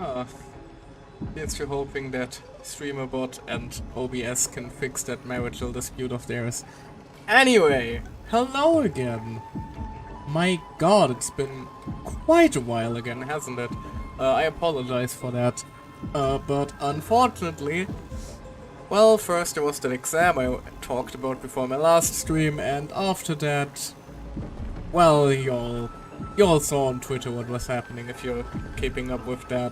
Ah, here's to hoping that StreamerBot and OBS can fix that marital dispute of theirs. Anyway, hello again. My god, it's been quite a while again, hasn't it? I apologize for that. But unfortunately, well, first there was that exam I talked about before my last stream, and after that, well, you all saw on Twitter what was happening if you're keeping up with that.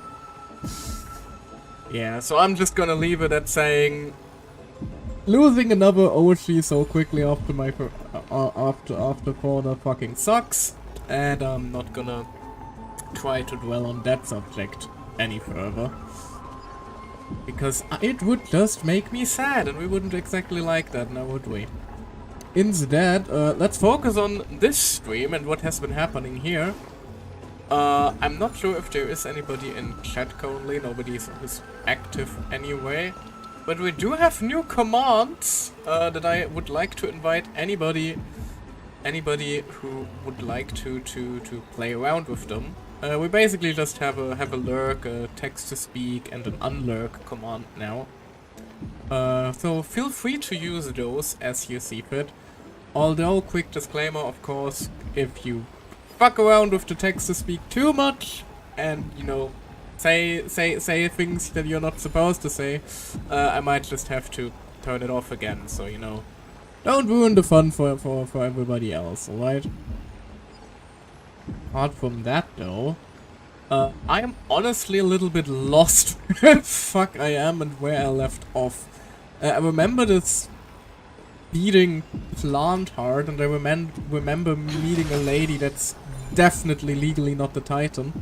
Yeah, so I'm just gonna leave it at saying losing another OG so quickly after my after corner fucking sucks, and I'm not gonna try to dwell on that subject any further, because it would just make me sad, and we wouldn't exactly like that, now would we? Instead, let's focus on this stream and what has been happening here. I'm not sure if there is anybody in chat currently, nobody is active anyway. But we do have new commands that I would like to invite anybody who would like to play around with them. We basically just have a lurk, a text to speak, and an unlurk command now. So feel free to use those as you see fit. Although, quick disclaimer, of course, if you fuck around with the text to speak too much and, you know, say things that you're not supposed to say, I might just have to turn it off again, so, you know, don't ruin the fun for everybody else, alright? Apart from that, though, I am honestly a little bit lost where the fuck I am and where I left off. I remember this beating plant hard, and I remember meeting a lady that's definitely legally not the Titan.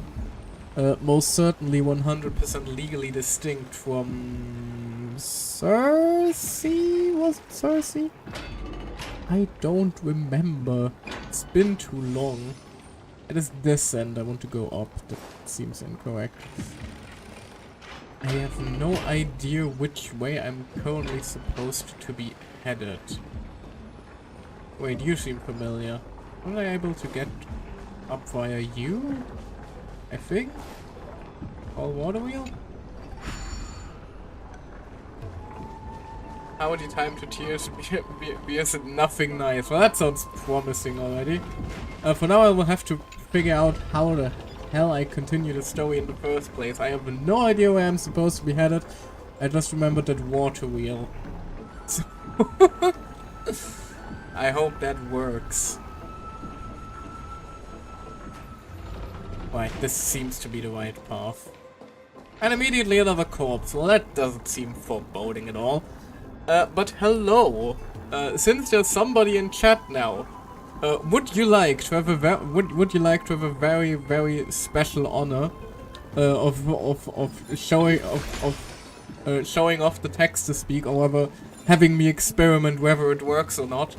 Most certainly 100% legally distinct from Cersei? Was it Cersei? I don't remember. It's been too long. It is this end. I want to go up. That seems incorrect. I have no idea which way I'm currently supposed to be headed. Wait, you seem familiar. Was I able to get up via you? I think? All water wheel? How would you time to tears be said nothing nice? Well, that sounds promising already. For now I will have to figure out how the hell I continue the story in the first place. I have no idea where I'm supposed to be headed. I just remembered that water wheel. So I hope that works. Right, this seems to be the right path. And immediately another corpse. Well, that doesn't seem foreboding at all. But hello. Since there's somebody in chat now, would you like to have a very, very special honor of showing off the text to speak, or whether having me experiment whether it works or not?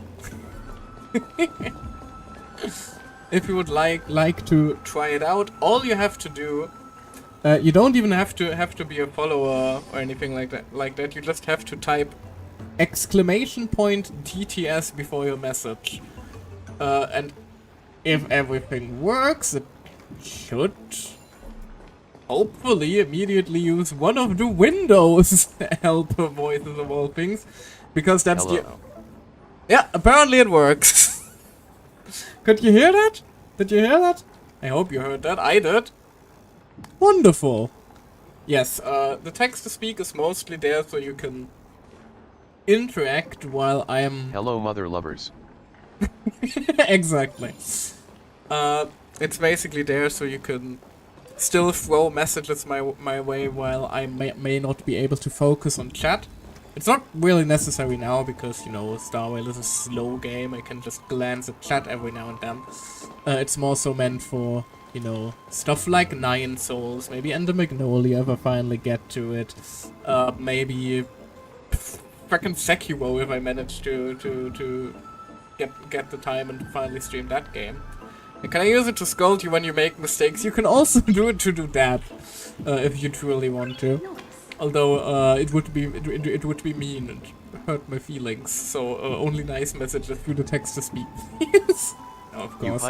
If you would like to try it out, all you have to do, you don't even have to be a follower or anything like that. You just have to type !TTS before your message, and if everything works, it should hopefully immediately use one of the Windows helper voices of all things, because that's yeah, apparently it works. Could you hear that? Did you hear that? I hope you heard that. I did. Wonderful. Yes, the text to speak is mostly there so you can interact while I am... Hello, mother lovers. Exactly. It's basically there so you can still throw messages my way while I may not be able to focus on chat. It's not really necessary now because, you know, Star Rail is a slow game. I can just glance at chat every now and then. It's more so meant for, you know, stuff like Nine Souls, maybe Ender Magnolia if I finally get to it. Maybe frickin' Sekiro if I manage to get the time and finally stream that game. And can I use it to scold you when you make mistakes? You can also do it to do that, if you truly want to. Although it would be mean and hurt my feelings. So only nice messages through the text to speak. Yes, of course.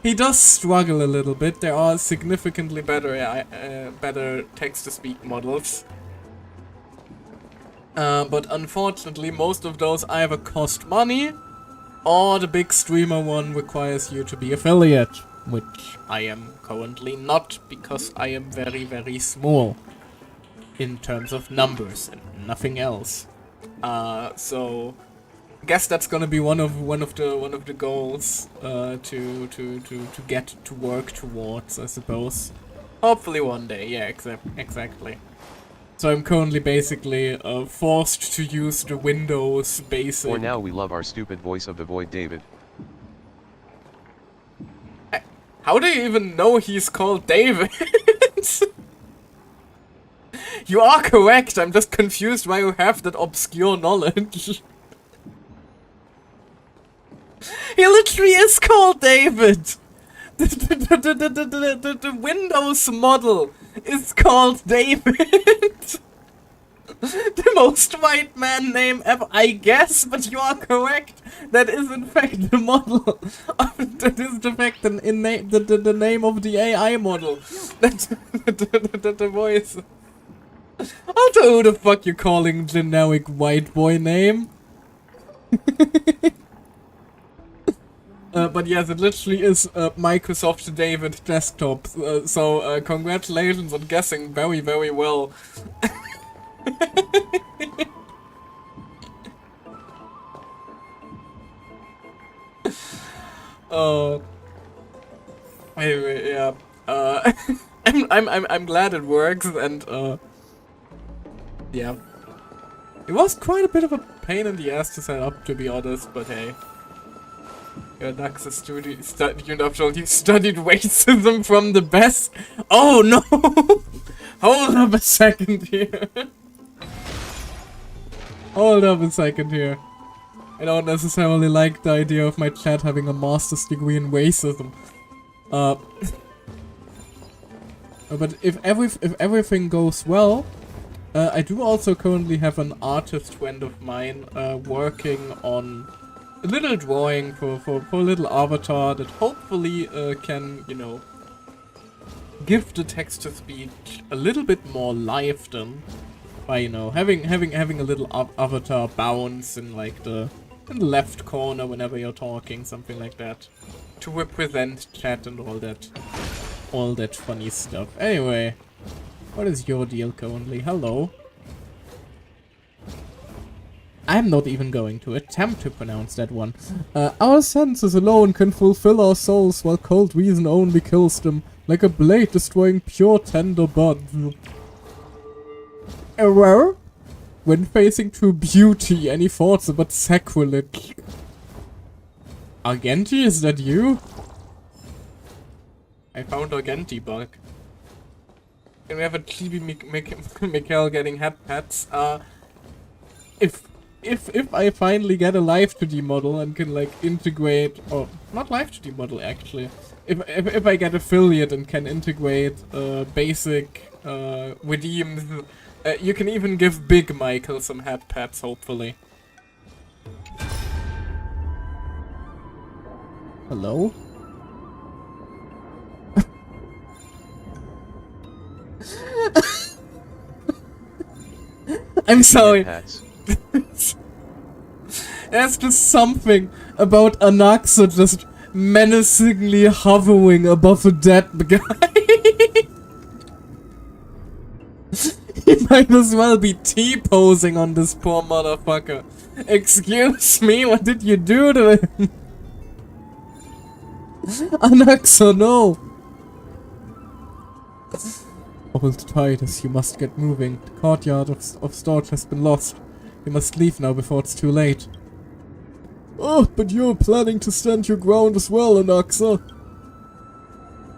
He He does struggle a little bit. There are significantly better text-to-speech models. But unfortunately, most of those either cost money, or the big streamer one requires you to be affiliate, which I am currently not, because I am very, very small in terms of numbers and nothing else. So I guess that's gonna be one of the goals to get to work towards, I suppose. Hopefully one day, yeah, exactly. So I'm currently basically forced to use the Windows basic. For now we love our stupid voice of the Void David. How do you even know he's called David? You are correct, I'm just confused why you have that obscure knowledge. He literally is called David! The Windows model is called David! The most white man name ever, I guess, but you are correct. That is in fact the model. That is in fact the name of the AI model. The voice. I don't know who the fuck you're calling generic white boy name. But yes, it literally is Microsoft David desktop. So congratulations on guessing very, very well. Anyway, yeah. I'm glad it works, and yeah. It was quite a bit of a pain in the ass to set up, to be honest, but hey. Your Naxa studio you studied racism from the best. Oh no! Hold up a second here. Hold up a second here. I don't necessarily like the idea of my chat having a master's degree in racism. But if everything goes well, I do also currently have an artist friend of mine working on a little drawing for a little avatar that hopefully can, you know, give the text-to-speech a little bit more life than by, you know, having a little avatar bounce in like in the left corner whenever you're talking, something like that, to represent chat and all that funny stuff. Anyway, what is your deal currently? Hello. I'm not even going to attempt to pronounce that one. Our senses alone can fulfill our souls, while cold reason only kills them, like a blade destroying pure tender buds. Error? When facing true beauty, any thoughts about sacrilege? Argenti, is that you? I found Argenti bug. Can we have a chibi Mikhail getting head pets? If I finally get a live 2D model and can like integrate, or not live 2D model actually, if I get affiliate and can integrate basic redeems, you can even give Big Michael some head pets, hopefully. Hello? I'm sorry. There's just something about Anaxa just menacingly hovering above a dead guy. He might as well be T-posing on this poor motherfucker. Excuse me, what did you do to him? Anaxa, no! Hold Titus, you must get moving. The courtyard of storage has been lost. You must leave now before it's too late. Oh, but you're planning to stand your ground as well, Anaxa.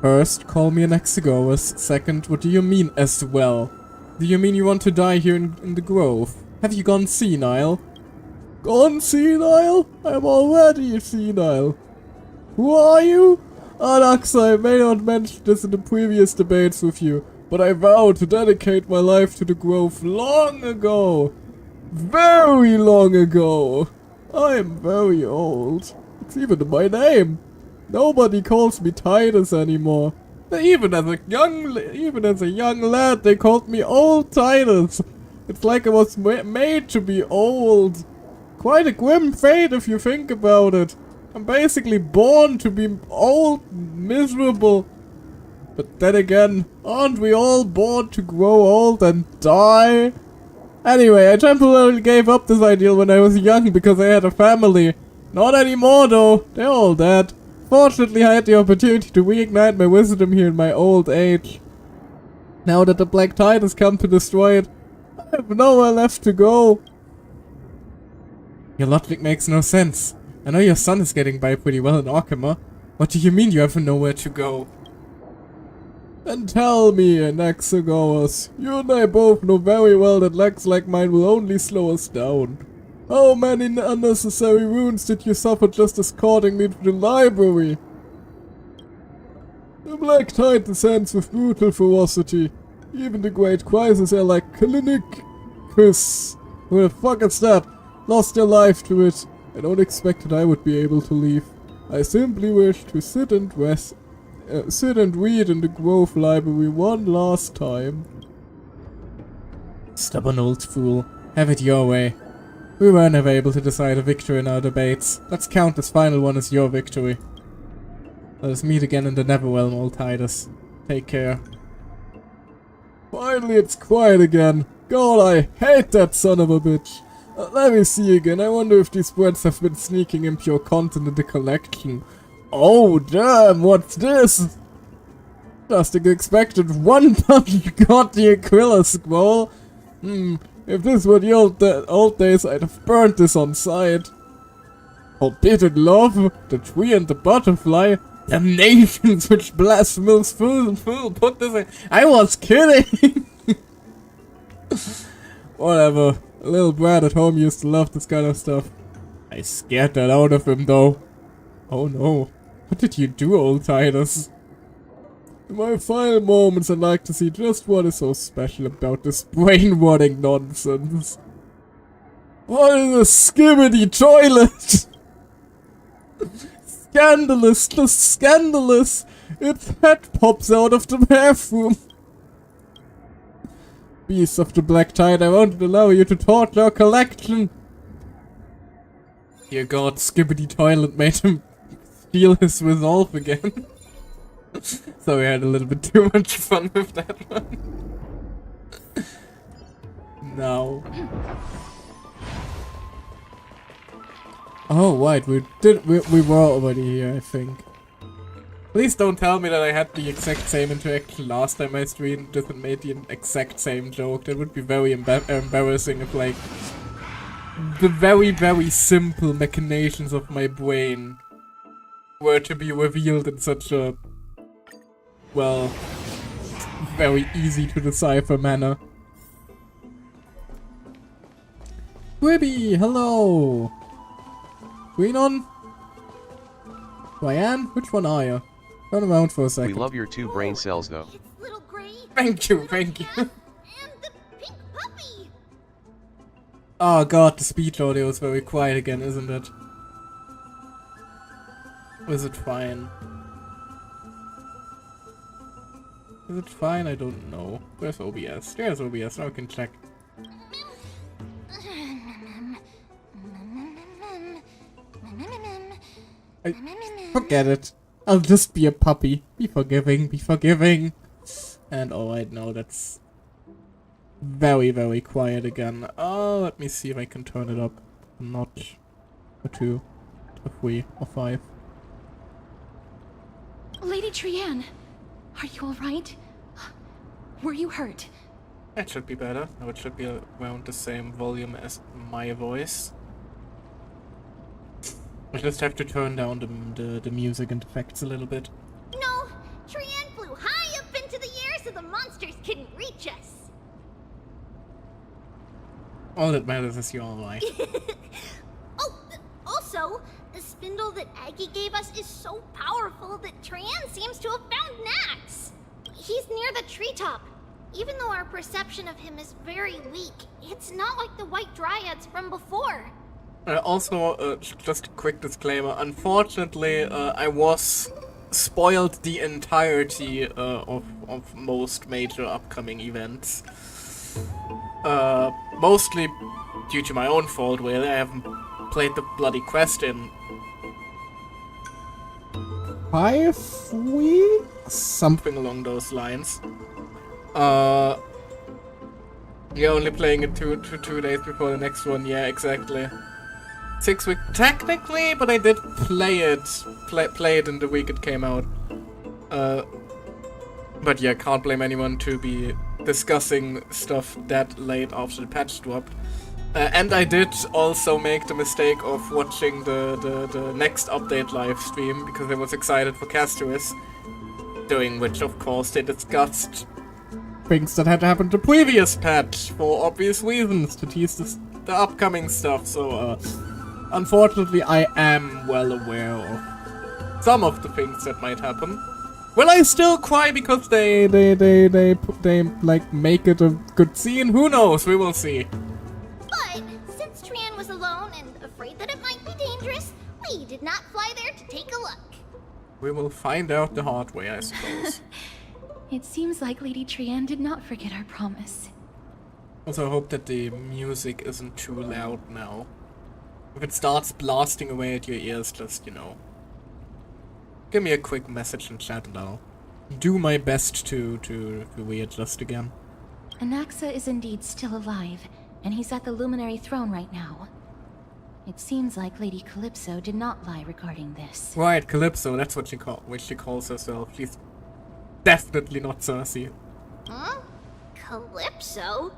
First, call me an Exegoras. Second, what do you mean, as well? Do you mean you want to die here in the grove? Have you gone senile? Gone senile? I'm already senile. Who are you? Anaxa, I may not mention this in the previous debates with you, but I vowed to dedicate my life to the grove long ago. Very long ago. I am very old. It's even in my name. Nobody calls me Titus anymore. Even as a young lad, they called me Old Titus. It's like I was made to be old. Quite a grim fate if you think about it. I'm basically born to be old, miserable. But then again, aren't we all born to grow old and die? Anyway, I temporarily gave up this ideal when I was young because I had a family. Not anymore though, they're all dead. Fortunately, I had the opportunity to reignite my wisdom here in my old age. Now that the Black Tide has come to destroy it, I have nowhere left to go. Your logic makes no sense. I know your son is getting by pretty well in Arkhammer. What do you mean you have nowhere to go? And tell me, Anaxagoras, you and I both know very well that legs like mine will only slow us down. How many unnecessary wounds did you suffer just escorting me to the library? The Black Tide descends with brutal ferocity. Even the great crises are like Kalinicus. Who the fuck is that? Lost their life to it. I don't expect that I would be able to leave. I simply wish to sit and read in the Grove Library one last time. Stubborn old fool. Have it your way. We were never able to decide a victory in our debates. Let's count this final one as your victory. Let us meet again in the Neverwhelm, old Titus. Take care. Finally it's quiet again. God, I hate that son of a bitch. Let me see again. I wonder if these breads have been sneaking impure content in the collection. Oh damn, what's this? Just expected one punch got the Aquila scroll. If this were the old days, I'd have burnt this on sight. Forbidden love, the tree and the butterfly, damnations which blasphemous fool put this in. I was kidding! Whatever, a little brat at home used to love this kind of stuff. I scared that out of him though. Oh no, what did you do, old Titus? In my final moments, I'd like to see just what is so special about this brain-rotting nonsense. What is a skibbity toilet? Scandalous, just scandalous! Its head pops out of the bathroom. Beasts of the Black Tide, I won't allow you to torture our collection. Dear God, skibbity toilet made him steal his resolve again. So we had a little bit too much fun with that one. No. Oh right, we were already here, I think. Please don't tell me that I had the exact same interaction last time I streamed, just made the exact same joke. That would be very embarrassing if, like, the very, very simple machinations of my brain were to be revealed in such a, well, very easy to decipher manner. Wibby, hello! Green on? Ryan, which one are you? Turn around for a second. We love your two brain cells though. Little gray. Thank you, thank you. And the pink puppy. Oh god, the speech audio is very quiet again, isn't it? Or is it fine? Is it fine? I don't know. Where's OBS? There's OBS, now I can check. Forget it. I'll just be a puppy. Be forgiving, be forgiving. And alright, now that's very, very quiet again. Oh, let me see if I can turn it up a notch. Or 2, or 3, or 5. Lady Trianne, are you alright? Were you hurt? That should be better. Now it should be around the same volume as my voice. I just have to turn down the music and effects a little bit. No, Trianne flew high up into the air so the monsters couldn't reach us. All that matters is you're alright. Oh, also, the spindle that Aggie gave us is so powerful that Trianne seems to have found Nax. He's near the treetop. Even though our perception of him is very weak, it's not like the White Dryads from before. Also, just a quick disclaimer. Unfortunately, I was spoiled the entirety of most major upcoming events. Mostly due to my own fault, really. I haven't played the bloody quest in 5 weeks? Something along those lines. You're only playing it two days before the next one. Yeah, exactly. 6 weeks technically, but I did play it in the week it came out. But yeah, can't blame anyone to be discussing stuff that late after the patch dropped. And I did also make the mistake of watching the next update live stream because I was excited for Castuous, during which of course they discussed things that had happened to previous patch for obvious reasons to tease the upcoming stuff. So unfortunately I am well aware of some of the things that might happen. Will I still cry because they like make it a good scene? Who knows? We will see. But since Trian was alone and afraid that it might be dangerous, we did not fly there to take a look. We will find out the hard way, I suppose. It seems like Lady Trian did not forget our promise. Also, I hope that the music isn't too loud now. If it starts blasting away at your ears, just, you know, give me a quick message in chat and I'll do my best to readjust again. Anaxa is indeed still alive, and he's at the Luminary Throne right now. It seems like Lady Calypso did not lie regarding this. Right, Calypso, that's what she calls herself. She's definitely not Cersei. Huh? Calypso?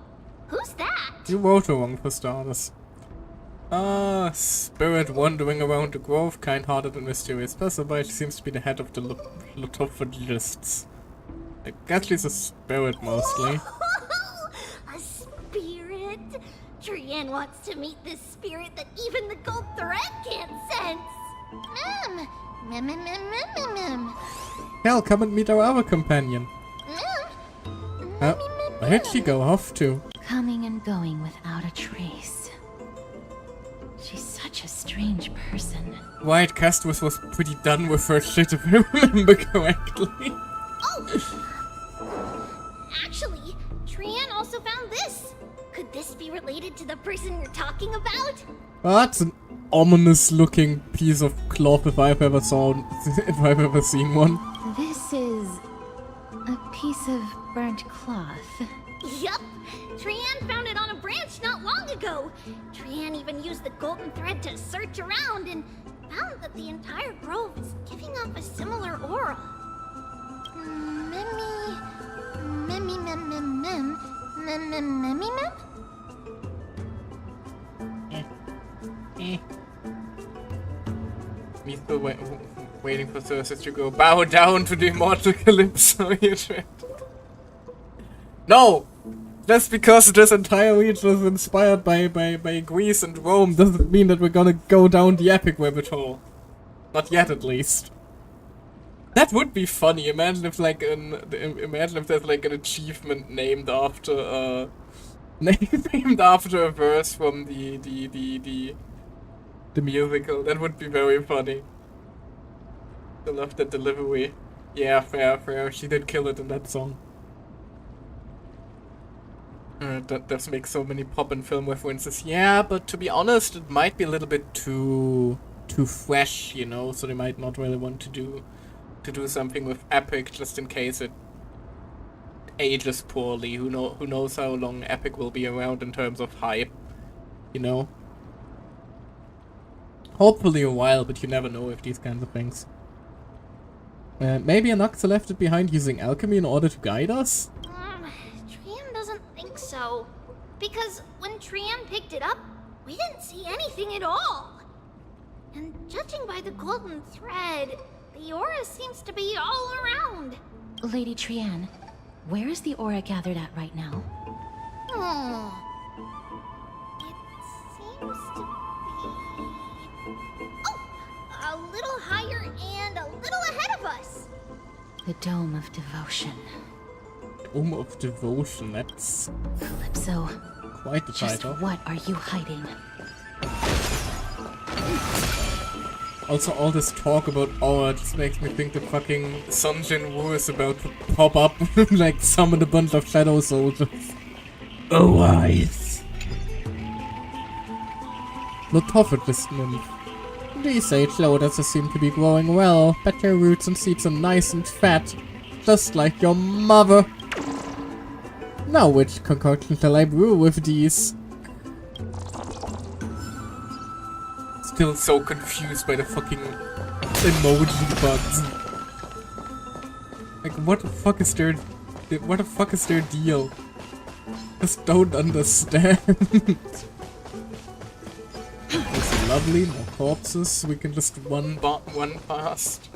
Who's that? You wrote her wrong for starters. Spirit wandering around the grove, kind-hearted and mysterious passerby. She seems to be the head of the Lotophagists. I guess she's a spirit mostly. A spirit? Trian wants to meet this spirit that even the gold thread can't sense. Hell, come and meet our other companion. Where'd she go off to? Coming and going without a trace. She's such a strange person. Right, Castus was pretty done with her shit if I remember correctly. Actually, Trian also found this. Could this be related to the person you're talking about? That's an ominous-looking piece of cloth if I've ever seen one. This is a piece of burnt cloth. Yup. Trian found it on a branch not long ago. Trian even used the golden thread to search around and found that the entire grove is giving off a similar aura. Me still waiting for Cersei to go bow down to the immortal Calypso. No! Just because this entire region is inspired by Greece and Rome doesn't mean that we're gonna go down the epic rabbit hole. Not yet, at least. That would be funny. Imagine if there's like an achievement named after named after a verse from the musical. That would be very funny. I love that delivery. Yeah, fair. She did kill it in that song. That does make so many pop and film references. Yeah, but to be honest, it might be a little bit too fresh, you know. So they might not really want to do something with Epic just in case it ages poorly. Who knows how long Epic will be around in terms of hype, you know. Hopefully a while, but you never know with these kinds of things. Maybe Anaxa left it behind using alchemy in order to guide us? Trian doesn't think so. Because when Trian picked it up, we didn't see anything at all. And judging by the golden thread, the aura seems to be all around. Lady Trian, where is the aura gathered at right now? It seems to be... Oh! A little higher and a little ahead of us. The Dome of Devotion. Dome of Devotion, that's Calypso, quite the just title. what are you hiding? Also, all this talk about aura just makes me think that fucking Sun Jin-woo is about to pop up and like summon a bunch of shadow soldiers. Oh, eyes. Not tough at this nymph. These age lotuses seem to be growing well, but their roots and seeds are nice and fat, just like your mother. Now which concoction shall I brew with these? Still so confused by the fucking emoji bugs. Like, what the fuck is their deal? Just don't understand. This is lovely, more corpses. We can just one past.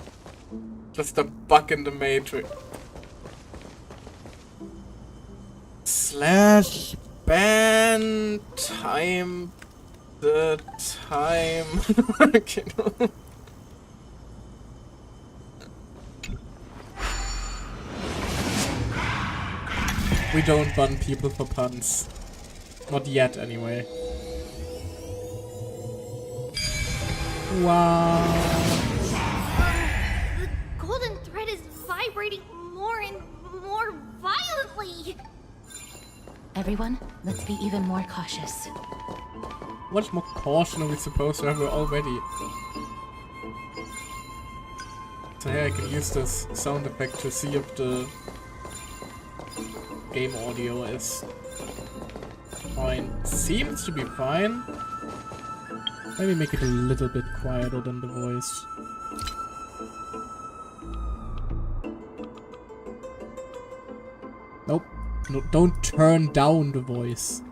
Just a bug in the matrix. Slash ban time the time. Okay, no. We don't ban people for puns. Not yet, anyway. Wow. The golden thread is vibrating more and more violently. Everyone, let's be even more cautious. How much more caution are we supposed to have already? So here I can use this sound effect to see if the game audio is fine. Seems to be fine. Maybe make it a little bit quieter than the voice. Nope. No, don't turn down the voice.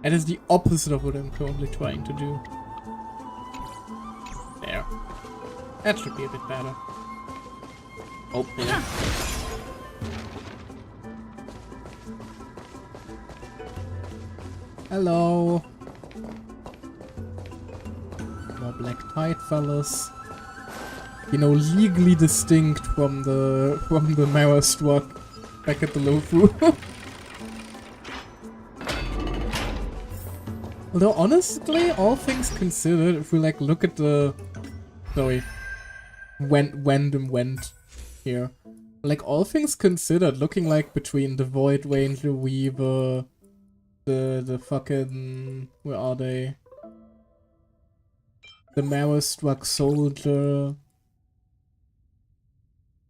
That is the opposite of what I'm currently trying to do. There. That should be a bit better. Hopefully. Hello. More black tide fellas. You know, legally distinct from the Mara struck back at the Lofu. Although honestly, all things considered, if we like look at the went here. Like all things considered, looking like between the Void Ranger Weaver, the fucking, where are they? The Mara struck soldier.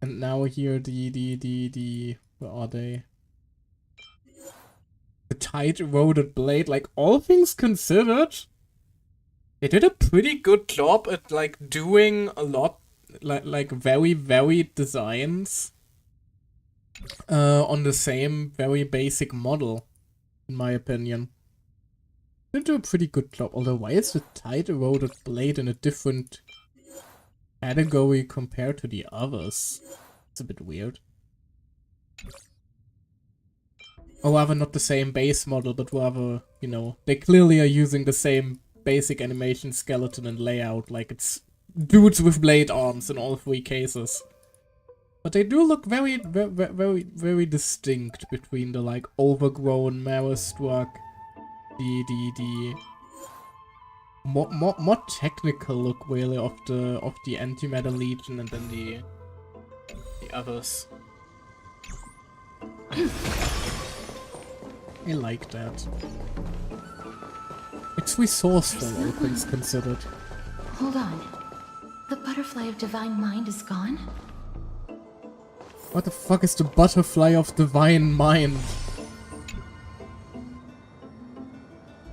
And now here the where are they? The tight eroded blade, like all things considered, they did a pretty good job at like doing a lot, like very varied designs on the same very basic model, in my opinion. They do a pretty good job, although why is the tight eroded blade in a different category compared to the others? It's a bit weird. Or rather not the same base model, but rather, you know, they clearly are using the same basic animation skeleton and layout, like it's dudes with blade arms in all three cases. But they do look very distinct between the like overgrown Marastruck, the more technical look really of the Antimatter Legion, and then the others. I like that. It's resourceful, all things considered. Hold on. The butterfly of divine mind is gone? What the fuck is the butterfly of divine mind?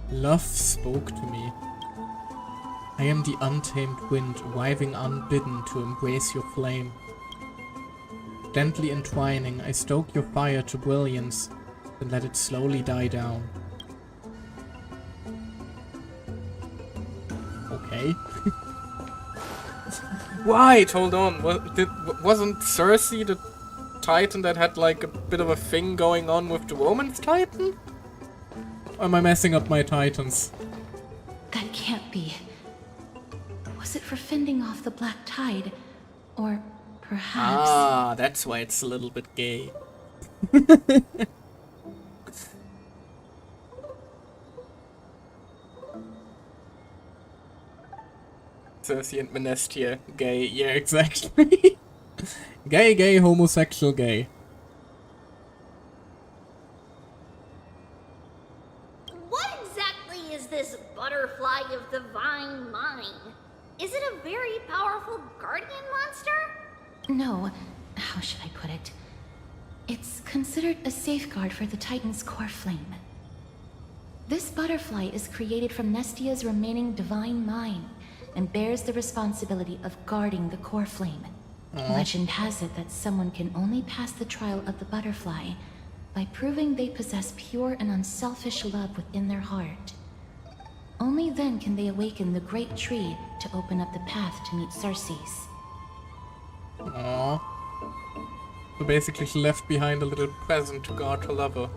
Love spoke to me. I am the untamed wind, arriving unbidden to embrace your flame. Gently entwining, I stoke your fire to brilliance, then let it slowly die down. Okay. Right, hold on. Wasn't Cersei the Titan that had like a bit of a thing going on with the Romance Titan? Or am I messing up my Titans? That can't be. Was it for fending off the black tide? Or perhaps... Ah, that's why it's a little bit gay. Cersei and Menestia, gay, yeah, exactly. Gay, homosexual, gay. What exactly is this butterfly of the Divine Mind? Is it a very powerful guardian monster? No, how should I put it? It's considered a safeguard for the Titan's core flame. This butterfly is created from Nestia's remaining divine mind and bears the responsibility of guarding the core flame. Legend has it that someone can only pass the trial of the butterfly by proving they possess pure and unselfish love within their heart. Only then can they awaken the great tree to open up the path to meet Cersei's. Aww. So basically she left behind a little present to guard her lover.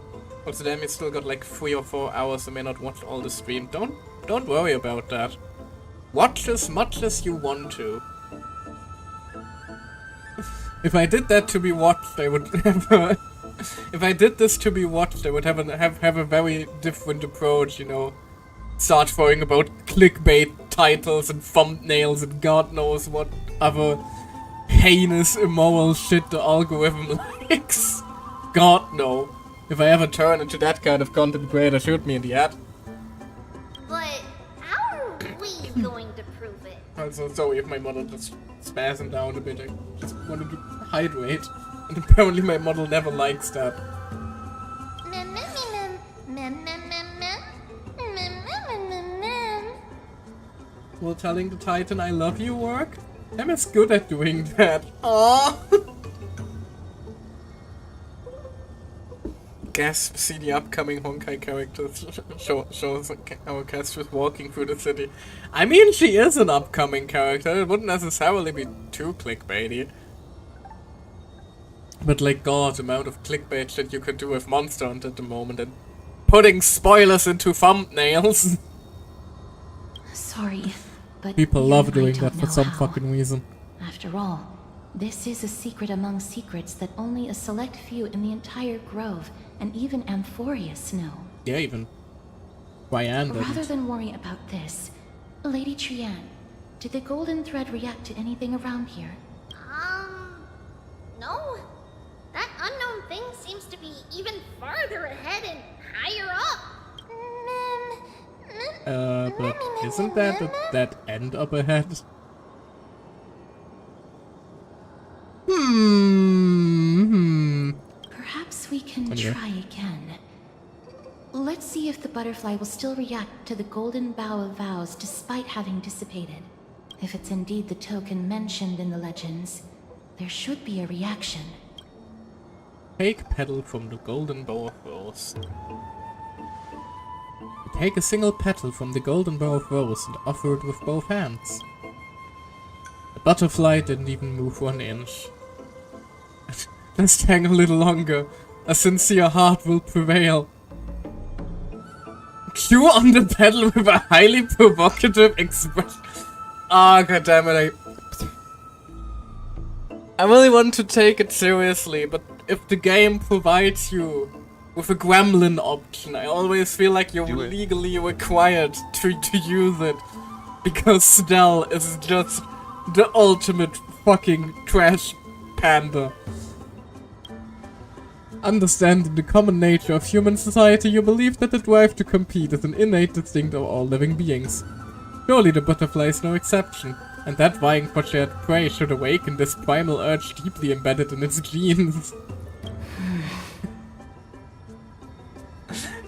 Also damn, you still got like 3 or 4 hours and may not watch all the stream. Don't worry about that. Watch as much as you want to. If I did that to be watched, I would have a... If I did this to be watched, I would have a very different approach, you know. Start throwing about clickbait titles and thumbnails and God knows what other heinous, immoral shit the algorithm likes. God no. If I ever turn into that kind of content creator, shoot me in the ad. But how are we going to prove it? I'm so sorry if my model just spazzing down a bit. I just wanted to hydrate. And apparently my model never likes that. Will telling the Titan I love you work? I'm as good at doing that. Aww. Gasp, see the upcoming Honkai characters. Shows our cast was walking through the city. I mean, she is an upcoming character. It wouldn't necessarily be too clickbaity. But like, God, the amount of clickbait shit you could do with Monster Hunter at the moment and putting spoilers into thumbnails. Sorry, but people love doing I don't that for know some how. fucking reason. After all, this is a secret among secrets that only a select few in the entire grove and even Amphorius know. Yeah, even Ryan Rather didn't. than worry about this, Lady Trian, did the golden thread react to anything around here? No. That unknown thing seems to be even farther ahead and higher up. But isn't that at that end up ahead? Perhaps we can Okay. try again. Let's see if the butterfly will still react to the golden bough of vows despite having dissipated. If it's indeed the token mentioned in the legends, there should be a reaction. Take petal from the golden bow of rose. Take a single petal from the golden bow of rose and offer it with both hands. The butterfly didn't even move 1 inch. Just hang a little longer. A sincere heart will prevail. Chew on the petal with a highly provocative expression. Ah, goddammit, I really want to take it seriously, but if the game provides you with a gremlin option, I always feel like you're Do it. legally required to use it. Because Snell is just the ultimate fucking trash panda. Understanding the common nature of human society, you believe that the drive to compete is an innate instinct of all living beings. Surely the butterfly is no exception, and that vying for shared prey should awaken this primal urge deeply embedded in its genes.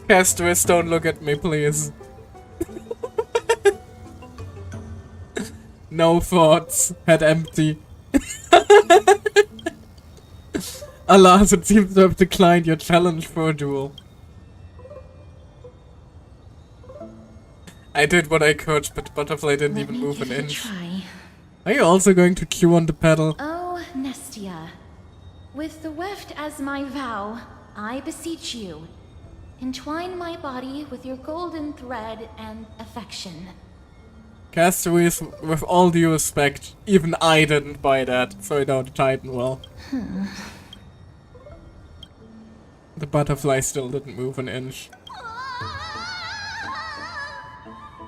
Castaway, don't look at me, please. No thoughts. Head empty. Alas, it seems to have declined your challenge for a duel. I did what I could, but Butterfly didn't Let even me move give an it a inch. try. Are you also going to chew on the pedal? Oh, Nestia. With the weft as my vow, I beseech you, entwine my body with your golden thread and affection. Castaways, with all due respect, even I didn't buy that, so I know the Titan will. The butterfly still didn't move an inch.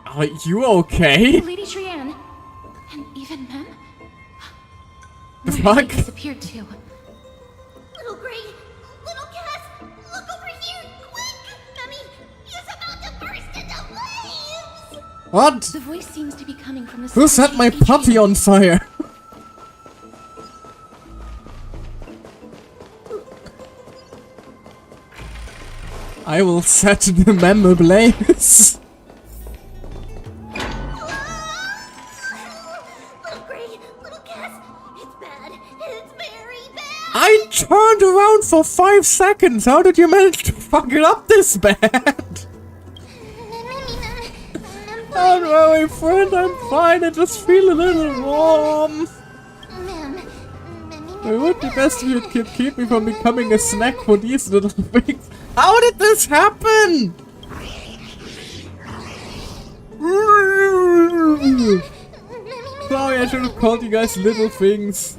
Are you okay? Lady Trian, The Where fuck? did they disappear to? Little Gray, little Cass, look over here, quick! Mummy, he's about to burst into flames! What? The voice seems to be coming from the Who set my puppy on fire? I will set the mem ablaze. Little Gray, little Cass, it's bad. It's very bad. I turned around for 5 seconds. How did you manage to fuck it up this bad? Don't worry, friend. I'm fine. I just feel a little warm. It would be best if you could keep me from becoming a snack for these little things. How did this happen? Sorry, I should have called you guys little things.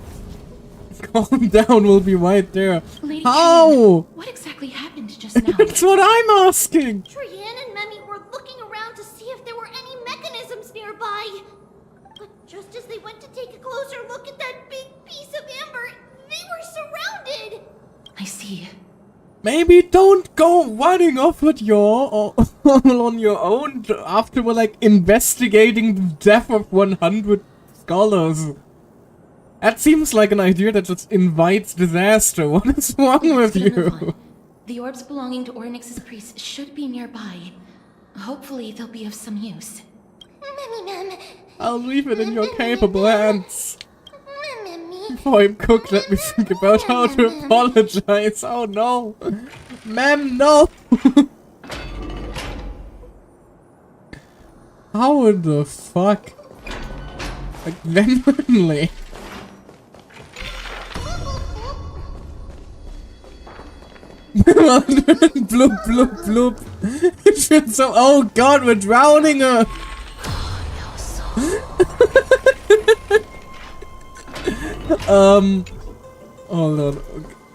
Calm down, we'll be right there. Lady How? Trian, what exactly happened just now? That's what I'm asking. Trian and Memmy were looking around to see if there were any mechanisms nearby. But just as they went to take a closer look at that big piece of amber, they were surrounded. I see. Maybe don't go running off with your on your own after we're like investigating the death of 100 scholars. That seems like an idea that just invites disaster. What is wrong with you? The orbs belonging to Ornyx's priests should be nearby. Hopefully they'll be of some use. Memmy, Mem. I'll leave it in your capable hands. Memmy. Before I'm cooked, let me think about how to apologize. Oh no. Ma'am, no. How in the fuck? Like, genuinely. Bloop, bloop, bloop. It's been so. Oh god, we're drowning her. Hold on.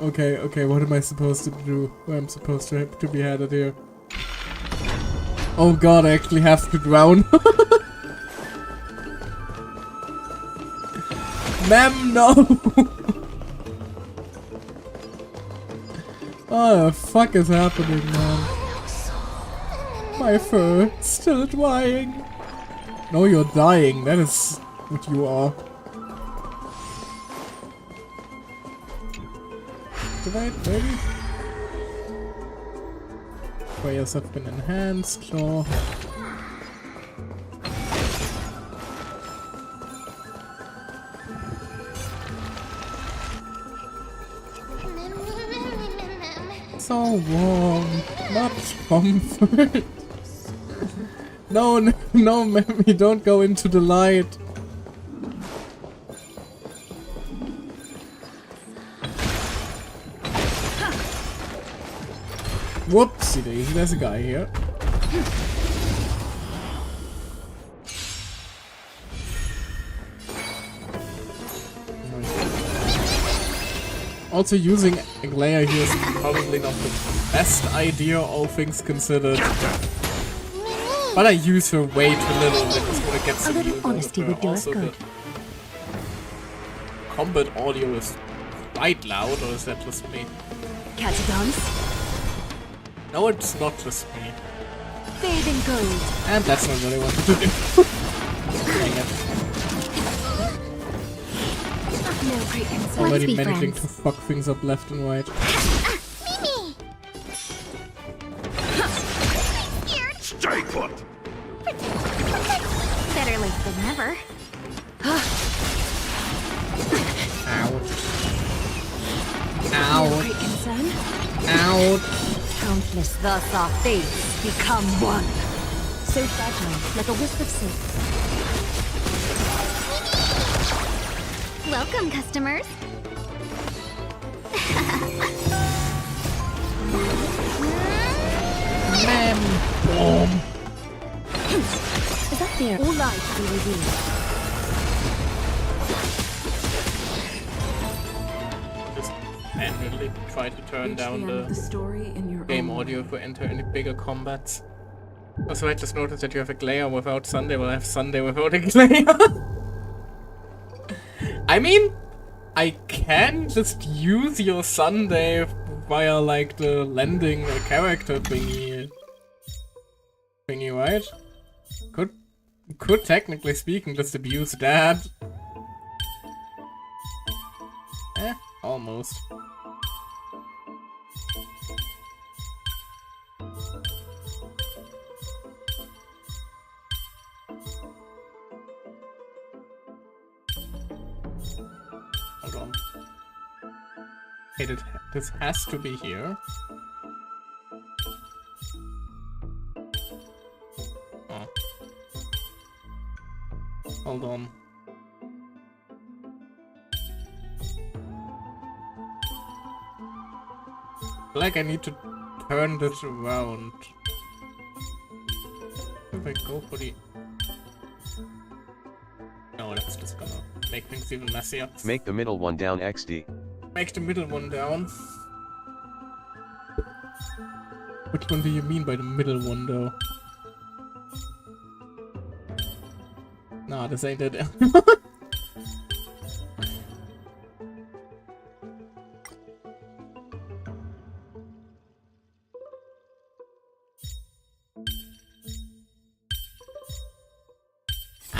Okay, what am I supposed to do? Where I'm supposed to be headed here? Oh god, I actually have to drown. Ma'am, no! What the fuck is happening, man? My fur, still drying. No, you're dying, that is what you are. Activate, maybe? Prayers have been enhanced, sure. So warm, not comfort. No, Mammy, don't go into the light. Whoopsie daisy, there's a guy here. Also, using Aglaya here is probably not the best idea, all things considered. But I use her way too little, I just want to get some use out of her. Also, the combat audio is quite loud, or is that just me? Catagons, No, it's not just me. fading gold. And that's not what I wanted to do. Dang it. No great concern. Already Let's be managing friends. to fuck things up left and right. Mimi! Scared? Stay put! Better late than never. Ouch. No Ouch. great concern. Ouch. Countless thus our fates become one. So fragile, like a wisp of silk. Welcome, customers. Ma'am. Boom. Is that there? All light to be revealed. Just manually try to turn down the story in your game audio if we enter any bigger combats. Also, I just noticed that you have Aglaya without Sunday. Well, I have Sunday without Aglaya. I mean, I can just use your Sunday via like the lending a character thingy, right? Could technically speaking just abuse that. Almost. Hold on. Okay, this has to be here. Oh. Hold on. Like I need to turn this around. If I go for the... No, that's just gonna make things even messier. Make the middle one down XD. Make the middle one down. Which one do you mean by the middle one though? Nah, this ain't it.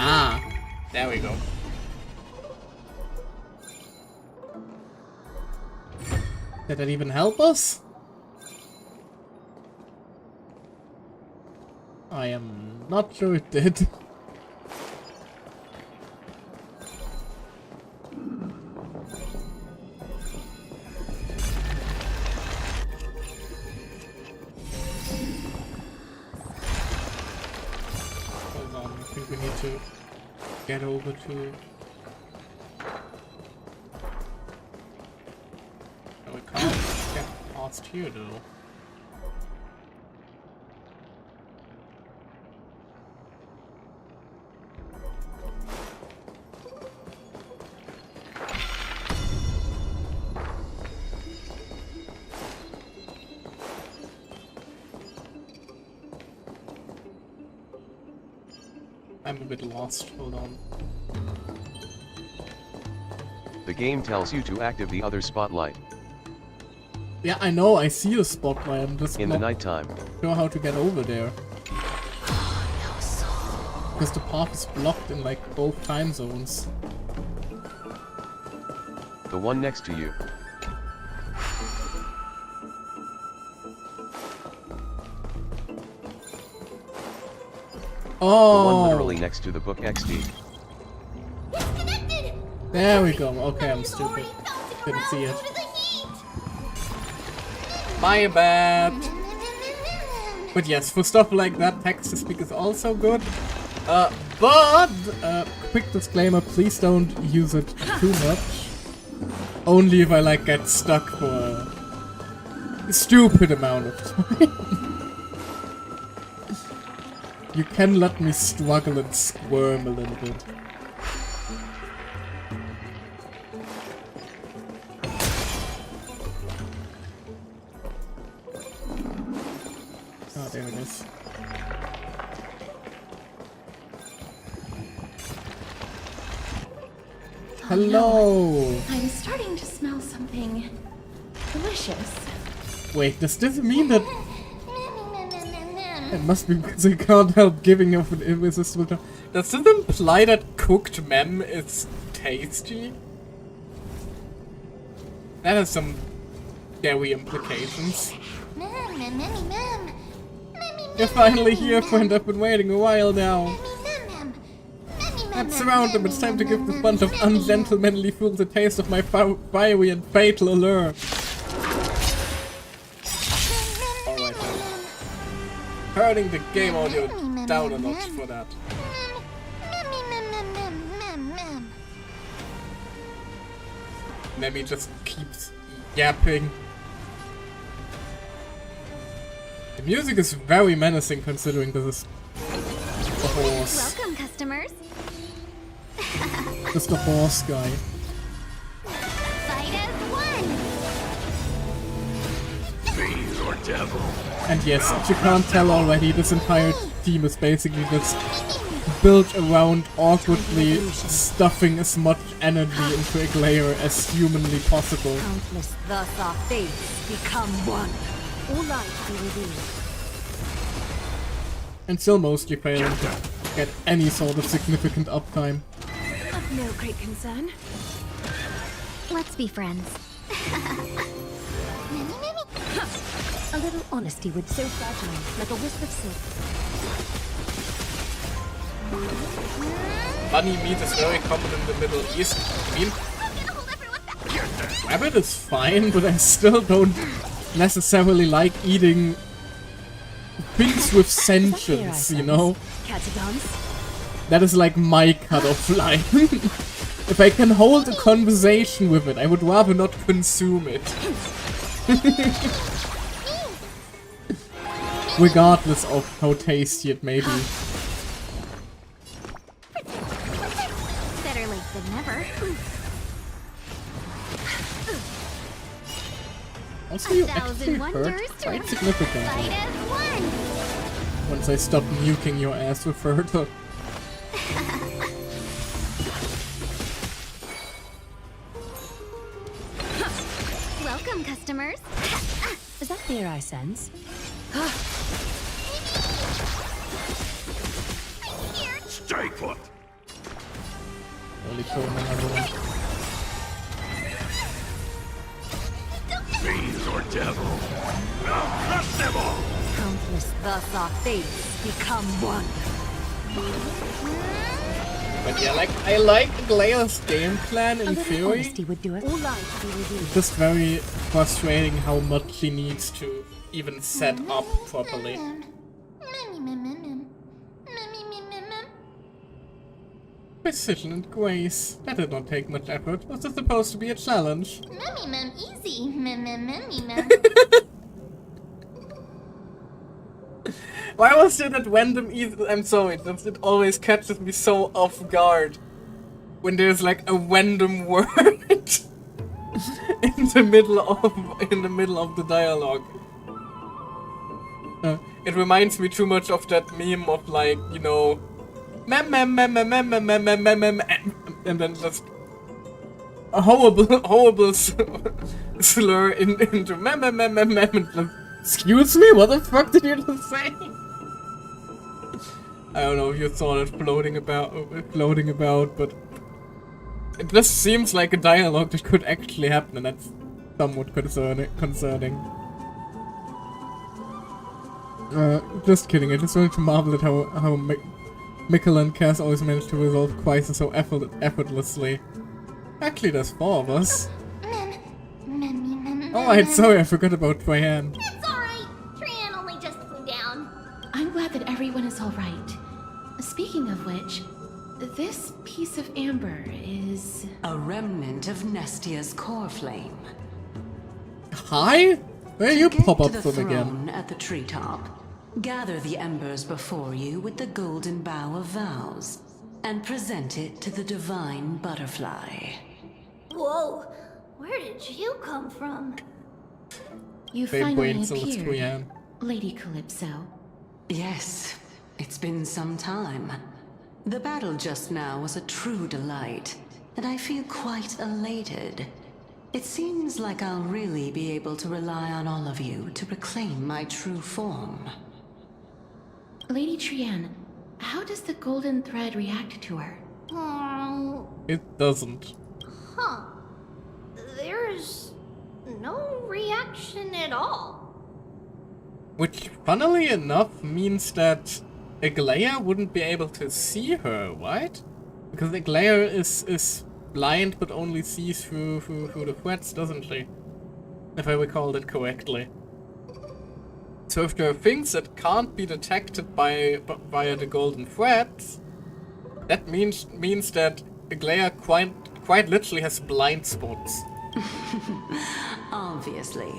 Ah, there we go. Did that even help us? I am not sure it did. Hold on, I think we need to get over to... No, we can't get past here though. I'm a bit lost, hold on. The game tells you to activate the other spotlight. Yeah, I know, I see a spotlight, I'm just in not the nighttime. sure how to get over there. Because the path is blocked in like both time zones. The one next to you. Oh! The one literally next to the book XD. Disconnected! There we go. Okay, I'm stupid. Didn't see it. My bad. But yes, for stuff like that, text-to-speak is also good. But quick disclaimer: please don't use it too much. Only if I like get stuck for a stupid amount of time. You can let me struggle and squirm a little bit. Oh, there it is. Hello! I'm starting to smell something delicious. Wait, does this mean that... It must be because I can't help giving off an irresistible tone. Does this imply that cooked mem is tasty? That has some scary implications. You're finally here, friend. I've been waiting a while now. Let's surround them. It's time to give this bunch of ungentlemanly fools a taste of my fiery and fatal allure. Alright then. Turning the game audio down a notch for that. Lemmy just keeps yapping. The music is very menacing considering this is a horse. Welcome, customers. Just a horse guy. Fight as one. Fiend or devil. And yes, if you can't tell already, this entire team is basically just built around awkwardly stuffing as much energy into Aglaia as humanly possible. Countless thus our fates become one. All light be revealed. And still mostly failing to get any sort of significant uptime. Of no great concern. Let's be friends. A little honesty would so fragile, like a wisp of silk. Bunny meat is very common in the Middle East. I mean, rabbit is fine, but I still don't necessarily like eating things with sentience, you know? Catagons. That is like my cut-off line. If I can hold a conversation with it, I would rather not consume it. Regardless of how tasty it may be. Better late than never. Also, you actually hurt quite significantly once I stop nuking your ass with further. Welcome, customers. Is that fear I sense? Stay put. Only throw in another one. Fiends or devil. I'll crush them all. Countless thus our fates become one. But yeah, like, I like Aglaia's game plan in A little theory. honesty would do it. All light be revealed. It's just very frustrating how much she needs to even set up properly. Precision and grace. That did not take much effort. Was this supposed to be a challenge? Easy. Why was it that random I'm sorry, it always catches me so off guard when there's like a random word in the middle of the dialogue. It reminds me too much of that meme of like, you know, mem mem mem mem mem mem mem mem mem mem, and then just a horrible slur into mem mem mem mem mem, and just, excuse me, what the fuck did you just say? I don't know if you saw it floating about, but it just seems like a dialogue that could actually happen, and that's somewhat concerning. Just kidding, I just wanted to marvel at how Mikkel and Cass always manage to resolve crisis so effortlessly. Actually, there's 4 of us. Alright, sorry, I forgot about Trianne. It's alright. Trianne only just flew down. I'm glad that everyone is alright. Speaking of which, this piece of amber is... a remnant of Nestia's core flame. Hi? Where you Get pop to up the from throne again? at the treetop. Gather the embers before you with the golden bough of vows, and present it to the divine butterfly. Whoa. Where did you come from? You Fame finally waits till it's appeared, Trianne. Lady Calypso. Yes, it's been some time. The battle just now was a true delight, and I feel quite elated. It seems like I'll really be able to rely on all of you to reclaim my true form. Lady Trianne, how does the golden thread react to her? It doesn't. Huh. There's no reaction at all. Which, funnily enough, means that Aglaia wouldn't be able to see her, right? Because Aglaia is blind but only sees through the threads, doesn't she? If I recall it correctly. So if there are things that can't be detected via the golden threads, that means that Aglaia quite literally has blind spots. Obviously.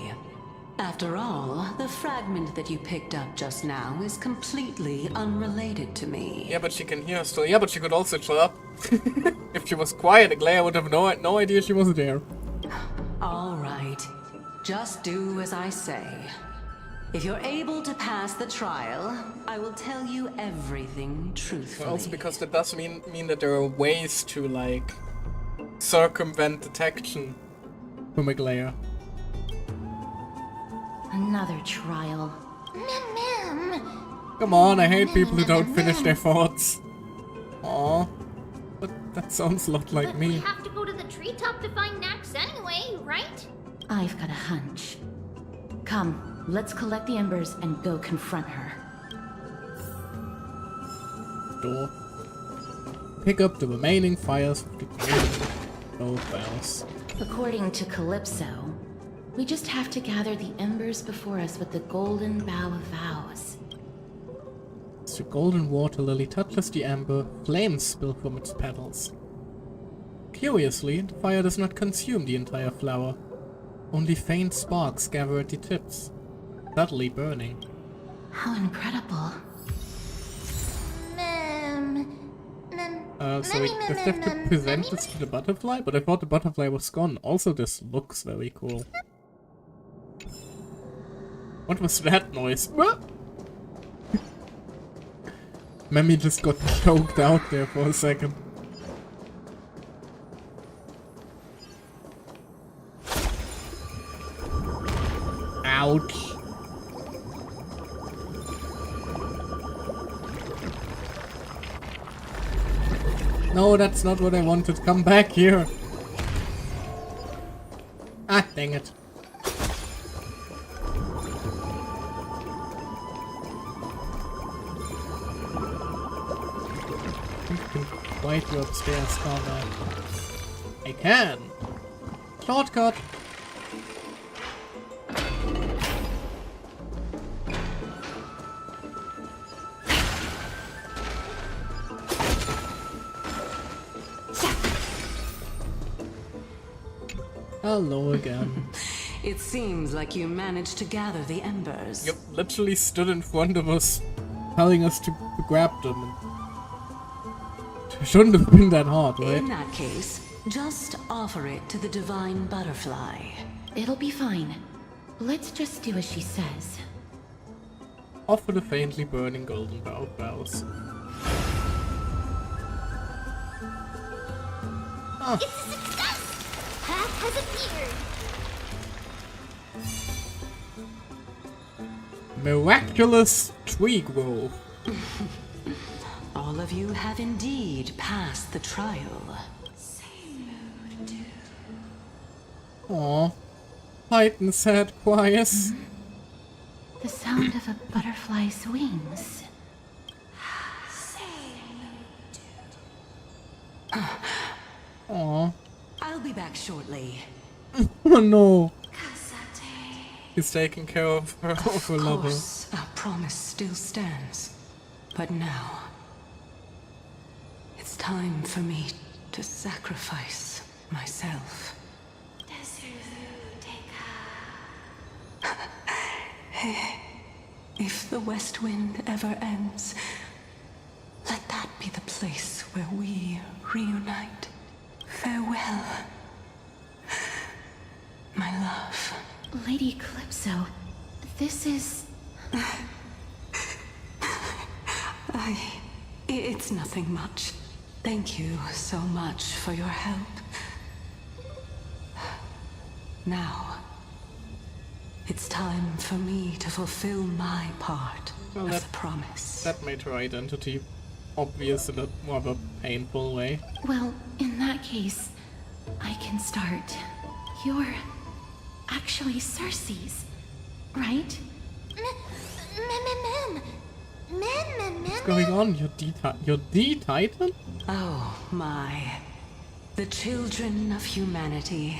After all, the fragment that you picked up just now is completely unrelated to me. Yeah, but she can hear still. Yeah, but she could also shut up. If she was quiet, Aglaia would have no idea she was there. All right. Just do as I say. If you're able to pass the trial, I will tell you everything truthfully. Well, also because that does mean that there are ways to, like, circumvent detection from a glare. Another trial. Ma'am. Come on, I hate people who don't finish their thoughts. Aw. But that sounds a lot like But me. we have to go to the treetop to find Nax anyway, right? I've got a hunch. Come, let's collect the embers and go confront her. Door. Pick up the remaining fires of the both bells. According to Calypso, we just have to gather the embers before us with the golden bough of vows. As the golden water lily touches the amber, flames spill from its petals. Curiously, the fire does not consume the entire flower. Only faint sparks gather at the tips, subtly burning. How incredible. So does he have to present this to the butterfly? But I thought the butterfly was gone. Also, this looks very cool. What was that noise? Memmy just got choked out there for a second. Ouch. No, that's not what I wanted. Come back here. Ah, dang it. I can fight you upstairs, can't I? I can. Shortcut. Hello again. It seems like you managed to gather the embers. You literally stood in front of us, telling us to grab them. It shouldn't have been that hard, right? In that case, just offer it to the divine butterfly. It'll be fine. Let's just do as she says. Offer the faintly burning golden bough of bells. Ah. It's a success! Path has appeared. Miraculous tree growth. All of you have indeed passed the trial. Aww. Titan sad choirs. The sound of a butterfly's wings. Aww. I'll be back shortly. Oh no. He's taking care of her Of lover. course, our promise still stands. But now, it's time for me to sacrifice myself. If the West Wind ever ends, let that be the place where we reunite. Farewell, my love. Lady Calypso, this is... It's nothing much. Thank you so much for your help. Now, it's time for me to fulfill my part of the promise. That made her identity obvious in a rather painful way. Well, in that case, I can start. You're actually Circe's, right? What's going on? You're D-Titan? Oh my. The children of humanity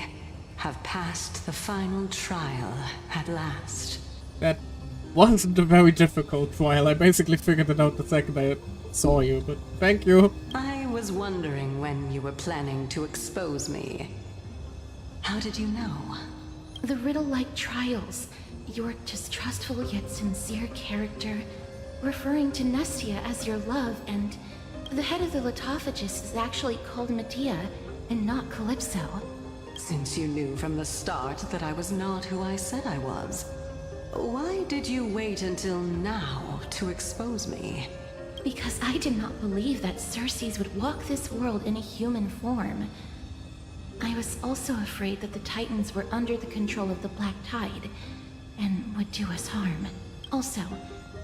have passed the final trial at last. That wasn't a very difficult trial. I basically figured it out the second I saw you, but thank you. I was wondering when you were planning to expose me. How did you know? The riddle-like trials. Your distrustful yet sincere character, referring to Nestia as your love, and the head of the Litophagus is actually called Medea and not Calypso. Since you knew from the start that I was not who I said I was, Why did you wait until now to expose me? Because I did not believe that Circes would walk this world in a human form. I was also afraid that the Titans were under the control of the Black Tide and would do us harm. Also,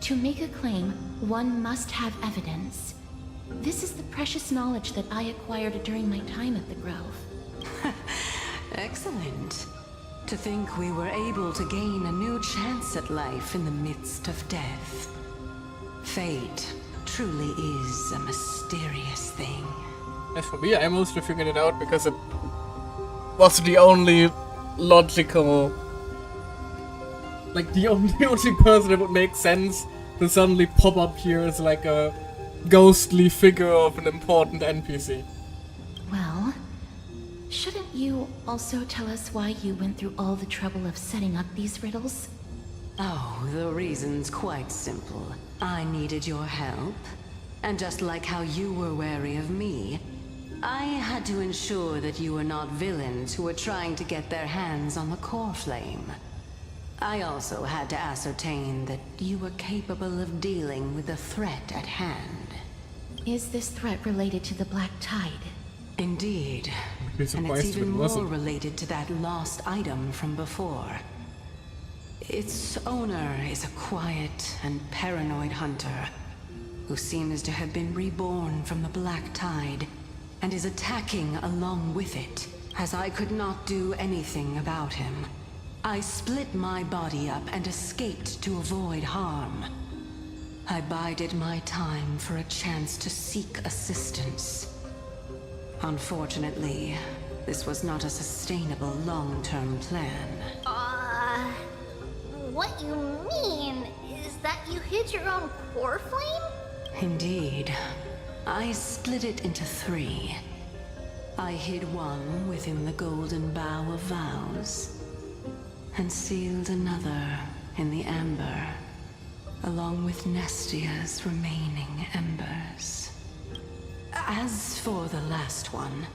to make a claim, one must have evidence. This is the precious knowledge that I acquired during my time at the Grove. Excellent. To think we were able to gain a new chance at life in the midst of death. Fate truly is a mysterious thing. As for me, I mostly figured it out because it was the only logical... Like, the only person that would make sense to suddenly pop up here as like a ghostly figure of an important NPC. Well, shouldn't you also tell us why you went through all the trouble of setting up these riddles? Oh, the reason's quite simple. I needed your help. And just like how you were wary of me, I had to ensure that you were not villains who were trying to get their hands on the core flame. I also had to ascertain that you were capable of dealing with the threat at hand. Is this threat related to the Black Tide? Indeed. I'd be And surprised it's if it even more wasn't. related to that lost item from before. Its owner is a quiet and paranoid hunter who seems to have been reborn from the Black Tide and is attacking along with it. As I could not do anything about him, I split my body up and escaped to avoid harm. I bided my time for a chance to seek assistance. Unfortunately, this was not a sustainable long-term plan. What you mean is that you hid your own core flame? Indeed. I split it into 3. I hid one within the Golden Bough of Vows, and sealed another in the amber, along with Nestia's remaining embers. As for the last one,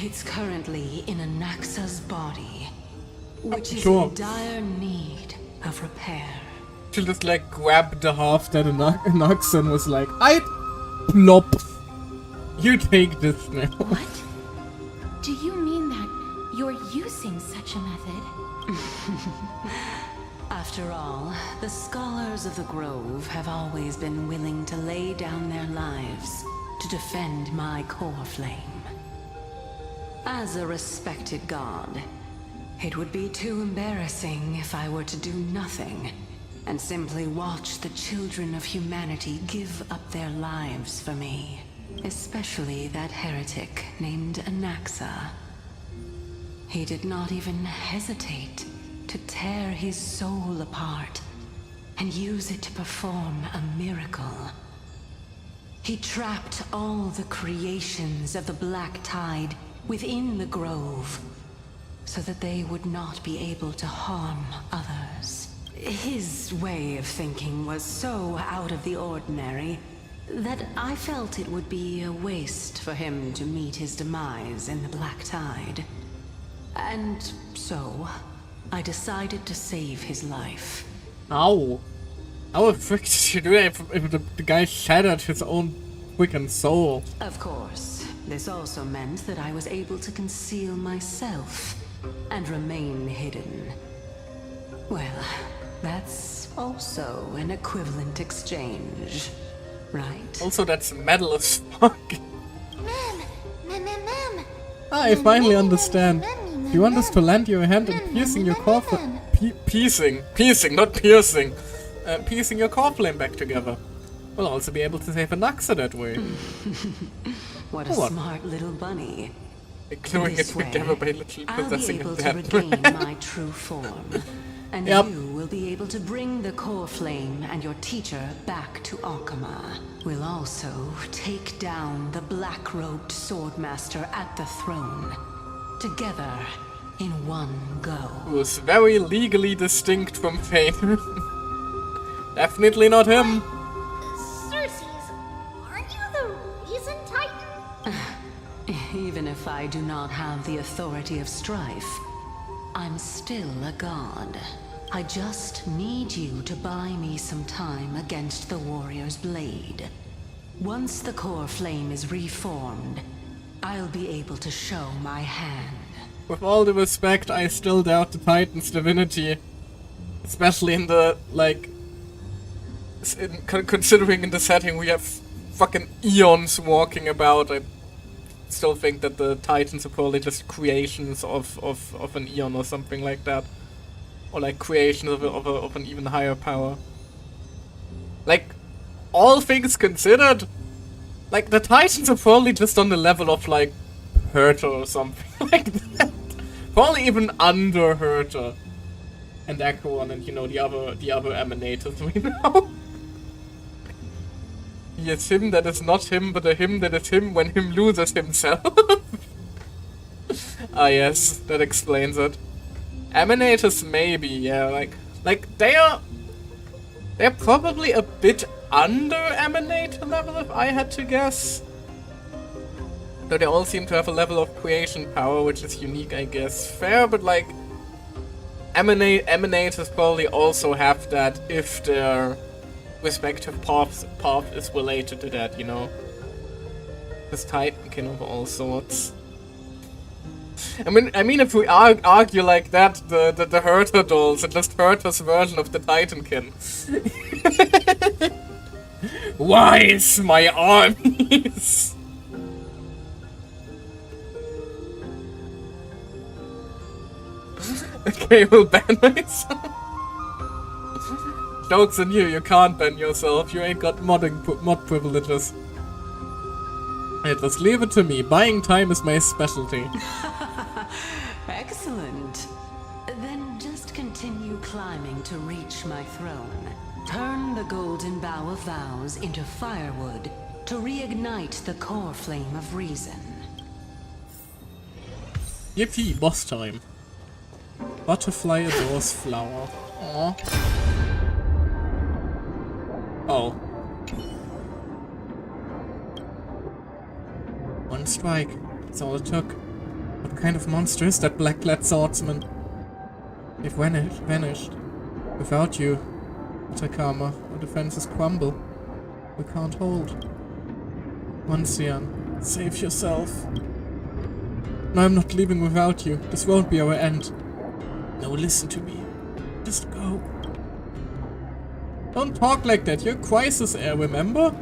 it's currently in Anaxa's body, which is Sure. in dire need of repair. She just like grabbed the half that Anaxa and was like, I plop. You take this now. What? Do you mean that you're using such a method? After all, the scholars of the Grove have always been willing to lay down their lives to defend my core flame. As a respected god, it would be too embarrassing if I were to do nothing and simply watch the children of humanity give up their lives for me. Especially that heretic named Anaxa. He did not even hesitate to tear his soul apart and use it to perform a miracle. He trapped all the creations of the Black Tide within the Grove so that they would not be able to harm others. His way of thinking was so out of the ordinary that I felt it would be a waste for him to meet his demise in the Black Tide. And so, I decided to save his life. Ow. How the frick did you do that if the guy shattered his own quickened soul? Of course, this also meant that I was able to conceal myself and remain hidden. Well, that's also an equivalent exchange, right? Also, that's metal as fuck. Mem. I finally understand. You want us to land your hand and piercing your core flame. Piecing, not piercing. Piecing your core flame back together. We'll also be able to save Anaxa that way. What a smart little bunny. Gluing it This way, together by literally I'll be possessing able a to dead regain man. my true form. And Yep. you will be able to bring the core flame and your teacher back to Arkama. We'll also take down the black-robed swordmaster at the throne. Together, in one go. Who's very legally distinct from Fate. Definitely not him. Circes, aren't you the reason Titan? Even if I do not have the authority of strife, I'm still a god. I just need you to buy me some time against the warrior's blade. Once the core flame is reformed, I'll be able to show my hand. With all the respect, I still doubt the Titan's divinity. Especially in the, like... considering in the setting we have fucking eons walking about, I still think that the Titans are probably just creations of an eon or something like that. Or like creations of an even higher power. Like, all things considered, like the Titans are probably just on the level of like Herta or something like that. Probably even under Herta and Acheron and, you know, the other emanators we know. He is him that is not him, but a him that is him when him loses himself. Ah yes, that explains it. Emanators maybe, yeah, like they're probably a bit under Emanator level if I had to guess. Though they all seem to have a level of creation power, which is unique, I guess. Fair, but like Emanators probably also have that if their respective path is related to that, you know. This Titankin of all sorts. I mean, if we argue like that, the Herta dolls are just Herta's version of the Titankin. Wise, my armies! Okay, we'll ban myself. Joke's on you, you can't ban yourself, you ain't got mod privileges. Hey, just leave it to me, buying time is my specialty. Excellent. Then just continue climbing to reach my throne. Turn the golden bough of vows into firewood to reignite the core flame of reason. Yippee, boss time. Butterfly adores flower. Aww. Oh. One strike. That's all it took. What kind of monster is that black-clad swordsman? They've vanished. Without you, Atakama, our defenses crumble. We can't hold. Monsian, save yourself. No, I'm not leaving without you. This won't be our end. No, listen to me. Just go. Don't talk like that. You're Crisis Heir, remember?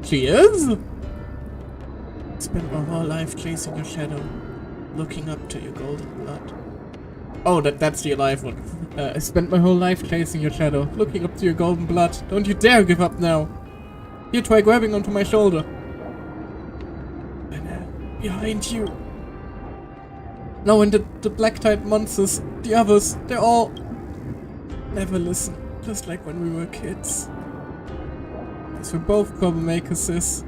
She is? Spent my whole life chasing your shadow, looking up to your golden blood. Oh, that's the alive one. I spent my whole life chasing your shadow, looking up to your golden blood. Don't you dare give up now. Here, try grabbing onto my shoulder. And behind you. No, and the black-type monsters, the others, they're all... Never listen, just like when we were kids. Because we're both troublemakers, sis.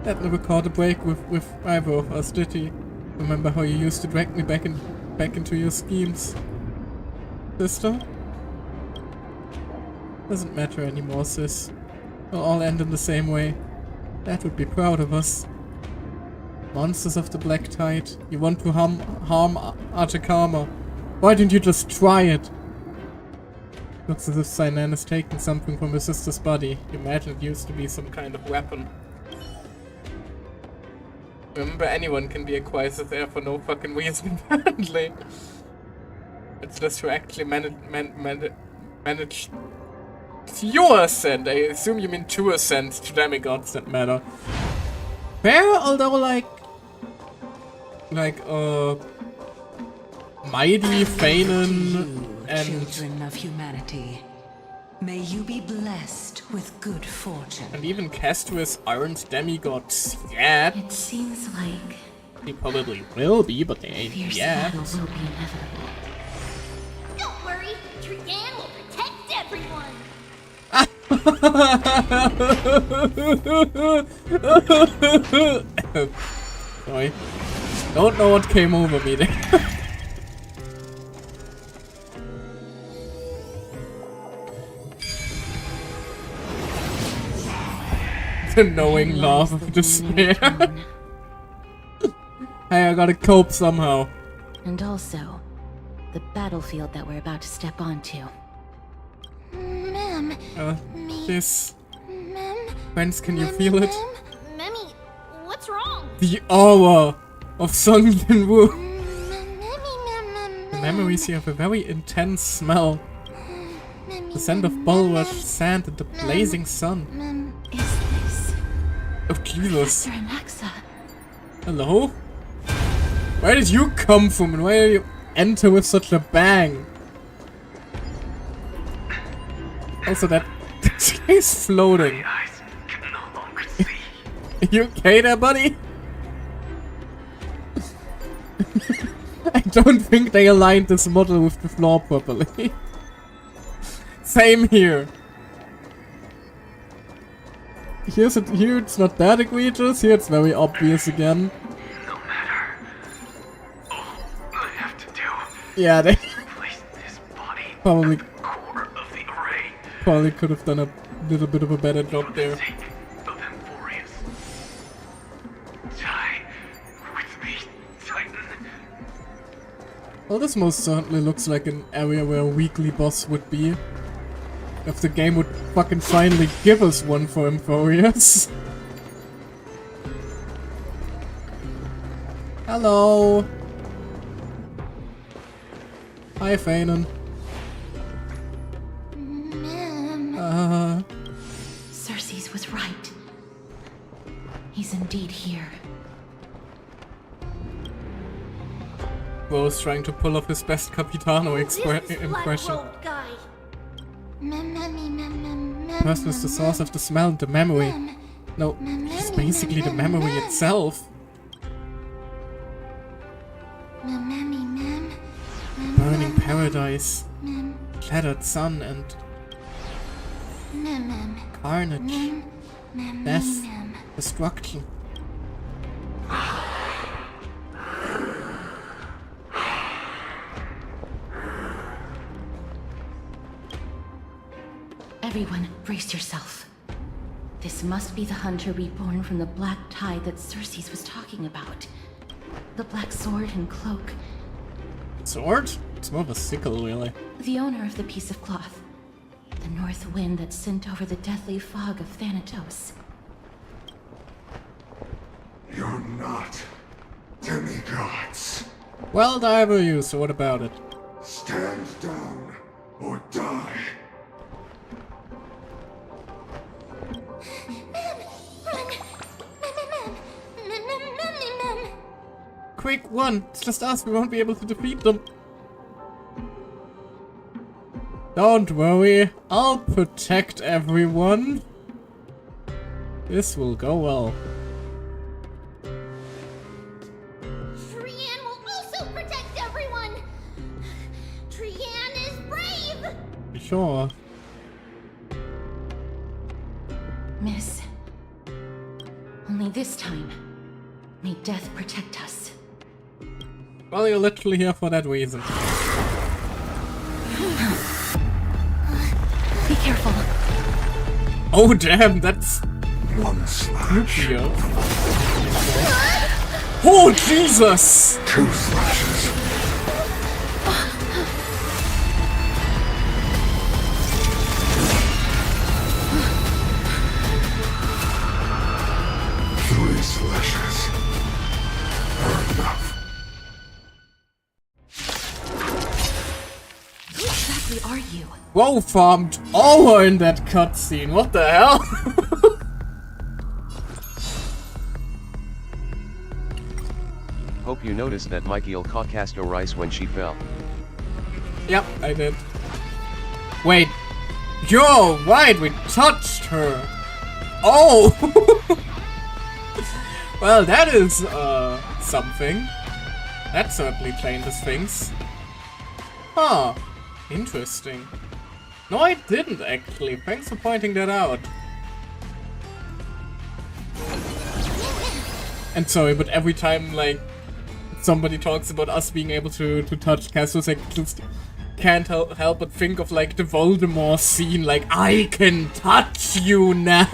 Dad never caught a break with either of us, did he? Remember how you used to drag me back into your schemes? Sister? Doesn't matter anymore, sis. We'll all end in the same way. Dad would be proud of us. Monsters of the Black Tide, you want to harm Atakama. Why didn't you just try it? Looks as if Sinan has taken something from her sister's body. You imagine it used to be some kind of weapon. Remember, anyone can be a Crisis Heir for no fucking reason, apparently. It's just to actually manage your ascent. I assume you mean to ascend to demigods that matter. Fair, although Mighty, Fanon, and... Children of humanity, may you be blessed with good fortune. And even Castuous aren't demigods yet. It seems like They probably will be, but they ain't fierce yet. battle will be inevitable. Don't worry, Trian will protect everyone. Sorry. Don't know what came over me there. The knowing laugh of despair. Hey, I gotta cope somehow. And also, the battlefield that we're about to step onto. Ma'am. This. Ma'am. Friends, can you feel it? Memmy, what's wrong? The aura of Sung Jin Woo. Memmy, The memories here have a very intense smell. The scent of bulrush, sand, and the blazing sun. Is this Oh, Jesus. Professor Anaxa? Hello? Where did you come from and why did you enter with such a bang? Also, that he's floating. My eyes can no longer see. You okay there, buddy? I don't think they aligned this model with the floor properly. Same here. Here it's not that egregious, here it's very obvious again. No matter. All I have to do Yeah, they place this body probably at the core of the array. probably could have done a little bit of a better job For the there. sake of Emphorius. Die with me, Titan. Well, this most certainly looks like an area where a weekly boss would be. If the game would fucking finally give us one for Emphorius. Hello. Hi, Fanon. Cersei's was right. He's indeed here. Bro's trying to pull off his best Capitano This impression. black-robed guy. Person is the source of the smell and the memory. No, he's basically the memory itself. Burning paradise, shattered sun and carnage, death, destruction. Everyone, brace yourself. This must be the hunter reborn from the black tide that Cersei's was talking about. The black sword and cloak. Sword? It's more of a sickle, really. The owner of the piece of cloth. The north wind that sent over the deathly fog of Thanatos. You're not demigods. Well, diver you, so what about it? Stand down or die. Quick, one! It's just us, we won't be able to defeat them. Don't worry, I'll protect everyone. This will go well. Trian will also protect everyone. Trian is brave. Sure. Miss. Only this time, may death protect us. Well, you're literally here for that reason. Be careful. Oh damn, that's One slash. creepier. Oh Jesus! 2 slashes. 3 slashes. Enough. Who exactly are you? Wow, farmed over in that cutscene. What the hell? Hope you noticed that Michael caught Casto Rice when she fell. Yep, I did. Wait, you're right. We touched her. Oh. Well, that is something. That certainly changes things. Huh. Interesting. No, I didn't actually. Thanks for pointing that out. And sorry, but every time, like, somebody talks about us being able to touch Castos, I just can't help but think of, like, the Voldemort scene, like, I can touch you now!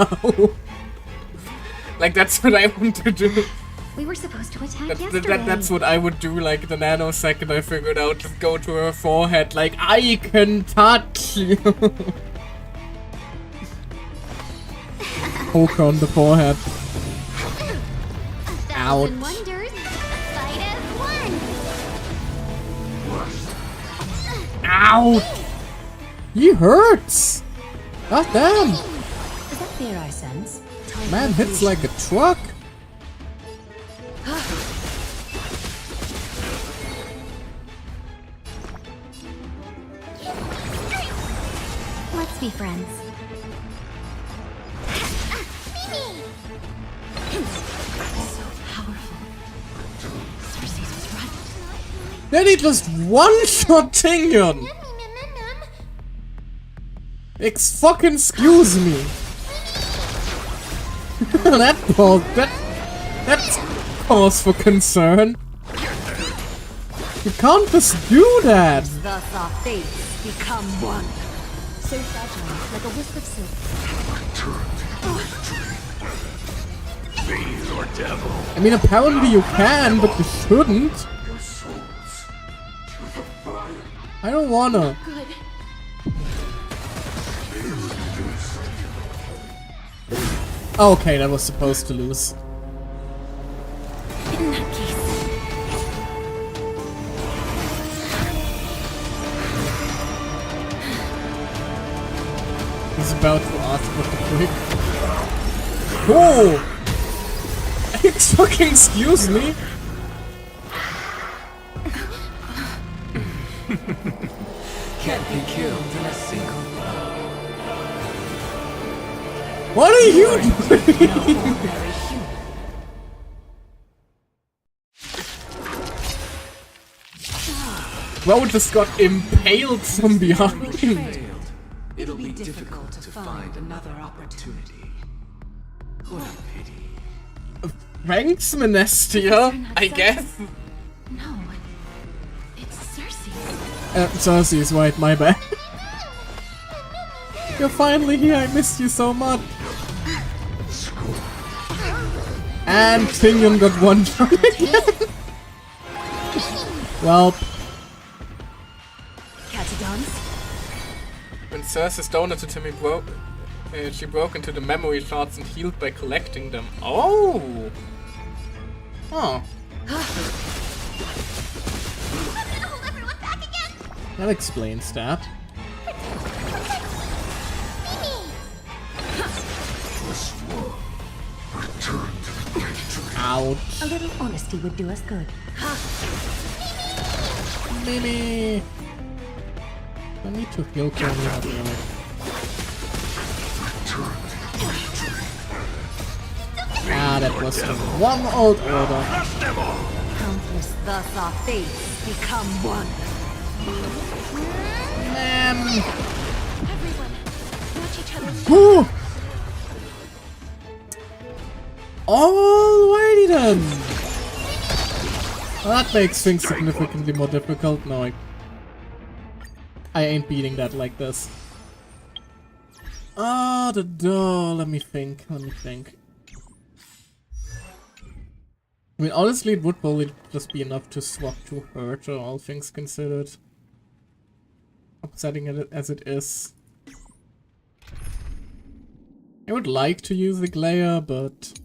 Like, that's what I want to do. We were supposed to attack yesterday. That's what I would do, like, the nanosecond I figured out. Just go to her forehead, like, I can touch you. Poke on the forehead. Ouch. Wonders, fight as one. Ouch! He hurts! God damn! Is that fear I sense? Man hits like a truck. Let's be friends. So powerful. Cersei's was right. Then he just one-shot Tingyun! Fucking excuse me! That's cause for concern. You can't just do that! Thus our fates become one. So fragile, like a wisp of silk. Fiend or devil, I mean, apparently you can, but you shouldn't. your souls to the fire. I don't wanna. Good. Okay, that was supposed to lose. In that case. He's about to ask what the frick. Oh! Fucking excuse me! Can't be killed in a single blow. What are you doing? Bro just got impaled from behind. Failed. It'll be difficult to find another opportunity. What a pity. Thanks, Menestia, I guess. No. It's Cersei. Cersei's right, my bad. You're finally here, I missed you so much. And Tingyun got one shot again. Well. When Cersei's donated to me she broke into the memory shards and healed by collecting them. Oh! Oh. Hold everyone back again. That explains that. Ouch. A little honesty would do us good. Mimi! I need to heal Tony up really. Ah, that was the one old order. Countless, thus our fates become one. Man! Everyone, watch each other. Whew. Alrighty then! Well, that makes things significantly more difficult. No, I ain't beating that like this. Ah, the door. Let me think. I mean, honestly, it would probably just be enough to swap to Hurt, all things considered. Upsetting it as it is. I would like to use the Glare, but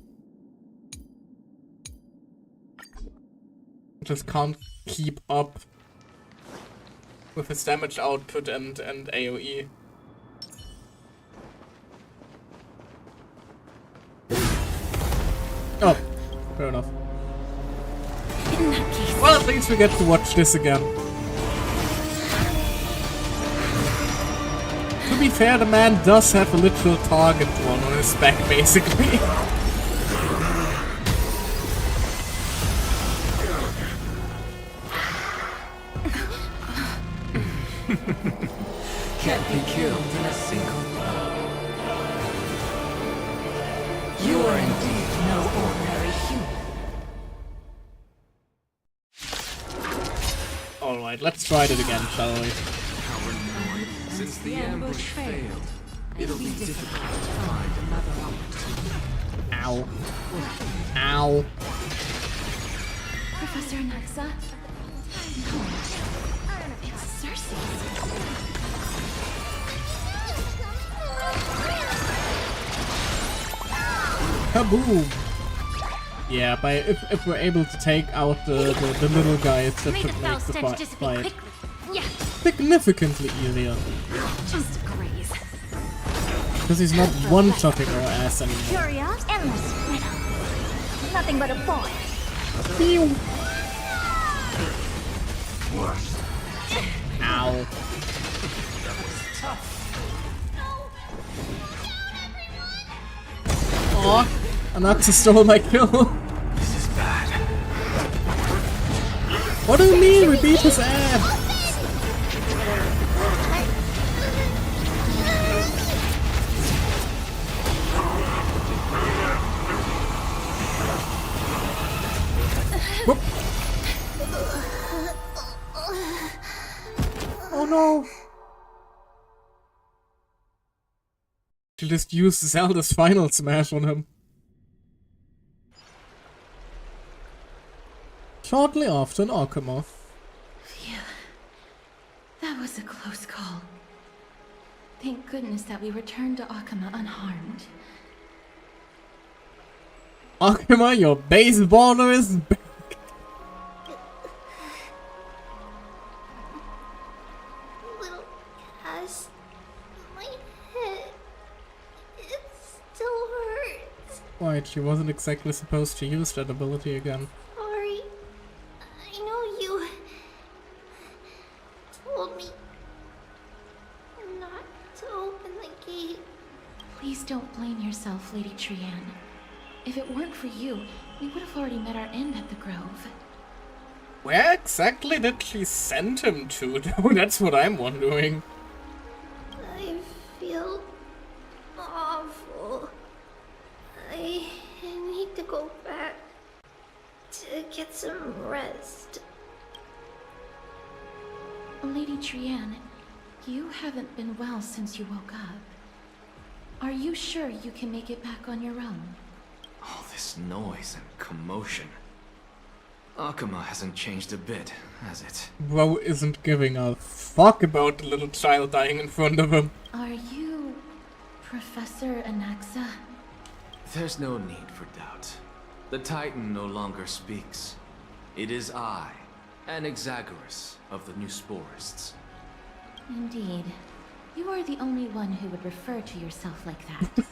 I just can't keep up with his damage output and AoE. Oh, fair enough. In that case. Well, at least we get to watch this again. To be fair, the man does have a literal target one on his back, basically. Can't be killed in a single blow. You are indeed no ordinary human. Alright, let's try it again, shall we? Since the ambush failed, it'll be difficult to find another opportunity. Ow. Ow. Professor Anaxa? No. It's Cersei's. Kaboom! Yeah, if we're able to take out the little guys, that Made should the make foul the stench dissipate fight quickly. Yeah, significantly easier. just a graze. Because he's not one-shotting our ass anymore. Curious, endless riddle. Nothing but a boy. Pew! Ow. Aw, Anaxa stole my kill. This is bad. What do you mean we beat his ass? Whoop. Oh no! She just used Zelda's final smash on him. Shortly after an Arkema. Phew. That was a close call. Thank goodness that we returned to Akama unharmed. Arkema, your baseballer is back. Little Cass, my head, it still hurts. Right, she wasn't exactly supposed to use that ability again. Sorry. I know you told me not to open the gate. Please don't blame yourself, Lady Trianne. If it weren't for you, we would have already met our end at the Grove. Where exactly did she send him to, though? That's what I'm wondering. I feel awful. I need to go back to get some rest. Lady Trianne, you haven't been well since you woke up. Are you sure you can make it back on your own? All this noise and commotion. Akama hasn't changed a bit, has it? Bro isn't giving a fuck about the little child dying in front of him. Are you Professor Anaxa? There's no need for doubt. The Titan no longer speaks. It is I, Anaxagoras of the New Sporists. Indeed. You are the only one who would refer to yourself like that.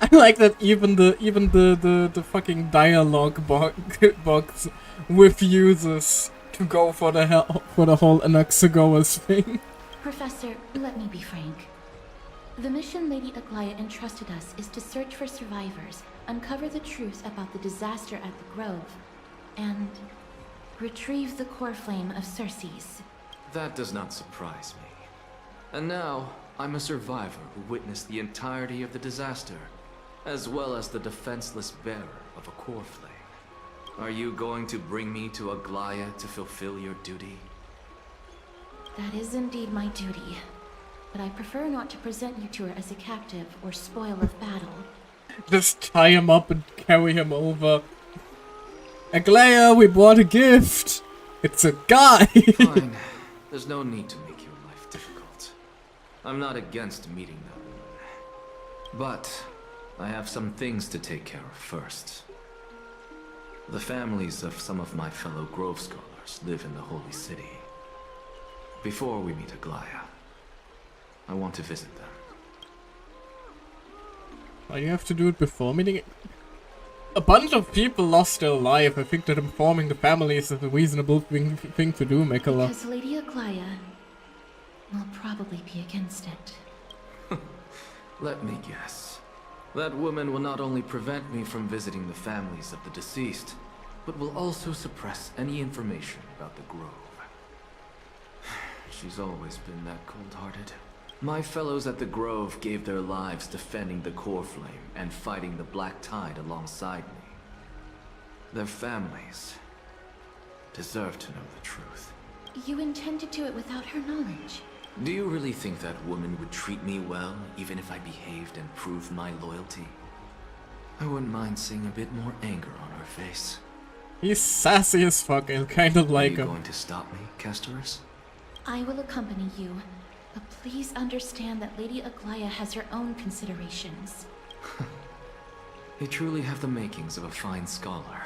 I like that even the fucking dialogue box refuses to go for the whole Anaxagoras thing. Professor, let me be frank. The mission Lady Aglaya entrusted us is to search for survivors, uncover the truth about the disaster at the Grove, and retrieve the core flame of Cersei's. That does not surprise me. And now, I'm a survivor who witnessed the entirety of the disaster, as well as the defenseless bearer of a core flame. Are you going to bring me to Aglaya to fulfill your duty? That is indeed my duty, but I prefer not to present you to her as a captive or spoil of battle. Just tie him up and carry him over. Aglaya, we brought a gift! It's a guy! Fine. There's no need to make your life difficult. I'm not against meeting that woman. But I have some things to take care of first. The families of some of my fellow Grove Scholars live in the Holy City. Before we meet Aglaya, I want to visit them. Why do you have to do it before meeting it? A bunch of people lost their life. I think that informing the families is a reasonable thing to do, Mikala. Because Lady Aglaya will probably be against it. Let me guess. That woman will not only prevent me from visiting the families of the deceased, but will also suppress any information about the Grove. She's always been that cold-hearted. My fellows at the Grove gave their lives defending the core flame and fighting the Black Tide alongside me. Their families deserve to know the truth. You intend to do it without her knowledge? Do you really think that woman would treat me well, even if I behaved and proved my loyalty? I wouldn't mind seeing a bit more anger on her face. He's sassy as fuck. I kind of Are like you him. going to stop me, Castorus? I will accompany you, but please understand that Lady Aglaya has her own considerations. You truly have the makings of a fine scholar,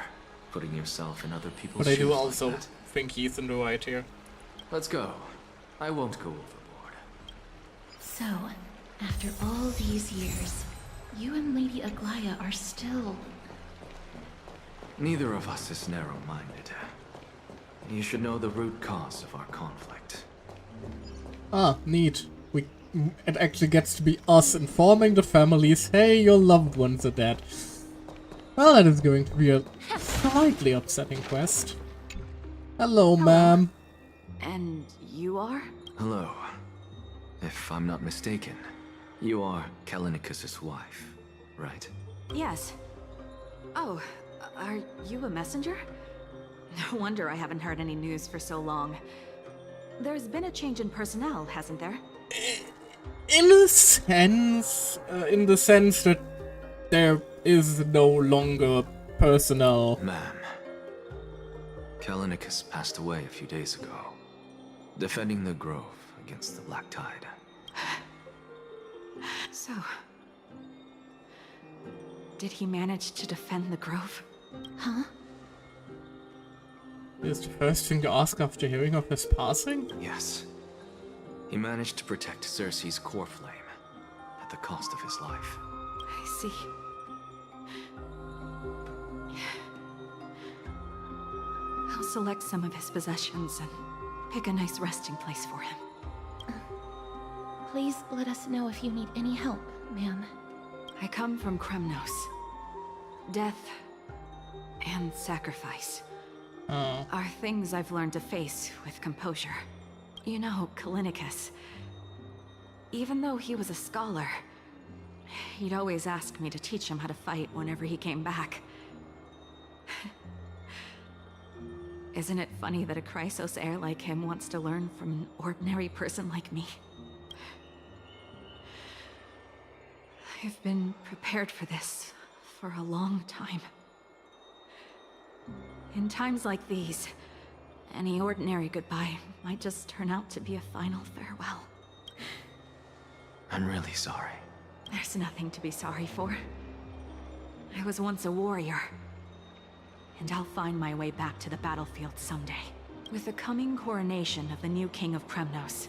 putting yourself in other people's But I shoes do like also that. think he's in the right here. Let's go. I won't go overboard. So, after all these years, you and Lady Aglaya are still... Neither of us is narrow-minded. You should know the root cause of our conflict. Ah, neat. It actually gets to be us informing the families, hey, your loved ones are dead. Well, that is going to be a slightly upsetting quest. Hello, ma'am. And you are? Hello. If I'm not mistaken, you are Kallinicus's wife, right? Yes. Oh, are you a messenger? No wonder I haven't heard any news for so long. There's been a change in personnel, hasn't there? In a sense, in the sense that there is no longer personnel. Ma'am, Kallinicus passed away a few days ago, defending the Grove against the Black Tide. So... did he manage to defend the Grove? Huh? Is the first thing to ask after hearing of his passing? Yes. He managed to protect Cersei's core flame, at the cost of his life. I see. I'll select some of his possessions and pick a nice resting place for him. Please let us know if you need any help, ma'am. I come from Kremnos. Death and sacrifice are things I've learned to face with composure. You know, Kallinicus, even though he was a scholar, he'd always ask me to teach him how to fight whenever he came back. Isn't it funny that a Chrysos heir like him wants to learn from an ordinary person like me? I've been prepared for this for a long time. In times like these, any ordinary goodbye might just turn out to be a final farewell. I'm really sorry. There's nothing to be sorry for. I was once a warrior, and I'll find my way back to the battlefield someday. With the coming coronation of the new king of Kremnos,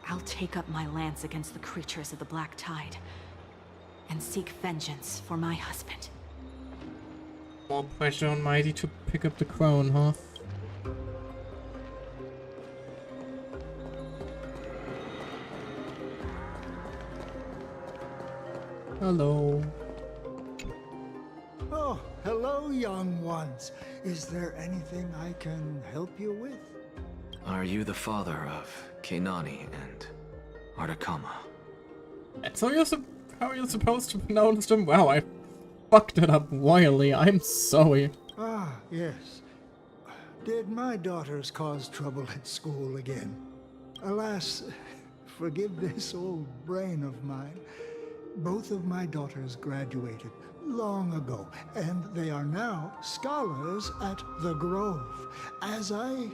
I'll take up my lance against the creatures of the Black Tide, and seek vengeance for my husband. More pressure on Mighty to pick up the crown, huh? Hello. Oh, hello, young ones. Is there anything I can help you with? Are you the father of Keinani and Artakama? That's how you're supposed to pronounce them? Wow, I fucked it up royally. I'm sorry. Ah, yes. Did my daughters cause trouble at school again? Alas, forgive this old brain of mine. Both of my daughters graduated long ago, and they are now scholars at the Grove. As I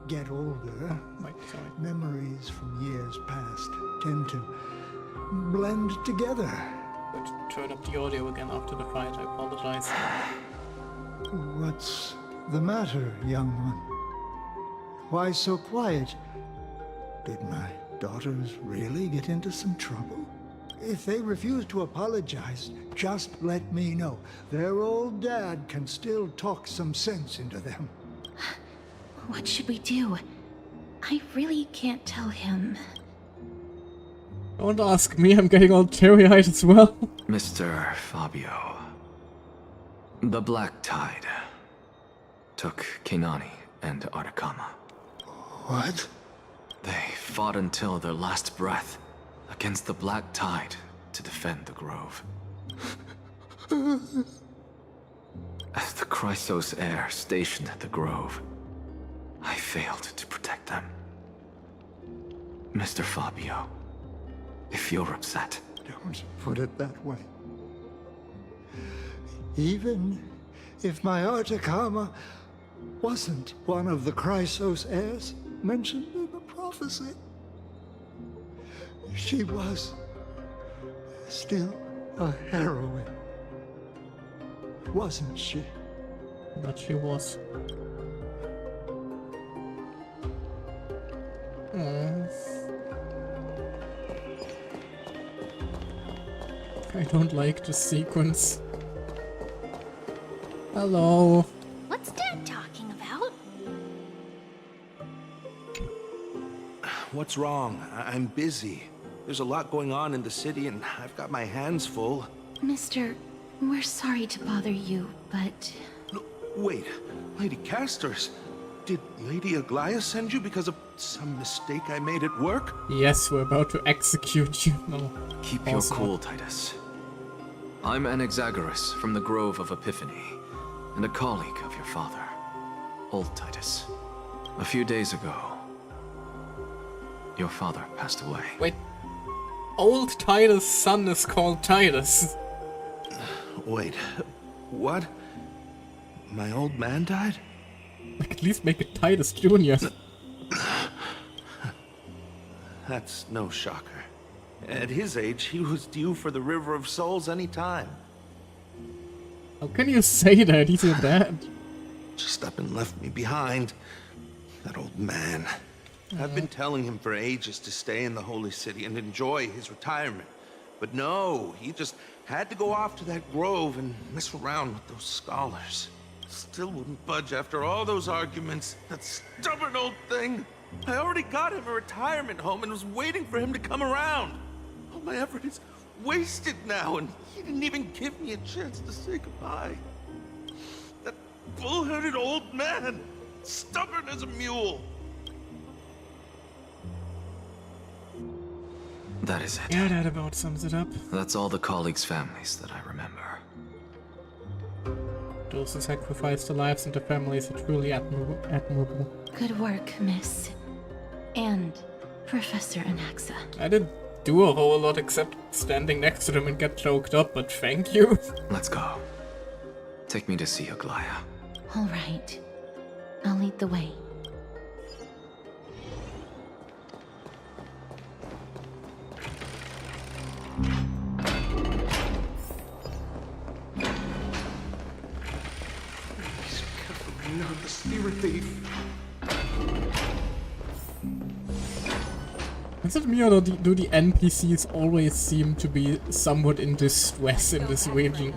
get older, memories from years past tend to blend together. But turn up the audio again after the fight, I apologize. What's the matter, young one? Why so quiet? Did my daughters really get into some trouble? If they refuse to apologize, just let me know. Their old dad can still talk some sense into them. What should we do? I really can't tell him. Don't ask me, I'm getting all teary-eyed as well. Mr. Fabio, the Black Tide took Keinani and Artakama. What? They fought until their last breath against the Black Tide to defend the Grove. As the Chrysos heir stationed at the Grove, I failed to protect them. Mr. Fabio, if you're upset. Don't put it that way. Even if my Artakama wasn't one of the Chrysos heirs mentioned in the prophecy, she was still a heroine, wasn't she? But she was. I don't like this sequence. Hello. What's Dad talking about? What's wrong? I'm busy. There's a lot going on in the city and I've got my hands full. Mister, we're sorry to bother you, but... No, wait, Lady Casters, did Lady Aglaia send you because of some mistake I made at work? Yes, we're about to execute you. No. Keep your cool, Titus. I'm Anaxagoras from the Grove of Epiphany, and a colleague of your father, Old Titus. A few days ago, your father passed away. Wait. Old Titus' son is called Titus. Wait, what? My old man died? Like, at least make it Titus Jr. That's no shocker. At his age, he was due for the River of Souls any time. How can you say that? He's your dad. Just up and left me behind. That old man. I've been telling him for ages to stay in the Holy City and enjoy his retirement. But no, he just had to go off to that grove and mess around with those scholars. Still wouldn't budge after all those arguments. That stubborn old thing. I already got him a retirement home and was waiting for him to come around. All my effort is wasted now, and he didn't even give me a chance to say goodbye. That bull-headed old man, stubborn as a mule. That is it. Yeah, that about sums it up. That's all the colleagues' families that I remember. Those who sacrificed their lives and their families are truly admirable. Good work, Miss. And Professor Anaxa. I didn't do a whole lot except standing next to them and get choked up, but thank you. Let's go. Take me to see Aglaia. All right. I'll lead the way. The steer thief. Is it me or do the NPCs always seem to be somewhat in distress in this region?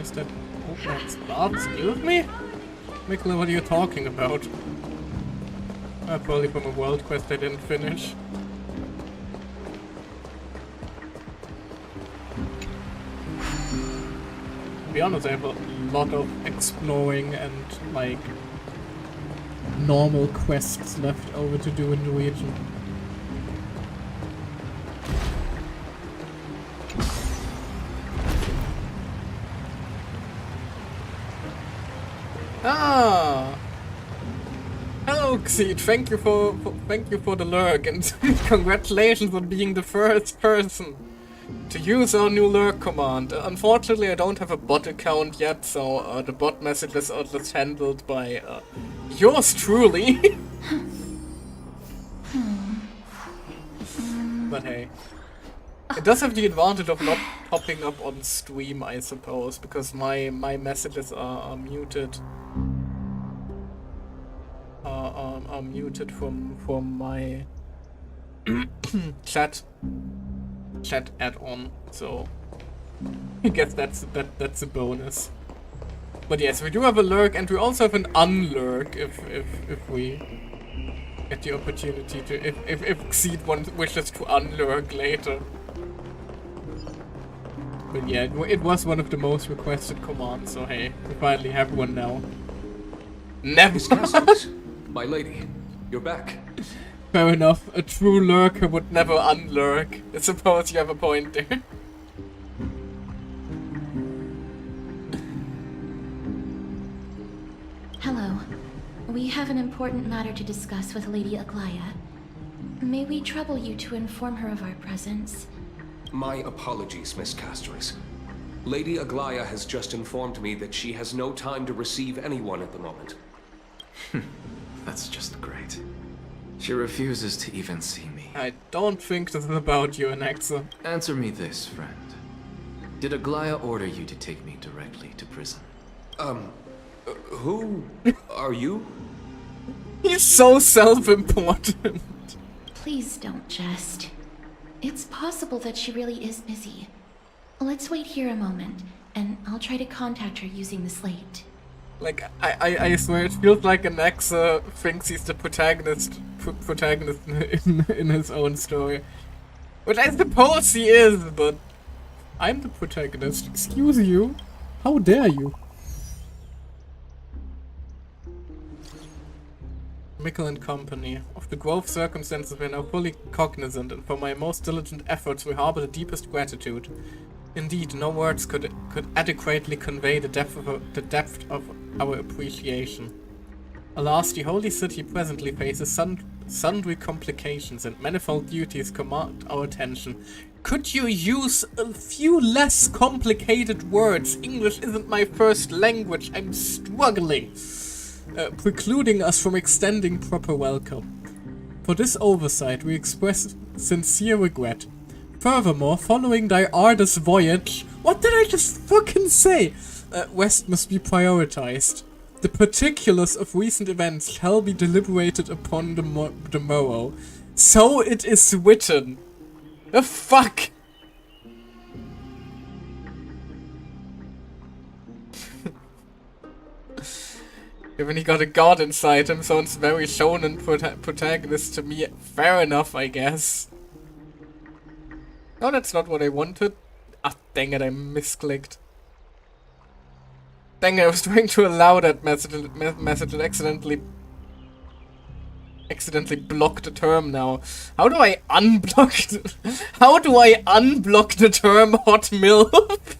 Is that... Oh, that's blood? Excuse me? Mikla, what are you talking about? Probably from a world quest I didn't finish. To be honest, I have a lot of exploring and, like, normal quests left over to do in the region. Ah! Hello, Xeed. Thank you for the lurk, and congratulations on being the first person to use our new lurk command. Unfortunately, I don't have a bot account yet, so the bot messages are just handled by yours truly. But hey, it does have the advantage of not popping up on stream, I suppose, because my messages are muted. Are muted from my chat add-on, so I guess that's a bonus. But yes, we do have a lurk, and we also have an unlurk if we get the opportunity to, if Xeed wishes to unlurk later. But yeah, it was one of the most requested commands, so hey, we finally have one now. Never. My lady, you're back. Fair enough, a true lurker would never unlurk. I suppose you have a point there. We have an important matter to discuss with Lady Aglaya. May we trouble you to inform her of our presence? My apologies, Miss Castoris. Lady Aglaya has just informed me that she has no time to receive anyone at the moment. That's just great. She refuses to even see me. I don't think this is about you, Anaxa. Answer me this, friend. Did Aglaya order you to take me directly to prison? Who are you? He's so self-important. Please don't jest. It's possible that she really is busy. Let's wait here a moment, and I'll try to contact her using the slate. Like, I swear, it feels like Anaxa thinks he's the protagonist in his own story. Which I suppose he is, but I'm the protagonist. Excuse you? How dare you? Mickle and Company. Of the grove circumstances we are now fully cognizant, and for my most diligent efforts we harbor the deepest gratitude. Indeed, no words could adequately convey the depth of our appreciation. Alas, the Holy City presently faces sundry complications, and manifold duties command our attention. Could you use a few less complicated words? English isn't my first language, I'm struggling. Precluding us from extending proper welcome. For this oversight we express sincere regret. Furthermore, following thy arduous voyage... What did I just fucking say? West must be prioritized. The particulars of recent events shall be deliberated upon the morrow. So it is written. The fuck? Even he got a god inside him, sounds very shonen protagonist to me. Fair enough, I guess. No, that's not what I wanted. Ah, dang it, I misclicked. Dang it, I was trying to allow that message and accidentally blocked the term now. How do I unblock How do I unblock the term hot milk?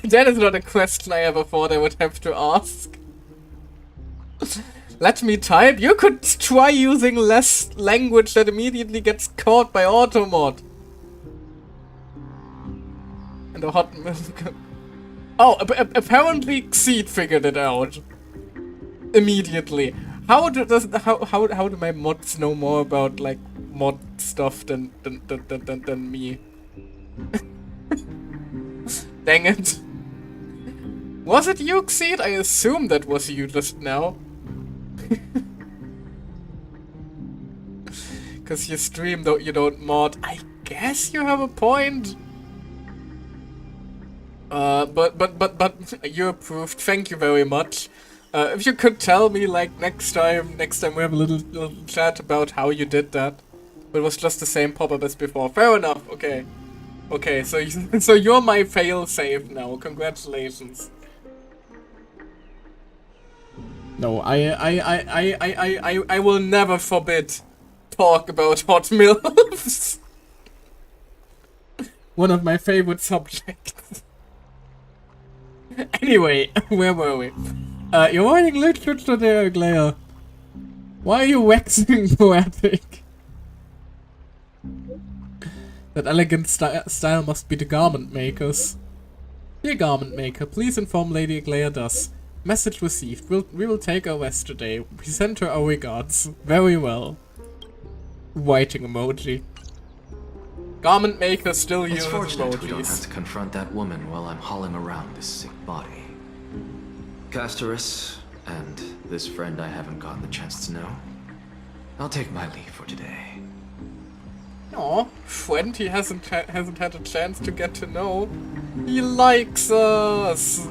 That is not a question I ever thought I would have to ask. Let me type. You could try using less language that immediately gets caught by automod. And the hot milk. Oh, apparently Xeed figured it out. Immediately. How do my mods know more about like mod stuff than me? Dang it. Was it you, Xeed? I assume that was you just now. Cause you stream though you don't mod. I guess you have a point. But you approved. Thank you very much. If you could tell me like next time we have a little chat about how you did that. But it was just the same pop-up as before. Fair enough. Okay. Okay, so you're my fail-safe now. Congratulations. No, I will never forbid talk about hot milfs. One of my favorite subjects. Anyway, where were we? You're writing literature there, Aglaya. Why are you waxing poetic? That elegant style must be the garment maker's. Dear garment maker, please inform Lady Aglaya thus. Message received. We will take her west today. We send her our regards. Very well. Writing emoji. Garment maker still uses emojis. It's fortunate we don't have to confront that woman while I'm hauling around this sick body. Castoris, and this friend I haven't gotten the chance to know. I'll take my leave for today. Aw, friend he hasn't had a chance to get to know. He likes us!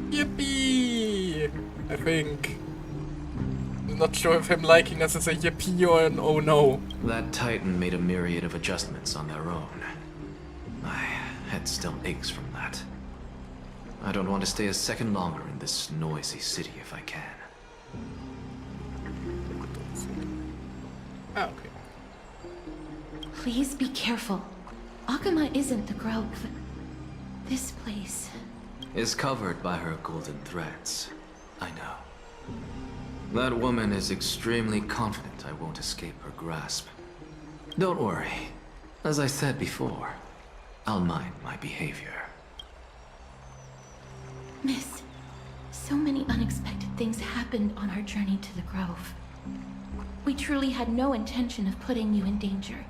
Yippee! I think. I'm not sure if him liking us is a yippee or an oh no. That Titan made a myriad of adjustments on their own. My head still aches from that. I don't want to stay a second longer in this noisy city if I can. Ah, okay. Please be careful. Akuma isn't the grove. This place is covered by her golden threads. I know. That woman is extremely confident I won't escape her grasp. Don't worry. As I said before, I'll mind my behavior. Miss, so many unexpected things happened on our journey to the Grove. We truly had no intention of putting you in danger,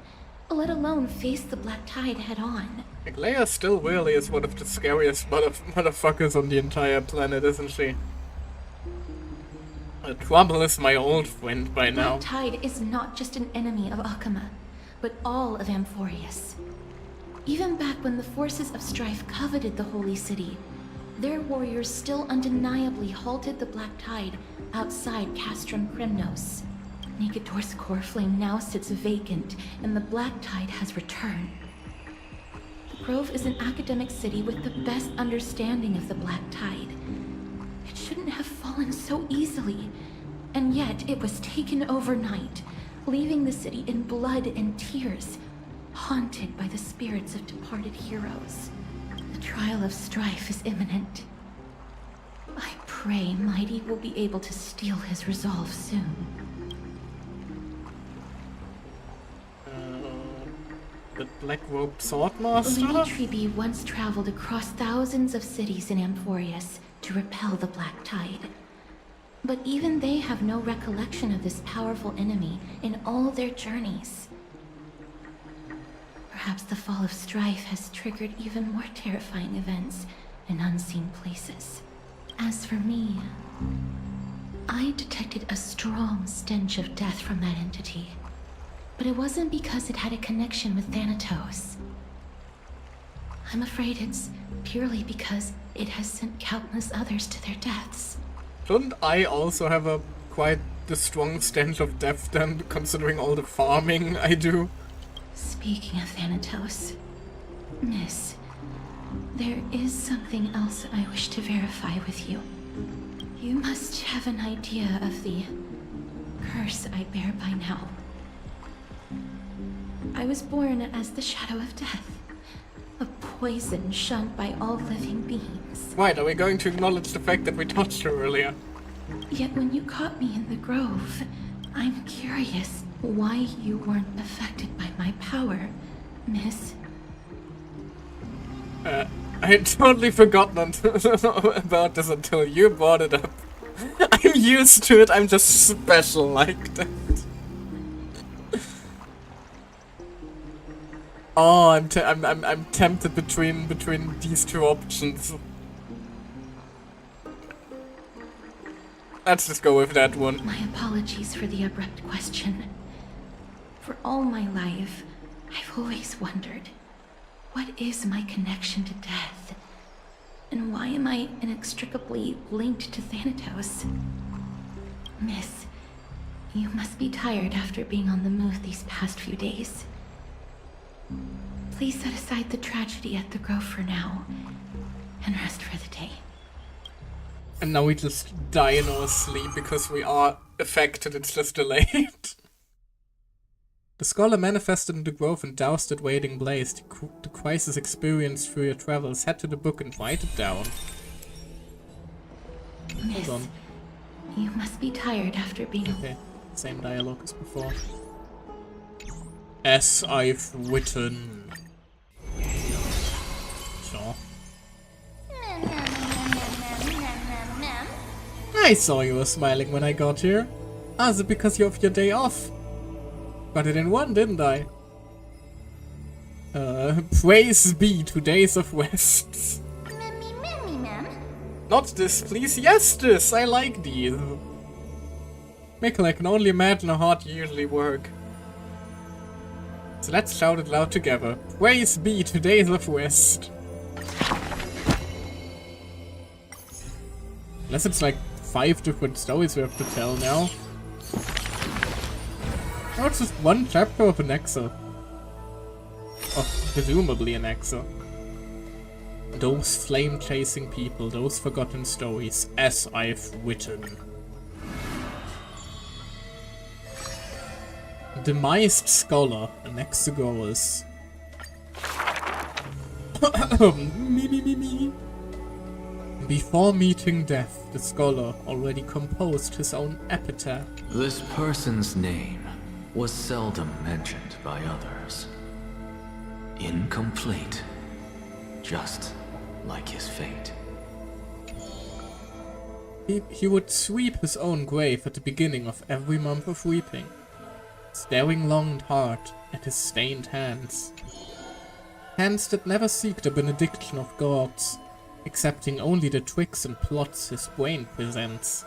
let alone face the Black Tide head-on. Leia still really is one of the scariest motherfuckers on the entire planet, isn't she? Trouble is my old friend by now. Black Tide is not just an enemy of Akama, but all of Amphorius. Even back when the forces of strife coveted the Holy City, their warriors still undeniably halted the Black Tide outside Castrum Krymnos. Negador's core flame now sits vacant, and the Black Tide has returned. The Grove is an academic city with the best understanding of the Black Tide. It shouldn't have fallen so easily, and yet it was taken overnight, leaving the city in blood and tears, haunted by the spirits of departed heroes. The trial of strife is imminent. I pray Mighty will be able to steel his resolve soon. The Black Robe Swordmaster? Lady Tribi once traveled across thousands of cities in Amphorius to repel the Black Tide. But even they have no recollection of this powerful enemy in all their journeys. Perhaps the fall of strife has triggered even more terrifying events in unseen places. As for me, I detected a strong stench of death from that entity. But it wasn't because it had a connection with Thanatos. I'm afraid it's purely because it has sent countless others to their deaths. Don't I also have a quite the strong stench of death then, considering all the farming I do? Speaking of Thanatos, Miss, there is something else I wish to verify with you. You must have an idea of the curse I bear by now. I was born as the shadow of death, a poison shunned by all living beings. Right, are we going to acknowledge the fact that we touched her earlier? Yet when you caught me in the grove, I'm curious why you weren't affected by my power, Miss. I had totally forgotten about this until you brought it up. I'm used to it, I'm just special like that. Oh, I'm tempted between these two options. Let's just go with that one. My apologies for the abrupt question. For all my life, I've always wondered, what is my connection to death? And why am I inextricably linked to Thanatos? Miss, you must be tired after being on the move these past few days. Please set aside the tragedy at the Grove for now, and rest for the day. And now we just die in our sleep because we are affected, it's just delayed. The scholar manifested in the grove and doused it waiting blaze. The crisis experienced through your travels. Head to the book and write it down. Miss, hold on. You must be tired after being... Okay, same dialogue as before. As I've written. So. I saw you were smiling when I got here. Ah, is it because you're off your day off? Got it in one, didn't I? Praise be to days of rest. Not this, please. Yes, this. I like these. Mikkel, I can only imagine how hard you usually work. So let's shout it loud together. Praise be to days of rest. Unless it's like 5 different stories we have to tell now. Oh, it's just one chapter of an exo. Or presumably an exo. Those flame-chasing people, those forgotten stories, as I've written. Demised scholar, next to goers. me. Before meeting death, the scholar already composed his own epitaph. This person's name was seldom mentioned by others. Incomplete, just like his fate. He would sweep his own grave at the beginning of every month of weeping, staring long and hard at his stained hands. Hands that never seek the benediction of gods, accepting only the tricks and plots his brain presents.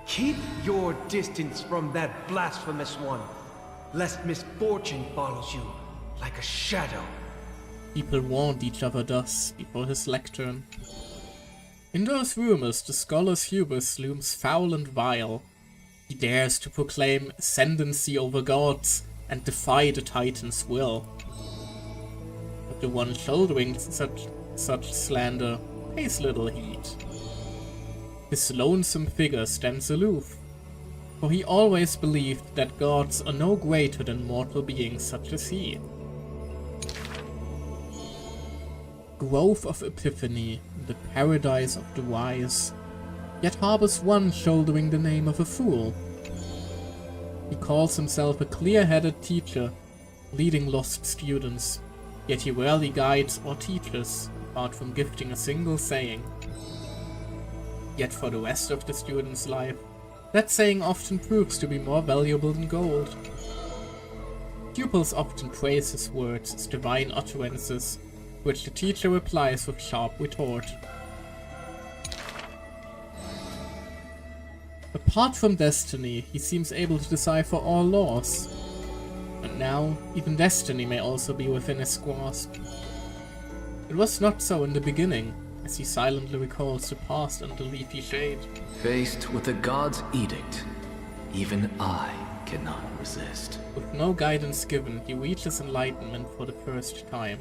Keep your distance from that blasphemous one, lest misfortune follows you like a shadow. People warned each other thus before his lectern. In those rumors, the scholar's hubris looms foul and vile. He dares to proclaim ascendancy over gods and defy the Titan's will. But the one shouldering such slander pays little heed. His lonesome figure stands aloof, for he always believed that gods are no greater than mortal beings such as he. Grove of Epiphany, the paradise of the wise, yet harbors one shouldering the name of a fool. He calls himself a clear-headed teacher, leading lost students, yet he rarely guides or teaches, apart from gifting a single saying. Yet for the rest of the student's life, that saying often proves to be more valuable than gold. Pupils often praise his words as divine utterances, which the teacher replies with sharp retort. Apart from destiny, he seems able to decipher all laws. And now, even destiny may also be within his grasp. It was not so in the beginning, as he silently recalls the past under leafy shade. Faced with the god's edict, even I cannot resist. With no guidance given, he reaches enlightenment for the first time.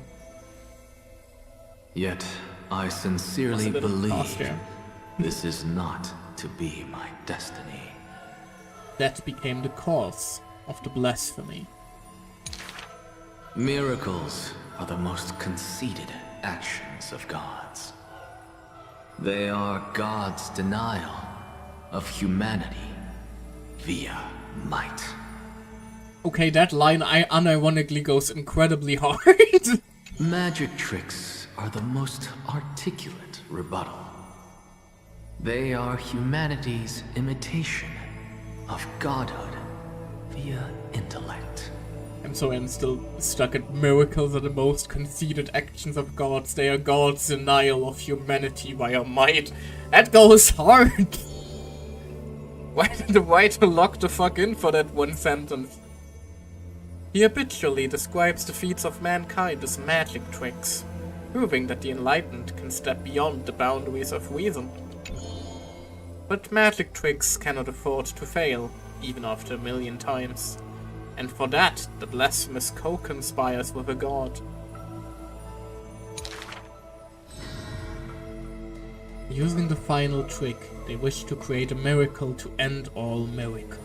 Yet, I sincerely believe this is not to be my destiny. That became the cause of the blasphemy. Miracles are the most conceited actions of gods. They are God's denial of humanity via might. Okay, that line unironically goes incredibly hard. Magic tricks are the most articulate rebuttal. They are humanity's imitation of godhood via intellect. I'm sorry, I'm still stuck at miracles are the most conceited actions of gods. They are God's denial of humanity via might. That goes hard! Why did the writer lock the fuck in for that one sentence? He habitually describes the feats of mankind as magic tricks, proving that the enlightened can step beyond the boundaries of reason. But magic tricks cannot afford to fail, even after a million times. And for that, the blasphemous co-conspires with a god. Using the final trick, they wish to create a miracle to end all miracles.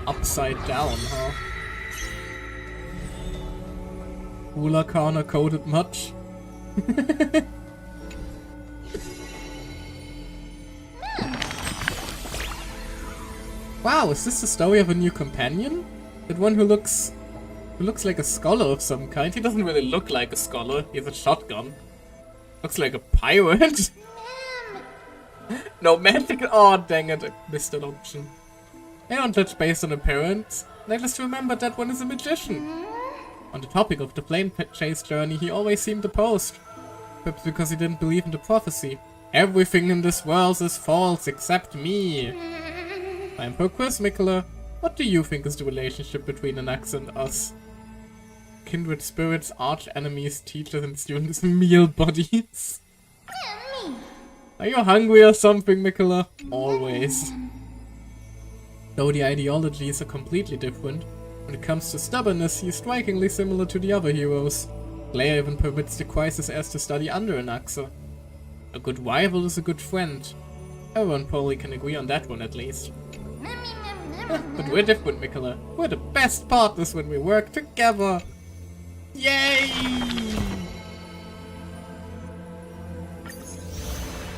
Upside down, huh? Ulakana coded much? Wow, is this the story of a new companion? That one who looks like a scholar of some kind. He doesn't really look like a scholar. He has a shotgun. Looks like a pirate. No magic. Oh, dang it! I missed an option. I don't judge based on appearance. I just remembered that one is a magician. On the topic of the plane chase journey, he always seemed opposed. Perhaps because he didn't believe in the prophecy. Everything in this world is false except me. Time for a quiz, Mikola. What do you think is the relationship between Anaxa and us? Kindred spirits, arch enemies, teachers and students, meal buddies. Are you hungry or something, Mikola? Always. Though the ideologies are completely different, when it comes to stubbornness, he is strikingly similar to the other heroes. Leia even permits the Crisis Heirs to study under Anaxa. A good rival is a good friend. Everyone probably can agree on that one at least. But we're different, Mikola. We're the best partners when we work together. Yay!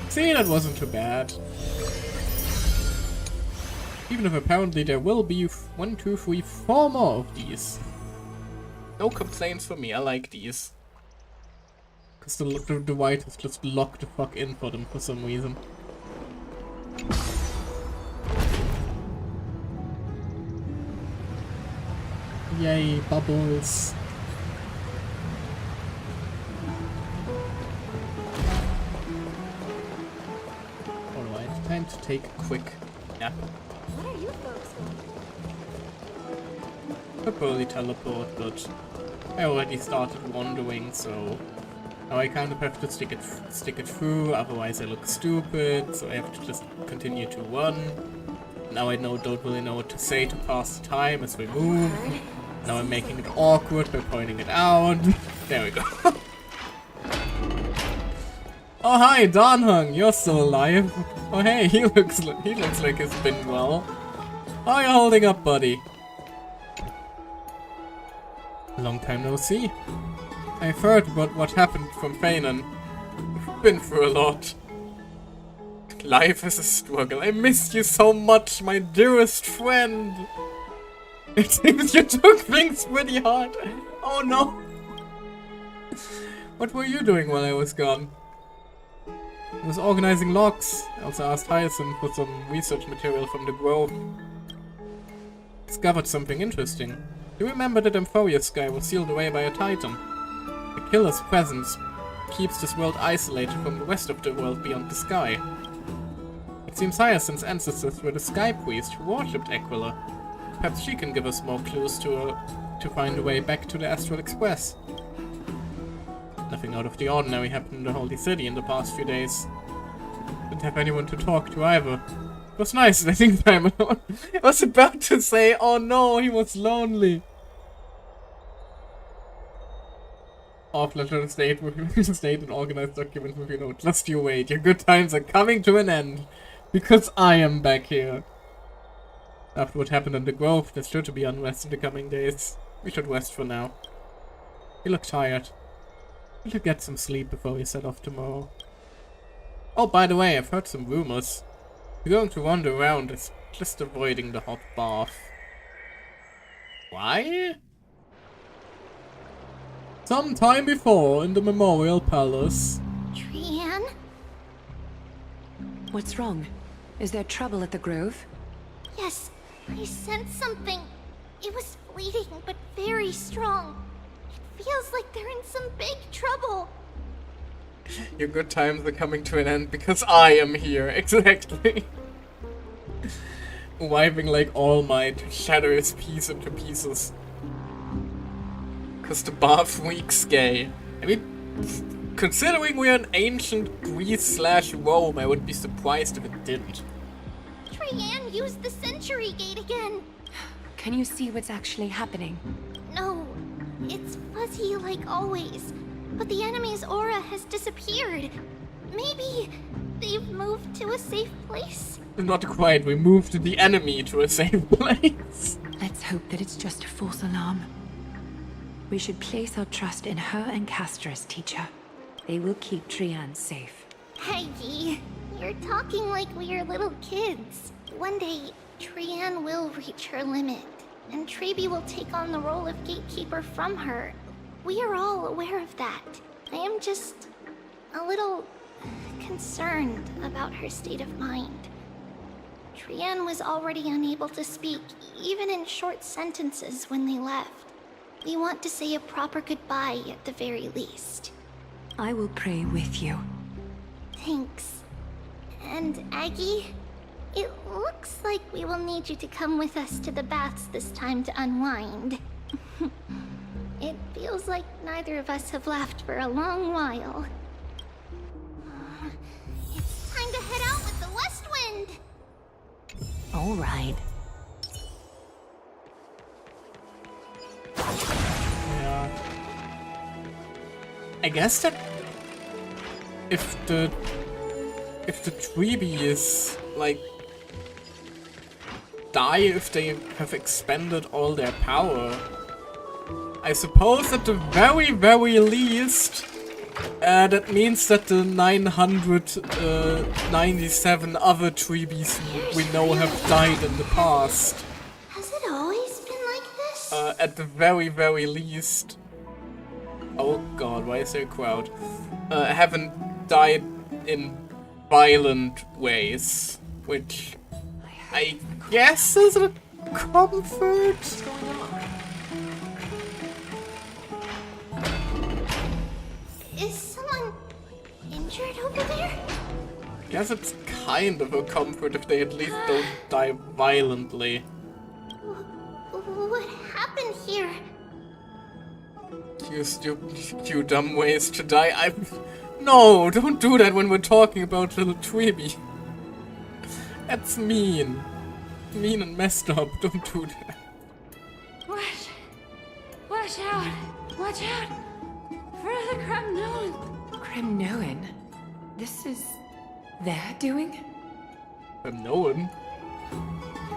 See, that wasn't too bad. Even if apparently there will be 1, 2, 3, 4 more of these. No complaints for me, I like these. Because the white is just locked the fuck in for them for some reason. Yay, bubbles. Alright, time to take a quick nap. What are you folks doing? I'll probably teleport, but I already started wandering, so now I kind of have to stick it through, otherwise I look stupid, so I have to just continue to run. Now I don't really know what to say to pass the time as we move. Now I'm making it awkward by pointing it out. There we go. Oh hi, Danhung, you're still alive. Oh hey, he looks like he's been well. How are you holding up, buddy? Long time no see. I've heard about what happened from Feynman. We've been through a lot. Life is a struggle. I missed you so much, my dearest friend. It seems you took things pretty hard. Oh no. What were you doing while I was gone? I was organizing logs. I also asked Hyacinth for some research material from the Grove. Discovered something interesting. Do you remember that Amphoria sky was sealed away by a titan? The killer's presence keeps this world isolated from the rest of the world beyond the sky. It seems Hyacinth's ancestors were the Sky Priest who worshipped Aquila. Perhaps she can give us more clues to find a way back to the Astral Express. Nothing out of the ordinary happened in the Holy City in the past few days. Didn't have anyone to talk to either. It was nice letting time alone. I was about to say, oh no, he was lonely. Off-letter state and organized document with your note. Just you wait, your good times are coming to an end. Because I am back here. After what happened in the Grove, there's sure to be unrest in the coming days. We should rest for now. You look tired. We should get some sleep before we set off tomorrow. Oh, by the way, I've heard some rumors. You're going to wander around, just avoiding the hot bath. Why? Some time before, in the Memorial Palace. Trian? What's wrong? Is there trouble at the Grove? Yes, I sensed something. It was fleeting, but very strong. It feels like they're in some big trouble. Your good times are coming to an end because I am here, exactly. Wiping like All Might to shatter his piece into pieces. Because the bath reeks gay. I mean, considering we're in ancient Greece/Rome, I wouldn't be surprised if it didn't. Trian used the Century Gate again. Can you see what's actually happening? No, it's fuzzy like always. But the enemy's aura has disappeared. Maybe they've moved to a safe place? Not quite, we moved the enemy to a safe place. Let's hope that it's just a false alarm. We should place our trust in her and Castra's teacher. They will keep Trian safe. Peggy, you're talking like we're little kids. One day, Trian will reach her limit, and Trebi will take on the role of gatekeeper from her. We are all aware of that. I am just a little concerned about her state of mind. Trian was already unable to speak, even in short sentences when they left. We want to say a proper goodbye at the very least. I will pray with you. Thanks. And Aggie, it looks like we will need you to come with us to the baths this time to unwind. It feels like neither of us have laughed for a long while. It's time to head out with the West Wind! All right. Yeah. I guess that if the Trebi is like die if they have expended all their power. I suppose at the very, very least, that means that the 997 other Treebies we know have died in the past. Has it always been like this? At the very, very least. Oh god, why is there a crowd? Haven't died in violent ways. Which I guess is a comfort. What's going on? Is someone injured over there? Guess it's kind of a comfort if they at least don't die violently. What happened here? You dumb ways to die. No, don't do that when we're talking about little Tweeby. That's mean. Mean and messed up. Don't do that. Watch out! Watch out! For the Kremnoan! Kremnoan? This is their doing? Nolan?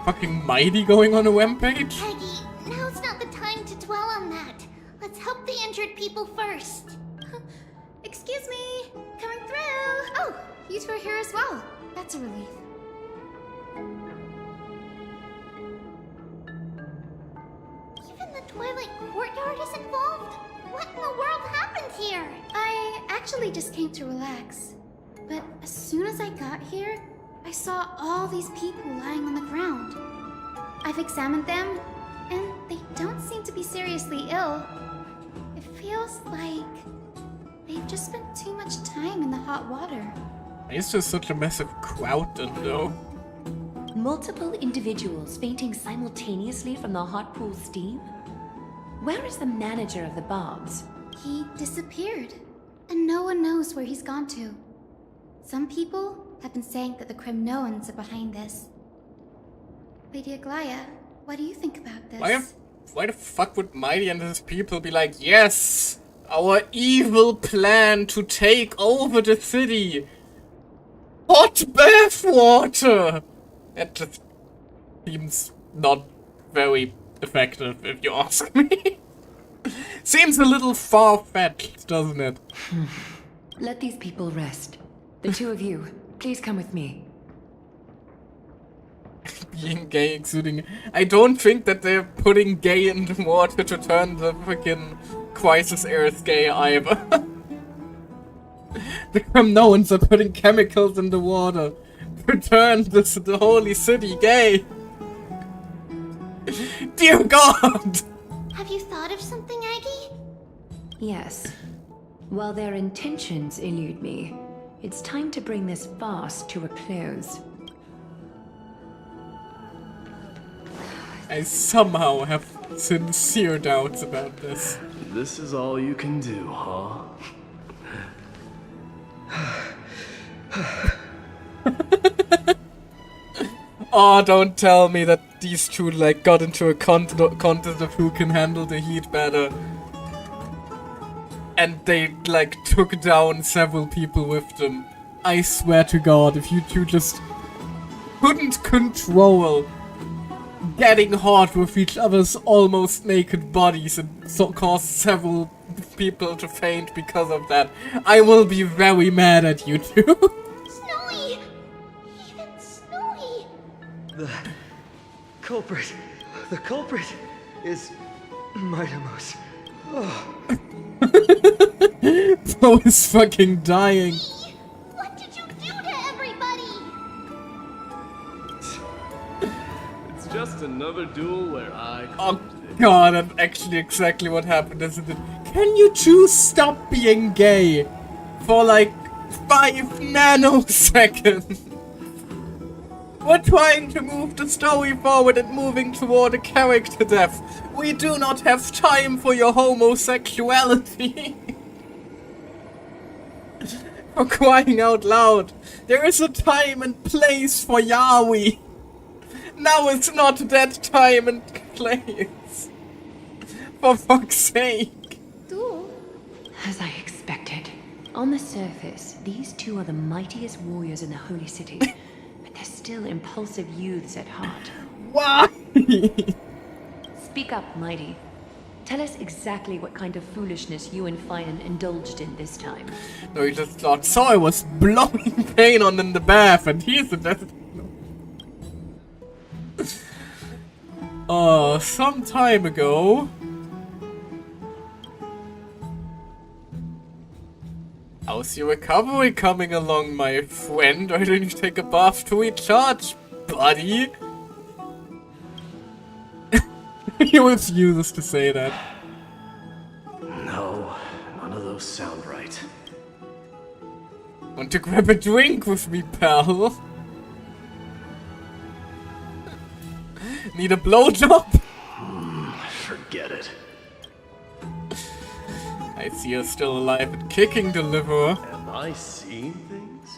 Fucking Mighty going on a rampage? Peggy, now's not the time to dwell on that. Let's help the injured people first. Excuse me! Coming through! Oh, you two are here as well. That's a relief. Even the Twilight Courtyard is involved? What in the world happened here? I actually just came to relax. But as soon as I got here, I saw all these people lying on the ground. I've examined them, and they don't seem to be seriously ill. It feels like they've just spent too much time in the hot water. It's just such a massive crowd, though. Multiple individuals fainting simultaneously from the hot pool steam? Where is the manager of the Bobs? He disappeared, and no one knows where he's gone to. Some people have been saying that the Kremnoans are behind this. Lady Aglaya, what do you think about this? Why the fuck would Mighty and his people be like, yes, our evil plan to take over the city. Hot bath water! That just seems not very effective, if you ask me. Seems a little far-fetched, doesn't it? Let these people rest. The two of you, please come with me. Being gay, exuding... I don't think that they're putting gay in the water to turn the freaking Crisis Earth gay either. The Kremnoans are putting chemicals in the water to turn the holy city gay. Dear God! Have you thought of something, Aggie? Yes. While their intentions elude me, it's time to bring this farce to a close. I somehow have sincere doubts about this. This is all you can do, huh? Oh, don't tell me that these two like got into a contest of who can handle the heat better. And they like took down several people with them. I swear to God, if you two just couldn't control getting hot with each other's almost naked bodies and so caused several people to faint because of that, I will be very mad at you two. Snowy! Even Snowy! The culprit is Mightimos. Oh. Bo is fucking dying. What did you do to everybody? It's just another duel where I... Oh God, that's actually exactly what happened, isn't it? Can you two stop being gay for like 5 nanoseconds? We're trying to move the story forward and moving toward a character death. We do not have time for your homosexuality. For crying out loud, there is a time and place for Yaoi. Now it's not that time and place. For fuck's sake. As I expected. On the surface, these two are the mightiest warriors in the Holy City. But They're still impulsive youths at heart. Why? Speak up, Mighty. Tell us exactly what kind of foolishness you and Finan indulged in this time. No, he just thought, so I was blowing pain on in the bath, and he's the best. Some time ago... How's your recovery coming along, my friend? Why don't you take a bath to recharge, buddy? He refuses to say that. No, none of those sound right. Want to grab a drink with me, pal? Need a blowjob? Forget it. I see you're still alive and kicking, Deliverer. Am I seeing things?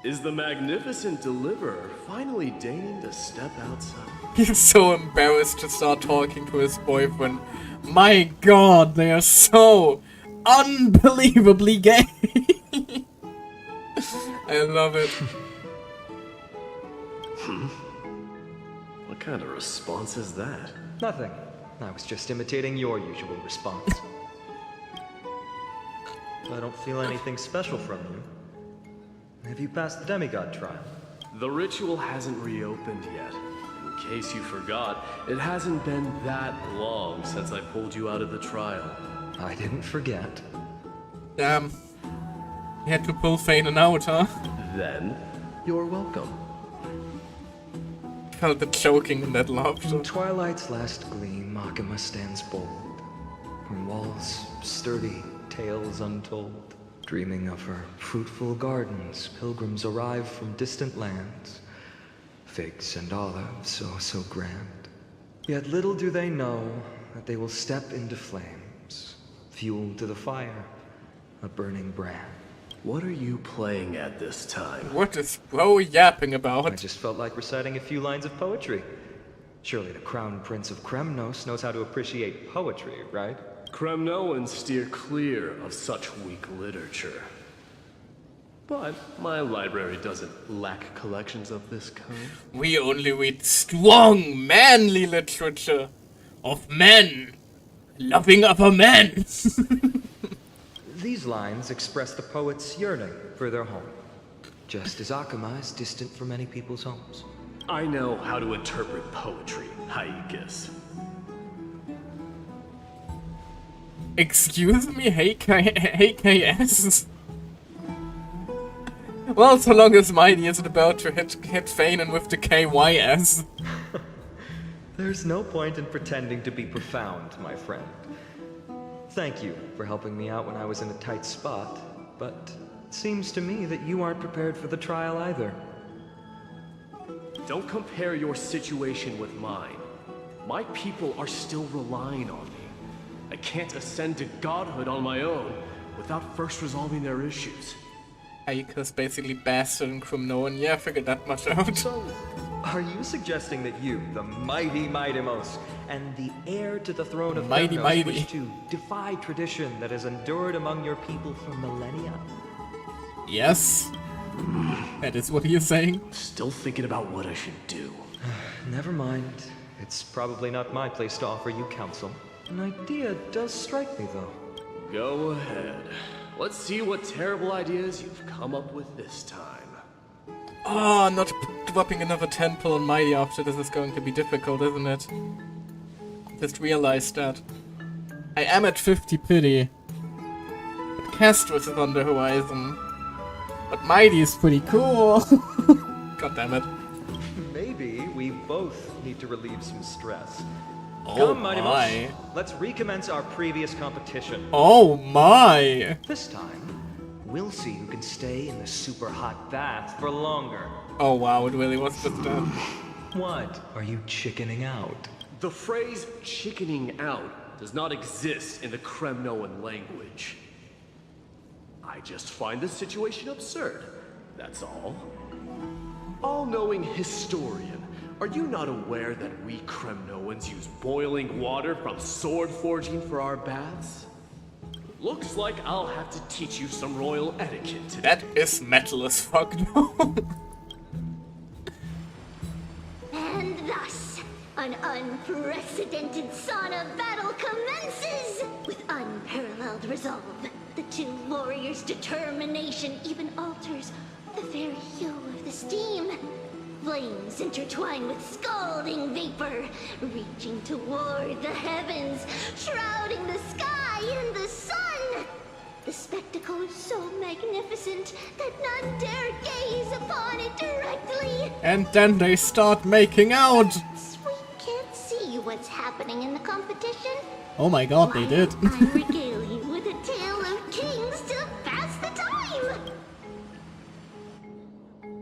Is the magnificent Deliverer finally deigning to step outside? He's so embarrassed to start talking to his boyfriend. My god, they are so unbelievably gay. I love it. What kind of response is that? Nothing. I was just imitating your usual response. I don't feel anything special from you. Have you passed the demigod trial? The ritual hasn't reopened yet. In case you forgot, it hasn't been that long since I pulled you out of the trial. I didn't forget. Damn. You had to pull Fanon out, huh? Then, you're welcome. Felt the choking in that laughter. In twilight's last gleam, Makima stands bold. Her walls sturdy, tales untold. Dreaming of her fruitful gardens, pilgrims arrive from distant lands. Figs and olives, oh so grand. Yet little do they know that they will step into flames, fuel to the fire, a burning brand. What are you playing at this time? What is bro yapping about? I just felt like reciting a few lines of poetry. Surely the Crown Prince of Kremnos knows how to appreciate poetry, right? Kremnoans steer clear of such weak literature. But my library doesn't lack collections of this kind. We only read strong, manly literature of men loving other men. These lines express the poet's yearning for their home, just as Akama is distant from many people's homes. I know how to interpret poetry, Haikis. Excuse me, HKS? Well, so long as Mighty isn't about to hit Fanon with the KYS. There's no point in pretending to be profound, my friend. Thank you for helping me out when I was in a tight spot, but it seems to me that you aren't prepared for the trial either. Don't compare your situation with mine. My people are still relying on me. I can't ascend to godhood on my own without first resolving their issues. Aika's basically bastard and Kremnoan. Yeah, I figured that much out. So, are you suggesting that you, the mighty Mightimos, and the heir to the throne of Kremnos, wish to defy tradition that has endured among your people for millennia? Yes. That is what he is saying. Still thinking about what I should do. Never mind. It's probably not my place to offer you counsel. An idea does strike me, though. Go ahead. Let's see what terrible ideas you've come up with this time. Oh, not dropping another temple on Mighty after this is going to be difficult, isn't it? Just realized that. I am at 50 pity. But Castros is on the horizon. But Mighty is pretty cool. God damn it. Maybe we both need to relieve some stress. Oh Come, my. Mightimos. Let's recommence our previous competition. Oh my. This time, we'll see who can stay in the super hot bath for longer. Oh wow, it really was just that. What? Are you chickening out? The phrase chickening out does not exist in the Kremnoan language. I just find the situation absurd, that's all. All-knowing historian, are you not aware that we Kremnoans use boiling water from sword forging for our baths? Looks like I'll have to teach you some royal etiquette today. That is metal as fuck, though. Thus, an unprecedented sauna battle commences! With unparalleled resolve, the two warriors' determination even alters the very hue of the steam. Flames intertwine with scalding vapor, reaching toward the heavens, shrouding the sky and the sun. The spectacle is so magnificent that none dare gaze upon it directly. And then they start making out. We can't see what's happening in the competition. Oh my god, they did. I'm regaling you with a tale of kings to pass the time.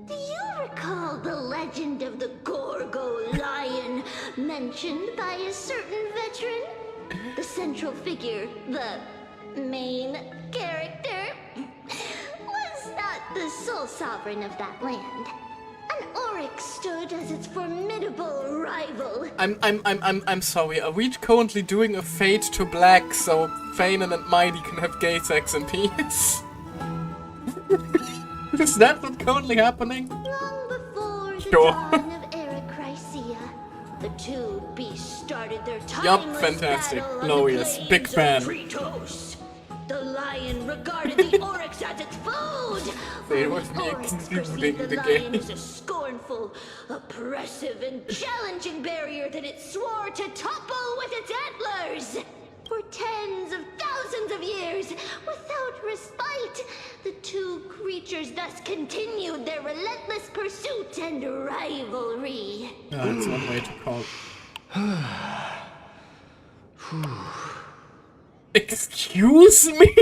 Do you recall the legend of the Gorgo lion mentioned by a certain veteran? The central figure, the main character, was not the sole sovereign of that land. An oryx stood as its formidable rival. I'm sorry. Are we currently doing a fade to black so Fanon and Mighty can have gay sex in peace? Is that what's currently happening? Long before the Sure. dawn of Erichrisia, the two beasts started their Yup, timeless fantastic. battle on Glorious. the Big plains fan. of Tritos. The lion regarded the oryx as its food. They while were the oryx including perceived the the lion game. as a scornful, oppressive, and challenging barrier that it swore to topple with its antlers. For tens of thousands of years, without respite, the two creatures thus continued their relentless pursuit and rivalry. That's one way to call it. Excuse me?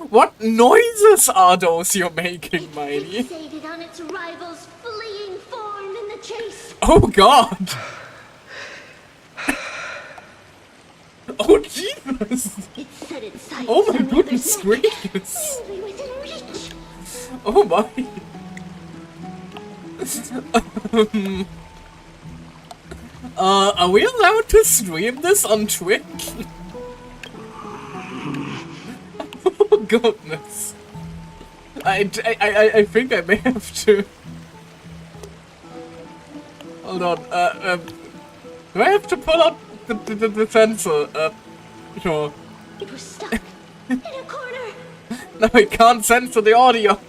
What noises are those you're making, Mighty? Fixated on its rival's fleeing form in the chase. Oh god! Oh Jesus! It set its sights Oh my on the goodness other's neck, gracious! nearly within reach. Oh my! Are we allowed to stream this on Twitch? Oh goodness! I think I may have to. Hold on. Do I have to pull out the sensor? Sure. It was stuck in a corner. No, I can't censor the audio.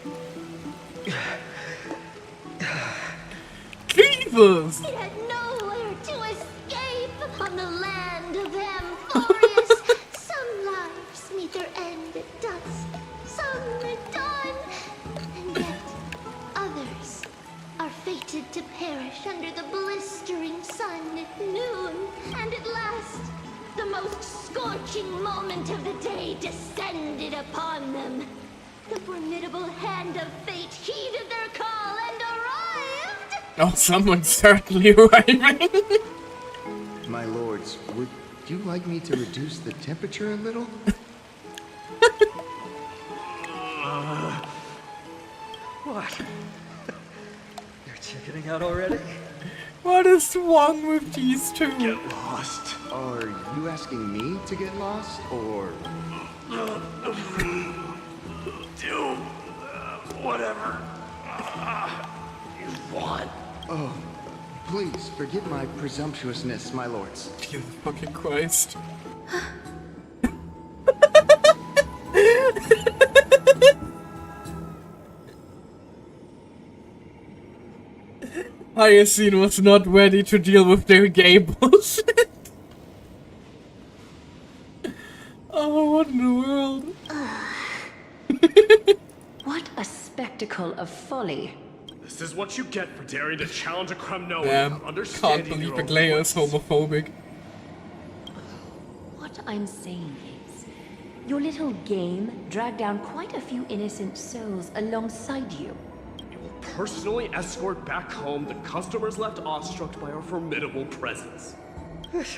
Jesus! It had nowhere to escape. On the land of Amphorius, some lives meet their end at dusk, some at dawn, and yet others are fated to perish under the blistering sun at noon. And at last, the most scorching moment of the day descended upon them. The formidable hand of fate heeded their call and arrived! Oh, someone's certainly arriving. My lords, would you like me to reduce the temperature a little? What? You're chickening out already? What is wrong with these two? Get lost. Are you asking me to get lost, or... Do whatever you want. Oh, please forgive my presumptuousness, my lords. Jesus fucking Christ. Hyacinth was not ready to deal with their gay bullshit. Oh, what in the world? What a spectacle of folly. This is what you get for daring to challenge a Kremnoan Damn, without can't understanding believe your own Aglaya is homophobic. What I'm saying is, your little game dragged down quite a few innocent souls alongside you. You will personally escort back home the customers left awestruck by our formidable presence. This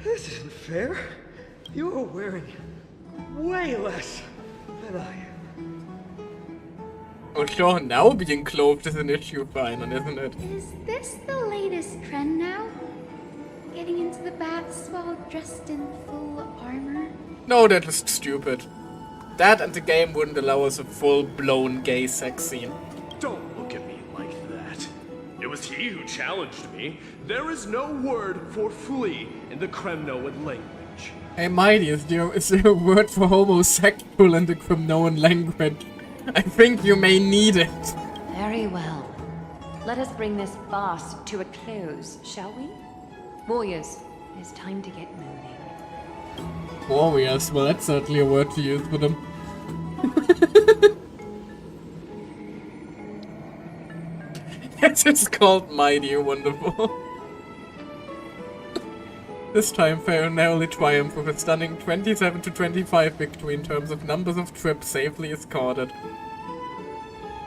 isn't fair. You are wearing way less than I am. Oh sure, now being clothed is an issue for Einon, isn't it? Is this the latest trend now? Getting into the baths while dressed in full armor? No, that was stupid. That and the game wouldn't allow us a full-blown gay sex scene. Don't look at me like that. It was he who challenged me. There is no word for flee in the Kremnoan language. Hey Mighty, is there a word for homosexual in the Kremnoan language? I think you may need it. Very well. Let us bring this farce to a close, shall we? Warriors, it is time to get moving. Warriors, well that's certainly a word to use for them. It's called Mighty, wonderful. This time Pharaoh narrowly triumphed with a stunning 27-25 victory in terms of numbers of trips safely escorted.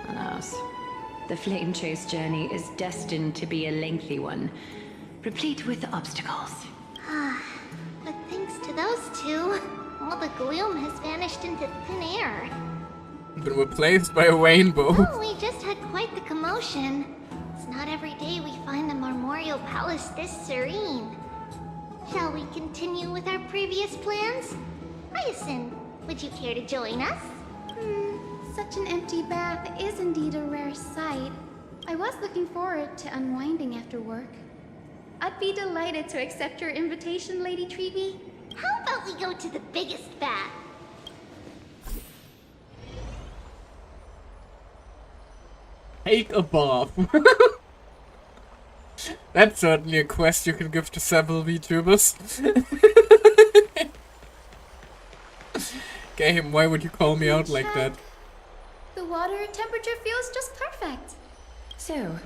Alas, the flame chase journey is destined to be a lengthy one, replete with obstacles. But thanks to those two, all the gloom has vanished into thin air. Been replaced by a rainbow. Oh, we just had quite the commotion. It's not every day we find the Marmorial Palace this serene. Shall we continue with our previous plans? Hyacinth, would you care to join us? Such an empty bath is indeed a rare sight. I was looking forward to unwinding after work. I'd be delighted to accept your invitation, Lady Treeby. How about we go to the biggest bath? Take a bath. That's certainly a quest you can give to several VTubers. Game, why would you call me out like that? The water temperature feels just perfect. So,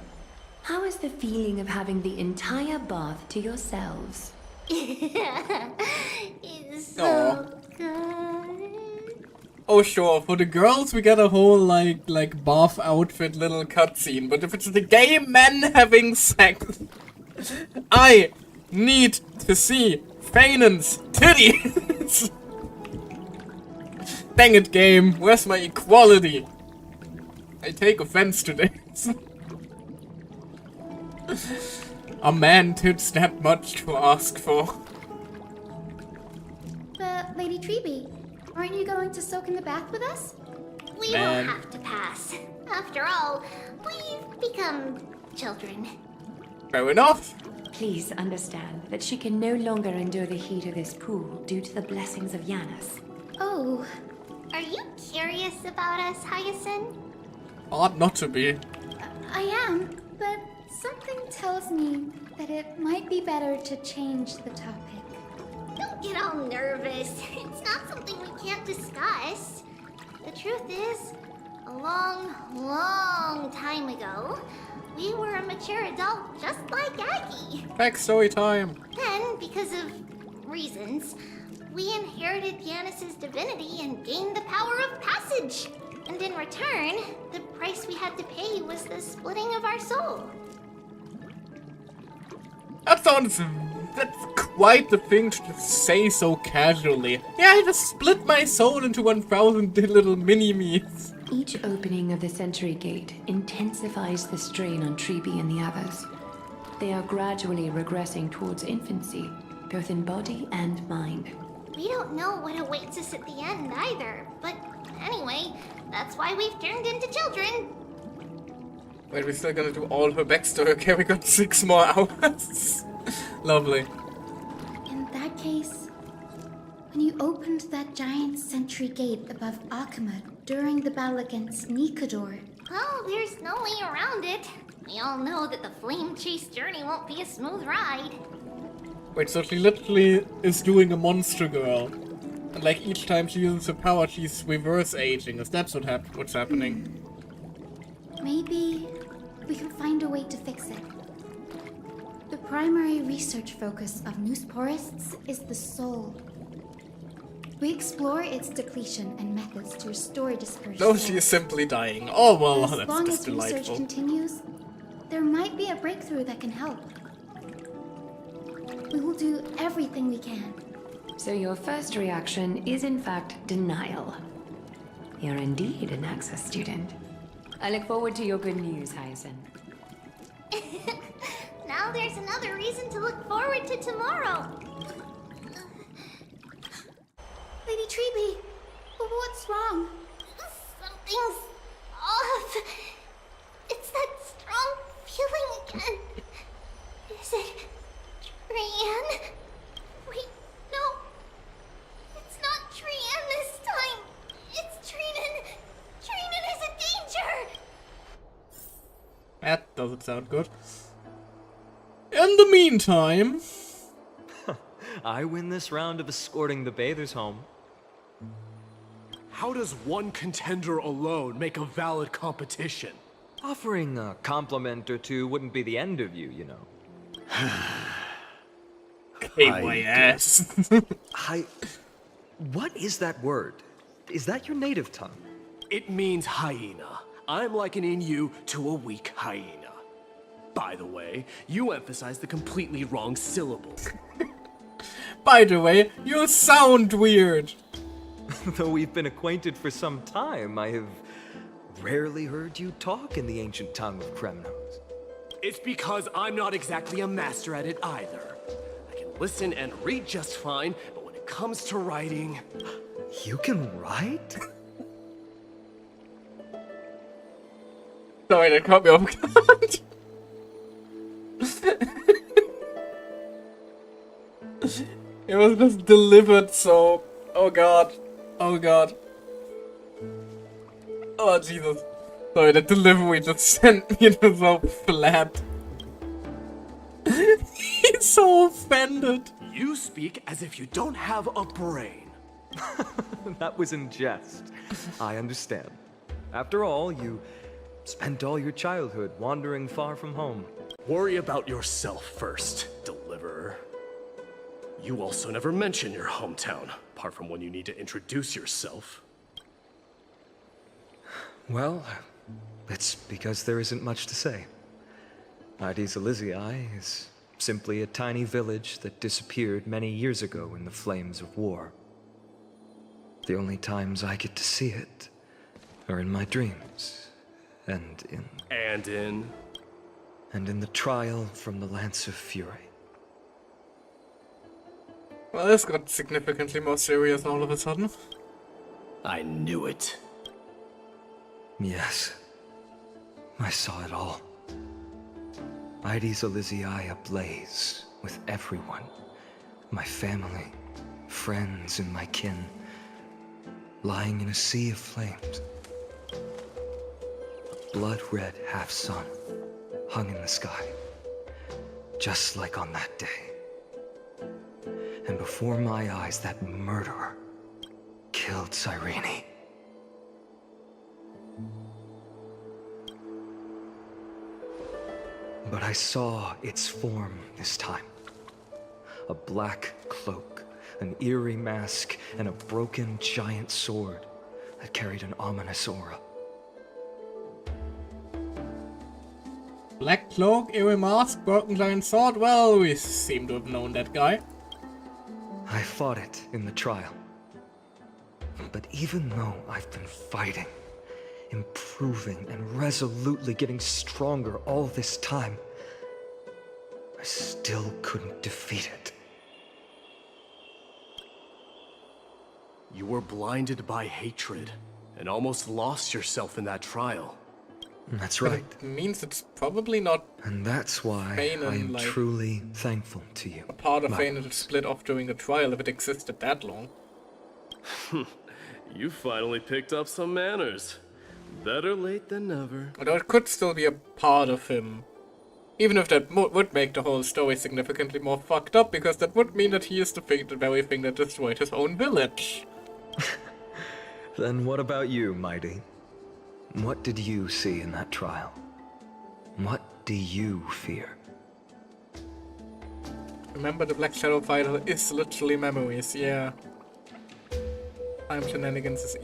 how is the feeling of having the entire bath to yourselves? It's so good. Oh sure, for the girls we get a whole like bath outfit little cutscene, but if it's the gay men having sex, I need to see Fainan's titties. Dang it, game, where's my equality? I take offense to this. A man tits that much to ask for. But, Lady Treeby, aren't you going to soak in the bath with us? We will have to pass. After all, we've become children. Fair enough. Please understand that she can no longer endure the heat of this pool due to the blessings of Yanis. Oh. Are you curious about us, Hyacinth? Ought not to be. I am, but something tells me that it might be better to change the topic. Don't get all nervous. It's not something we can't discuss. The truth is, a long, long time ago, we were a mature adult just like Aggie. Backstory time. Then, because of reasons, we inherited Yanis's divinity and gained the power of passage. And in return, the price we had to pay was the splitting of our soul. That's quite the thing to just say so casually. Yeah, I just split my soul into 1,000 little mini-me's. Each opening of the Century Gate intensifies the strain on Treeby and the others. They are gradually regressing towards infancy, both in body and mind. We don't know what awaits us at the end either, but anyway, that's why we've turned into children. Wait, we're still gonna do all her backstory. Okay, we got 6 more hours. Lovely. In that case, when you opened that giant sentry gate above Akama during the battle against Nikador... Well, there's no way around it. We all know that the flame chase journey won't be a smooth ride. Wait, so she literally is doing a monster girl. And like each time she uses her power, she's reverse aging. Is that what's happening? Maybe we can find a way to fix it. The primary research focus of Noosporists is the soul. We explore its depletion and methods to restore dispersion. No, she is simply dying. Oh well, as long that's as delightful. research continues, there might be a breakthrough that can help. We will do everything we can. So your first reaction is in fact denial. You're indeed an Access student. I look forward to your good news, Hyacinth. Now there's another reason to look forward to tomorrow. Lady Treeby, what's wrong? Something's off. It's that strong feeling That doesn't sound good. In the meantime... I win this round of escorting the bathers home. How does one contender alone make a valid competition? Offering a compliment or two wouldn't be the end of you, you know. Hey, my ass. What is that word? Is that your native tongue? It means hyena. I'm likening you to a weak hyena. By the way, you emphasize the completely wrong syllable. By the way, you sound weird. Though we've been acquainted for some time, I have rarely heard you talk in the ancient tongue of Kremnos. It's because I'm not exactly a master at it either. I can listen and read just fine, but when it comes to writing... You can write? Sorry, that caught me off guard. It was just delivered so... Oh god. Oh god. Oh Jesus. Sorry, the delivery just sent me to so flat. He's so offended. You speak as if you don't have a brain. That was in jest. I understand. After all, you spent all your childhood wandering far from home. Worry about yourself first, deliverer. You also never mention your hometown, apart from when you need to introduce yourself. Well, it's because there isn't much to say. Ides Elysiae is simply a tiny village that disappeared many years ago in the flames of war. The only times I get to see it are in my dreams, and in the trial from the Lance of Fury. Well, this got significantly more serious all of a sudden. I knew it. Yes, I saw it all. Ides Elysiae ablaze with everyone. My family, friends, and my kin, lying in a sea of flames. A blood-red half-sun hung in the sky, just like on that day. And before my eyes, that murderer killed Cyrene. But I saw its form this time. A black cloak, an eerie mask, and a broken giant sword that carried an ominous aura. Black cloak, eerie mask, broken giant sword. Well, we seem to have known that guy. I fought it in the trial. But even though I've been fighting, improving, and resolutely getting stronger all this time, I still couldn't defeat it. You were blinded by hatred, and almost lost yourself in that trial. That's right. It means it's probably not... And that's why I am truly thankful to you. A part of Feynman split off during the trial if it existed that long. You finally picked up some manners. Better late than never. Although it could still be a part of him. Even if that would make the whole story significantly more fucked up, because that would mean that he is the very thing that destroyed his own village. Then what about you, Mighty? What did you see in that trial? What do you fear? Remember, the Black Shadow Fighter is literally memories, yeah. Time shenanigans is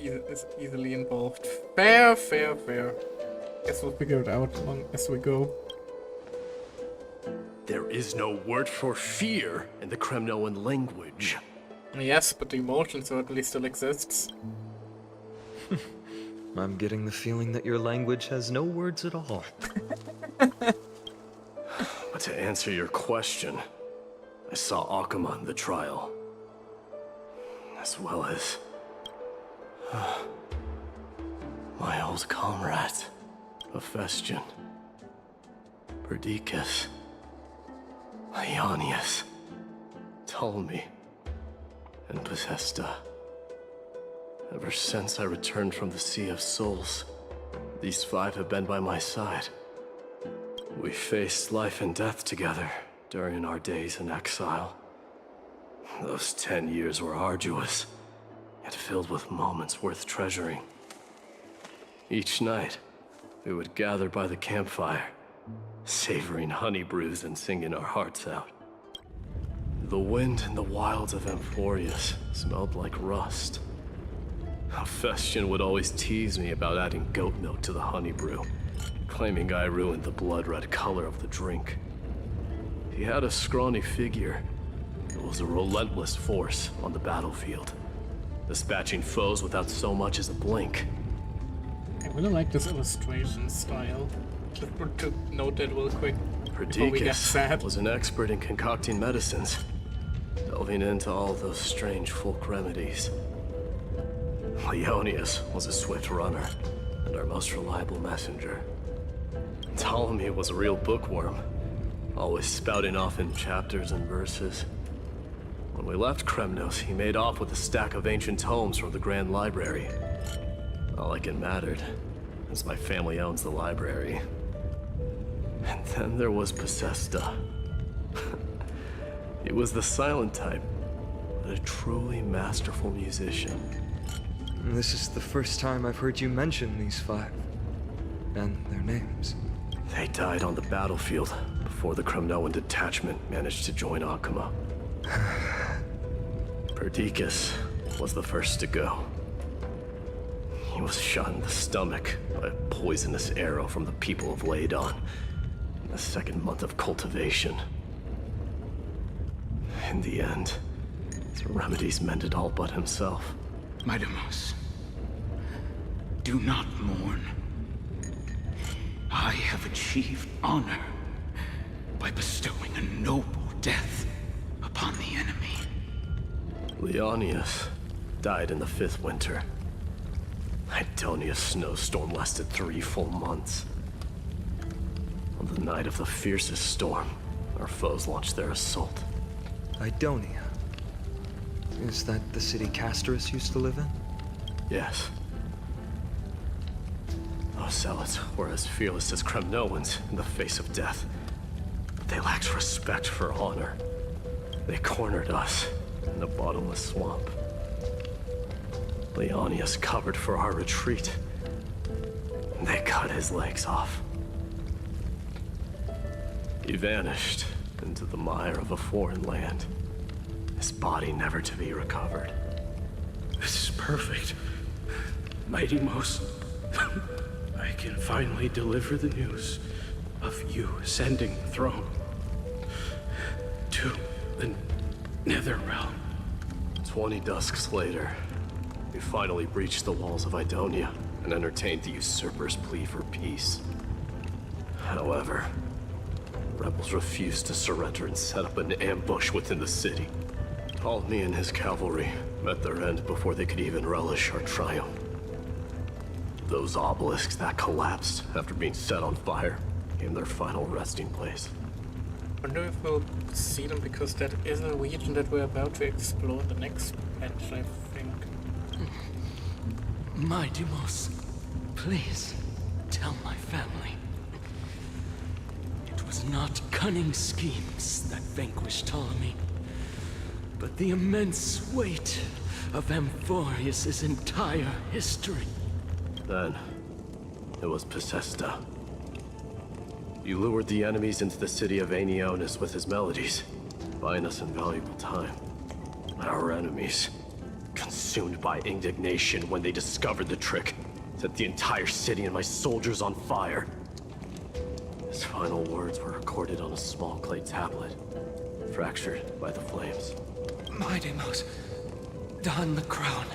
easily involved. Fair. Guess we'll figure it out as we go. There is no word for fear in the Kremnoan language. Yes, but the emotion certainly still exists. I'm getting the feeling that your language has no words at all. But to answer your question, I saw Akuma in the trial. As well as... my old comrade, Hephaestion, Perdiccas, Ionius, Ptolemy, and Bethesda. Ever since I returned from the Sea of Souls, these five have been by my side, We faced life and death together during our days in exile. Those 10 years were arduous, yet filled with moments worth treasuring. Each night, we would gather by the campfire, savoring honey brews and singing our hearts out. The wind in the wilds of Amphorius smelled like rust. Hephaestion would always tease me about adding goat milk to the honey brew, claiming I ruined the blood-red color of the drink. He had a scrawny figure. It was a relentless force on the battlefield, dispatching foes without so much as a blink. I really like this illustration style. Just to note that real quick before we get sad. Perdiccas was an expert in concocting medicines, delving into all those strange folk remedies. Leonius was a swift runner and our most reliable messenger. Ptolemy was a real bookworm, always spouting off in chapters and verses. When we left Kremnos, he made off with a stack of ancient tomes from the Grand Library. Not like it mattered, as my family owns the library. And then there was Pacesta. He was the silent type, but a truly masterful musician. This is the first time I've heard you mention these 5, and their names. They died on the battlefield before the Kremnoan detachment managed to join Akuma. Perdiccas was the first to go. He was shot in the stomach by a poisonous arrow from the people of Ladon in the 2nd month of cultivation. In the end, his remedies mended all but himself. Midamos, do not mourn. I have achieved honor by bestowing a noble death upon the enemy. Leonius died in the 5th winter. Idonia's snowstorm lasted 3 full months. On the night of the fiercest storm, our foes launched their assault. Idonia? Is that the city Castorus used to live in? Yes. Those zealots were as fearless as Kremnoans in the face of death. But they lacked respect for honor. They cornered us in the bottomless swamp. Leonius covered for our retreat. They cut his legs off. He vanished into the mire of a foreign land, his body never to be recovered. This is perfect. Mighty Most, I can finally deliver the news of you ascending the throne to the Netherrealm. 20 dusks later, we finally breached the walls of Idonia and entertained the usurper's plea for peace. However, rebels refused to surrender and set up an ambush within the city. Ptolemy and his cavalry met their end before they could even relish our triumph. Those obelisks that collapsed after being set on fire became their final resting place. I wonder if we'll see them, because that is a region that we're about to explore the next patch, I think. Mighty Most, please tell my family. It was not cunning schemes that vanquished Ptolemy, but the immense weight of Amphorius' entire history. Then, it was Pacesta. He lured the enemies into the city of Aenionis with his melodies, buying us invaluable time. Our enemies, consumed by indignation when they discovered the trick, set the entire city and my soldiers on fire. His final words were recorded on a small clay tablet, fractured by the flames. Mighty Most, don the crown.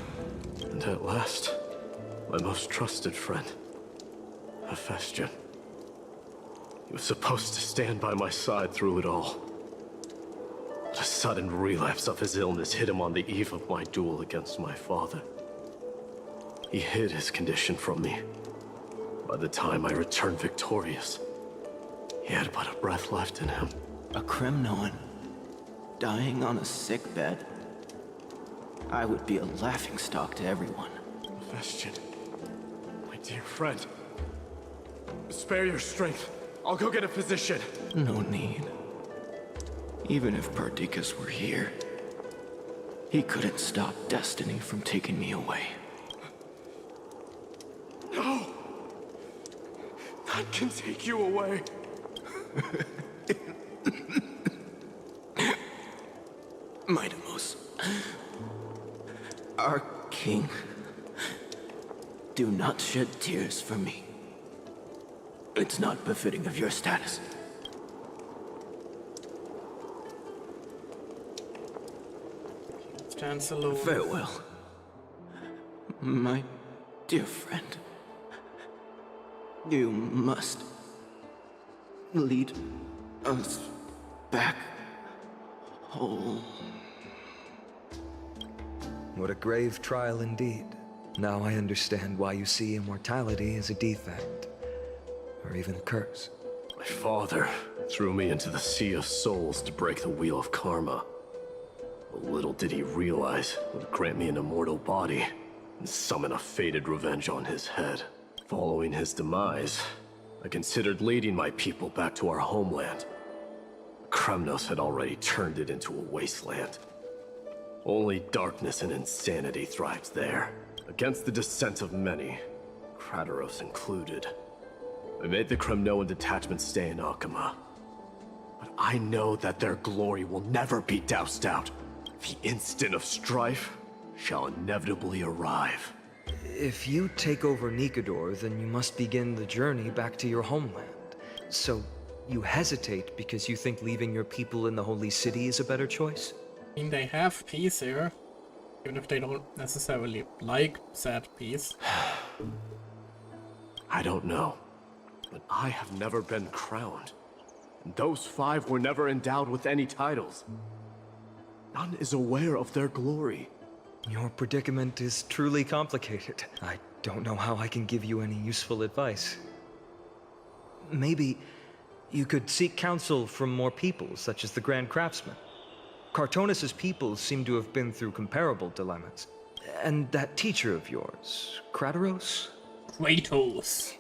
And at last, my most trusted friend, Hephaestion. He was supposed to stand by my side through it all. But a sudden relapse of his illness hit him on the eve of my duel against my father. He hid his condition from me. By the time I returned victorious, he had but a breath left in him. A Kremnoan, dying on a sick bed. I would be a laughingstock to everyone. Hephaestion, my dear friend, spare your strength. I'll go get a physician. No need. Even if Perdiccas were here, he couldn't stop destiny from taking me away. No! That can take you away. Mightimos, our king, do not shed tears for me. It's not befitting of your status. Stands alone. Farewell, my dear friend. You must lead us back home. What a grave trial indeed. Now I understand why you see immortality as a defect, or even a curse. My father threw me into the sea of souls to break the wheel of karma. But little did he realize it would grant me an immortal body and summon a fated revenge on his head. Following his demise, I considered leading my people back to our homeland. Kremnos had already turned it into a wasteland. Only darkness and insanity thrives there. Against the dissent of many, Krateros included. I made the Kremnoan detachment stay in Akama. But I know that their glory will never be doused out. The instant of strife shall inevitably arrive. If you take over Nikador, then you must begin the journey back to your homeland. So, you hesitate because you think leaving your people in the Holy City is a better choice? I mean, they have peace here, even if they don't necessarily like said peace. I don't know, but I have never been crowned. And those 5 were never endowed with any titles. None is aware of their glory. Your predicament is truly complicated. I don't know how I can give you any useful advice. Maybe you could seek counsel from more people, such as the Grand Craftsman. Cartonis' people seem to have been through comparable dilemmas. And that teacher of yours, Krateros? Kratos.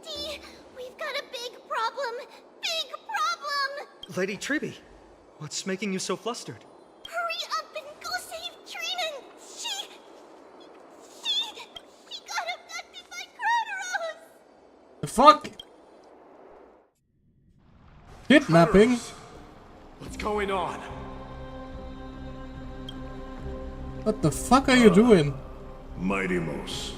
Dee, we've got a big problem. Big problem! Lady Triby, what's making you so flustered? Hurry up and go save Trinan! She got abducted by Krateros! The fuck? Kidnapping? What's going on? What the fuck are you doing? Mightimos.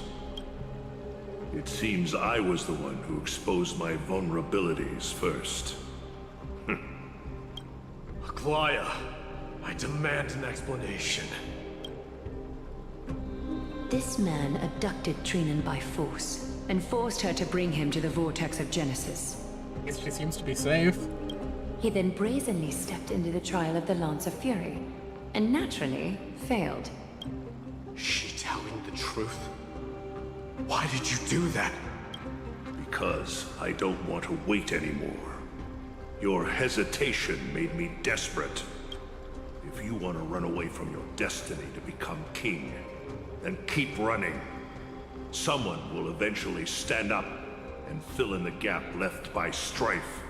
It seems I was the one who exposed my vulnerabilities first. Aglaya, I demand an explanation. This man abducted Trinan by force and forced her to bring him to the vortex of Genesis. She seems to be safe. He then brazenly stepped into the trial of the Lance of Fury, and naturally failed. She telling the truth? Why did you do that? Because I don't want to wait anymore. Your hesitation made me desperate. If you want to run away from your destiny to become king, then keep running. Someone will eventually stand up and fill in the gap left by strife.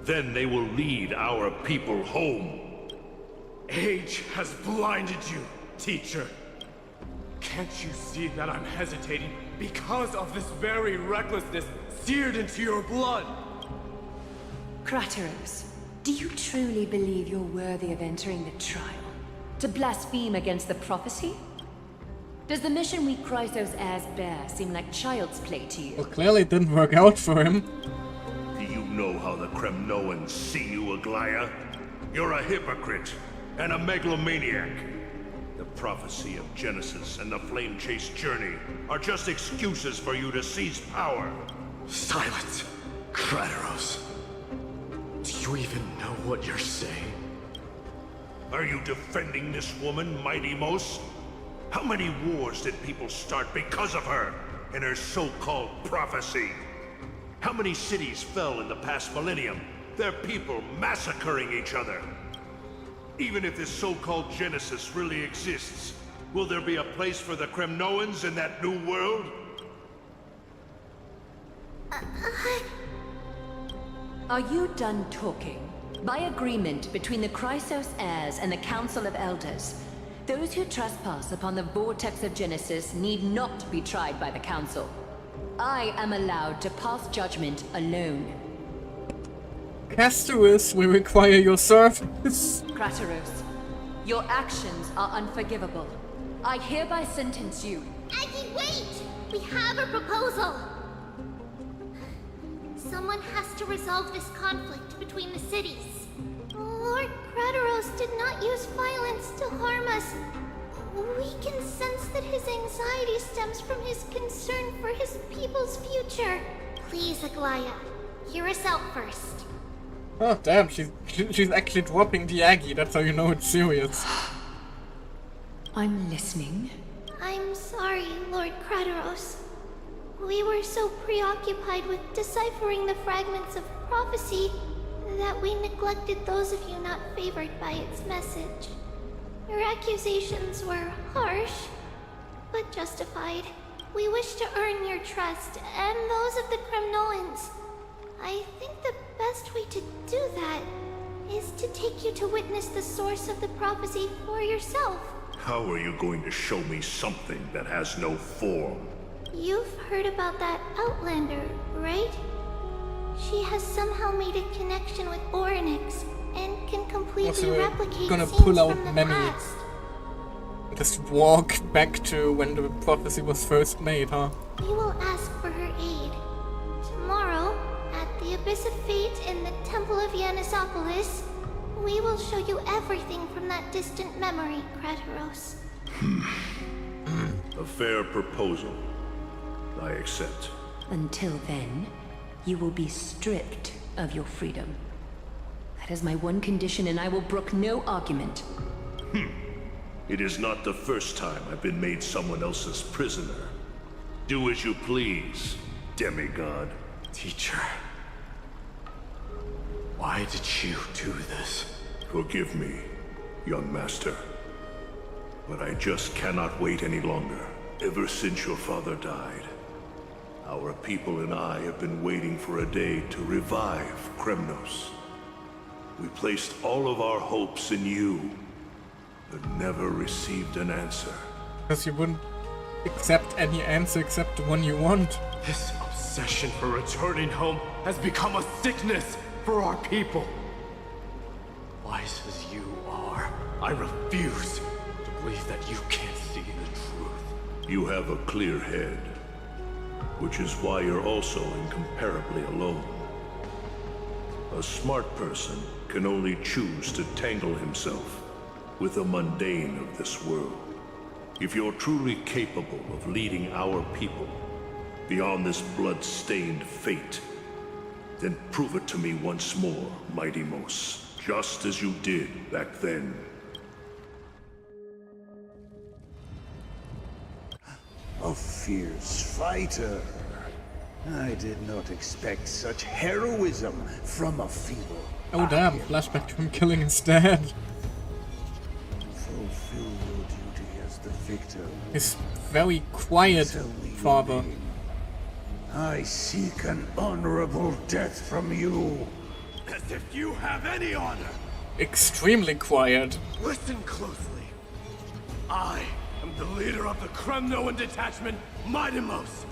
Then they will lead our people home. Age has blinded you, teacher. Can't you see that I'm hesitating because of this very recklessness seared into your blood? Krateros, do you truly believe you're worthy of entering the trial? To blaspheme against the prophecy? Does the mission we Chrysos heirs bear seem like child's play to you? Well, clearly it didn't work out for him. Do you know how the Kremnoans see you, Aglaya? You're a hypocrite and a megalomaniac. The prophecy of Genesis and the flame-chase journey are just excuses for you to seize power. Silence, Krateros. Do you even know what you're saying? Are you defending this woman, Mightimos? How many wars did people start because of her and her so-called prophecy? How many cities fell in the past millennium, their people massacring each other? Even if this so-called Genesis really exists, will there be a place for the Kremnoans in that new world? Are you done talking? By agreement between the Chrysos heirs and the Council of Elders, those who trespass upon the Vortex of Genesis need not be tried by the Council. I am allowed to pass judgment alone. Castorus, we require your service. Crateros, your actions are unforgivable. I hereby sentence you. Aggie, wait! We have a proposal! Someone has to resolve this conflict between the cities. Lord Crateros did not use violence to harm us. We can sense that his anxiety stems from his concern for his people's future. Please, Aglaya, hear us out first. Oh damn, she's actually dropping the Aggie, that's how you know it's serious. I'm listening. I'm sorry, Lord Crateros. We were so preoccupied with deciphering the fragments of prophecy that we neglected those of you not favored by its message. Your accusations were harsh, but justified. We wish to earn your trust and those of the Kremnoans. I think the best way to do that is to take you to witness the source of the prophecy for yourself. How are you going to show me something that has no form? You've heard about that Outlander, right? She has somehow made a connection with Orynyx and can completely replicate gonna scenes pull out from the many. past. Just walk back to when the prophecy was first made, huh? We will ask for her aid. Tomorrow, at the Abyss of Fate in the Temple of Yanisopolis, we will show you everything from that distant memory, Crateros. A fair proposal. I accept. Until then, you will be stripped of your freedom. That is my one condition, and I will brook no argument. It is not the first time I've been made someone else's prisoner. Do as you please, demigod. Teacher, why did you do this? Forgive me, young master. But I just cannot wait any longer. Ever since your father died, our people and I have been waiting for a day to revive Kremnos. We placed all of our hopes in you, but never received an answer. Because you wouldn't accept any answer except the one you want. This obsession for returning home has become a sickness for our people. Wise as you are, I refuse to believe that you can't see the truth. You have a clear head, which is why you're also incomparably alone. A smart person can only choose to tangle himself with the mundane of this world. If you're truly capable of leading our people beyond this blood-stained fate, then prove it to me once more, Mighty Mos, just as you did back then. A fierce fighter. I did not expect such heroism from a feeble. Oh damn, flashback to him killing his dad. Fulfill your duty as the victor. He's very quiet, father. I seek an honorable death from you. As if you have any honor. Extremely quiet. Listen closely. I am the leader of the Kremnoan detachment, Mighty Mos.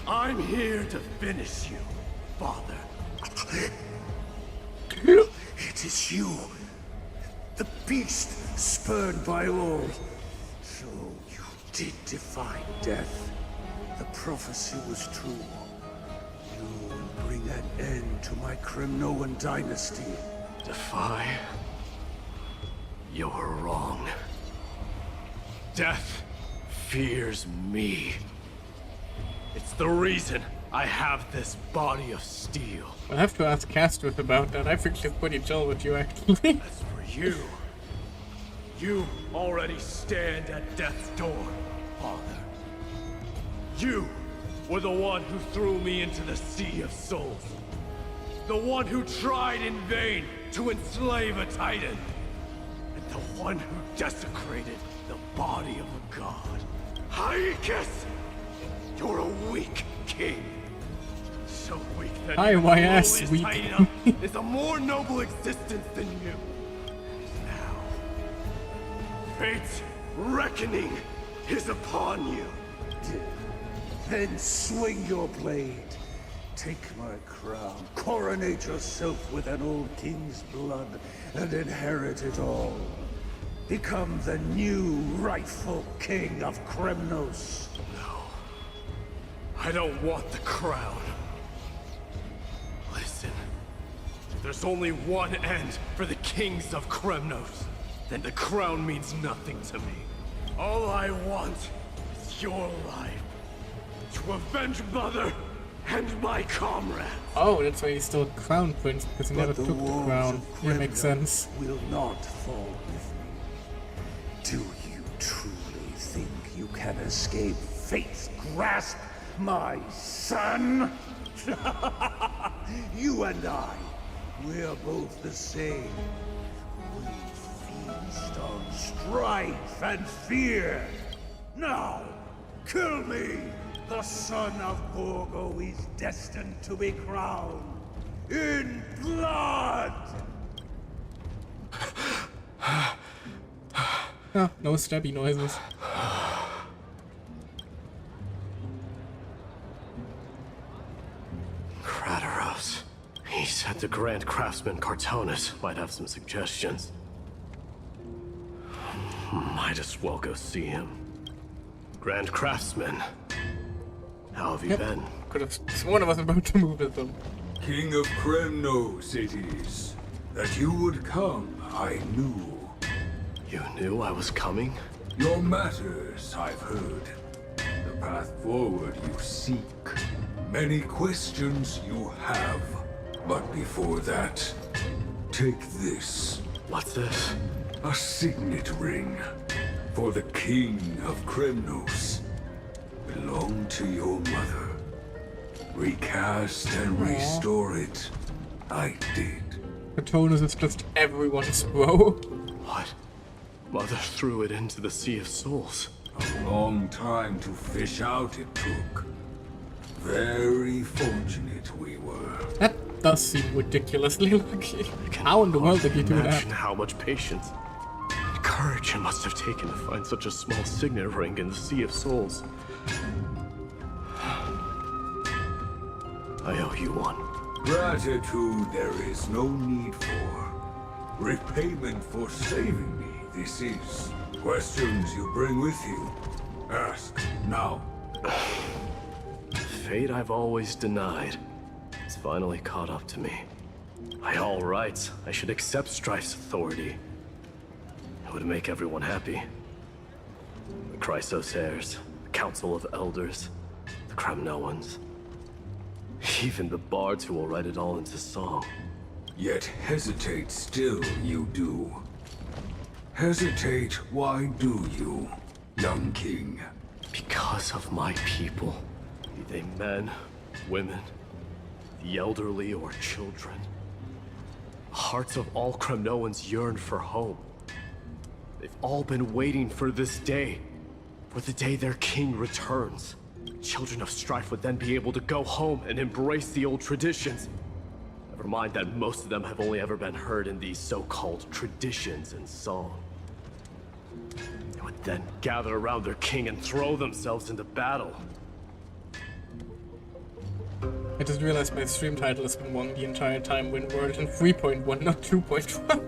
I'm here to finish you, father. It is you, the beast spurned by all. So you did defy death. The prophecy was true. You will bring an end to my Kremnoan dynasty. Defy? You're wrong. Death fears me. It's the reason I have this body of steel. I'll have to ask Castorus about that. I think she's pretty chill with you, actually. As for you, you already stand at death's door, father. You were the one who threw me into the Sea of Souls. The one who tried in vain to enslave a Titan. And the one who desecrated the body of a god. Hykes! You're a weak king. so weak that Hi, you, YS, lowliest weak. hyena, is a more noble existence than you. Now, fate's reckoning is upon you. Then swing your blade. Take my crown. Coronate yourself with an old king's blood and inherit it all. Become the new rightful king of Kremnos. No. I don't want the crown. Listen. There's only one end for the kings of Kremnos. Then the crown means nothing to me. All I want is your life. To avenge Mother and my comrade. Oh, that's why he's still Crown Prince, because he never took the crown. Yeah, makes sense. Will not fall with me. Do you truly think you can escape fate's grasp, my son? You and I, we're both the same. We feast on strife and fear. Now, kill me! The son of Gorgo is destined to be crowned in blood! Ah, no stabby noises. Krataros. He said the Grand Craftsman Cartonus might have some suggestions. Might as well go see him. Grand Craftsman. How have you been? Could have sworn I was about to move with them. King of Kremnos it is. That you would come, I knew. You knew I was coming? Your matters, I've heard. The path forward you seek. Many questions you have. But before that, take this. What's this? A signet ring. For the King of Kremnos. Belonged to your mother. Recast and restore it. I did. Cartonus is just everyone's bro. What? Mother threw it into the Sea of Souls. A long time to fish out it took. Very fortunate we were. That does seem ridiculously lucky. How in the world did you do that? Imagine how much patience and courage it must have taken to find such a small signet ring in the Sea of Souls. I owe you one. Gratitude there is no need for. Repayment for saving me, this is. Questions you bring with you. Ask, now. Fate I've always denied. It's finally caught up to me. By all rights, I should accept Strife's authority. It would make everyone happy. The Chrysos heirs, the Council of Elders, the Kremnoans. Even the bards who will write it all into song. Yet hesitate still you do. Hesitate, why do you, young king? Because of my people. Be they men, women, the elderly or children. The hearts of all Kremnoans yearn for home. They've all been waiting for this day. For the day their king returns. Children of Strife would then be able to go home and embrace the old traditions. Never mind that most of them have only ever been heard in these so-called traditions and song. They would then gather around their king and throw themselves into battle. I just realized my stream title has been 1 the entire time when version 3.1, not 2.1.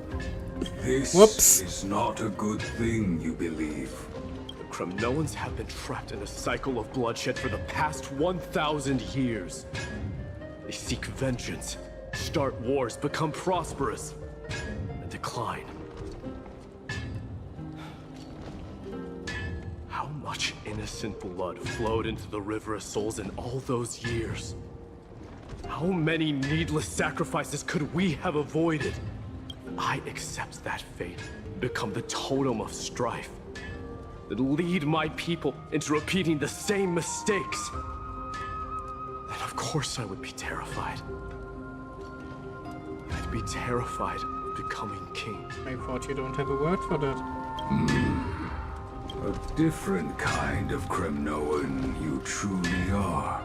This Whoops. is not a good thing, you believe. The Kremnoans have been trapped in a cycle of bloodshed for the past 1,000 years. They seek vengeance, start wars, become prosperous, and decline. How much innocent blood flowed into the River of Souls in all those years? How many needless sacrifices could we have avoided? I accept that fate, become the totem of strife, that lead my people into repeating the same mistakes. Then of course I would be terrified. I'd be terrified of becoming king. I thought you don't have a word for that. A different kind of Kremnoan you truly are.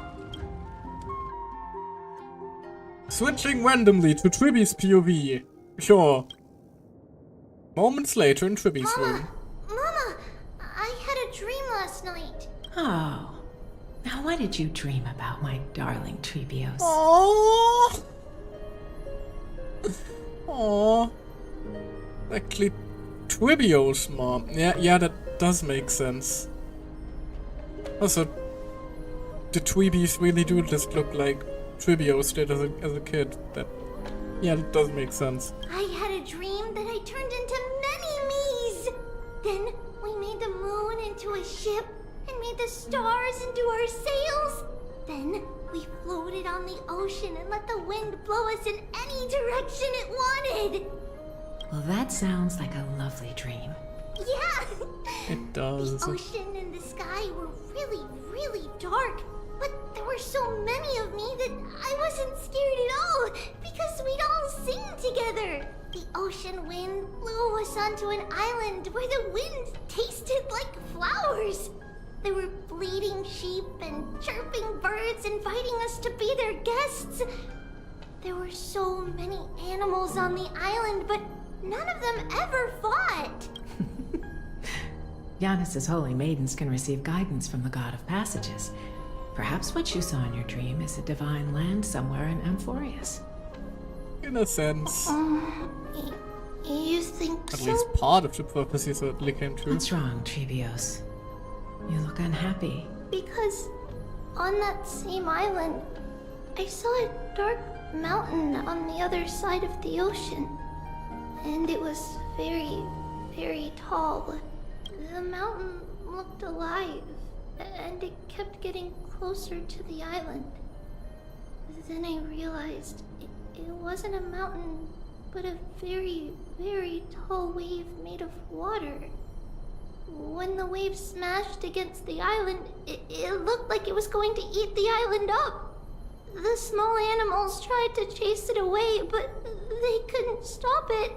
Switching randomly to Tribby's POV. Sure. Moments later in Tribby's room. Mama, I had a dream last night. Oh. Now what did you dream about, my darling Treebios? Aww. Aww. Actually, Tribio's mom. Yeah, that does make sense. Also, the Tweebies really do just look like Tribios did as a kid. That does make sense. I had a dream that I turned into many me's. Then we made the moon into a ship and made the stars into our sails. Then we floated on the ocean and let the wind blow us in any direction it wanted. Well, that sounds like a lovely dream. Yeah! It does. The ocean and the sky were really, really dark. But there were so many of me that I wasn't scared at all, because we'd all sing together. The ocean wind blew us onto an island where the wind tasted like flowers. There were bleating sheep and chirping birds inviting us to be their guests. There were so many animals on the island, but none of them ever fought. Giannis's holy maidens can receive guidance from the God of Passages. Perhaps what you saw in your dream is a divine land somewhere in Amphorius. In a sense. You think At so? least part of the prophecy certainly came true. What's wrong, Treebios? You look unhappy. Because on that same island, I saw a dark mountain on the other side of the ocean. And it was very, very tall. The mountain looked alive, and it kept getting closer to the island. Then I realized it wasn't a mountain, but a very, very tall wave made of water. When the wave smashed against the island, it looked like it was going to eat the island up. The small animals tried to chase it away, but they couldn't stop it.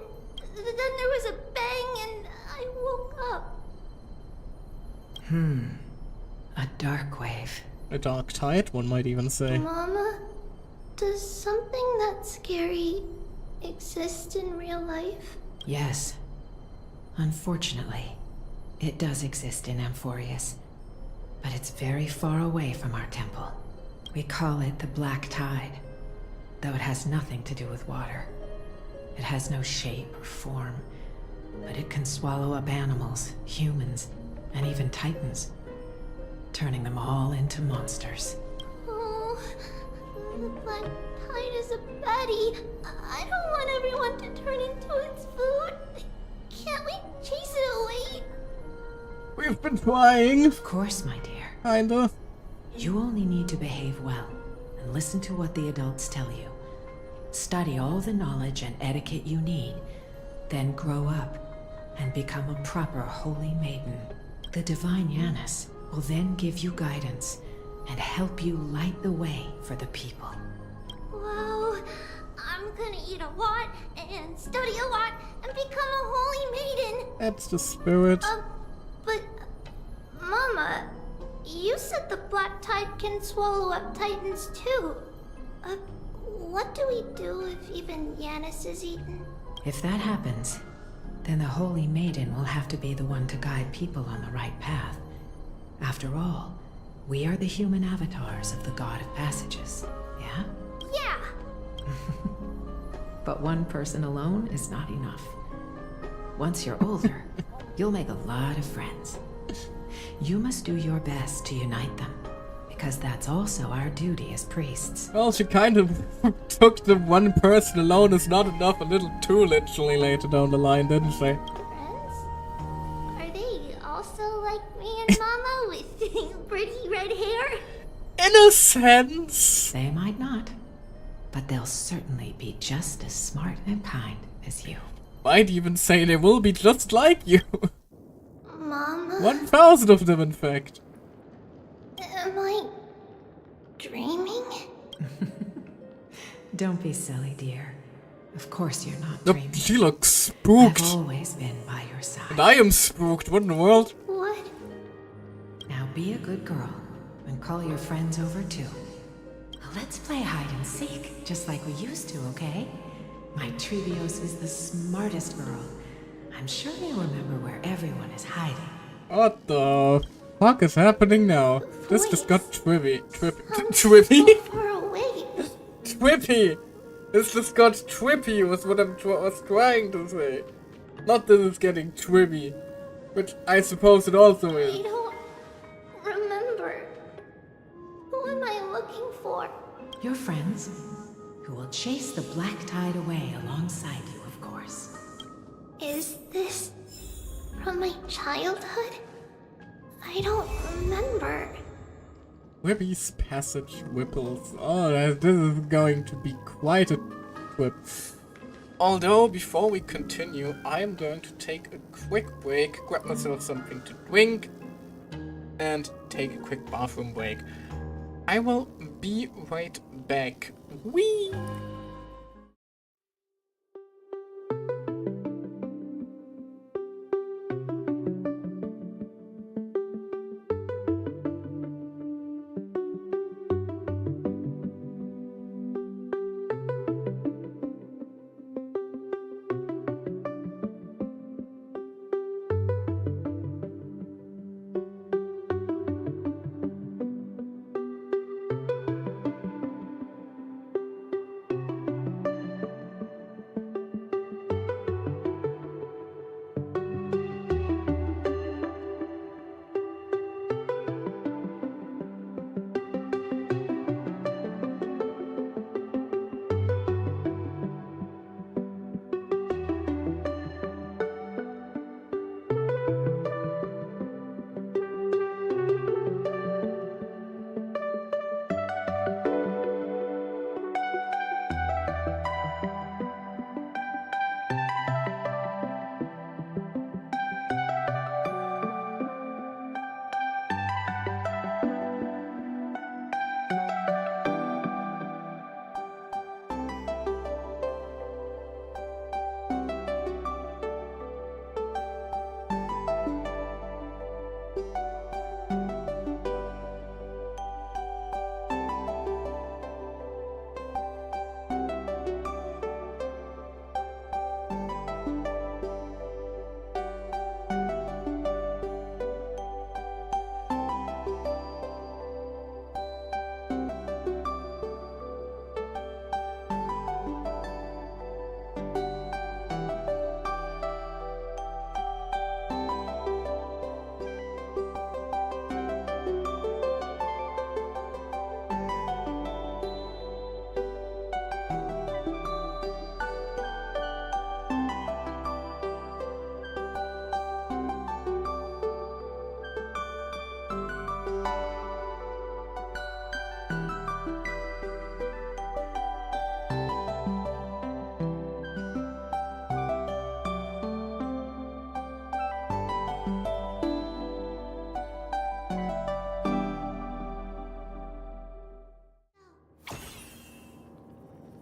Then there was a bang and I woke up. A dark wave. A dark tide, one might even say. Mama, does something that scary exist in real life? Yes. Unfortunately, it does exist in Amphorius. But it's very far away from our temple. We call it the Black Tide, though it has nothing to do with water. It has no shape or form, but it can swallow up animals, humans, and even titans, turning them all into monsters. Oh, the Black Tide is a baddie. I don't want everyone to turn into its food. Can't we chase it away? We've been trying. Of course, my dear. Kinda. You only need to behave well and listen to what the adults tell you. Study all the knowledge and etiquette you need, then grow up and become a proper holy maiden. The divine Giannis will then give you guidance and help you light the way for the people. Wow, I'm gonna eat a lot and study a lot and become a holy maiden. That's the spirit. But, Mama, you said the Black Tide can swallow up titans too. What do we do if even Giannis is eaten? If that happens, then the holy maiden will have to be the one to guide people on the right path. After all, we are the human avatars of the God of Passages, yeah? Yeah! But one person alone is not enough. Once you're older, you'll make a lot of friends. You must do your best to unite them, because that's also our duty as priests. Well, she kind of took the one person alone is not enough a little too literally later down the line, didn't she? Friends? Are they also like me and Mama with pretty red hair? In a sense. They might not, but they'll certainly be just as smart and kind as you. Might even say they will be just like you. Mama? 1,000 of them, in fact. Am I dreaming? Don't be silly, dear. Of course you're not Nope, dreaming. she looks spooked. I've always been by your side. And I am spooked. What in the world? What? Now be a good girl and call your friends over too. Let's play hide and seek, just like we used to, okay? My Treebios is the smartest girl. I'm sure you'll remember where everyone is hiding. What the fuck is happening now? This just got trippy. Trippy? Far away. Trippy! This just got trippy was what I was trying to say. Not that it's getting trippy. Which I suppose it also is. I don't remember. Who am I looking for? Your friends, who will chase the black tide away alongside you, of course. Is this from my childhood? I don't remember. Whippy's Passage Whipples. Oh, this is going to be quite a trip. Although, before we continue, I'm going to take a quick break, grab myself something to drink, and take a quick bathroom break. I will be right back. Whee!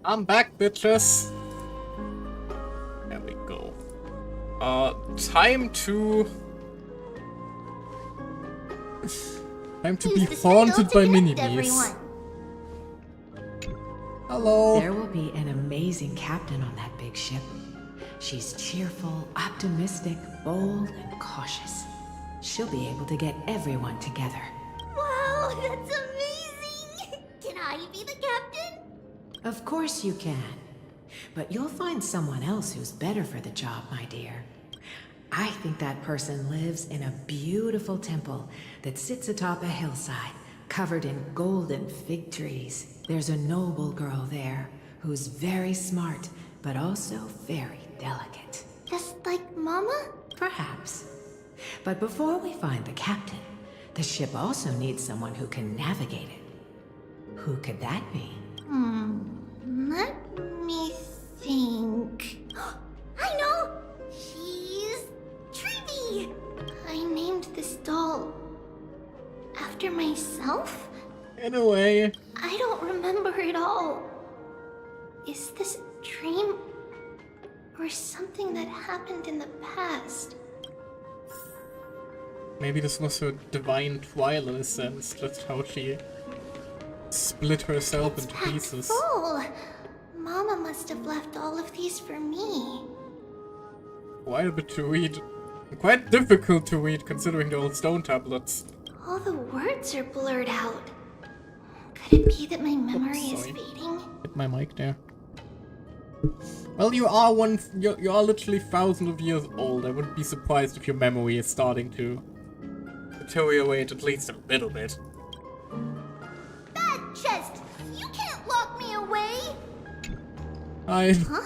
I'm back, bitches. There we go. Time to be haunted by mini-me's. Hello. There will be an amazing captain on that big ship. She's cheerful, optimistic, bold, and cautious. She'll be able to get everyone together. Wow, that's amazing! Can I be the captain? Of course you can. But you'll find someone else who's better for the job, my dear. I think that person lives in a beautiful temple that sits atop a hillside, covered in golden fig trees. There's a noble girl there who's very smart, but also very delicate. Just like Mama? Perhaps. But before we find the captain, the ship also needs someone who can navigate it. Who could that be? Let me think. I know! She's Trivy! I named this doll after myself? In a way. I don't remember it all. Is this a dream? Or something that happened in the past? Maybe this was her divine twilight sense, just how she split herself into packed pieces. full. Mama must have left all of these for me. Quite a bit to read. Quite difficult to read considering the old stone tablets. All the words are blurred out. Could it be that my memory is sorry. fading? Hit my mic there. Well, you are literally thousands of years old. I wouldn't be surprised if your memory is starting to deteriorate at least a little bit. That chest! You can't lock me away! Huh?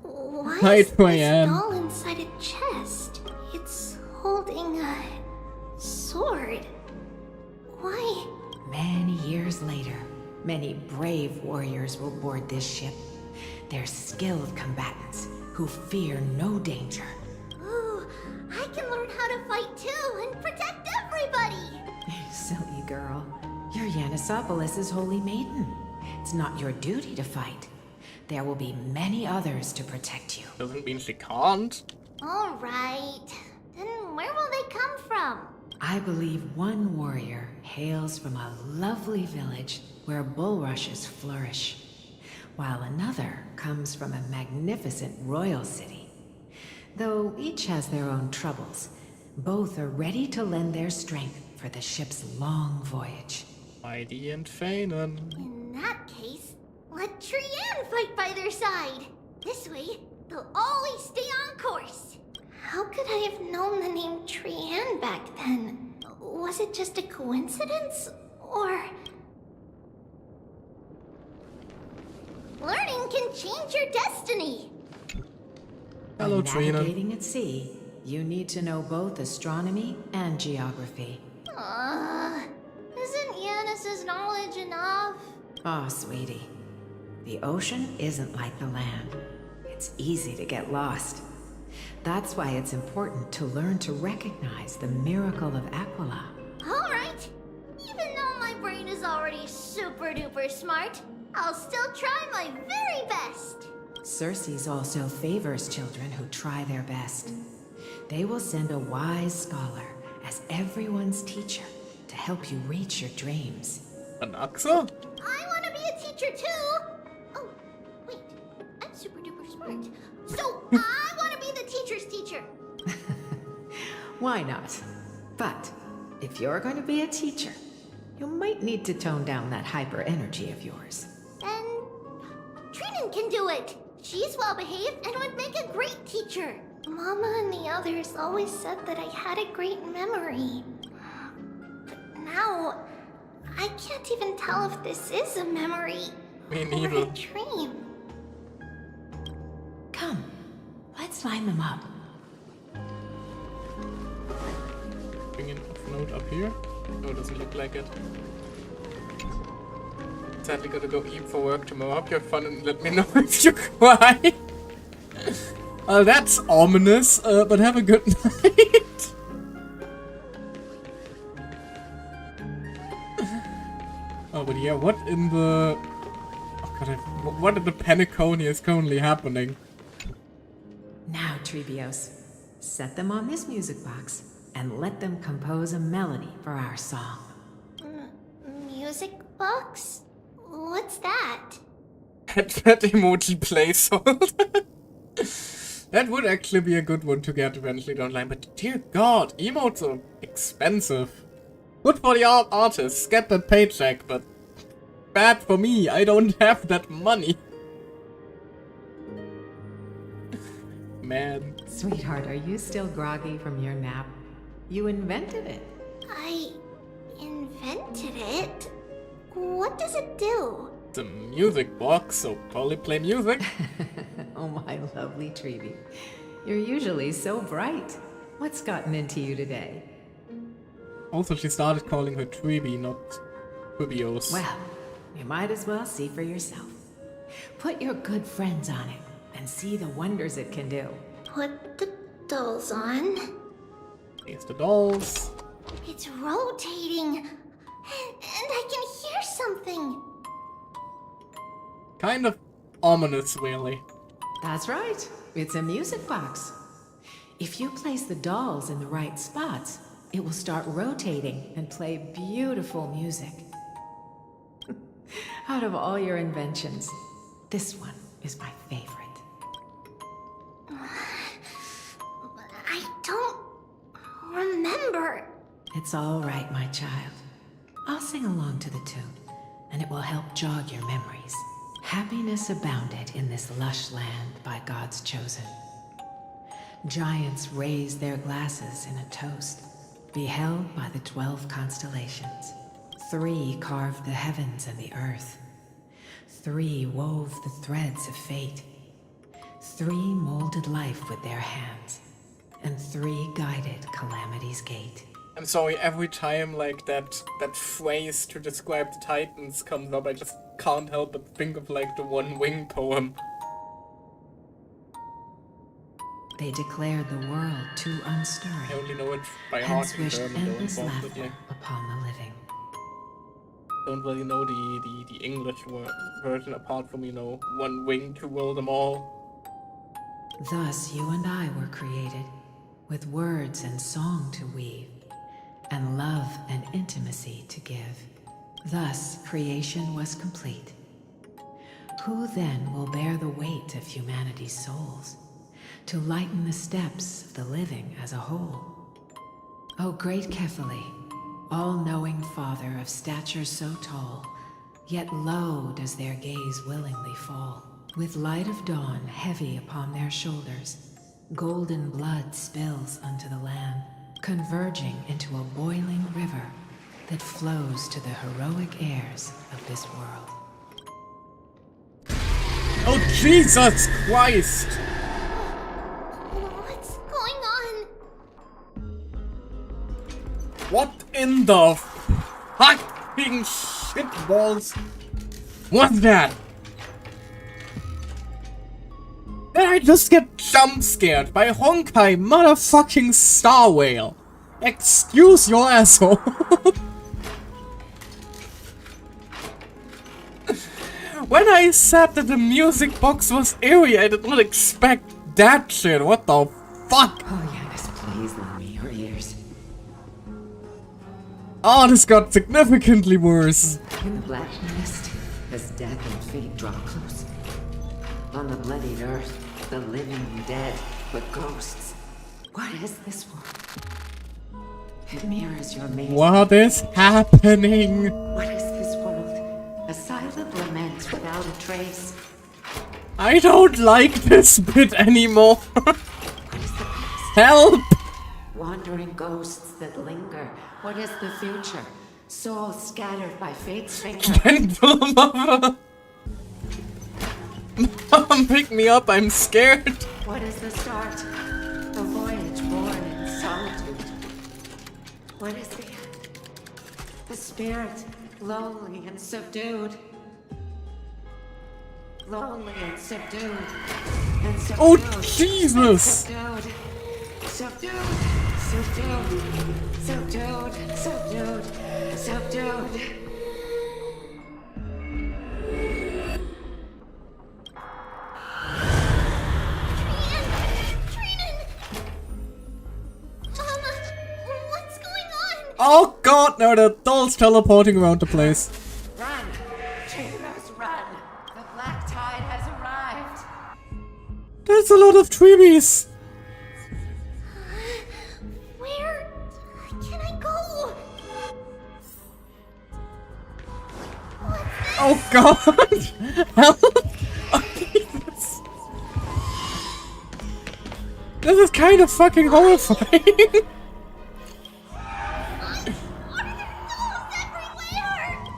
Why Hi, is this Diane. doll inside a chest? It's holding a sword. Why? Many years later, many brave warriors will board this ship. They're skilled combatants who fear no danger. Ooh, I can learn how to fight too and protect everybody! Silly girl. You're Yanisopoulos' holy maiden. It's not your duty to fight. There will be many others to protect you. Doesn't mean she can't. Alright. Then where will they come from? I believe one warrior hails from a lovely village where bulrushes flourish, while another comes from a magnificent royal city. Though each has their own troubles, both are ready to lend their strength for the ship's long voyage. Heidi and Fanon. In that case, let Trianne fight by their side. This way, they'll always stay on course. How could I have known the name Trianne back then? Was it just a coincidence? Or... learning can change your destiny! Hello, When Trina. navigating at sea, you need to know both astronomy and geography. Isn't Yanis's knowledge enough? Oh, sweetie. The ocean isn't like the land. It's easy to get lost. That's why it's important to learn to recognize the miracle of Aquila. Alright. Even though my brain is already super duper smart, I'll still try my very best. Circe also favors children who try their best. They will send a wise scholar as everyone's teacher to help you reach your dreams. An Axa? I want to be a teacher too! Oh, wait. I'm super duper smart. So I want to be the teacher's teacher! Why not? But if you're going to be a teacher, you might need to tone down that hyper energy of yours. Then Trinan can do it. She's well behaved and would make a great teacher. Mama and the others always said that I had a great memory. But now, I can't even tell if this is a memory Me or neither. a dream. Come, let's line them up. Bring an off note up here. No, doesn't look like it. Sadly gotta go eat for work tomorrow. Hope you have fun and let me know if you cry. That's ominous, but have a good night. Oh, but yeah, what in the... Oh god, what in the Paniconia is currently happening? Now, Trebios, set them on this music box and let them compose a melody for our song. Music box? What's that? That emoji placeholder. That would actually be a good one to get eventually online, but dear god, emotes are expensive. Good for the artists, get that paycheck, but bad for me, I don't have that money. Man. Sweetheart, are you still groggy from your nap? You invented it. I invented it? What does it do? It's a music box, so probably play music. Oh, my lovely Trebi. You're usually so bright. What's gotten into you today? Also, she started calling her Trebi, not Trebios. Well, you might as well see for yourself. Put your good friends on it and see the wonders it can do. Put the dolls on. Here's the dolls. It's rotating. And I can hear something. Kind of ominous, really. That's right. It's a music box. If you place the dolls in the right spots, it will start rotating and play beautiful music. Out of all your inventions, this one is my favorite. I don't remember. It's all right, my child. I'll sing along to the tune, and it will help jog your memories. Happiness abounded in this lush land by God's chosen. Giants raised their glasses in a toast, beheld by the 12 constellations. 3 carved the heavens and the earth. 3 wove the threads of fate. 3 molded life with their hands. And 3 guided Calamity's gate. I'm sorry, every time like that phrase to describe the Titans comes up, I just can't help but think of like the One Wing poem. They declared the world too unstirring. I only know it by heart in wished German, though, endless unfortunately. laughter upon the living. Don't really know the English version apart from, you know, One Wing to rule them all. Thus you and I were created, with words and song to weave, and love and intimacy to give. Thus creation was complete. Who then will bear the weight of humanity's souls, to lighten the steps of the living as a whole? O great Kephalli, all-knowing Father of stature so tall, yet low does their gaze willingly fall. With light of dawn heavy upon their shoulders, golden blood spills unto the land, converging into a boiling river that flows to the heroic heirs of this world. Oh Jesus Christ! What's going on? What in the fucking shitballs was that? Did I just get jump scared by Honkai motherfucking Star Whale? Excuse your asshole. When I said that the music box was eerie, I did not expect that shit. What the fuck? Oh yes, please lend me your ears. Oh, this got significantly worse. In the black mist, as death and fate draw close. On the bloodied earth, the living and dead, but ghosts. What is this world? It mirrors your maze. What is happening? What is this world? A silent lament without a trace. I don't like this bit anymore. What is the past? Help! Wandering ghosts that linger. What is the future? Souls scattered by fate's finger. Gentle mother. Mom, pick me up, I'm scared. What is the start? A voyage born in solitude. What is the end? The spirit, lonely and subdued. Lonely and subdued. And subdued. Oh, Jesus! Subdued. Subdued. Subdued. Subdued. Subdued. Subdued. Oh god, no, the doll's teleporting around the place. Run! Dreamers, run! The black tide has arrived! There's a lot of treebies. Where can I go? Oh god! Help! This is kind of fucking horrifying.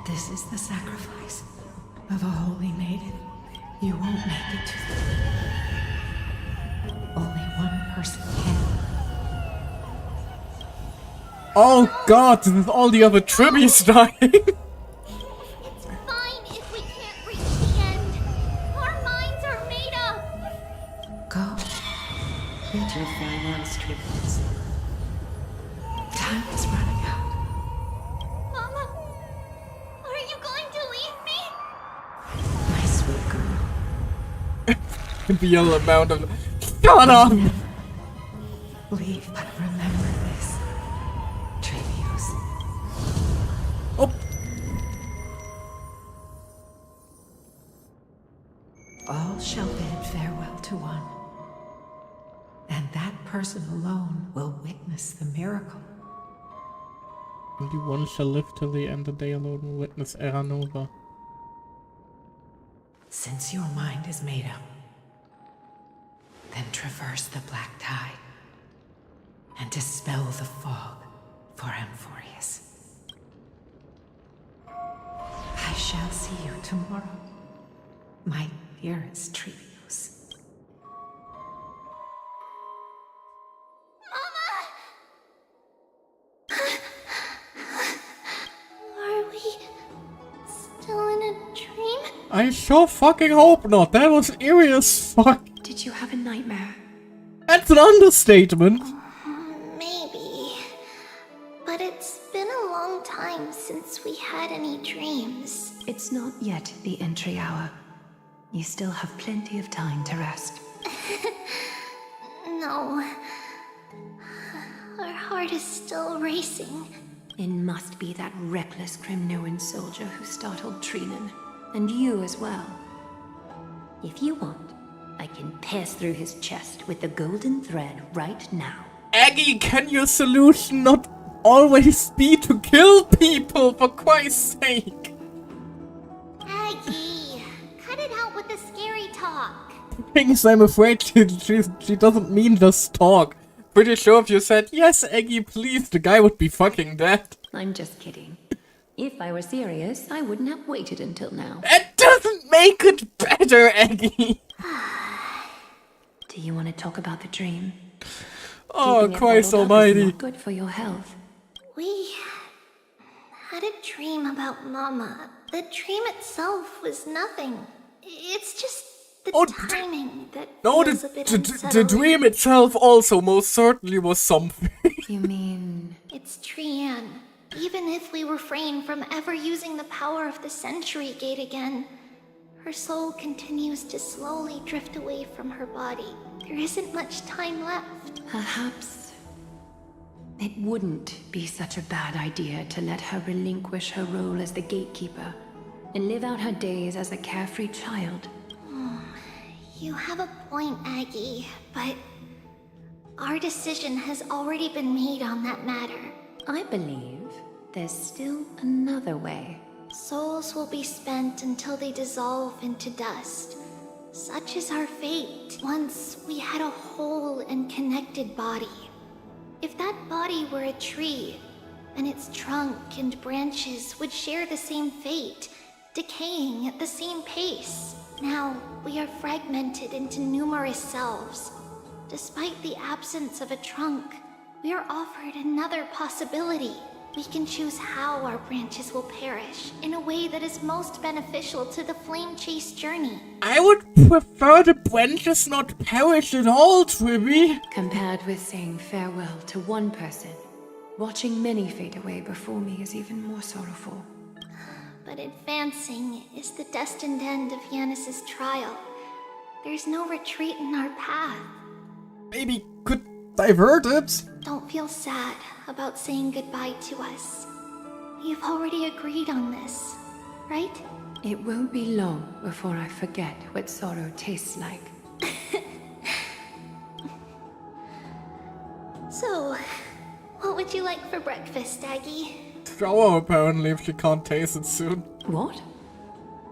This is the sacrifice of a holy maiden. You won't make it to the... Only one person can. Oh god, this is all the other tribbies dying. It's fine if we can't reach the end. Our minds are made up. Go. Get your finance triplets. Time is running out. Mama, are you going to leave me? My sweet girl. The amount of... Shut up! Leave, but remember this. Trevius. Oh. shall bid farewell to one. And that person alone will witness the miracle. Only one shall live till the end, and they alone will witness Era Nova. Since your mind is made up, then traverse the black tide and dispel the fog for Amphorius. I shall see you tomorrow, my dearest Trevius. Are we still in a dream? I sure fucking hope not. That was eerie as fuck. Did you have a nightmare? That's an understatement. Maybe. But it's been a long time since we had any dreams. It's not yet the entry hour. You still have plenty of time to rest. No. Our heart is still racing. It must be that reckless Kremnoan soldier who startled Trinan. And you as well. If you want, I can pass through his chest with the golden thread right now. Aggie, can your solution not always be to kill people, for Christ's sake? Aggie, cut it out with the scary talk. Things I'm afraid she doesn't mean just talk. Pretty sure if you said, yes, Aggie, please, the guy would be fucking dead. I'm just kidding. If I were serious, I wouldn't have waited until now. That doesn't make it better, Aggie. Do you want to talk about the dream? Oh, Keeping it Christ bottled up is almighty. not good for your health. We had a dream about Mama. The dream itself was nothing. It's just the timing that feels a bit the unsettling. dream itself also most certainly was something. You mean... It's Trian. Even if we refrain from ever using the power of the Century Gate again, her soul continues to slowly drift away from her body. There isn't much time left. Perhaps it wouldn't be such a bad idea to let her relinquish her role as the gatekeeper and live out her days as a carefree child. You have a point, Aggie, but our decision has already been made on that matter. I believe there's still another way. Souls will be spent until they dissolve into dust. Such is our fate. Once we had a whole and connected body. If that body were a tree, then its trunk and branches would share the same fate, decaying at the same pace. Now, we are fragmented into numerous selves. Despite the absence of a trunk, we are offered another possibility. We can choose how our branches will perish in a way that is most beneficial to the Flame Chase journey. I would prefer the branches not perish at all, Tribby. Compared with saying farewell to one person, watching many fade away before me is even more sorrowful. But advancing is the destined end of Yanis's trial. There's no retreat in our path. Maybe could divert it. Don't feel sad about saying goodbye to us. You've already agreed on this, right? It won't be long before I forget what sorrow tastes like. So, what would you like for breakfast, Aggie? Sour, apparently, if she can't taste it soon. What?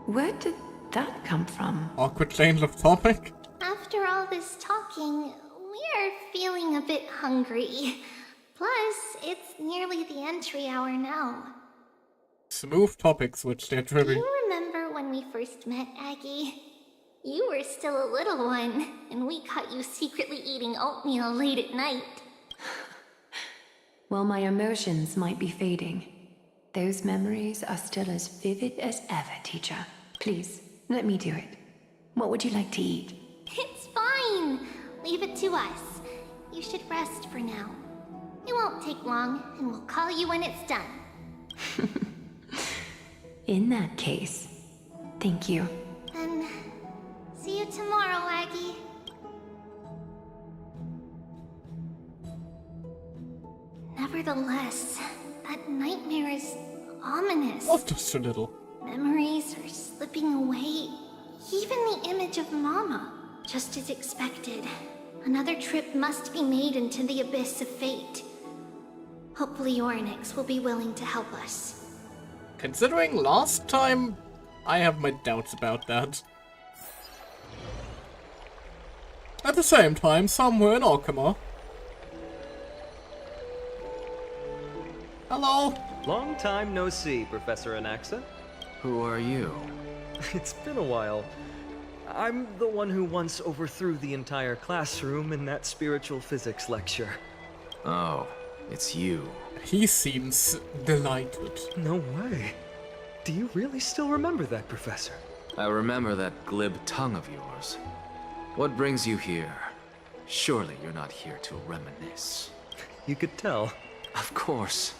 Where did that come from? Awkward change of topic. After all this talking, we are feeling a bit hungry. Plus, it's nearly the entry hour now. Smooth topic switch there, Do Tribby. you remember when we first met, Aggie? You were still a little one, and we caught you secretly eating oatmeal late at night. While my emotions might be fading, those memories are still as vivid as ever, teacher. Please, let me do it. What would you like to eat? It's fine. Leave it to us. You should rest for now. It won't take long, and we'll call you when it's done. In that case, thank you. Then, see you tomorrow, Aggie. Nevertheless, that nightmare is ominous. Oh, just a little. Memories are slipping away, Even the image of Mama. Just as expected. Another trip must be made into the abyss of fate. Hopefully Orynyx will be willing to help us. Considering last time, I have my doubts about that. At the same time, somewhere in Orkama. Hello? Long time no see, Professor Anaxa. Who are you? It's been a while. I'm the one who once overthrew the entire classroom in that spiritual physics lecture. Oh, it's you. He seems delighted. No way. Do you really still remember that, Professor? I remember that glib tongue of yours. What brings you here? Surely you're not here to reminisce. You could tell. Of course.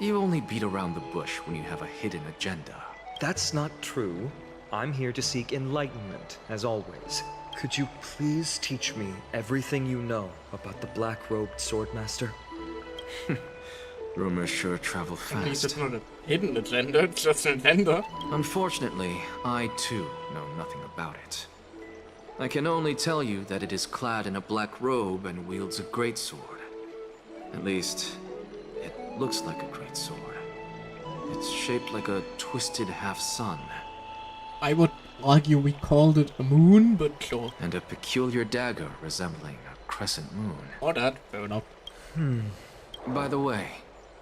You only beat around the bush when you have a hidden agenda. That's not true. I'm here to seek enlightenment, as always. Could you please teach me everything you know about the black-robed swordmaster? Rumors sure travel fast. It's not a hidden agenda, it's just an agenda. Unfortunately, I too know nothing about it. I can only tell you that it is clad in a black robe and wields a greatsword. At least, it looks like a greatsword. It's shaped like a twisted half-sun. I would argue we called it a moon, but sure. And a peculiar dagger resembling a crescent moon. Or that, fair enough. By the way,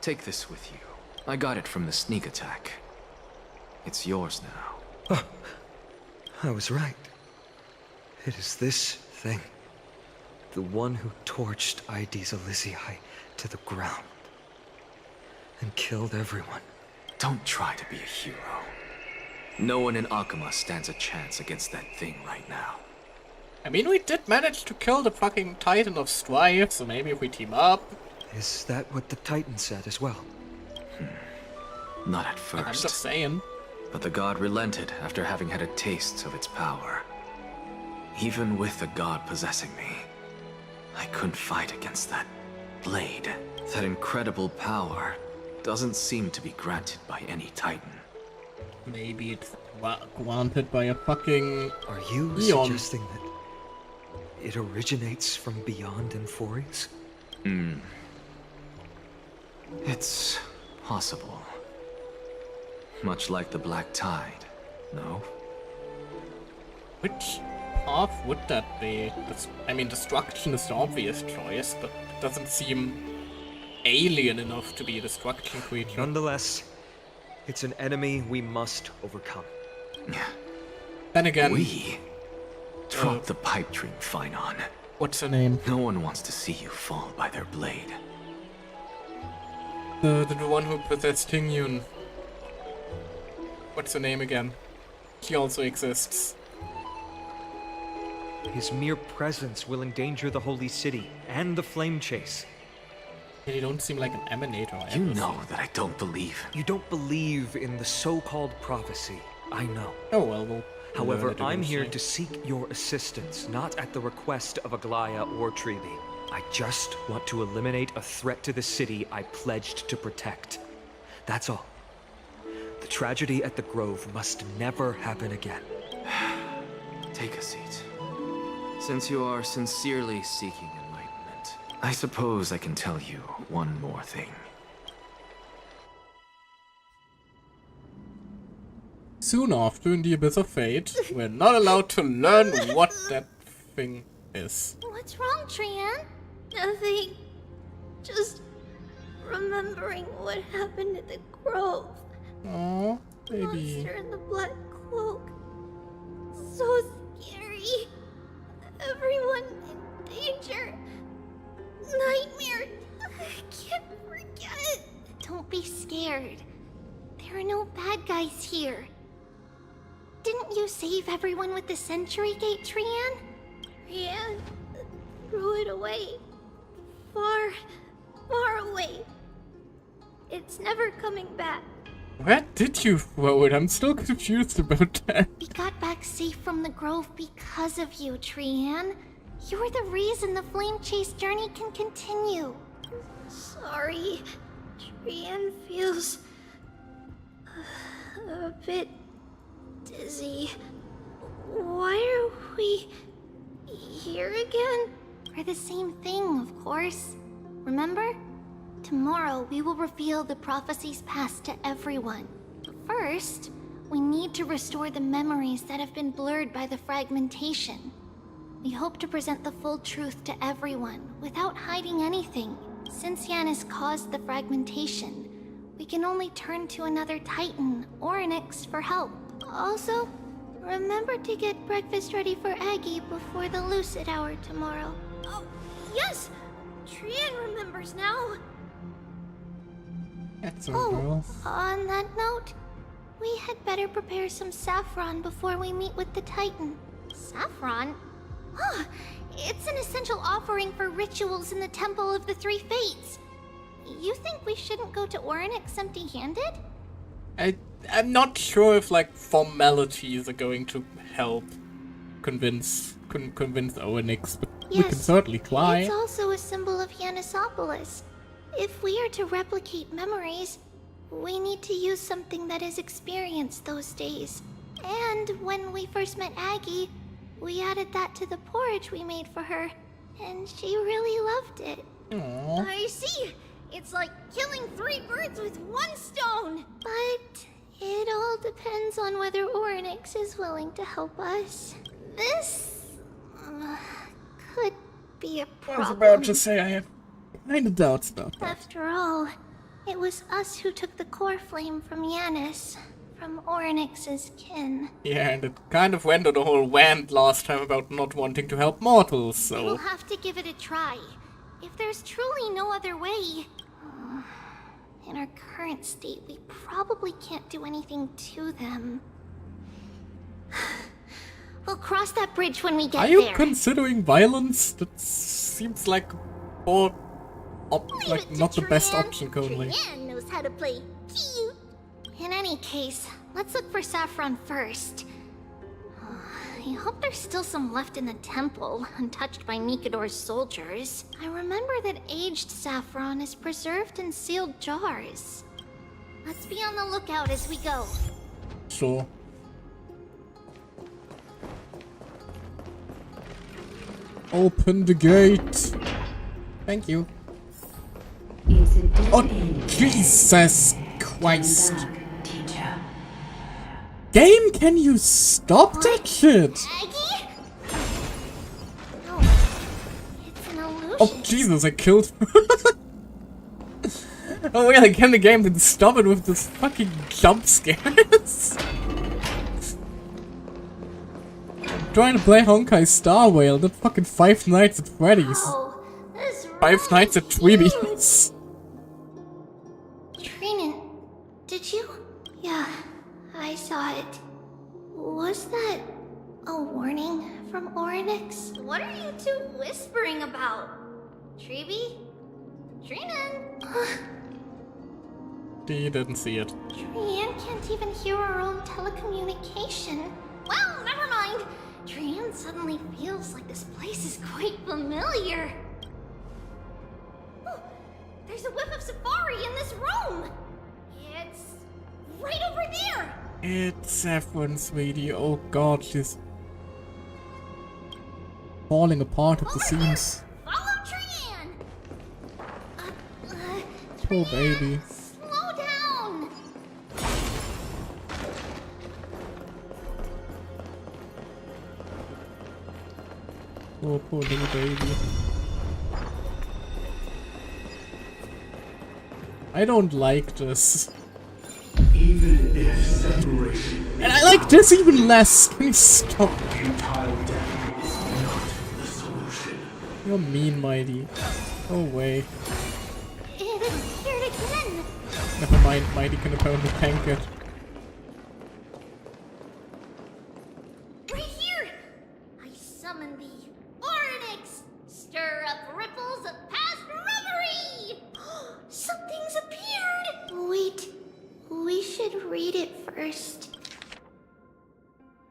take this with you. I got it from the sneak attack. It's yours now. Oh, I was right. It is this thing. The one who torched Aedes Elysiae to the ground. And killed everyone. Don't try to be a hero. No one in Akama stands a chance against that thing right now. I mean, we did manage to kill the fucking Titan of Strife, so maybe if we team up. Is that what the Titan said as well? Not at first. I'm just saying. But the god relented after having had a taste of its power. Even with the god possessing me, I couldn't fight against that blade. That incredible power doesn't seem to be granted by any Titan. Maybe it's granted by a fucking Are you Eon. suggesting that it originates from beyond Amphorius? It's possible. Much like the Black Tide, no? Which path would that be? I mean, destruction is the obvious choice, but it doesn't seem alien enough to be a destruction creature. Nonetheless, it's an enemy we must overcome. Then again... We? Drop the pipe dream, Finon. What's her name? No one wants to see you fall by their blade. The one who possessed Tingyun. What's her name again? She also exists. His mere presence will endanger the Holy City and the Flame Chase. You don't seem like an emanator. You know that I don't believe. You don't believe in the so-called prophecy. I know. Oh well, However, I'm here to seek your assistance, not at the request of Aglaya or Treeby. I just want to eliminate a threat to the city I pledged to protect. That's all. The tragedy at the Grove must never happen again. Take a seat. Since you are sincerely seeking enlightenment, I suppose I can tell you one more thing. Soon after, in the Abyss of Fate, we're not allowed to learn what that thing is. What's wrong, Trian? Nothing. Just remembering what happened at the Grove. Oh, baby. Monster in the black cloak. So scary. Everyone in danger. Nightmare. I can't forget. Don't be scared. There are no bad guys here. Didn't you save everyone with the Century Gate, Trian? Trian threw it away. Far, far away. It's never coming back. Where did you throw it? I'm still confused about that. We got back safe from the Grove because of you, Trian. You're the reason the Flame Chase journey can continue. Sorry. Trian feels a bit dizzy. Why are we here again? For the same thing, of course. Remember? Tomorrow we will reveal the prophecies passed to everyone. First, we need to restore the memories that have been blurred by the fragmentation. We hope to present the full truth to everyone without hiding anything. Since Yanis caused the fragmentation, we can only turn to another Titan, Orynyx, for help. Also, remember to get breakfast ready for Aggie before the Lucid Hour tomorrow. Oh, yes! Trian remembers now. That's a girl. On that note, we had better prepare some saffron before we meet with the Titan. Saffron? Huh, it's an essential offering for rituals in the Temple of the Three Fates. You think we shouldn't go to Orynyx empty-handed? I'm not sure if like formalities are going to help convince Orynyx, but we can certainly try. It's also a symbol of Yanisopolis. If we are to replicate memories, we need to use something that has experienced those days. And when we first met Aggie, we added that to the porridge we made for her, and she really loved it. Aww. I see. It's like killing 3 birds with 1 stone. But it all depends on whether Orynyx is willing to help us. This could be a problem. I was about to say I have kind of doubts about that. After all, it was us who took the core flame from Yanis, from Orynyx's kin. Yeah, and it kind of went on a whole rant last time about not wanting to help mortals, so... We'll have to give it a try. If there's truly no other way... in our current state, we probably can't do anything to them. We'll cross that bridge when we get there. Are you considering violence? That seems like more... not the best option currently. Trian knows how to play cute. In any case, let's look for saffron first. I hope there's still some left in the temple, untouched by Nikador's soldiers. I remember that aged saffron is preserved in sealed jars. Let's be on the lookout as we go. Sure. Open the gate. Thank you. Oh, Jesus Christ. Game, can you stop that shit? Aggie? No, it's an illusion. Oh, Jesus, I killed. Oh, yeah, again, the game didn't stop it with this fucking jump scares. I'm trying to play Honkai Star Whale, not fucking Five Nights at Freddy's. Oh, this Five Nights at Tweebies. Trinan, did you? Yeah, I saw it. Was that a warning from Orynyx? What are you two whispering about? Treeby? Trinan? He didn't see it. Trian can't even hear our own telecommunication. Well, never mind. Trian suddenly feels like this place is quite familiar. Oh, there's a whiff of safari in this room. It's right over there. It's Saffron, sweetie. Oh god, she's falling apart at the seams. Follow Trian. Poor baby. Slow down. Poor little baby. I don't like this. Even if separation... And I like this even less. Can you stop? You're mean, Mighty. Go away. It appeared again. Never mind, Mighty can apparently tank it. Right here. I summon thee, Orynyx. Stir up ripples of past reverie. Something's appeared. Wait, we should read it first.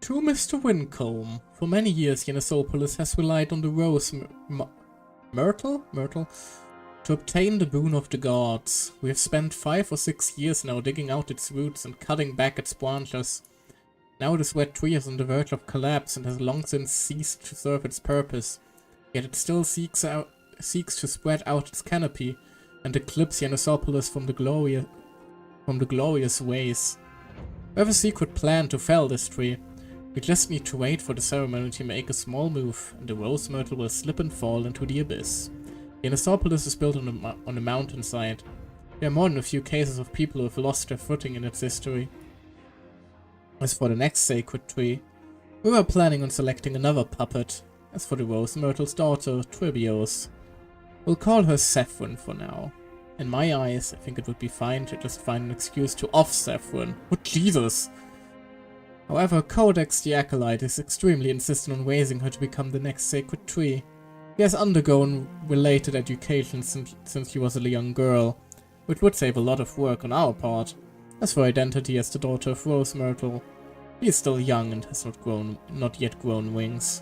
To Mr. Wincombe, for many years Yanisopolis has relied on the rose myrtle to obtain the boon of the gods. We have spent 5 or 6 years now digging out its roots and cutting back its branches. Now this wet tree is on the verge of collapse and has long since ceased to serve its purpose. Yet it still seeks to spread out its canopy and eclipse Yanosopolis from the glorious ways. We have a secret plan to fell this tree. We just need to wait for the ceremony to make a small move, and the rose myrtle will slip and fall into the abyss. Yanosopolis is built on a mountainside. There are more than a few cases of people who have lost their footing in its history. As for the next sacred tree, we were planning on selecting another puppet. As for the rose myrtle's daughter, Tribios, we'll call her Saffron for now. In my eyes, I think it would be fine to just find an excuse to off Saffron. Oh Jesus! However, Codex the Acolyte is extremely insistent on raising her to become the next sacred tree. He has undergone related education since he was a young girl, which would save a lot of work on our part. As for identity as the daughter of Rose Myrtle, he is still young and has not yet grown wings.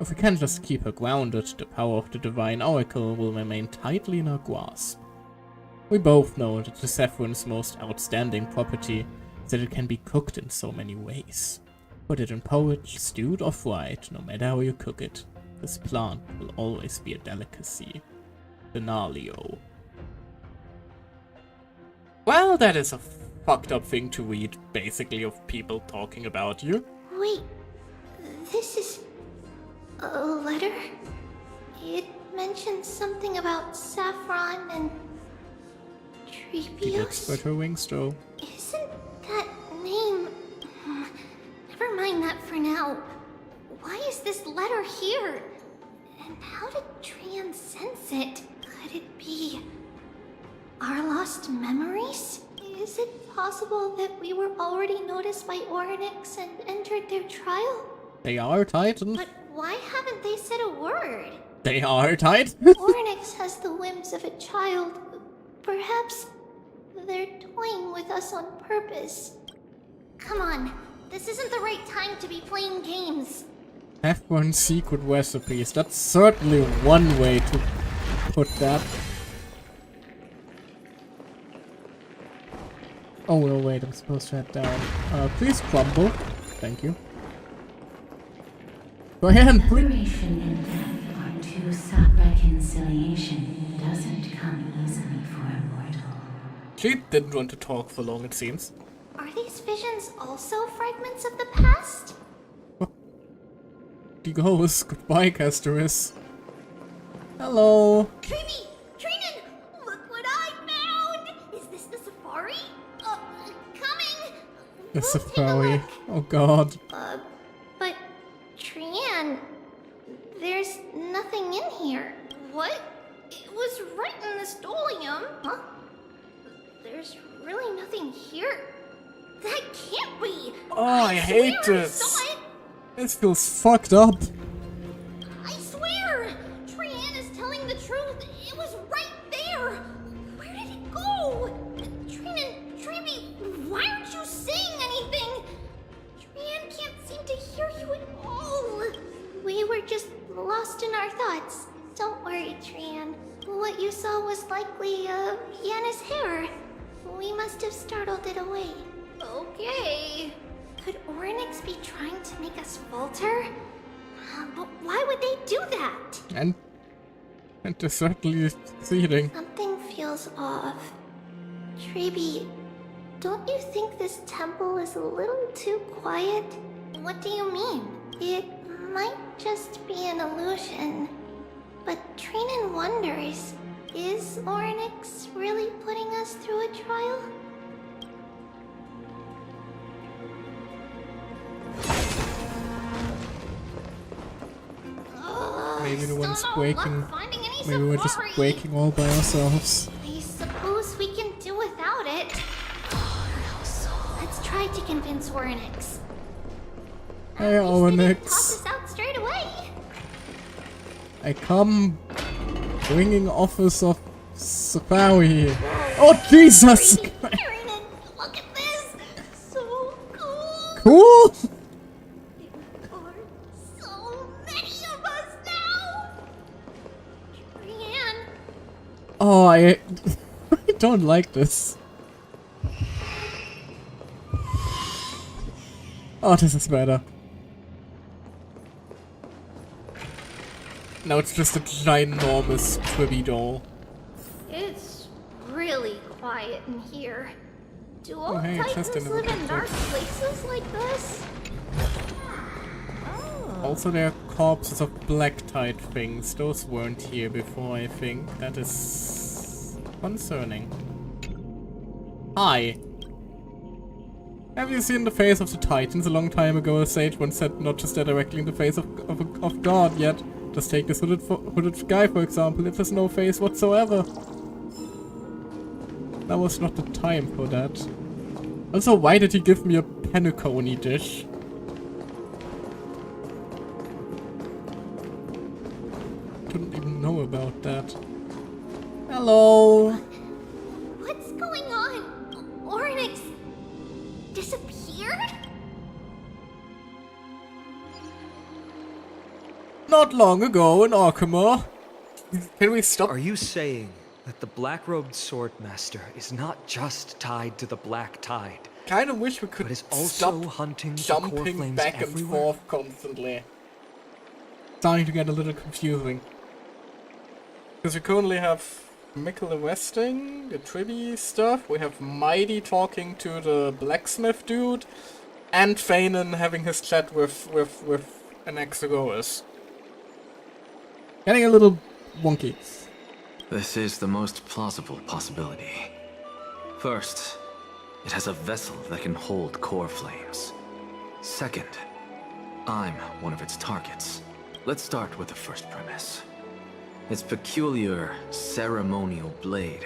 If we can just keep her grounded, the power of the Divine Oracle will remain tightly in our grasp. We both know that the Saffron's most outstanding property is that it can be cooked in so many ways. Put it in porridge, stewed or fried, no matter how you cook it, this plant will always be a delicacy. Denalio. Well, that is a fucked up thing to read, basically, of people talking about you. Wait, this is a letter? It mentions something about Saffron and She did spread her wings though. Isn't that name... Never mind that for now. Why is this letter here? And how did Trian sense it? Could it be our lost memories? Is it possible that we were already noticed by Oryx and entered their trial? They are Titans. But why haven't they said a word? They are Titans. Oryx has the whims of a child. Perhaps they're toying with us on purpose. Come on, this isn't the right time to be playing games. F1 secret recipes. That's certainly one way to put that. Oh no, wait, I'm supposed to head down. Please crumble. Thank you. Go ahead, please. Separation and death are two sought reconciliation doesn't come easily for a mortal. She didn't want to talk for long, it seems. Are these visions also fragments of the past? He goes. Goodbye, Castoris. Hello. Tribi! Trinan! Look what I found! Is this the safari? Coming! The safari. Oh god. But Trian, there's nothing in here. What? It was right in the stolium. Huh? There's really nothing here. That can't be! Oh, I hate swear this. I saw it. This feels fucked up. I swear! Trian is telling the truth. It was right there. Where did it go? Trinan, Tribi, why aren't you saying anything? Trian can't seem to hear you at all. We were just lost in our thoughts. Don't worry, Trian. What you saw was likely, Yana's hair. We must have startled it away. Okay. Could Oryx be trying to make us falter? But why would they do that? And they're certainly succeeding. Something feels off. Tribi, don't you think this temple is a little too quiet? What do you mean? It might just be an illusion. But Trinan wonders, is Oryx really putting us through a trial? Maybe the one's breaking. Maybe we're just breaking all by ourselves. I suppose we can do without it. Let's try to convince Oryx. Hey, Toss Oryx. us out straight away. I come bringing offers of safari. Oh, Jesus! Look at this. So cool. Cool? So many of us now. Brienne. Oh, I don't like this. Oh, this is better. Now it's just a ginormous Twibby doll. It's really quiet in here. Do all hey, Titans live in dark places like this? Also, there are corpses of black tide things. Those weren't here before, I think. That is concerning. Hi. Have you seen the face of the Titans? A long time ago, a sage once said not to stare directly in the face of God yet. Just take this hooded guy, for example. It has no face whatsoever. That was not the time for that. Also, why did he give me a penacony dish? Didn't even know about that. Hello. What's going on? Oryx disappeared? Not long ago in Arkhamar. Can we stop? Are you saying that the black-robed swordmaster is not just tied to the black tide? Kind of wish we could but is also stop hunting jumping back and forth constantly. Starting to get a little confusing. Because we currently have Mikkel investing, the Tribby stuff, we have Mighty talking to the blacksmith dude, and Fanon having his chat with an Exogoras. Getting a little wonky. This is the most plausible possibility. First, it has a vessel that can hold core flames. Second, I'm one of its targets. Let's start with the first premise. Its peculiar ceremonial blade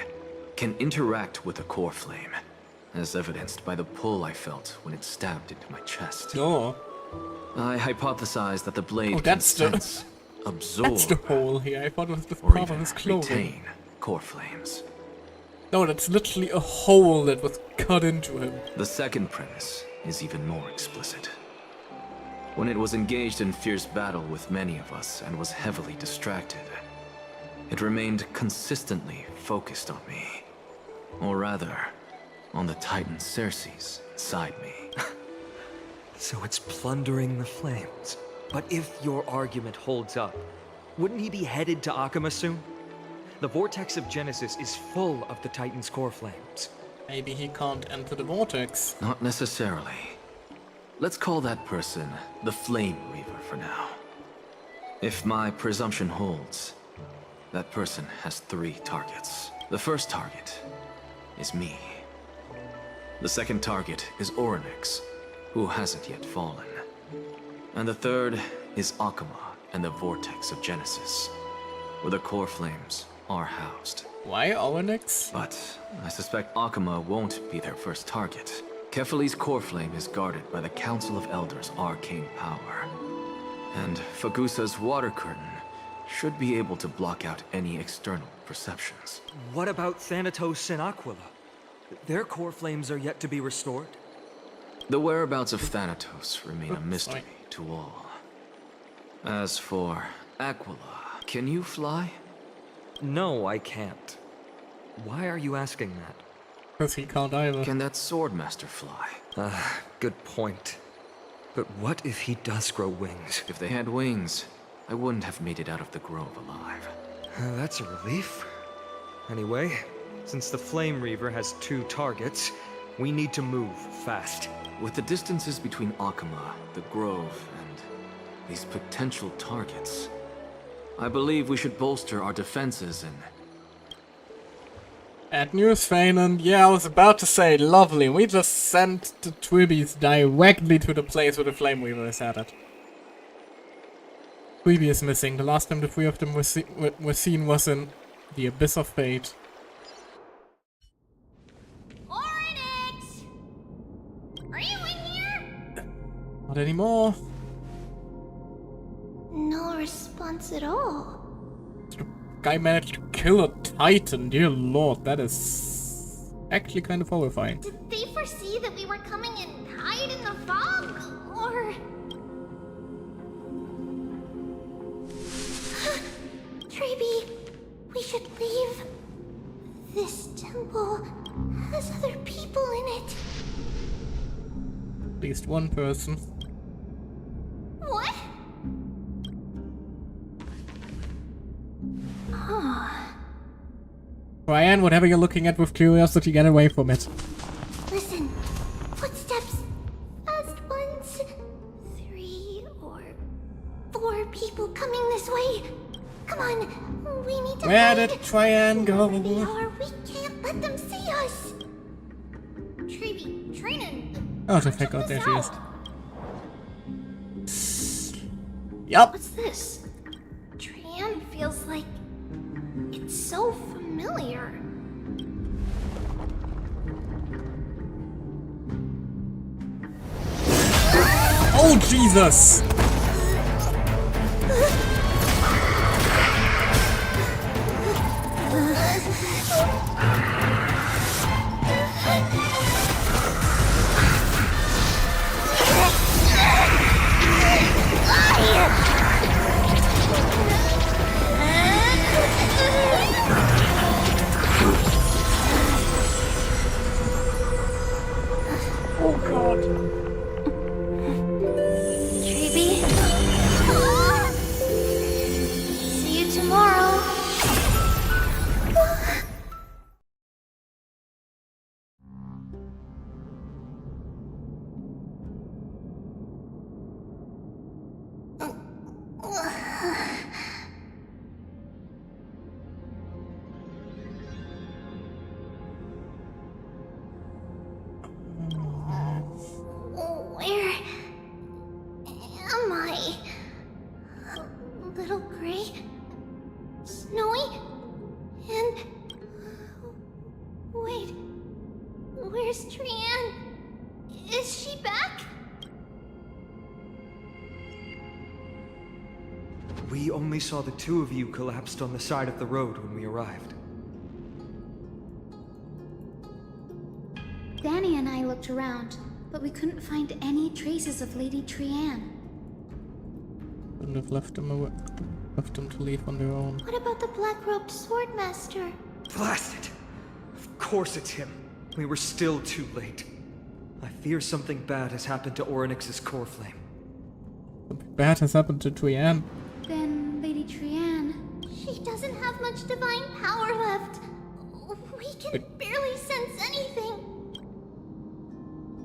can interact with a core flame, as evidenced by the pull I felt when it stabbed into my chest. Oh. I hypothesized that the blade can sense, absorb, that's the hole here. I thought it was the or part of even his clothing. retain core flames. No, that's literally a hole that was cut into him. The second premise is even more explicit. When it was engaged in fierce battle with many of us and was heavily distracted, it remained consistently focused on me. Or rather, on the Titan Circes inside me. So it's plundering the flames. But if your argument holds up, wouldn't he be headed to Akama soon? The vortex of Genesis is full of the Titan's core flames. Maybe he can't enter the vortex. Not necessarily. Let's call that person the Flame Reaver for now. If my presumption holds, that person has 3 targets. The first target is me. The second target is Oryx, who hasn't yet fallen. And the third is Akama and the Vortex of Genesis, where the core flames are housed. Why Oryx? But I suspect Akama won't be their first target. Kefali's core flame is guarded by the Council of Elders' arcane power. And Fagusa's water curtain should be able to block out any external perceptions. What about Thanatos and Aquila? Their core flames are yet to be restored. The whereabouts of Thanatos remain a mystery to all. As for Aquila, can you fly? No, I can't. Why are you asking that? Because he can't either. Can that swordmaster fly? Good point. But what if he does grow wings? If they had wings, I wouldn't have made it out of the grove alive. That's a relief. Anyway, since the Flame Reaver has 2 targets, we need to move fast. With the distances between Akama, the grove, and these potential targets, I believe we should bolster our defenses and... At news, Fanon. Yeah, I was about to say, lovely. We just sent the Twibbies directly to the place where the Flame Weaver is at. Twibby is missing. The last time the 3 of them were seen was in the Abyss of Fate. Oryx! Are you in here? Not anymore. No response at all. Guy managed to kill a Titan, dear lord, that is actually kind of horrifying. Did they foresee that we were coming and hide in the fog? Or... Treeby, we should leave. This temple has other people in it. At least one person. What? Ryan, whatever you're looking at with curiosity, get away from it. Listen. Footsteps. Fast ones. 3 or 4 people coming this way. Come on. We need to Where hide. did Tryan go? Wherever they are, we can't let them see us. Trinen. Oh, the heck out, there she is. Yup. What's this? Tryan feels like it's so familiar. Oh, Jesus! Oh God. Treeby. See you tomorrow. Where am I? Little gray, snowy, and wait, where's Tryan? Is she back? We only saw the two of you collapsed on the side of the road when we arrived. Danny and I looked around, but we couldn't find any traces of Lady Tryan. Couldn't have left them to leave on their own. What about the black-robed swordmaster? Blast it! Of course it's him. We were still too late. I fear something bad has happened to Orynyx's core flame. Something bad has happened to Tryan. Then Lady Tryan... She doesn't have much divine power left. We can barely sense anything.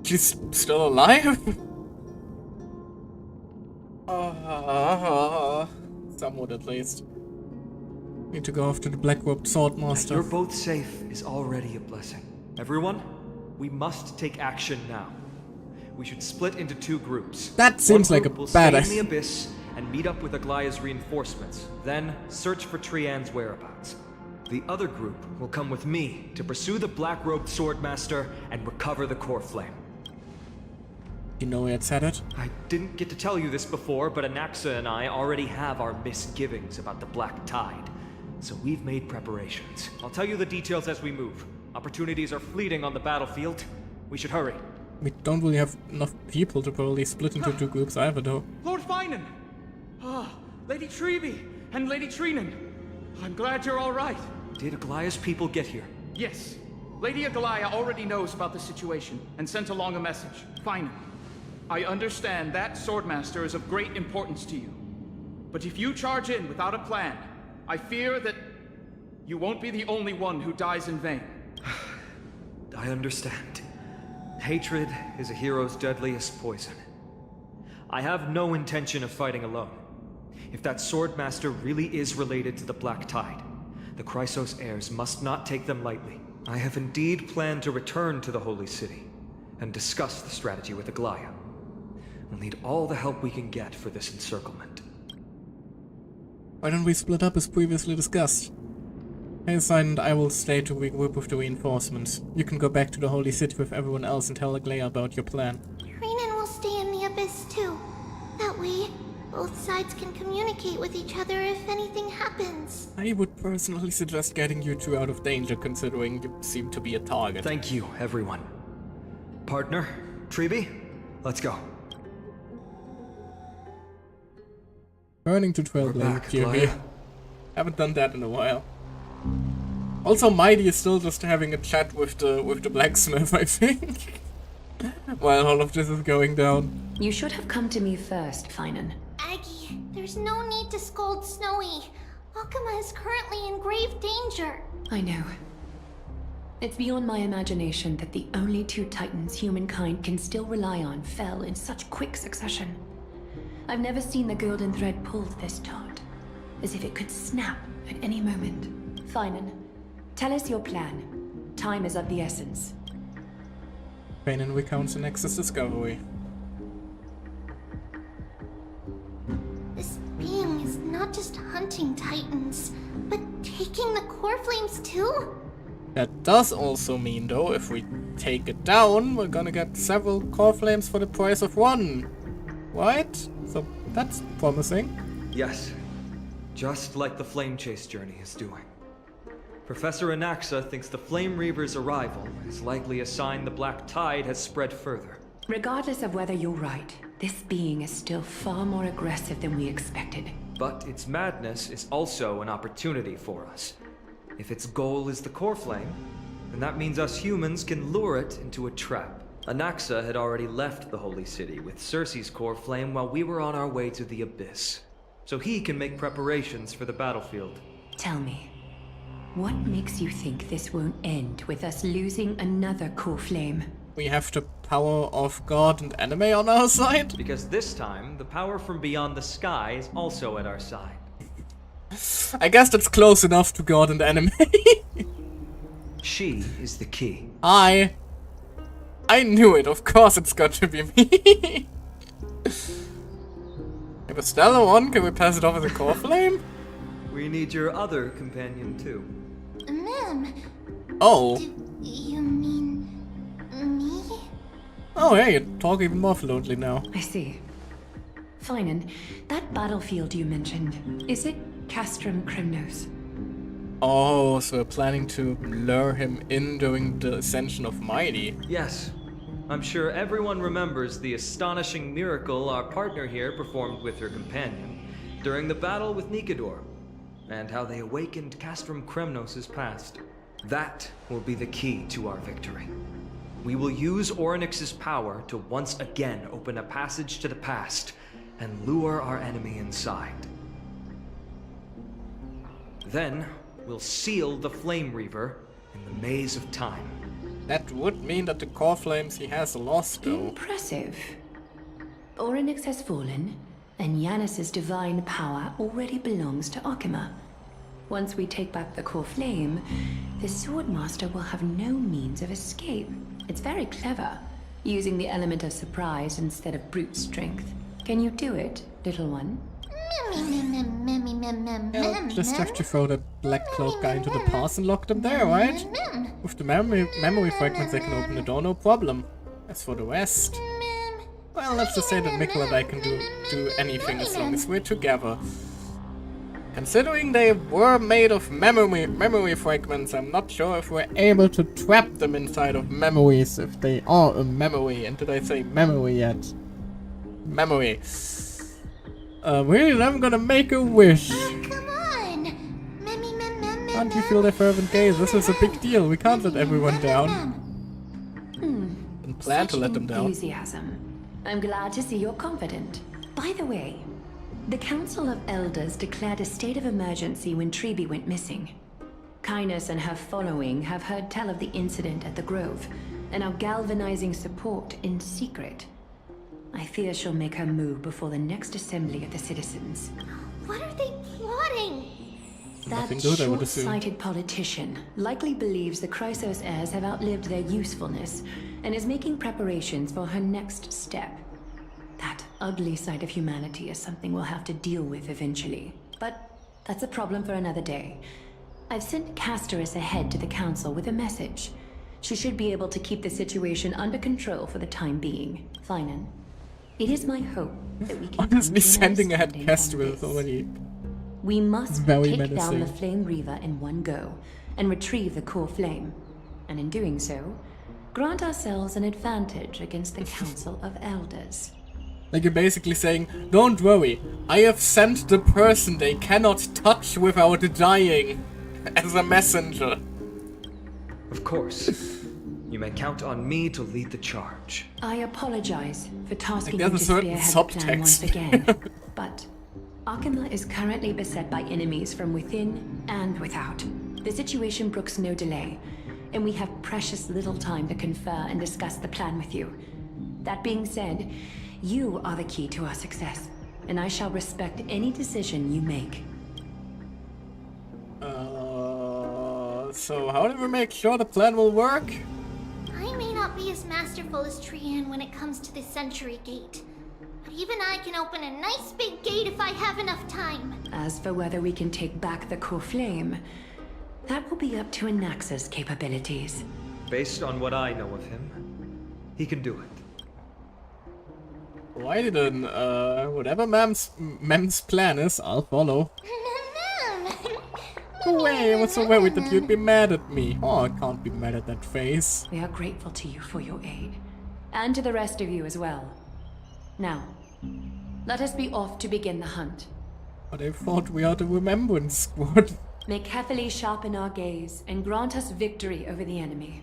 She's still alive? Somewhat at least. Need to go after the black-robed swordmaster. That you're both safe is already a blessing. Everyone, we must take action now. We should split into 2 groups. That seems like a will bad stay in idea. the abyss and meet up with Aglaya's reinforcements, then search for Tryan's whereabouts. The other group will come with me to pursue the black-robed swordmaster and recover the core flame. You know where it's headed? I didn't get to tell you this before, but Anaxa and I already have our misgivings about the Black Tide. So we've made preparations. I'll tell you the details as we move. Opportunities are fleeting on the battlefield. We should hurry. We don't really have enough people to probably split into 2 groups either, though. Lord Finan! Lady Treeby and Lady Trinen. I'm glad you're all right. Did Aglaya's people get here? Yes. Lady Aglaya already knows about the situation and sent along a message. Finan, I understand that Swordmaster is of great importance to you. But if you charge in without a plan, I fear that you won't be the only one who dies in vain. I understand. Hatred is a hero's deadliest poison. I have no intention of fighting alone. If that Swordmaster really is related to the Black Tide, the Chrysos heirs must not take them lightly. I have indeed planned to return to the Holy City and discuss the strategy with Aglaya. We'll need all the help we can get for this encirclement. Why don't we split up as previously discussed? Hazel and I will stay to regroup with the reinforcements. You can go back to the Holy City with everyone else and tell Aglaya about your plan. Trinen will stay in the abyss too. That way, both sides can communicate with each other if anything happens. I would personally suggest getting you 2 out of danger, considering you seem to be a target. Thank you, everyone. Partner, Treeby, let's go. Turning to Trailblazer, Jimmy. Haven't done that in a while. Also, Mighty is still just having a chat with the blacksmith, I think. while all of this is going down. You should have come to me first, Finan. Aggie, there's no need to scold Snowy. Akuma is currently in grave danger. I know. It's beyond my imagination that the only two titans humankind can still rely on fell in such quick succession. I've never seen the golden thread pulled this taut, as if it could snap at any moment. Finan, tell us your plan. Time is of the essence. Finan recounts the Nexus discovery. This being is not just hunting titans, but taking the core flames too? That does also mean, though, if we take it down, we're gonna get several core flames for the price of one. Right? So that's promising. Yes. Just like the Flame Chase journey is doing. Professor Anaxa thinks the Flame Reaver's arrival is likely a sign the Black Tide has spread further. Regardless of whether you're right, this being is still far more aggressive than we expected. But its madness is also an opportunity for us. If its goal is the core flame, then that means us humans can lure it into a trap. Anaxa had already left the Holy City with Cersei's core flame while we were on our way to the Abyss. So he can make preparations for the battlefield. Tell me, what makes you think this won't end with us losing another core flame? We have the power of God and anime on our side? Because this time, the power from beyond the sky is also at our side. I guess that's close enough to God and anime. She is the key. I knew it. Of course it's got to be me. If a stellar one, can we pass it off as a core flame? We need your other companion too. Ma'am. Oh. Do you mean me? Oh, hey, you talk even more fluently now. I see. Finan, that battlefield you mentioned, is it Castrum Crimnos? Oh, so we're planning to lure him in during the ascension of Mighty. Yes. I'm sure everyone remembers the astonishing miracle our partner here performed with her companion during the battle with Nikador, and how they awakened Castrum Kremnos' past. That will be the key to our victory. We will use Orynyx's power to once again open a passage to the past and lure our enemy inside. Then, we'll seal the Flame Reaver in the maze of time. That would mean that the core flames he has lost, though. Impressive. Orynyx has fallen, and Yanis's divine power already belongs to Akuma. Once we take back the core flame, the Swordmaster will have no means of escape. It's very clever, using the element of surprise instead of brute strength. Can you do it, little one? Yeah, just have to throw that black cloak guy into the past and lock them there, right? With the memory fragments I can open the door, no problem. As for the rest... Well, let's just say that Mikkel and I can do anything as long as we're together. Considering they were made of memory fragments, I'm not sure if we're able to trap them inside of memories if they are a memory. And did I say memory yet? Memory. Really, I'm gonna make a wish. Come on! Can't you feel their fervent gaze? This is a big deal. We can't let everyone down. Didn't plan to let them down. Enthusiasm. I'm glad to see you're confident. By the way, the Council of Elders declared a state of emergency when Treeby went missing. Kainos and her following have heard tell of the incident at the Grove, and are galvanizing support in secret. I fear she'll make her move before the next assembly of the citizens. What are they plotting? Nothing That good, I would assume. short-sighted politician likely believes the Chrysos heirs have outlived their usefulness, and is making preparations for her next step. That ugly side of humanity is something we'll have to deal with eventually. But that's a problem for another day. I've sent Casterus ahead to the council with a message. She should be able to keep the situation under control for the time being. Finan, it is my hope that we can... Honestly, sending ahead Casterus is already... We must very take menacing. down the Flame Reaver in one go, and retrieve the core flame. And in doing so, grant ourselves an advantage against the Council of Elders. Like you're basically saying, don't worry, I have sent the person they cannot touch without dying as a messenger. Of course. You may count on me to lead the charge. I apologize for tasking Like, you there's to a certain spearhead the plan once subtext. again, but Arkema is currently beset by enemies from within and without. The situation brooks no delay, and we have precious little time to confer and discuss the plan with you. That being said, you are the key to our success, and I shall respect any decision you make. So how do we make sure the plan will work? I may not be as masterful as Trian when it comes to the Century Gate, but even I can open a nice big gate if I have enough time. As for whether we can take back the core flame, that will be up to Anaxa's capabilities. Based on what I know of him, he can do it. Why didn't, whatever Mem's plan is, I'll follow. No way, I was so worried that you'd be mad at me. Oh, I can't be mad at that face. We are grateful to you for your aid, and to the rest of you as well. Now, let us be off to begin the hunt. But I thought we are the Remembrance Squad. May carefully sharpen our gaze and grant us victory over the enemy.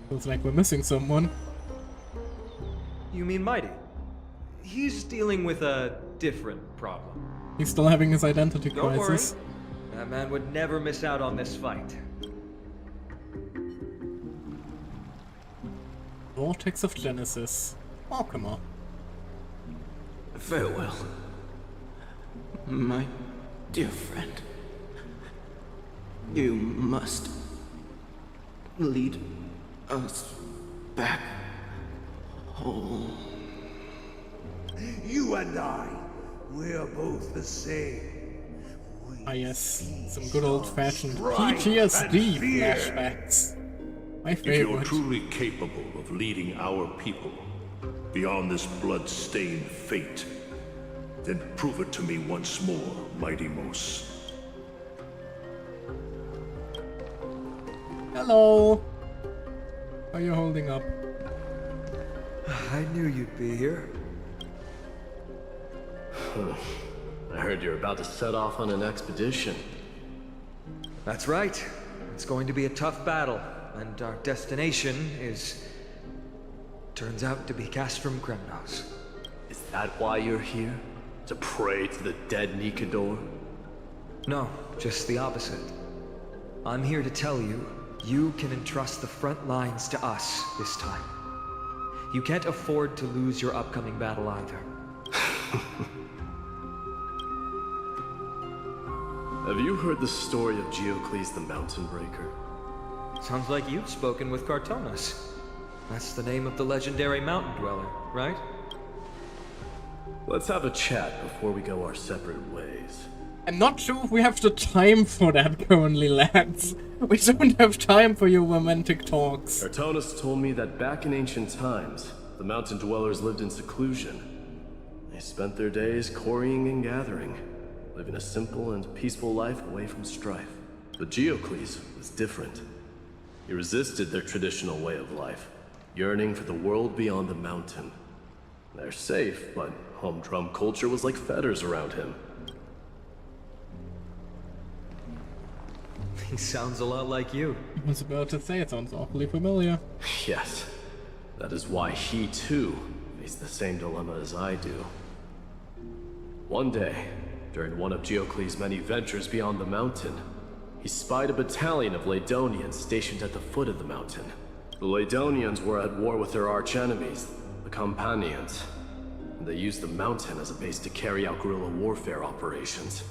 Feels like we're missing someone. You mean Mighty? He's dealing with a different problem. He's still having his identity Don't crisis. worry. That man would never miss out on this fight. Vortex of Genesis. Oh, come on. Farewell, my dear friend. You must lead us back home. You and I, we're both the same. Ah yes, some good old-fashioned strife PTSD and fear. flashbacks. My If you're favorite. truly capable of leading our people beyond this blood-stained fate, then prove it to me once more, Mighty Mos. Hello. How are you holding up? I knew you'd be here. I heard you're about to set off on an expedition. That's right. It's going to be a tough battle, and our destination is... turns out to be Castrum Kremnos. Is that why you're here? To pray to the dead Nikador? No, just the opposite. I'm here to tell you, you can entrust the front lines to us this time. You can't afford to lose your upcoming battle either. Have you heard the story of Geocles the Mountain Breaker? Sounds like you've spoken with Cartonas. That's the name of the legendary mountain dweller, right? Let's have a chat before we go our separate ways. I'm not sure if we have the time for that currently, lads. We don't have time for your romantic talks. Cartonas told me that back in ancient times, the mountain dwellers lived in seclusion. They spent their days quarrying and gathering, living a simple and peaceful life away from strife. But Geocles was different. He resisted their traditional way of life, yearning for the world beyond the mountain. They're safe, but humdrum culture was like fetters around him. He sounds a lot like you. I was about to say, it sounds awfully familiar. Yes, that is why he too faced the same dilemma as I do. One day, during one of Geocles' many ventures beyond the mountain, he spied a battalion of Ladonians stationed at the foot of the mountain. The Ladonians were at war with their arch-enemies, the Companions, and they used the mountain as a base to carry out guerrilla warfare operations.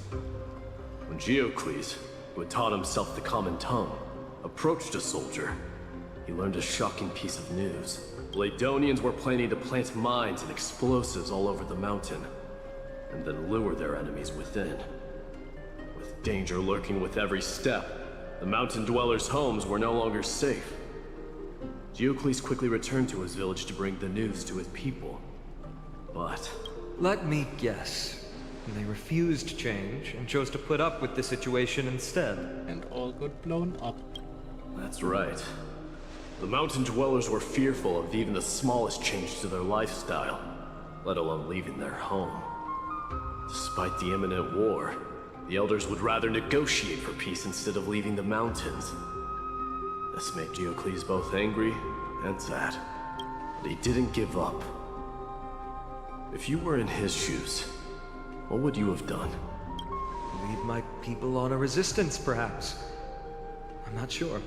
When Geocles, who had taught himself the common tongue, approached a soldier, he learned a shocking piece of news. Ladonians were planning to plant mines and explosives all over the mountain, and then lure their enemies within. With danger lurking with every step, the mountain dwellers' homes were no longer safe. Geocles quickly returned to his village to bring the news to his people. But... let me guess. They refused change and chose to put up with the situation instead. And all got blown up. That's right. The mountain dwellers were fearful of even the smallest change to their lifestyle, let alone leaving their home. Despite the imminent war, the elders would rather negotiate for peace instead of leaving the mountains. This made Geocles both angry and sad. But he didn't give up. If you were in his shoes, what would you have done? Lead my people on a resistance, perhaps. I'm not sure.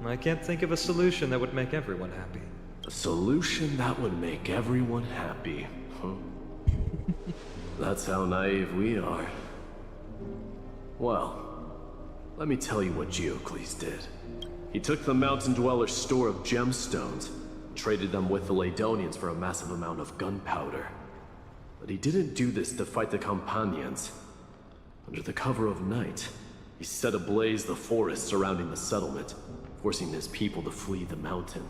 I can't think of a solution that would make everyone happy. A solution that would make everyone happy, huh? That's how naive we are. Well, let me tell you what Geocles did. He took the Mountain Dweller's store of gemstones, traded them with the Ladonians for a massive amount of gunpowder. But he didn't do this to fight the Companions. Under the cover of night, he set ablaze the forest surrounding the settlement, forcing his people to flee the mountain.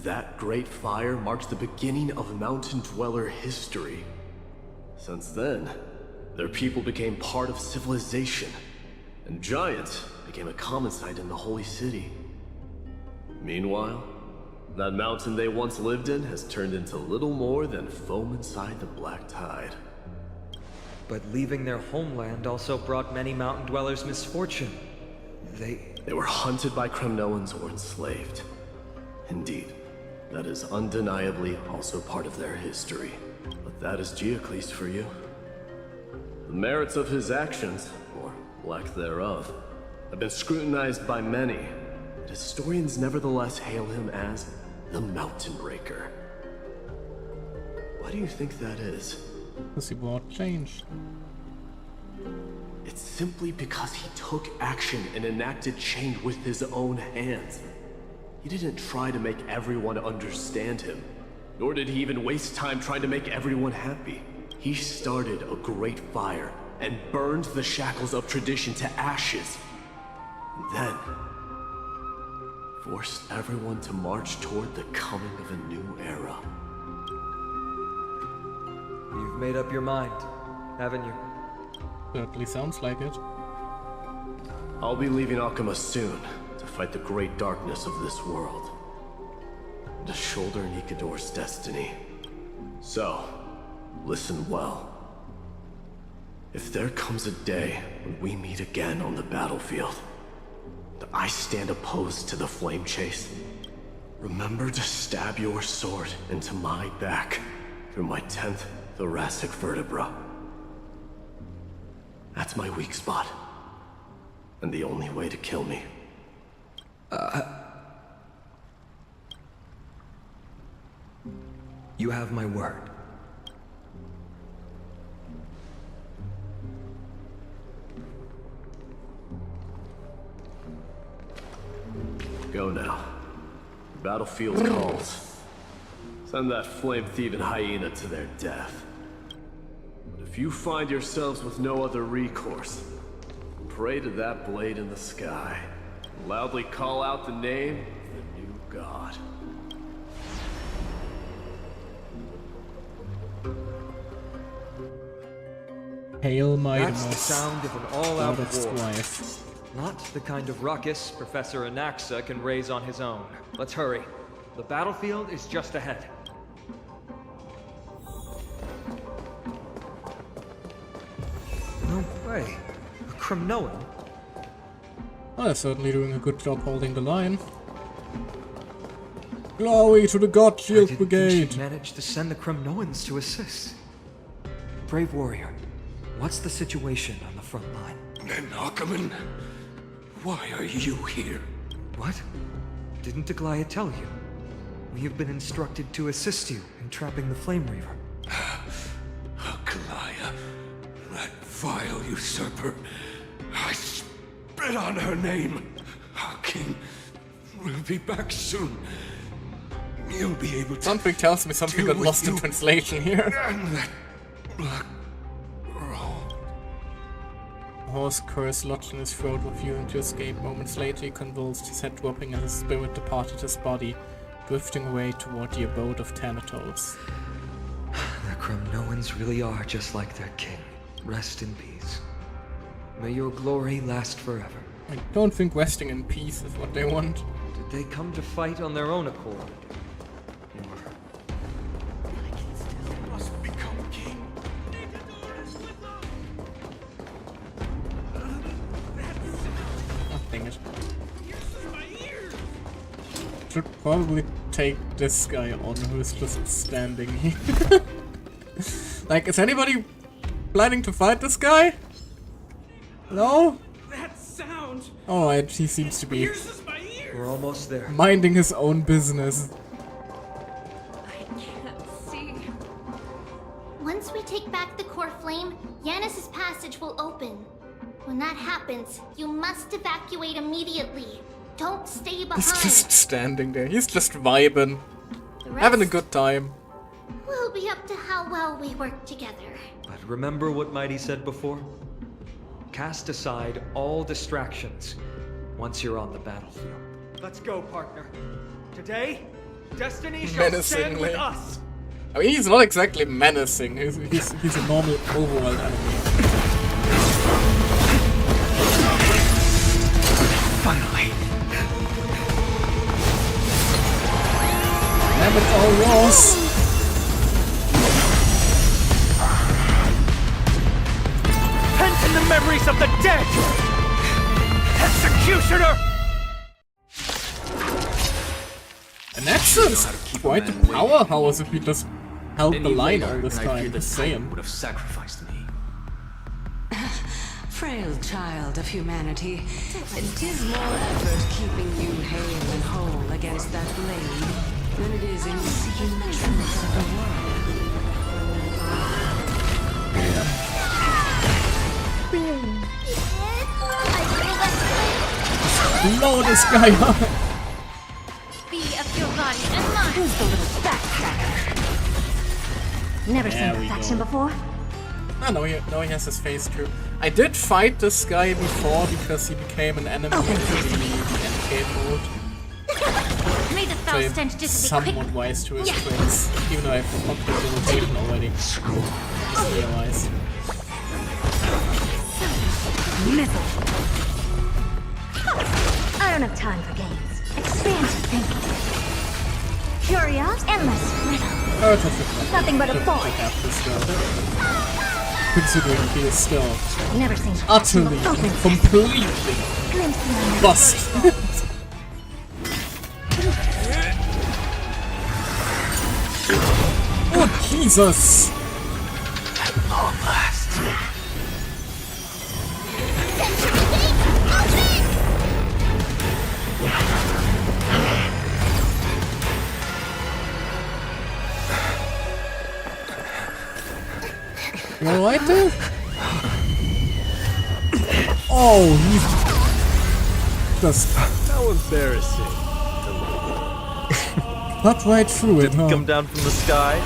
That great fire marked the beginning of Mountain Dweller history. Since then, their people became part of civilization, and Giant became a common sight in the Holy City. Meanwhile, that mountain they once lived in has turned into little more than foam inside the black tide. But leaving their homeland also brought many mountain dwellers misfortune. They were hunted by Kremnoans or enslaved. Indeed, that is undeniably also part of their history. But that is Geocles for you. The merits of his actions, or lack thereof, have been scrutinized by many. But historians nevertheless hail him as the Mountain Breaker. Why do you think that is? Because he brought change. It's simply because he took action and enacted change with his own hands. He didn't try to make everyone understand him, nor did he even waste time trying to make everyone happy. He started a great fire and burned the shackles of tradition to ashes. And then forced everyone to march toward the coming of a new era. You've made up your mind, haven't you? Certainly sounds like it. I'll be leaving Alchema soon to fight the great darkness of this world, to shoulder Nikador's destiny. So, listen well. If there comes a day when we meet again on the battlefield, that I stand opposed to the flame chase, remember to stab your sword into my back through my 10th thoracic vertebra. That's my weak spot, and the only way to kill me. You have my word. Go now. The battlefield calls. Send that flame-thieving hyena to their death. But if you find yourselves with no other recourse, pray to that blade in the sky. And loudly call out the name of the new god. Hail Mightimus. That's the sound of an all-out God of war. strife. Not the kind of ruckus Professor Anaxa can raise on his own. Let's hurry. The battlefield is just ahead. No way. A Kremnoan? Oh, they're certainly doing a good job holding the line. Glory to the God Shield Brigade! She managed to send the Kremnoans to assist. Brave warrior, what's the situation on the front line? Ackerman, why are you here? What? Didn't Deglaya tell you? We have been instructed to assist you in trapping the Flame Reaver. Kalaya, that vile usurper. I spit on her name. Our king will be back soon. You'll be able to. Something tells me something got lost in translation here. And that black girl. A hoarse curse lodged in his throat, refusing to escape. Moments later, he convulsed, his head dropping as his spirit departed his body, drifting away toward the abode of Thanatos. The Kremnoans really are just like their king. Rest in peace. May your glory last forever. I don't think resting in peace is what they want. Did they come to fight on their own accord? Must become king. Oh, dang it. should probably take this guy on who's just standing here. Like, is anybody planning to fight this guy? No? That sound! Alright, he seems to be We're almost there. minding his own business. I can't see. Once we take back the core flame, Yanis's passage will open. When that happens, you must evacuate immediately. Don't stay behind. He's just standing there. He's just vibing. The rest Having a good time. will be up to how well we work together. But remember what Mighty said before? Cast aside all distractions once you're on the battlefield. Let's go, partner. Today, destiny shall stand with Menacingly. us. I mean, he's not exactly menacing. He's a normal overworld enemy. Finally. Damn it, all yours. Pent in the memories of the dead! Executioner! And Accent's quite a powerhouse if he just held the line all this time. Just saying. Would have sacrificed me. Frail child of humanity, it is more effort keeping you hale and whole against that blade than it is in seeking the truth of the world. Blow this guy up. Be of your body and mine. Who's the little backstabber? Never seen There we perfection go. before. Oh, no, he has his face true. I did fight this guy before because he became an enemy in the endgame mode. May the So foul I'm stench dissipate quick. somewhat wise to his tricks, even though I've fucked with the rotation already. Just realized. Miserable. I don't have time for games. Expand your thinking. Curious, endless riddle. Oh, it's just Nothing but a boy. have this guy. Considering he is still Never seen utterly, perfection. completely Glimpse my busted. Oh, Jesus! At long last. You alright there? Oh, he's just How embarrassing. cut right through it, huh? Come down from the sky.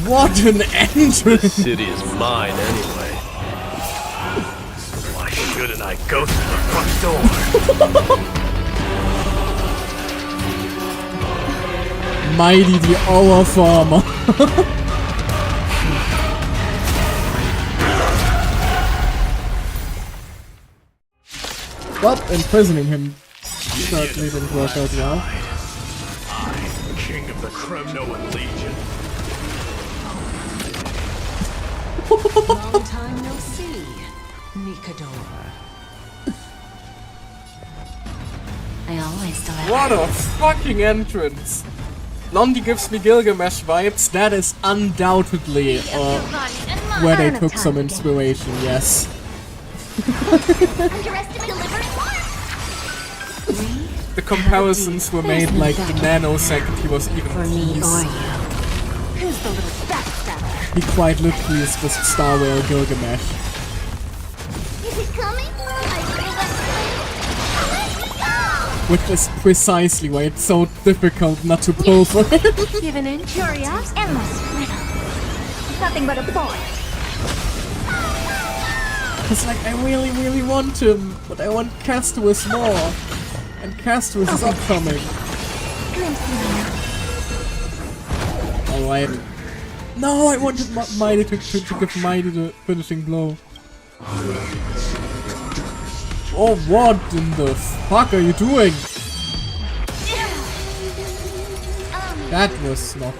What an entrance! This city is mine anyway. Why shouldn't I go through the front door? Mighty the Hour Farmer. But imprisoning him certainly didn't work out well. I'm king of the Kremnoan Legion. Long time no see, Nikador. I always still have. What a fucking entrance! Blondie gives me Gilgamesh vibes. That is undoubtedly where they took some inspiration, yes. The comparisons were made like the nanosecond he was even teased. Who's the little backstabber? He quite literally is just Star Whale Gilgamesh. Is it coming? Which is precisely why it's so difficult not to pull for him. Given in curious, endless riddle. Nothing but a boy. It's like, I really want him, but I want Castorus more. And Castorus is upcoming. Alright. No, I wanted Mighty to give Mighty the finishing blow. Oh, what in the fuck are you doing? That was not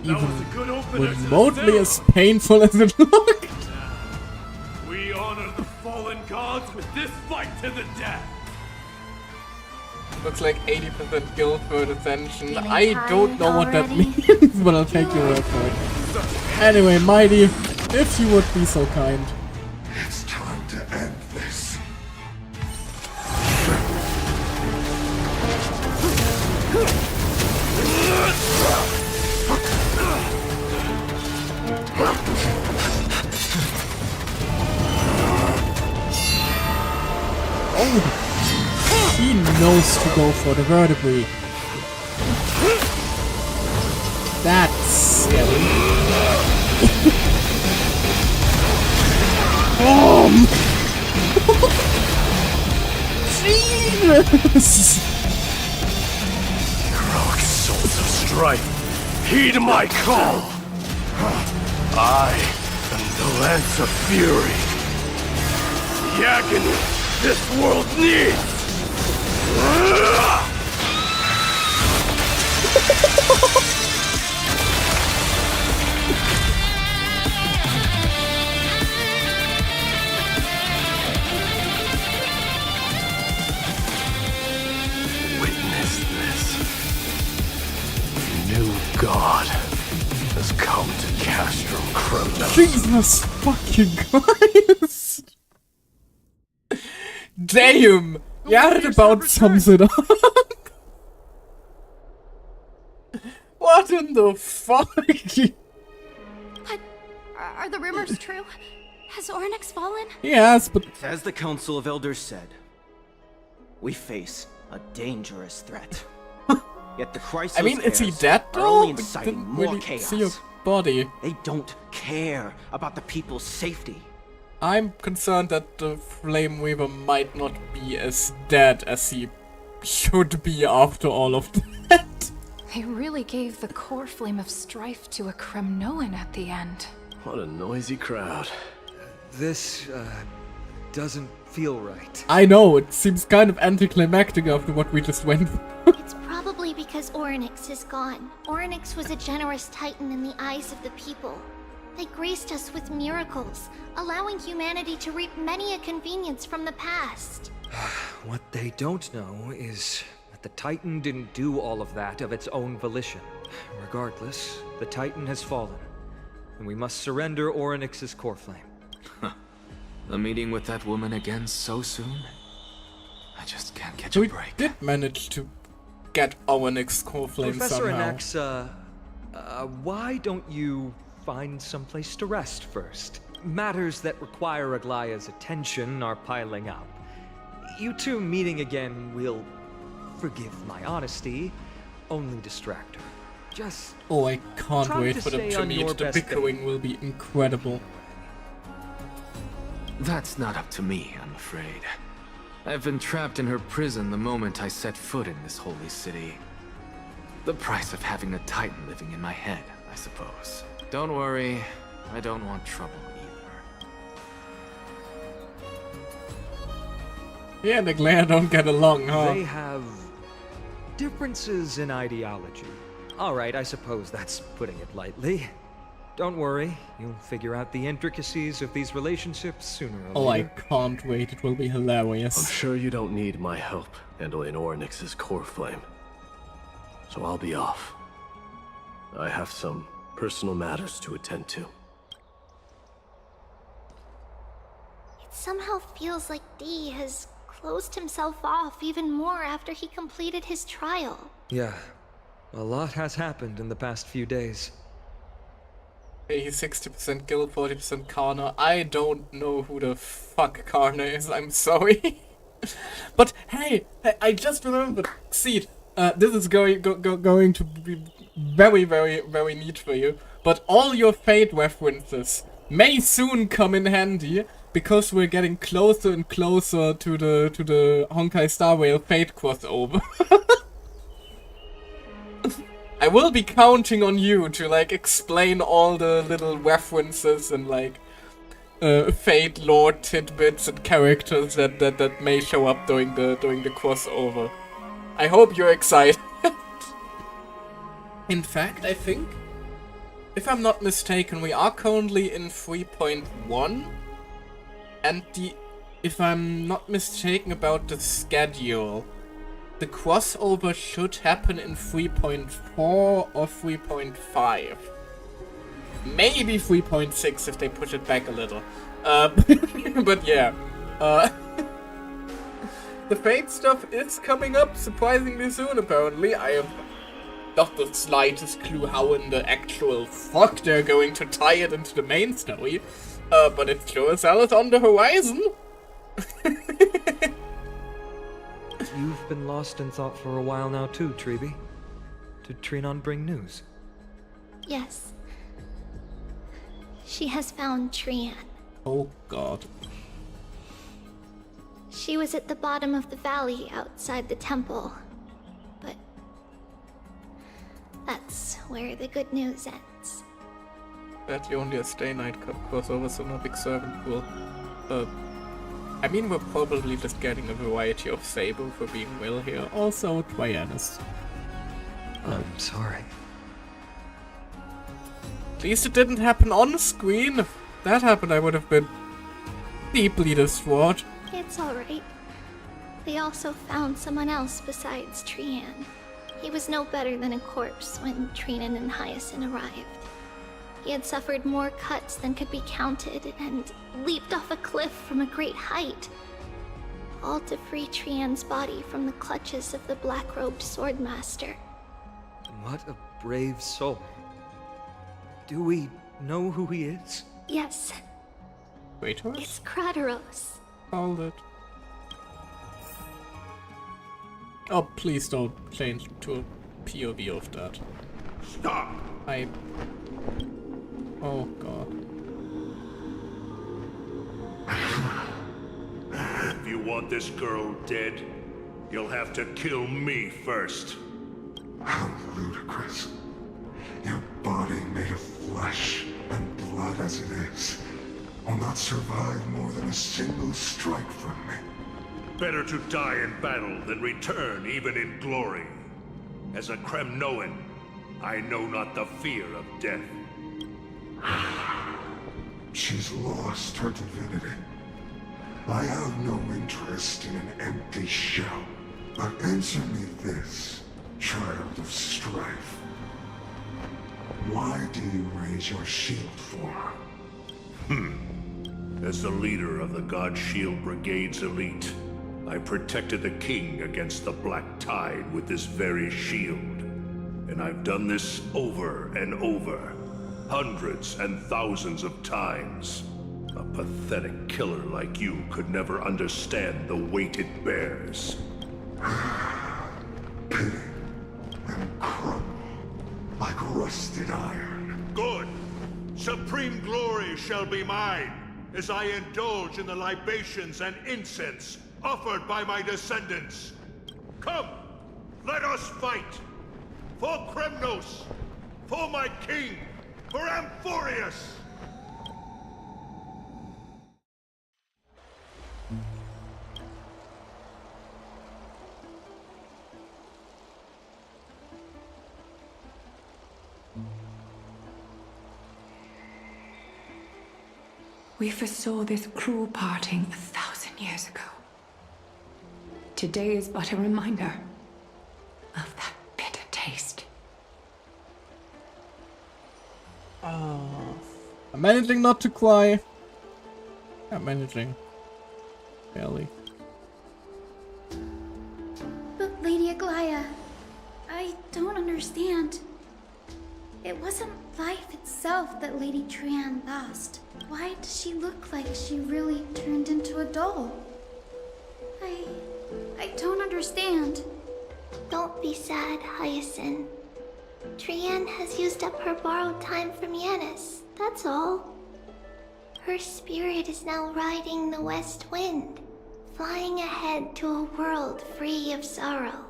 even remotely as painful as it looked. We honor the fallen gods with this fight to the death. Looks like 80% guild for ascension. Feeling I don't know what that already? means, but I'll take your word for it. Anyway, Mighty, if you would be so kind. It's time to end this. Oh, he knows to go for the vertebrae. That's scary. Oh, Jesus! Heroic souls of strife, heed my call. I am the Lance of Fury. The agony this world needs. Witness this. New God has come to Castro Cremna. Jesus fucking Christ! Damn! Yeah, that about sums it up. What in the fuck? What? Are the rumors true? Has Ornix fallen? Yes, but... As the Council of Elders said, we face a dangerous threat. Yet the Chrysos I mean, is he heirs dead are though? only We inciting didn't more really chaos. see a body. They don't care about the people's safety. I'm concerned that the Flame Weaver might not be as dead as he should be after all of that. They really gave the core flame of strife to a Kremnoan at the end. What a noisy crowd. This, doesn't feel right. I know, it seems kind of anticlimactic after what we just went through. It's probably because Ornix is gone. Ornix was a generous titan in the eyes of the people. They graced us with miracles, allowing humanity to reap many a convenience from the past. What they don't know is that the Titan didn't do all of that of its own volition. Regardless, the Titan has fallen, and we must surrender Orynyx's core flame. A meeting with that woman again so soon? I just can't catch So a we break. did manage to get Owenix's core flame Professor somehow. Anax, why don't you find someplace to rest first? Matters that require Aglaya's attention are piling up. You two meeting again will, forgive my honesty, only distract her. Just Oh, I can't try wait to for them stay to on meet. your The best bickering will be incredible. That's not up to me, I'm afraid. I've been trapped in her prison the moment I set foot in this holy city. The price of having a Titan living in my head, I suppose. Don't worry, I don't want trouble either. Yeah, the Glare don't get along, huh? They have differences in ideology. Alright, I suppose that's putting it lightly. Don't worry, you'll figure out the intricacies of these relationships sooner or Oh, I later. can't wait. It will be I'm hilarious. sure you don't need my help handling Orynyx's core flame. So I'll be off. I have some personal matters to attend to. It somehow feels like D has closed himself off even more after he completed his trial. Yeah, a lot has happened in the past few days. Hey, he's 60% Guild, 40% Karna. I don't know who the fuck Karna is, I'm sorry. But hey, I just remembered, Seed, this is going to be very, very, very neat for you. But all your Fate references may soon come in handy, because we're getting closer and closer to the Honkai Star Rail Fate crossover. I will be counting on you to like explain all the little references and like Fate lore tidbits and characters that may show up during the crossover. I hope you're excited. In fact, I think, if I'm not mistaken, we are currently in 3.1, and if I'm not mistaken about the schedule the crossover should happen in 3.4 or 3.5. Maybe 3.6 if they push it back a little. But yeah. The Fate stuff is coming up surprisingly soon, apparently. I have not the slightest clue how in the actual fuck they're going to tie it into the main story. But it sure as hell is on the horizon. You've been lost in thought for a while now too, Treeby. Did Trinon bring news? Yes. She has found Trian. Oh god. She was at the bottom of the valley outside the temple. But that's where the good news ends. Badly only a Stay Night crossover, so no big servant pool. I mean, we're probably just getting a variety of Sable for being Will here. Also, Trianus. I'm sorry. At least it didn't happen on screen. If that happened, I would have been deeply distraught. It's alright. They also found someone else besides Trian. He was no better than a corpse when Trinan and Hyacinth arrived. He had suffered more cuts than could be counted and leaped off a cliff from a great height. All to free Trian's body from the clutches of the black-robed swordmaster. What a brave soul. Do we know who he is? Yes. Kratos? It's Kratos. Hold it. Oh, please don't change to a POV of that. Stop! Oh god. If you want this girl dead, you'll have to kill me first. How ludicrous. Your body made of flesh and blood as it is will not survive more than a single strike from me. Better to die in battle than return even in glory. As a Kremnoan, I know not the fear of death. She's lost her divinity. I have no interest in an empty shell. But answer me this, child of strife. Why do you raise your shield for her? As the leader of the God Shield Brigade's elite, I protected the king against the Black Tide with this very shield. And I've done this over and over, hundreds and thousands of times. A pathetic killer like you could never understand the weight it bears. Pity and crumble like rusted iron. Good! Supreme glory shall be mine, as I indulge in the libations and incense offered by my descendants. Come, let us fight! For Kremnos! For my king! For Amphorius! We foresaw this cruel parting 1,000 years ago. Today is but a reminder of that bitter taste. I'm managing not to cry. I'm managing. Barely. But Lady Aglaya, I don't understand. It wasn't life itself that Lady Trian lost. Why does she look like she really turned into a doll? I don't understand. Don't be sad, Hyacinth. Trian has used up her borrowed time from Yanis, that's all. Her spirit is now riding the west wind, flying ahead to a world free of sorrow.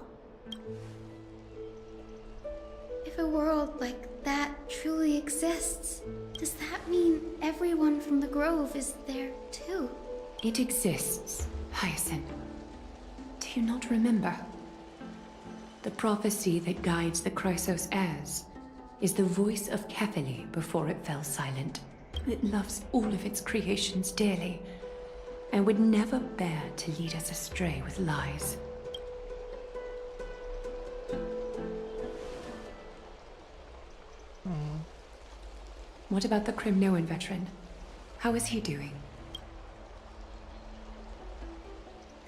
If a world like that truly exists, does that mean everyone from the Grove is there too? It exists, Hyacinth. Do you not remember? The prophecy that guides the Chrysos heirs is the voice of Kefili before it fell silent. It loves all of its creations dearly, and would never bear to lead us astray with lies. What about the Crimnoan veteran? How is he doing?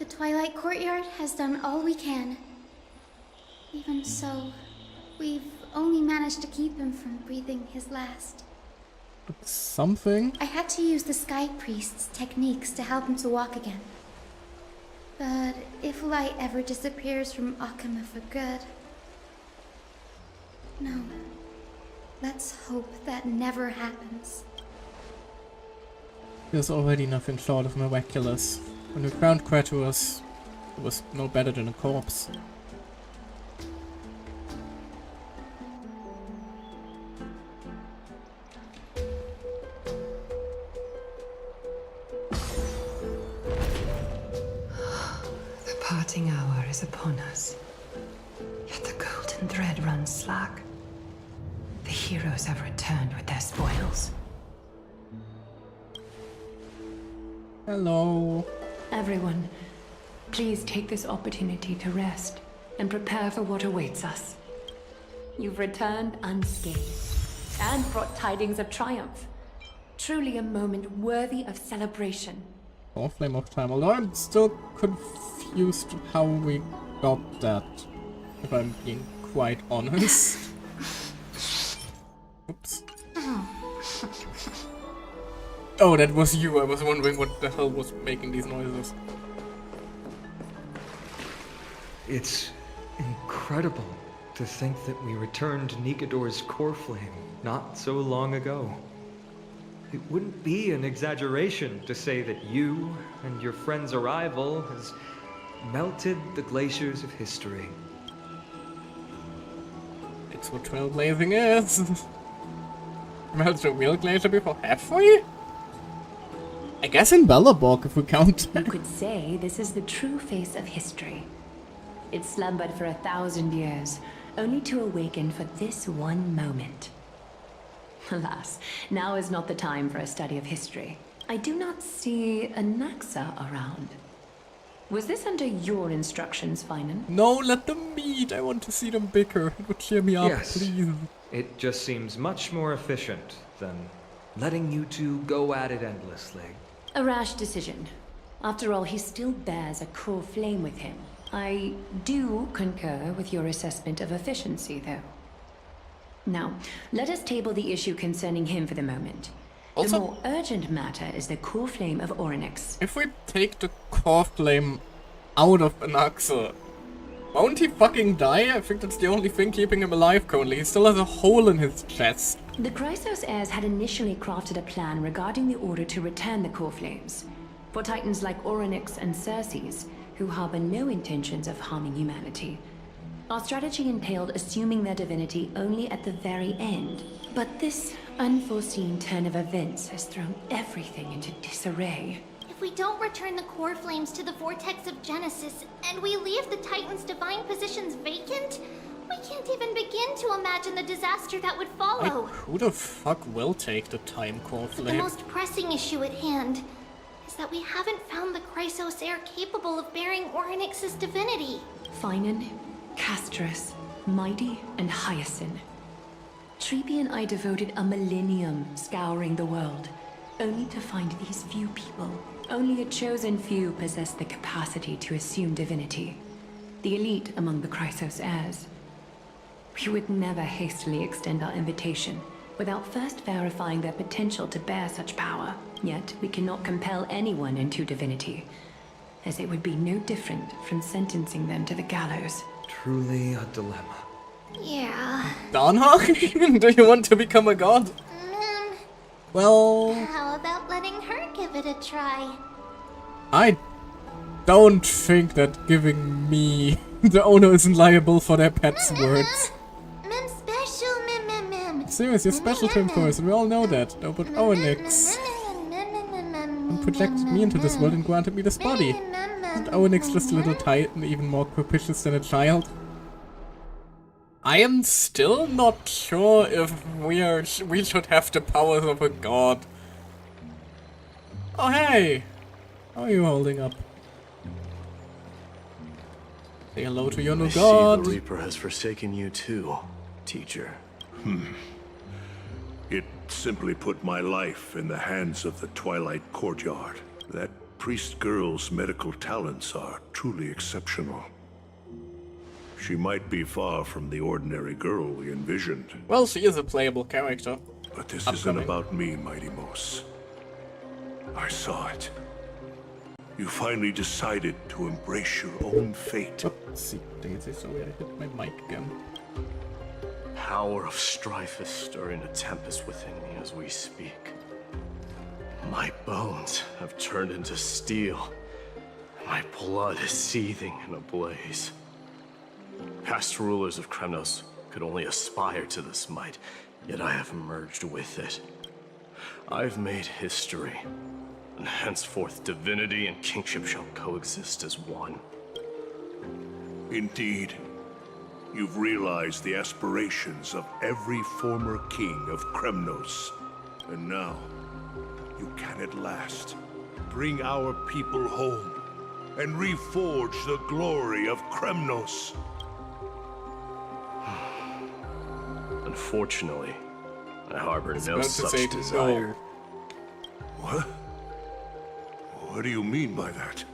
The Twilight Courtyard has done all we can. Even so, we've only managed to keep him from breathing his last. Something? I had to use the Sky Priest's techniques to help him to walk again. But if light ever disappears from Akama for good... No. Let's hope that never happens. There's already nothing short of miraculous. When we found Kratos, it was no better than a corpse. The parting hour is upon us. Yet the golden thread runs slack. The heroes have returned with their spoils. Hello. Everyone, please take this opportunity to rest and prepare for what awaits us. You've returned unscathed and brought tidings of triumph. Truly a moment worthy of celebration. Or Flame of Time, although I'm still confused how we got that, if I'm being quite honest. Oops. Oh, that was you. I was wondering what the hell was making these noises. It's incredible to think that we returned Nikador's core flame not so long ago. It wouldn't be an exaggeration to say that you and your friend's arrival has melted the glaciers of history. It's what trailblazing is. Melted a real glacier before halfway? I guess in Belobog, if we count. You could say this is the true face of history. It slumbered for 1,000 years, only to awaken for this one moment. Alas, now is not the time for a study of history. I do not see a Naxa around. Was this under your instructions, Finan? No, let them meet. I want to see them bicker. It would cheer me up, Yes. please. It just seems much more efficient than letting you two go at it endlessly. A rash decision. After all, he still bears a core flame with him. I do concur with your assessment of efficiency, though. Now, let us table the issue concerning him for the moment. Also, the more urgent matter is the core flame of Orynyx. If we take the core flame out of Anaxa, won't he fucking die? I think that's the only thing keeping him alive currently. He still has a hole in his chest. The Chrysos heirs had initially crafted a plan regarding the order to return the core flames. For titans like Orynyx and Circes, who harbor no intentions of harming humanity. Our strategy entailed assuming their divinity only at the very end. But this unforeseen turn of events has thrown everything into disarray. If we don't return the core flames to the vortex of Genesis, and we leave the Titan's divine positions vacant, we can't even begin to imagine the disaster that would follow. Who the fuck will take the time core The flame? most pressing issue at hand is that we haven't found the Chrysos heir capable of bearing Orynyx's divinity. Finan, Castrus, Mighty, and Hyacinth. Treepy and I devoted a millennium scouring the world, only to find these few people. Only a chosen few possess the capacity to assume divinity. The elite among the Chrysos heirs. We would never hastily extend our invitation without first verifying their potential to bear such power. Yet we cannot compel anyone into divinity, as it would be no different from sentencing them to the gallows. Truly a dilemma. Yeah. Darnhawk? Do you want to become a god? Well, How about letting her give it a try? I don't think that giving me the owner isn't liable for their pet's words. Mim special, mim. Serious, you're special to him first, and we all know that. No, but Orynyx projected me into this world and granted me this body. Isn't Orynyx just a little titan, even more capricious than a child? I am still not sure if we should have the powers of a god. Oh hey! How are you holding up? Say hello to your new I see god. the Reaper has forsaken you too, teacher. It simply put my life in the hands of the Twilight Courtyard. That priest girl's medical talents are truly exceptional. She might be far from the ordinary girl we envisioned. Well, she is a playable character. But this isn't about me, Mighty Mos. I saw it. You finally decided to embrace your own fate. See, Daisy, sorry, I hit my mic again. Power of strife is stirring a tempest within me as we speak. My bones have turned into steel. My blood is seething in a blaze. Past rulers of Kremnos could only aspire to this might, yet I have merged with it. I've made history, and henceforth divinity and kingship shall coexist as one. Indeed. You've realized the aspirations of every former king of Kremnos. And now, you can at last bring our people home and reforge the glory of Kremnos. Unfortunately, I harbor no such desire. What? What do you mean by that?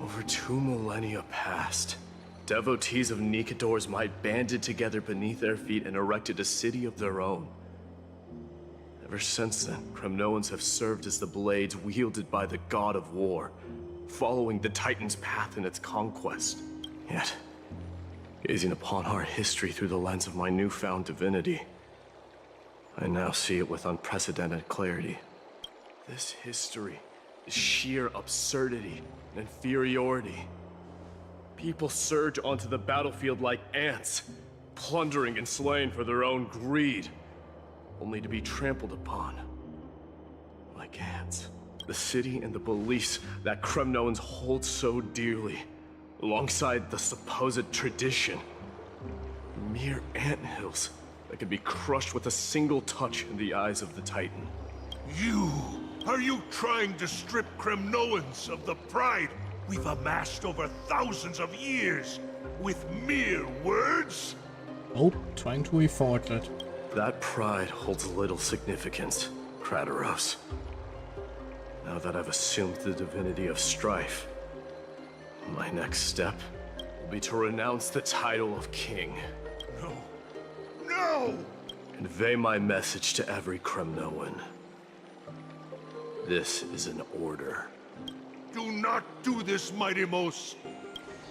Over 2 millennia past, devotees of Nikador's might banded together beneath their feet and erected a city of their own. Ever since then, Kremnoans have served as the blades wielded by the god of war, following the Titan's path in its conquest. Yet, gazing upon our history through the lens of my newfound divinity, I now see it with unprecedented clarity. This history is sheer absurdity and inferiority. People surge onto the battlefield like ants, plundering and slaying for their own greed, only to be trampled upon like ants. The city and the beliefs that Kremnoans hold so dearly, alongside the supposed tradition, mere anthills that could be crushed with a single touch in the eyes of the Titan. Are you trying to strip Kremnoans of the pride we've amassed over thousands of years with mere words? Oh, trying to reforge it. That pride holds little significance, Krateros. Now that I've assumed the divinity of strife, my next step will be to renounce the title of king. No! Convey my message to every Kremnoan. This is an order. Do not do this, Mighty Mos.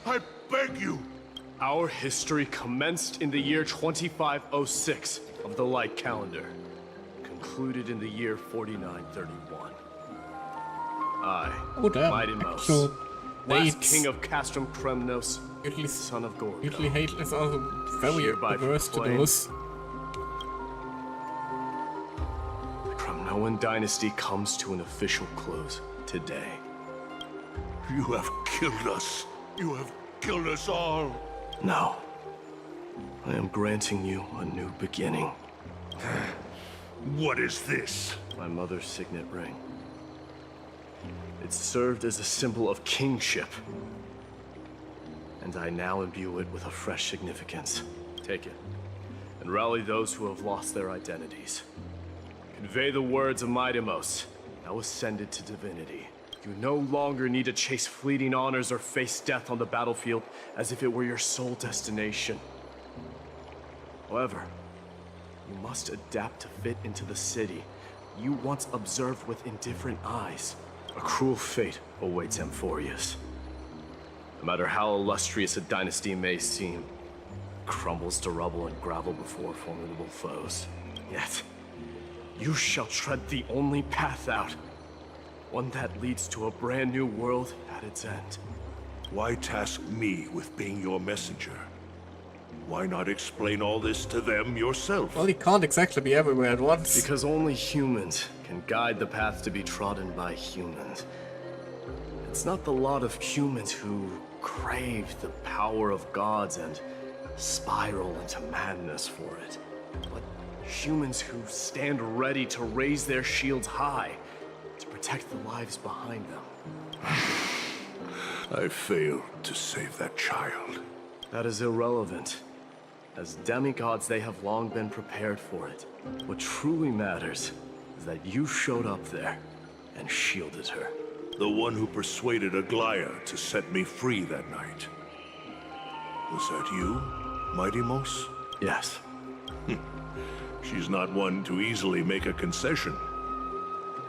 I beg you. Our history commenced in the year 2506 of the Light Calendar, concluded in the year 4931. I, Mighty Mos, last king of Castrum Kremnos, son of Gorgon. Usually hate is also very averse to those. The Kremnoan dynasty comes to an official close today. You have killed us. You have killed us all. No. I am granting you a new beginning. What is this? My mother's signet ring. It served as a symbol of kingship. And I now imbue it with a fresh significance. Take it, and rally those who have lost their identities. Convey the words of Mighty Mos, now ascended to divinity. You no longer need to chase fleeting honors or face death on the battlefield as if it were your sole destination. However, you must adapt to fit into the city you once observed with indifferent eyes. A cruel fate awaits Amphorius. No matter how illustrious a dynasty may seem, it crumbles to rubble and gravel before formidable foes. Yet, you shall tread the only path out. One that leads to a brand new world at its end. Why task me with being your messenger? Why not explain all this to them yourself? Well, he can't exactly be everywhere at once. Because only humans can guide the path to be trodden by humans. It's not the lot of humans who crave the power of gods and spiral into madness for it, but humans who stand ready to raise their shields high to protect the lives behind them. I failed to save that child. That is irrelevant. As demigods, they have long been prepared for it. What truly matters is that you showed up there and shielded her. The one who persuaded Aglaya to set me free that night. Was that you, Mighty-Mos? Yes. She's not one to easily make a concession.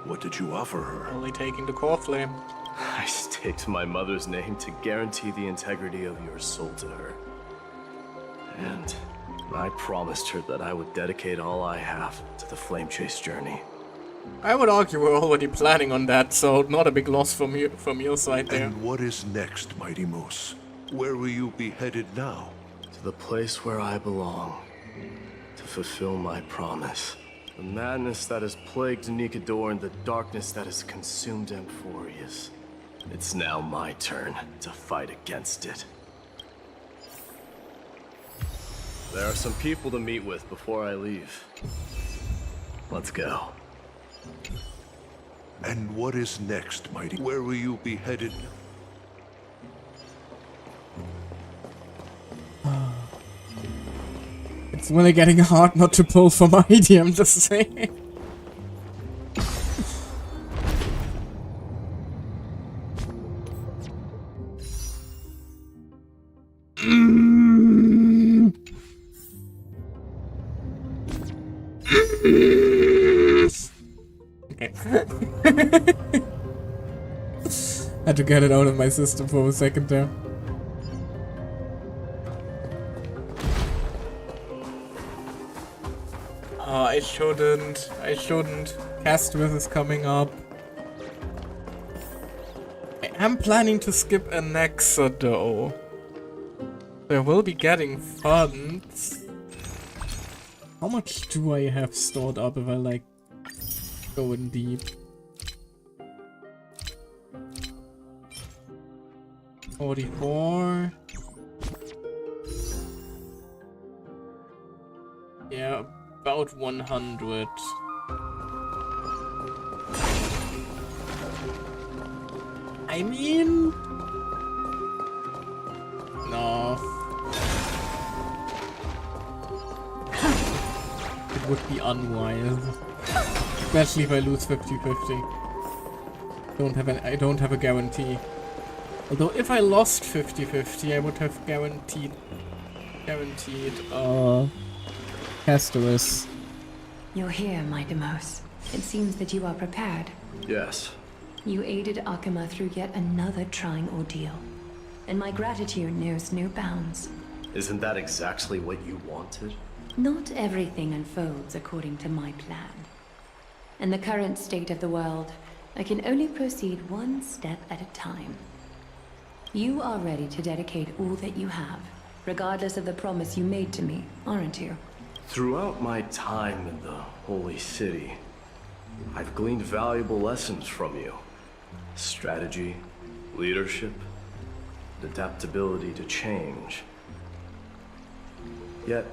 What did you offer her? Only taking the core flame. I staked my mother's name to guarantee the integrity of your soul to her. And I promised her that I would dedicate all I have to the Flame Chase journey. I would argue we're already planning on that, so not a big loss from your side there. And what is next, Mighty-Mos? Where will you be headed now? To the place where I belong. To fulfill my promise. The madness that has plagued Nikador and the darkness that has consumed Amphorius. It's now my turn to fight against it. There are some people to meet with before I leave. Let's go. And what is next, Mighty? Where will you be headed? It's really getting hard not to pull for Mighty, I'm just saying. Okay. Had to get it out of my system for a second there. I shouldn't. Castvith is coming up. I'm planning to skip a Nexa though. I will be getting funds. How much do I have stored up if I like go in deep? 44. Yeah, about 100. I mean, no. It would be unwise, especially if I lose 50-50. I don't have a guarantee. Although if I lost 50-50, I would have guaranteed Castorus. You're here, Mighty-Mos. It seems that you are prepared. Yes. You aided Akuma through yet another trying ordeal, and my gratitude knows no bounds. Isn't that exactly what you wanted? Not everything unfolds according to my plan. In the current state of the world, I can only proceed one step at a time. You are ready to dedicate all that you have, regardless of the promise you made to me, aren't you? Throughout my time in the Holy City, I've gleaned valuable lessons from you. Strategy, leadership, adaptability to change. Yet,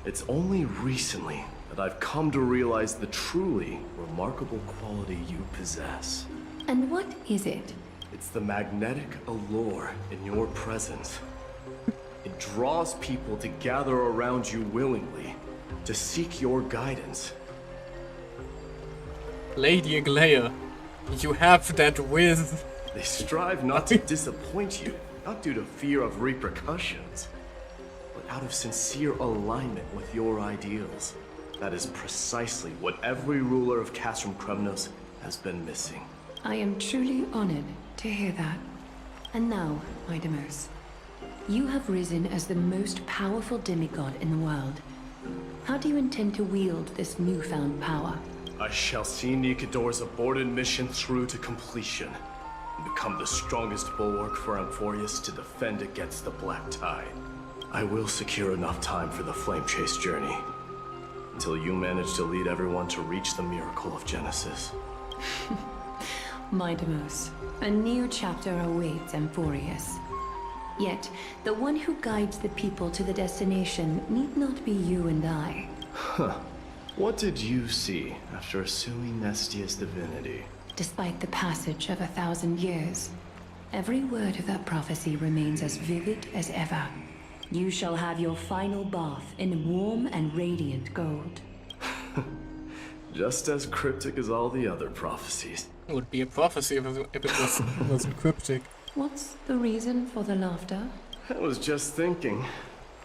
it's only recently that I've come to realize the truly remarkable quality you possess. And what is it? It's the magnetic allure in your presence. It draws people to gather around you willingly, to seek your guidance. Lady Aglaya, you have that whiz. They strive not to disappoint you, not due to fear of repercussions, but out of sincere alignment with your ideals. That is precisely what every ruler of Castrum Kremnos has been missing. I am truly honored to hear that. And now, Mighty-Mos, you have risen as the most powerful demigod in the world. How do you intend to wield this newfound power? I shall see Nikador's aborted mission through to completion, and become the strongest bulwark for Amphorius to defend against the Black Tide. I will secure enough time for the Flame Chase journey, until you manage to lead everyone to reach the miracle of Genesis. Mighty-Mos, a new chapter awaits Amphorius. Yet, the one who guides the people to the destination need not be you and I. Huh. What did you see after assuming Nestia's divinity? Despite the passage of 1,000 years, every word of that prophecy remains as vivid as ever. You shall have your final bath in warm and radiant gold. Just as cryptic as all the other prophecies. It would be a prophecy if it wasn't cryptic. What's the reason for the laughter? I was just thinking,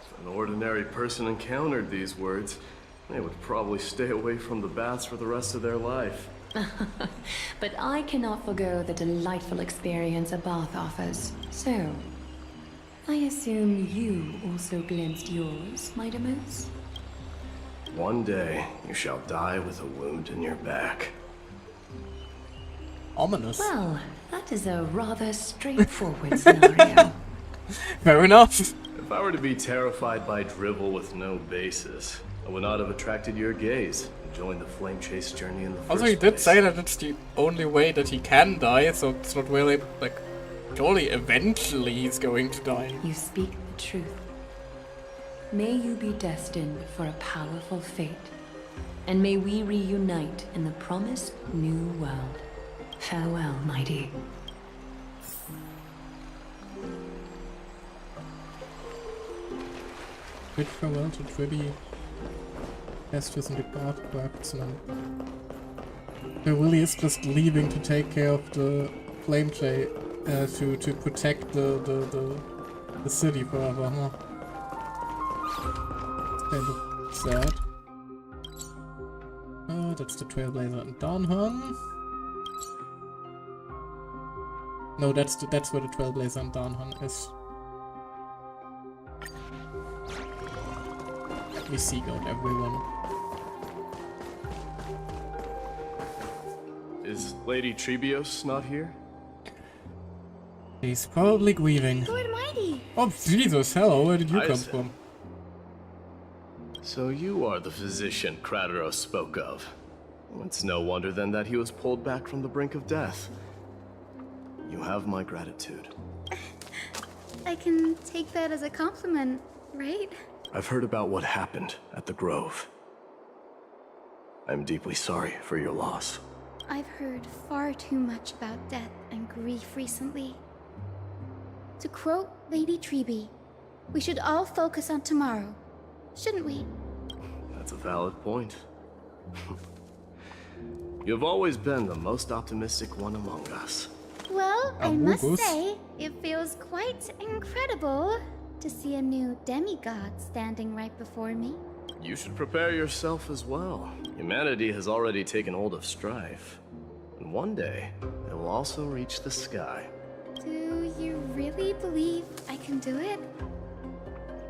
if an ordinary person encountered these words, they would probably stay away from the baths for the rest of their life. But I cannot forgo the delightful experience a bath offers. So, I assume you also glimpsed yours, Mighty Moose? One day, you shall die with a wound in your back. Ominous. Well, that is a rather straightforward scenario. Fair enough. If I were to be terrified by drivel with no basis, I would not have attracted your gaze and joined the flame chase journey in the first Also, he did say that it's the only way that he can die, so it's not really, like, surely eventually he's going to die. You speak the truth. May you be destined for a powerful fate, and may we reunite in the promised new world. Farewell, mighty. Bid farewell to Tribby, Estus and the guard craftsman. So Willy is just leaving to take care of the flame jay, to protect the city forever, huh? It's kind of sad. That's the Trailblazer and Downhun. No, that's where the Trailblazer and Downhun is. We seek out everyone. Is Lady Trebios not here? He's probably grieving. Lord Mighty! Oh, Jesus, hello, where did you come Isaac. from? So you are the physician Krateros spoke of. It's no wonder then that he was pulled back from the brink of death. You have my gratitude. I can take that as a compliment, right? I've heard about what happened at the Grove. I'm deeply sorry for your loss. I've heard far too much about death and grief recently. To quote Lady Treby, we should all focus on tomorrow, shouldn't we? That's a valid point. You've always been the most optimistic one among us. Well, I must say, it feels quite incredible to see a new demigod standing right before me. You should prepare yourself as well. Humanity has already taken hold of strife. And one day, it will also reach the sky. Do you really believe I can do it?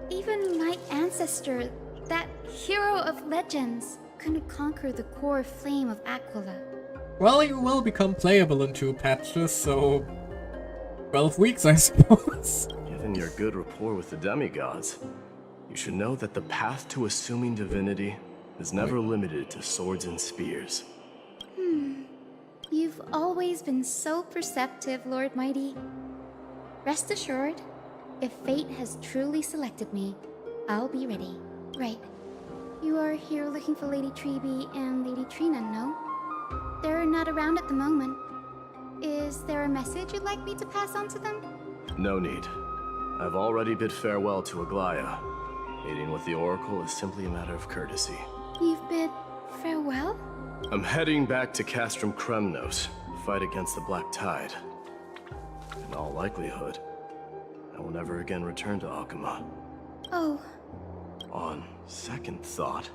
Even my ancestor, that hero of legends, couldn't conquer the core flame of Aquila. Well, you will become playable in 2 patches, so 12 weeks, I suppose. Given your good rapport with the demigods, you should know that the path to assuming divinity is never limited to swords and spears. You've always been so perceptive, Lord Mighty. Rest assured, if fate has truly selected me, I'll be ready. Right. You are here looking for Lady Treby and Lady Trina, no? They're not around at the moment. Is there a message you'd like me to pass on to them? No need. I've already bid farewell to Aglaya. Meeting with the Oracle is simply a matter of courtesy. You've bid farewell? I'm heading back to Castrum Kremnos to fight against the Black Tide. In all likelihood, I will never again return to Alchema. Oh. On second thought,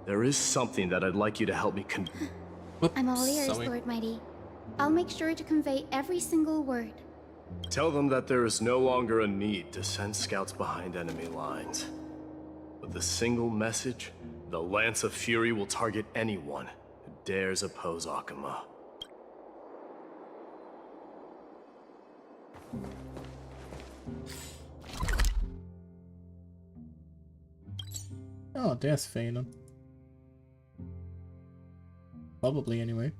there is something that I'd like you to help me I'm all ears, Lord Mighty. I'll make sure to convey every single word. Tell them that there is no longer a need to send scouts behind enemy lines. With a single message, the Lance of Fury will target anyone who dares oppose Akama. Oh, there's Phelan. Probably, anyway.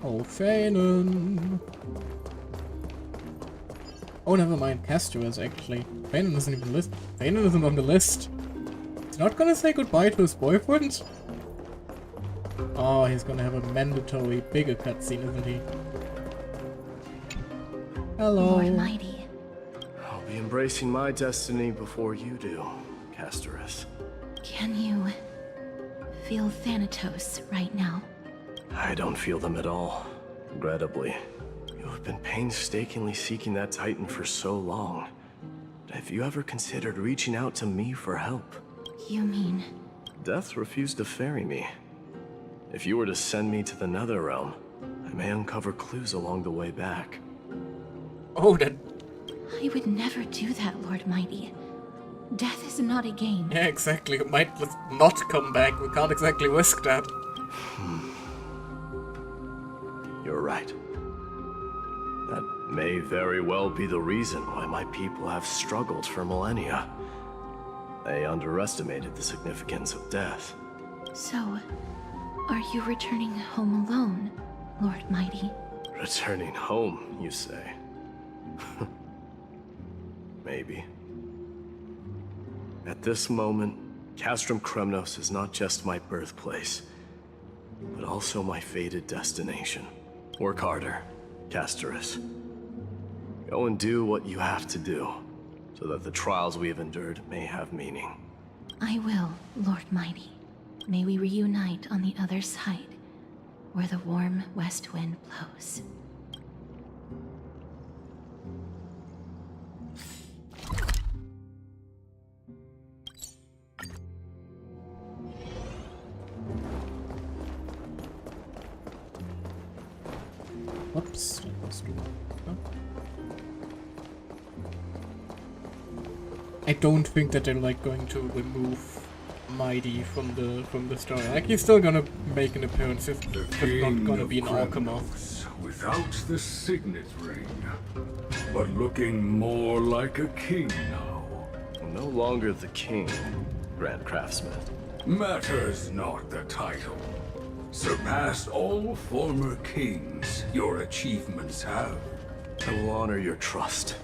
Oh, Phelan! Oh, never mind. Castro is actually. Phelan isn't even list. Phelan isn't on the list. He's not gonna say goodbye to his boyfriend? Oh, he's gonna have a mandatory bigger cutscene, isn't he? Hello. Lord Mighty. I'll be embracing my destiny before you do, Castorus. Can you feel Thanatos right now? I don't feel them at all, regrettably. You have been painstakingly seeking that Titan for so long. Have you ever considered reaching out to me for help? You mean... Death refused to ferry me. If you were to send me to the Netherrealm, I may uncover clues along the way back. Oh, that... I would never do that, Lord Mighty. Death is not a game. Yeah, exactly. It might just not come back. We can't exactly risk that. You're right. That may very well be the reason why my people have struggled for millennia. They underestimated the significance of death. So, are you returning home alone, Lord Mighty? Returning home, you say? Maybe. At this moment, Castrum Kremnos is not just my birthplace, but also my fated destination. Work harder, Castorus. Go and do what you have to do, so that the trials we have endured may have meaning. I will, Lord Mighty. May we reunite on the other side, where the warm west wind blows. Whoops, that was too long. I don't think that they're like going to remove Mighty from the story. Like he's still gonna make an appearance. It's not gonna be an Alchema. Without the signet ring, but looking more like a king now. No longer the king, Grand Craftsman. Matters not the title. Surpassed all former kings your achievements have. I will honor your trust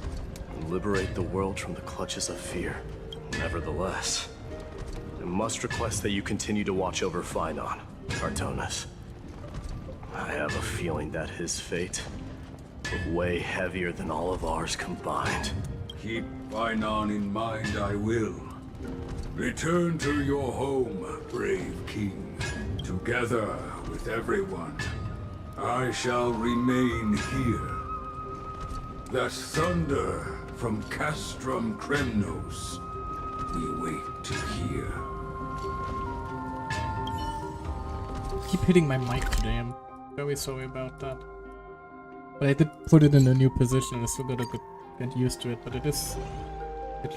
and liberate the world from the clutches of fear. Nevertheless, I must request that you continue to watch over Phynon, Artonis. I have a feeling that his fate will weigh heavier than all of ours combined. Keep Phynon in mind, I will. Return to your home, brave king. Together with everyone, I shall remain here. That thunder from Castrum Kremnos, we wait to hear. Keep hitting my mic today, I'm very sorry about that. But I did put it in a new position, I still gotta get used to it, but it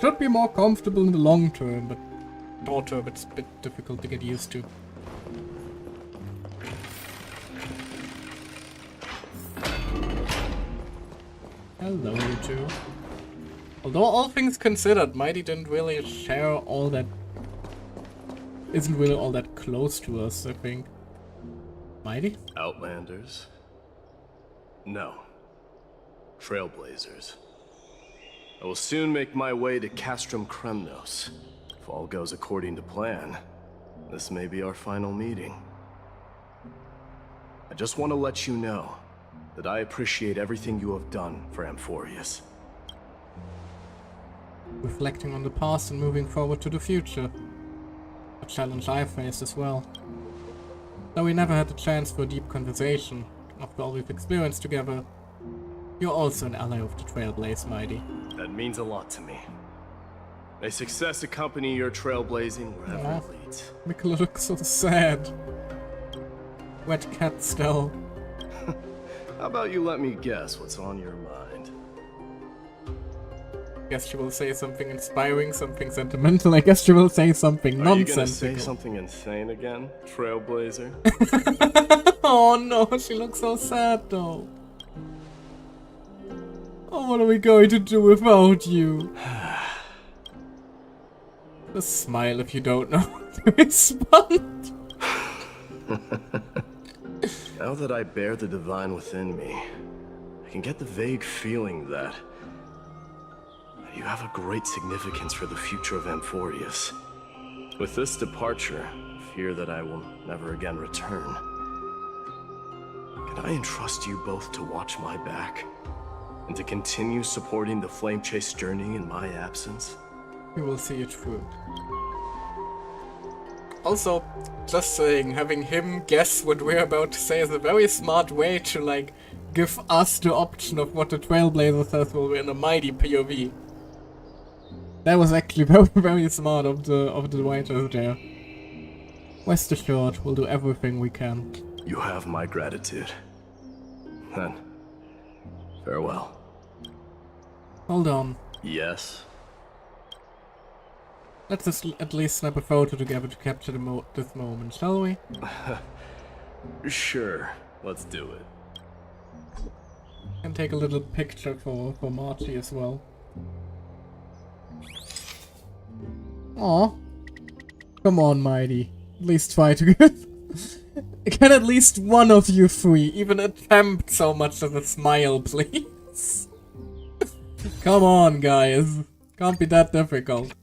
should be more comfortable in the long term, but short term it's a bit difficult to get used to. Hello, you two. Although all things considered, Mighty didn't really share all that... isn't really all that close to us, I think. Mighty? Outlanders? No. Trailblazers. I will soon make my way to Castrum Kremnos. If all goes according to plan, this may be our final meeting. I just want to let you know that I appreciate everything you have done for Amphorius. Reflecting on the past and moving forward to the future. A challenge I faced as well. Though we never had the chance for a deep conversation, after all we've experienced together, you're also an ally of the Trailblaze, Mighty. That means a lot to me. May success accompany your trailblazing wherever it leads. Mikkel looks so sad. Wet cat still. How about you let me guess what's on your mind? Guess she will say something inspiring, something sentimental. I guess she will say something nonsensical. Are you gonna say something insane again, Trailblazer? Oh no, she looks so sad though. Oh, what are we going to do without you? Just smile if you don't know how to respond. Now that I bear the divine within me, I can get the vague feeling that you have a great significance for the future of Amphorius. With this departure, I fear that I will never again return. I entrust you both to watch my back and to continue supporting the Flame Chase journey in my absence? We will see it through. Also, just saying, having him guess what we're about to say is a very smart way to, like, give us the option of what the Trailblazer says will be in a mighty POV. That was actually very, very smart of the writers there. Rest assured, we'll do everything we can. You have my gratitude. Then, farewell. Hold on. Yes? Let's just at least snap a photo together to capture this moment, shall we? Sure, let's do it. And take a little picture for Marty as well. Aw. Come on, Mighty. At least try to Can at least one of you three even attempt so much as a smile, please? Come on, guys. Can't be that difficult.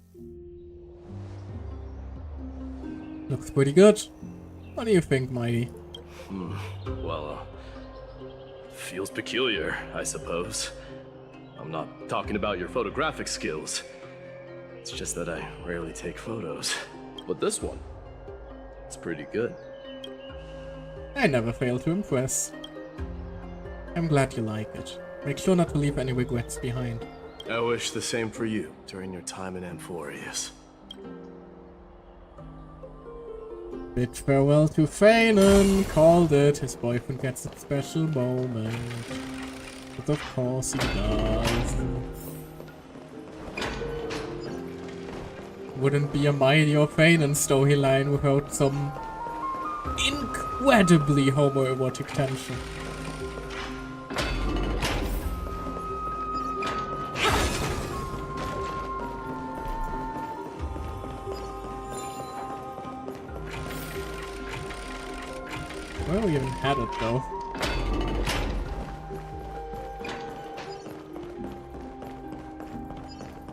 Looks pretty good. What do you think, Mighty? Well, feels peculiar, I suppose. I'm not talking about your photographic skills. It's just that I rarely take photos. But this one, it's pretty good. I never fail to impress. I'm glad you like it. Make sure not to leave any regrets behind. I wish the same for you during your time in Amphorius. Bid farewell to Fanon. Called it. His boyfriend gets a special moment. But of course he does. Wouldn't be a Mighty or Fanon storyline without some incredibly homoerotic tension. Well, we haven't had it though.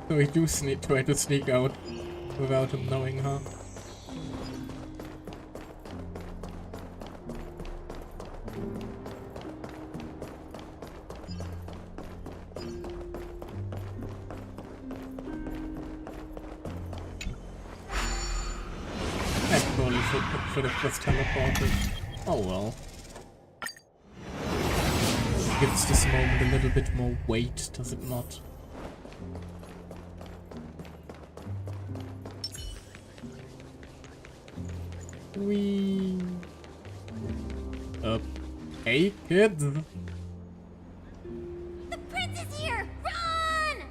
So we do try to sneak out without him knowing, huh? I probably should have just teleported. Oh well. Gives this moment a little bit more weight, does it not? Wee. Hey kids. The prince is here! Run!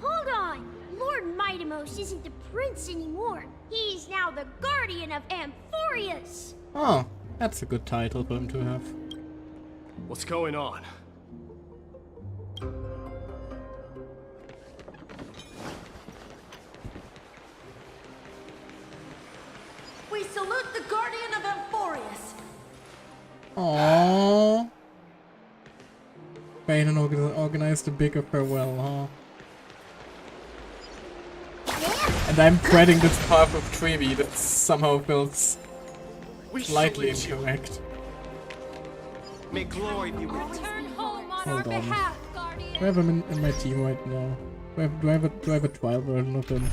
Hold on! Lord Mightimos isn't the prince anymore. He's now the guardian of Amphorius! Oh, that's a good title for him to have. What's going on? We salute the guardian of Amphorius. Aww. Fanon organized a bigger farewell, huh? And I'm treading this path of Trevi that somehow feels slightly incorrect. May glory be with you. Hold on. Do I have him in my team right now? Do I have a trial version of him?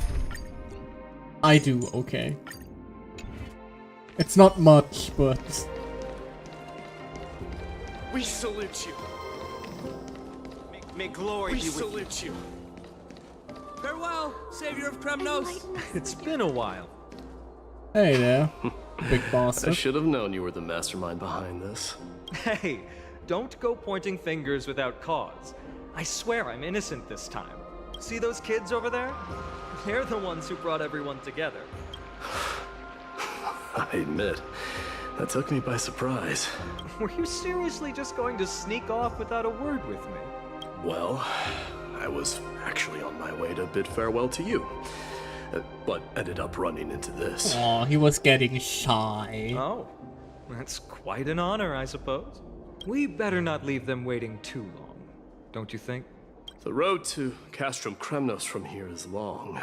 I do, okay. It's not much, but... We salute you. May glory be with you. We salute you. Farewell, savior of Kremnos. It's been a while. Hey there, big bastard. I should have known you were the mastermind behind this. Hey, don't go pointing fingers without cause. I swear I'm innocent this time. See those kids over there? They're the ones who brought everyone together. I admit, that took me by surprise. Were you seriously just going to sneak off without a word with me? Well, I was actually on my way to bid farewell to you, but ended up running into this. Aw, he was getting shy. Oh, that's quite an honor, I suppose. We better not leave them waiting too long, don't you think? The road to Castrum Kremnos from here is long.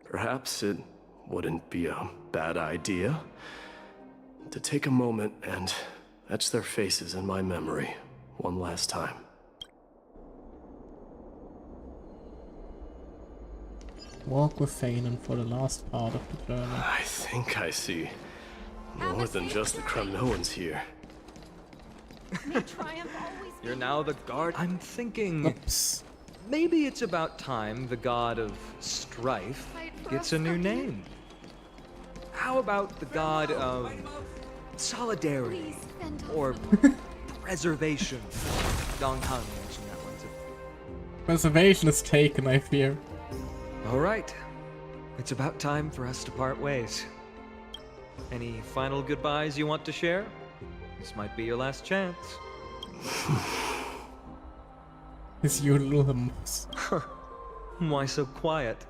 Perhaps it wouldn't be a bad idea to take a moment and Etch their faces in my memory, one last time. Walk with Fanon for the last part of the journey. I think I see more than just the Kremnoans here. You're now the guard. I'm thinking. Maybe it's about time the god of strife gets a new name. How about the god of solidarity or preservation? Dong Tang mentioned that one too. Preservation is taken, I fear. All right, it's about time for us to part ways. Any final goodbyes you want to share? This might be your last chance. His eulogiums. Why so quiet?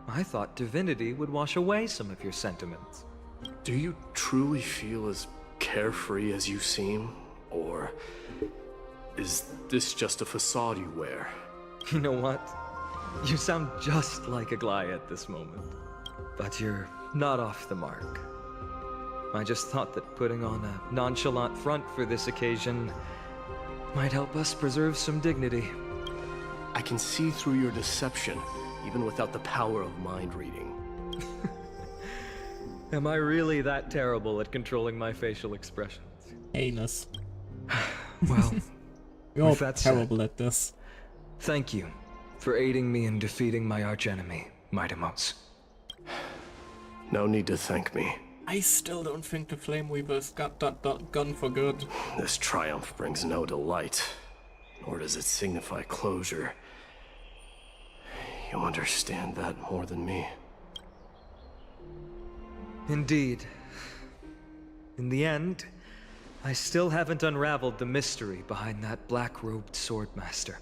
I thought divinity would wash away some of your sentiments. Do you truly feel as carefree as you seem? Or is this just a facade you wear? You know what? You sound just like Aglaia at this moment. But you're not off the mark. I just thought that putting on a nonchalant front for this occasion might help us preserve some dignity. I can see through your deception, even without the power of mind reading. Am I really that terrible at controlling my facial expressions? Heinous. Well, You're with that said, terrible at this. Thank you for aiding me in defeating my archenemy, Mightimos. No need to thank me. I still don't think the Flame Weaver's got that gone for good. This triumph brings no delight, nor does it signify closure. You understand that more than me. Indeed. In the end, I still haven't unraveled the mystery behind that black-robed swordmaster.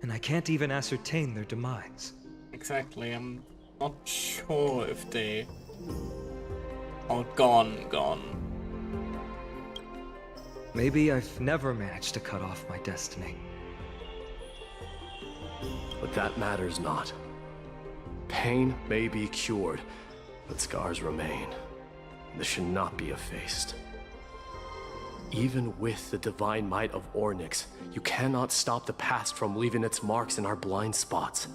And I can't even ascertain their demise. Exactly, I'm not sure if they are gone. Maybe I've never managed to cut off my destiny. But that matters not. Pain may be cured, but scars remain. This should not be effaced. Even with the divine might of Ornyx, you cannot stop the past from leaving its marks in our blind spots.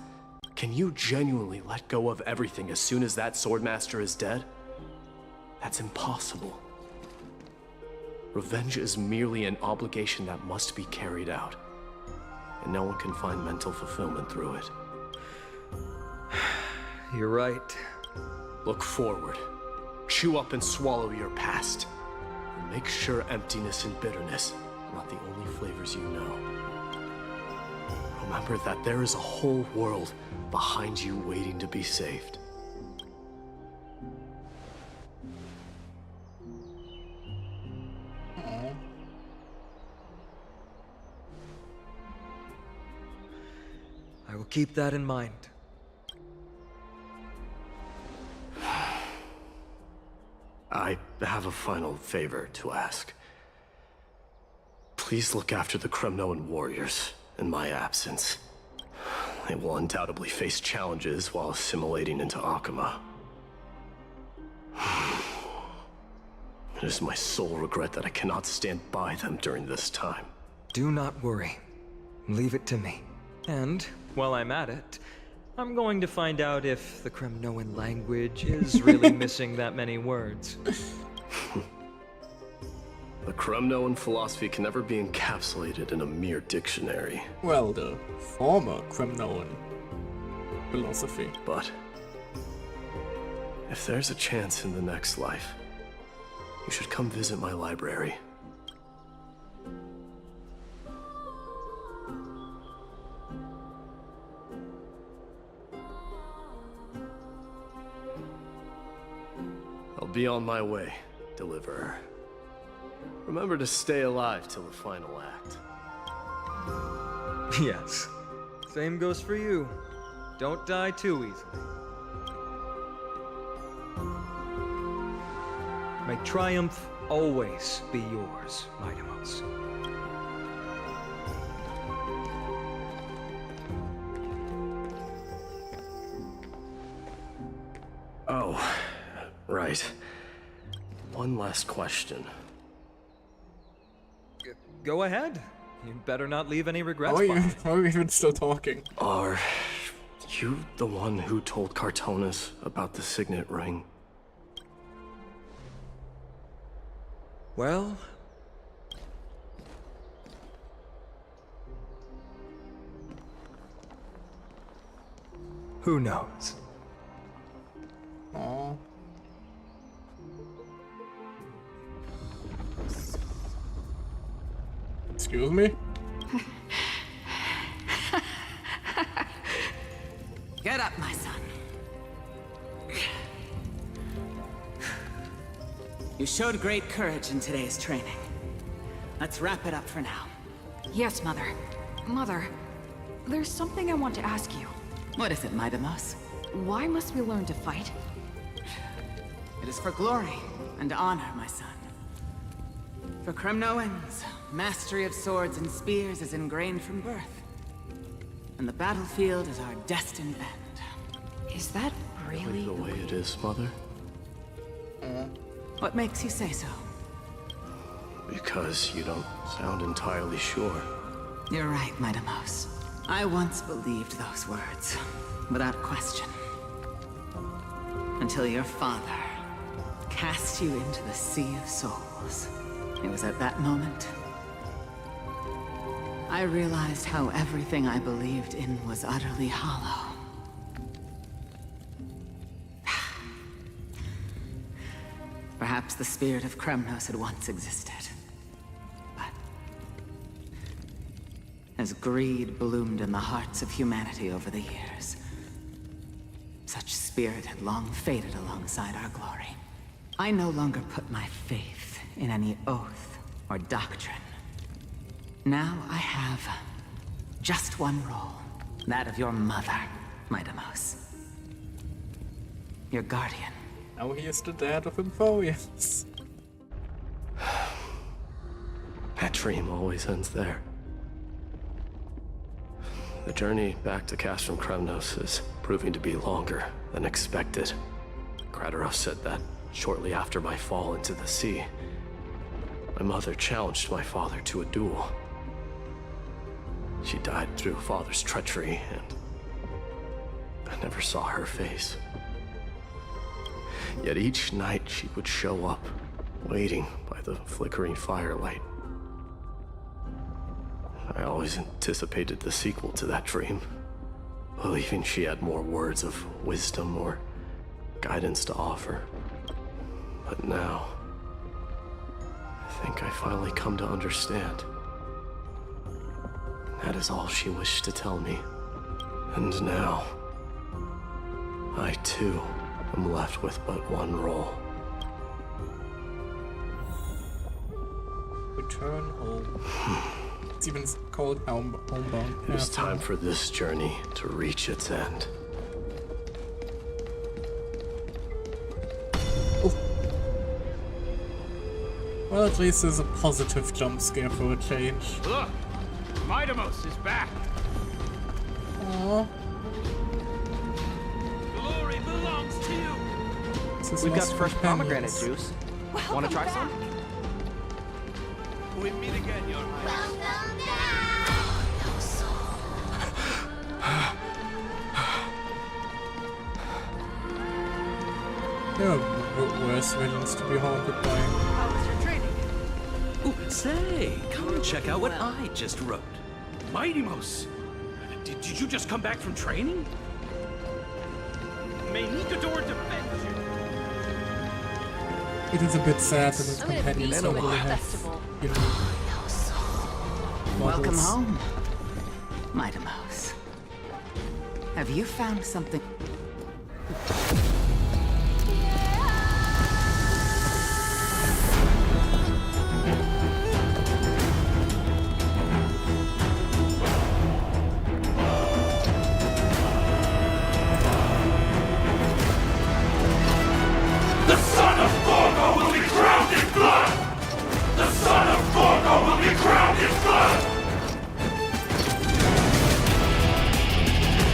Can you genuinely let go of everything as soon as that Swordmaster is dead? That's impossible. Revenge is merely an obligation that must be carried out. And no one can find mental fulfillment through it. You're right. Look forward. Chew up and swallow your past. And make sure emptiness and bitterness are not the only flavors you know. Remember that there is a whole world behind you waiting to be saved. I will keep that in mind. I have a final favor to ask. Please look after the Kremnoan warriors in my absence. They will undoubtedly face challenges while assimilating into Akama. It is my sole regret that I cannot stand by them during this time. Do not worry. Leave it to me. And, while I'm at it, I'm going to find out if the Kremnoan language is really missing that many words. The Kremnoan philosophy can never be encapsulated in a mere dictionary. Well, the former Kremnoan philosophy. But if there's a chance in the next life, you should come visit my library. I'll be on my way, Deliverer. Remember to stay alive till the final act. Yes. Same goes for you. Don't die too easily. May triumph always be yours, Mightimos. Oh, right. One last question. go ahead. You better not leave any regrets How are behind. you even still talking? Are you the one who told Cartonis about the signet ring? Well... who knows? Aww. Excuse me? Get up, my son. You showed great courage in today's training. Let's wrap it up for now. Yes, Mother. Mother, there's something I want to ask you. What is it, Midamos? Why must we learn to fight? It is for glory and honor, my son. For Kremnoans, mastery of swords and spears is ingrained from birth. And the battlefield is our destined end. Is that really the way it is, Mother? What makes you say so? Because you don't sound entirely sure. You're right, Midamos. I once believed those words, without question. Until your father cast you into the Sea of Souls. It was at that moment I realized how everything I believed in was utterly hollow. Perhaps the spirit of Kremnos had once existed. But as greed bloomed in the hearts of humanity over the years, such spirit had long faded alongside our glory. I no longer put my faith in any oath or doctrine. Now I have just one role, that of your mother, Midamos. Your guardian. Now he is the dad of Emphorius. That dream always ends there. The journey back to Castrum Kremnos is proving to be longer than expected. Kratorov said that shortly after my fall into the sea, my mother challenged my father to a duel. She died through father's treachery, and I never saw her face. Yet each night she would show up, waiting by the flickering firelight. I always anticipated the sequel to that dream, believing she had more words of wisdom or guidance to offer. But now, I think I finally come to understand. That is all she wished to tell me. And now, I too am left with but one role. Return home. It's even called homebound. It is time for this journey to reach its end. Well, at least there's a positive jump scare for a change. Look! Midamos is back! Aww. Glory belongs to you! We've got fresh pomegranate juice. Want to try some? We meet again, Your Highness. There are worse villains to be haunted by. How was your training? Ooh, say, come and check out what I just wrote. Midamos! Did you just come back from training? May Nikador defend you! It is a bit sad that his companions don't really have, you know, Welcome models. home, Midamos. Have you found something? The son of Gorgo will be crowned in blood! The son of Gorgo will be crowned in blood!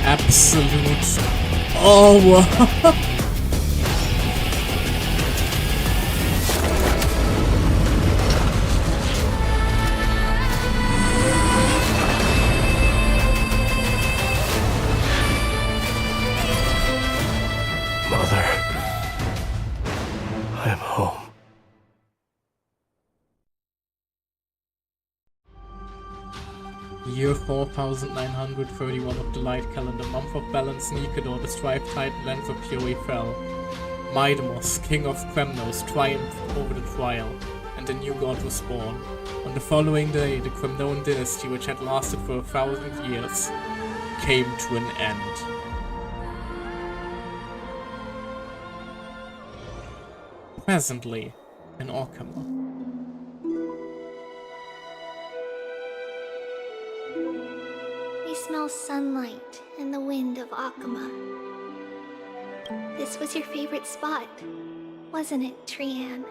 Absolute. Oh, wow. I'm home. Year 4931 of the Light Calendar, month of balance, Nikedor, the strife titan, lens of fury fell. Maidemos, king of Kremnos, triumphed over the trial, and a new god was born. On the following day, the Kremnoan dynasty, which had lasted for 1,000 years, came to an end. Presently, in Orkhammer. We smell sunlight and the wind of Akama. This was your favorite spot, wasn't it, Trian?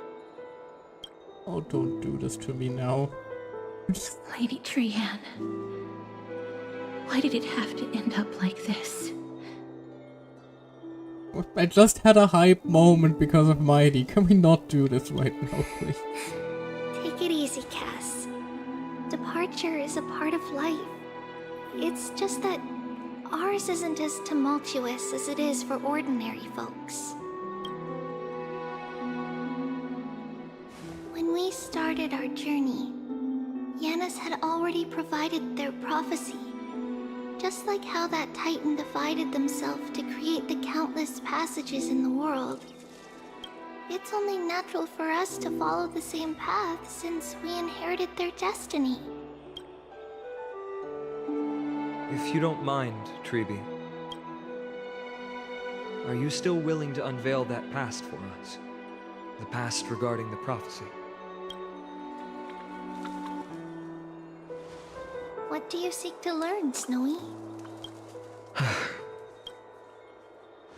Oh, don't do this to me now. Lady Trian, why did it have to end up like this? I just had a hype moment because of Mighty. Can we not do this right now, please? Take it easy, Cass. Departure is a part of life. It's just that ours isn't as tumultuous as it is for ordinary folks. When we started our journey, Yanis had already provided their prophecy. Just like how that Titan divided themselves to create the countless passages in the world. It's only natural for us to follow the same path since we inherited their destiny. If you don't mind, Treeby, are you still willing to unveil that past for us? The past regarding the prophecy? What do you seek to learn, Snowy?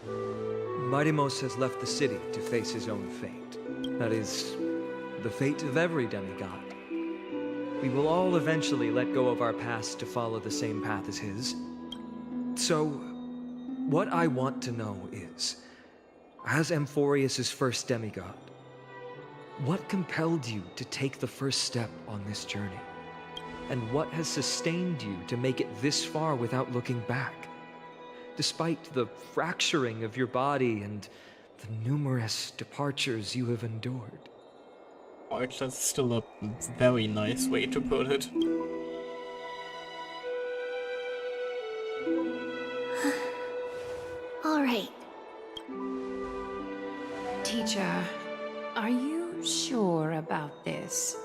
Maidemos has left the city to face his own fate. That is, the fate of every demigod. We will all eventually let go of our past to follow the same path as his. So, what I want to know is, as Amphorius' first demigod, what compelled you to take the first step on this journey? And what has sustained you to make it this far without looking back? Despite the fracturing of your body and the numerous departures you have endured. Which is still a very nice way to put it. Alright. Teacher, are you sure about this?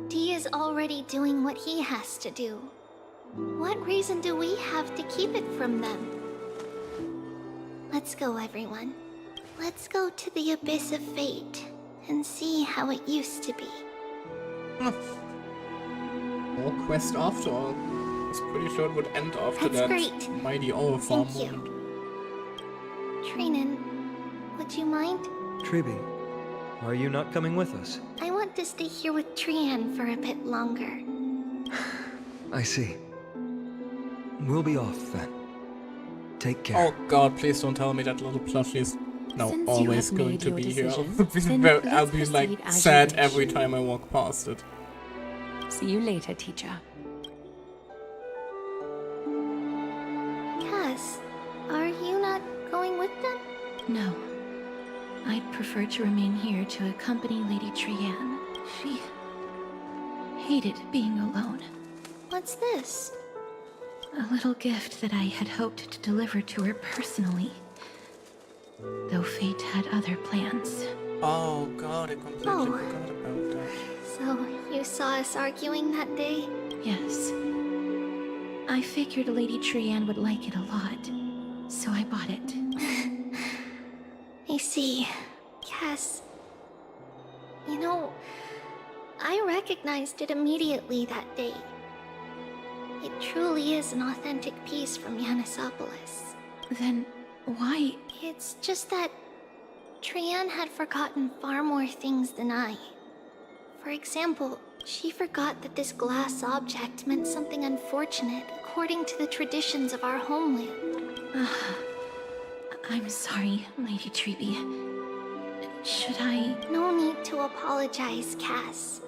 Dee is already doing what he has to do. What reason do we have to keep it from them? Let's go, everyone. Let's go to the Abyss of Fate and see how it used to be. More quest after all. I was pretty sure it would end after That's that great. mighty overfarm Thank moment. Trinan, would you mind? Treeby, are you not coming with us? I want to stay here with Trian for a bit longer. I see. We'll be off then. Take care. Oh god, please don't tell me that little plushie is now Since you always have going made to your be here. decision, then I'll let's be like proceed as you sad wish. every time I walk past it. See you later, teacher. Cass, are you not going with them? No. I'd prefer to remain here to accompany Lady Trian. She hated being alone. What's this? A little gift that I had hoped to deliver to her personally. Though fate had other plans. Oh god, I completely forgot about that. So, you saw us arguing that day? Yes. I figured Lady Trian would like it a lot, so I bought it. I see. Cass. You know, I recognized it immediately that day. It truly is an authentic piece from Yanisopolis. Then why? It's just that Trian had forgotten far more things than I. For example, she forgot that this glass object meant something unfortunate according to the traditions of our homeland. I'm sorry, Lady Treeby. Should I? No need to apologize, Cass.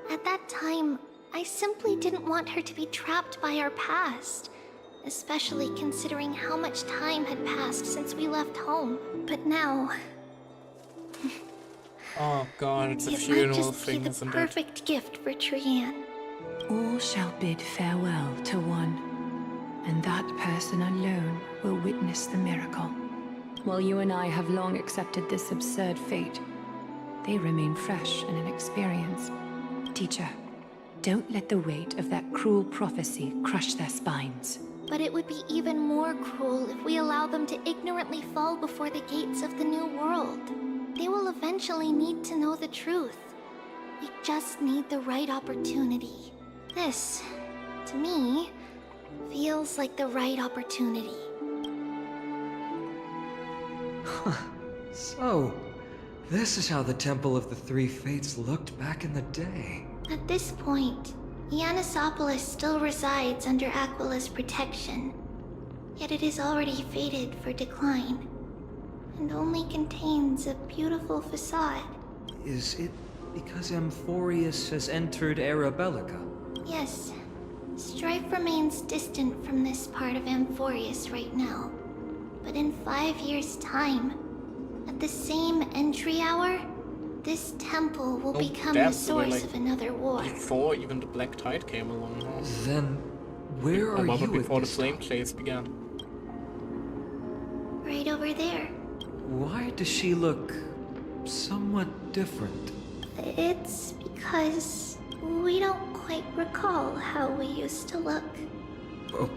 At that time, I simply didn't want her to be trapped by our past, especially considering how much time had passed since we left home. But now, Oh god, it's a It might funeral just be thing, the isn't it? perfect gift for Trian. All shall bid farewell to one, and that person alone will witness the miracle. While you and I have long accepted this absurd fate, they remain fresh and inexperienced. Teacher, don't let the weight of that cruel prophecy crush their spines. But it would be even more cruel if we allow them to ignorantly fall before the gates of the new world. They will eventually need to know the truth. We just need the right opportunity. This, to me, feels like the right opportunity. So, this is how the Temple of the Three Fates looked back in the day. At this point, Ianisopolis still resides under Aquila's protection, yet it is already fated for decline, and only contains a beautiful facade. Is it because Amphorius has entered Era Bellica? Yes, strife remains distant from this part of Amphorius right now, but in 5 years' time, at the same entry hour, this temple will become the source of another war. Before even the Black Tide came along, huh? Then, where are you before the at this Flame Chase began? Right over there. Why does she look somewhat different? It's because we don't quite recall how we used to look. Oh,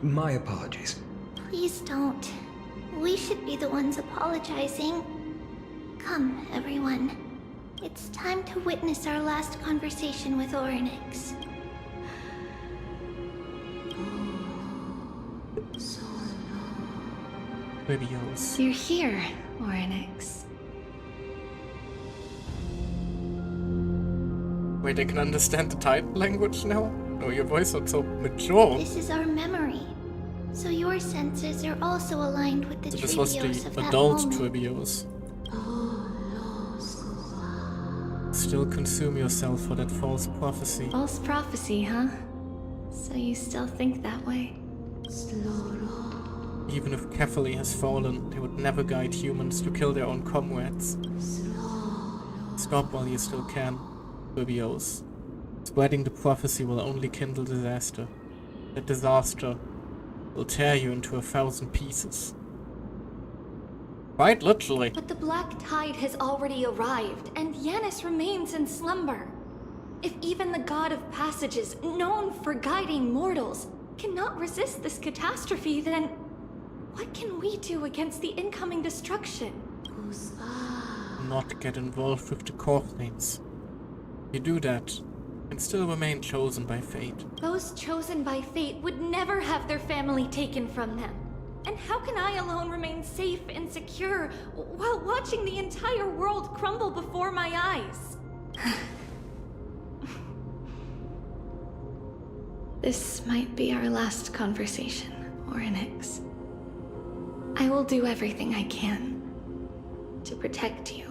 my apologies. Please don't. We should be the ones apologizing. Come, everyone. It's time to witness our last conversation with Orynyx. Videos. You're here, Orynyx. Wait, I can understand the Titan language now? Oh, your voice was so mature. This is our memory. So your senses are also aligned with the So this was trivios of the that adult moment. trivios. Still consume yourself for that false prophecy. False prophecy, huh? So you still think that way? Even if Kefali has fallen, they would never guide humans to kill their own comrades. Stop while you still can, Trivios. Spreading the prophecy will only kindle disaster. That disaster will tear you into 1,000 pieces. Quite literally. But the Black Tide has already arrived, and Yanis remains in slumber. If even the God of Passages, known for guiding mortals, cannot resist this catastrophe, then what can we do against the incoming destruction? Not get involved with the core flames. You do that, and still remain chosen by fate. Those chosen by fate would never have their family taken from them. And how can I alone remain safe and secure while watching the entire world crumble before my eyes? This might be our last conversation, Orynyx. I will do everything I can to protect you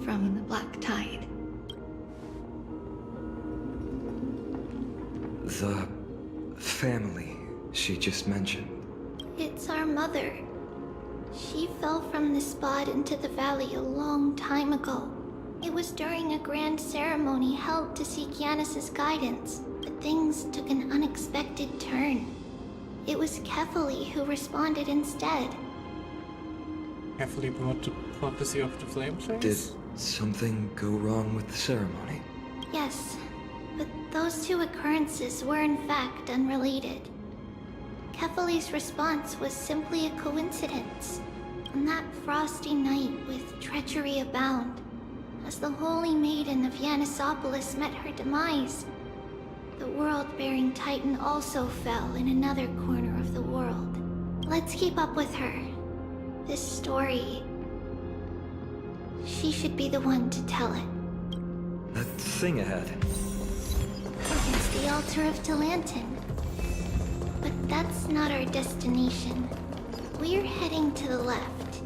from the Black Tide. The family she just mentioned. It's our mother. She fell from the spot into the valley a long time ago. It was during a grand ceremony held to seek Yanis's guidance, but things took an unexpected turn. It was Kefali who responded instead. Kefali brought the prophecy of the flame chase? Did something go wrong with the ceremony? Yes, but those two occurrences were in fact unrelated. Kefali's response was simply a coincidence. On that frosty night with treachery abound, as the holy maiden of Yanisopolis met her demise, the world-bearing Titan also fell in another corner of the world. Let's keep up with her. This story... she should be the one to tell it. That thing ahead. It's the altar of Talantin. But that's not our destination. We're heading to the left.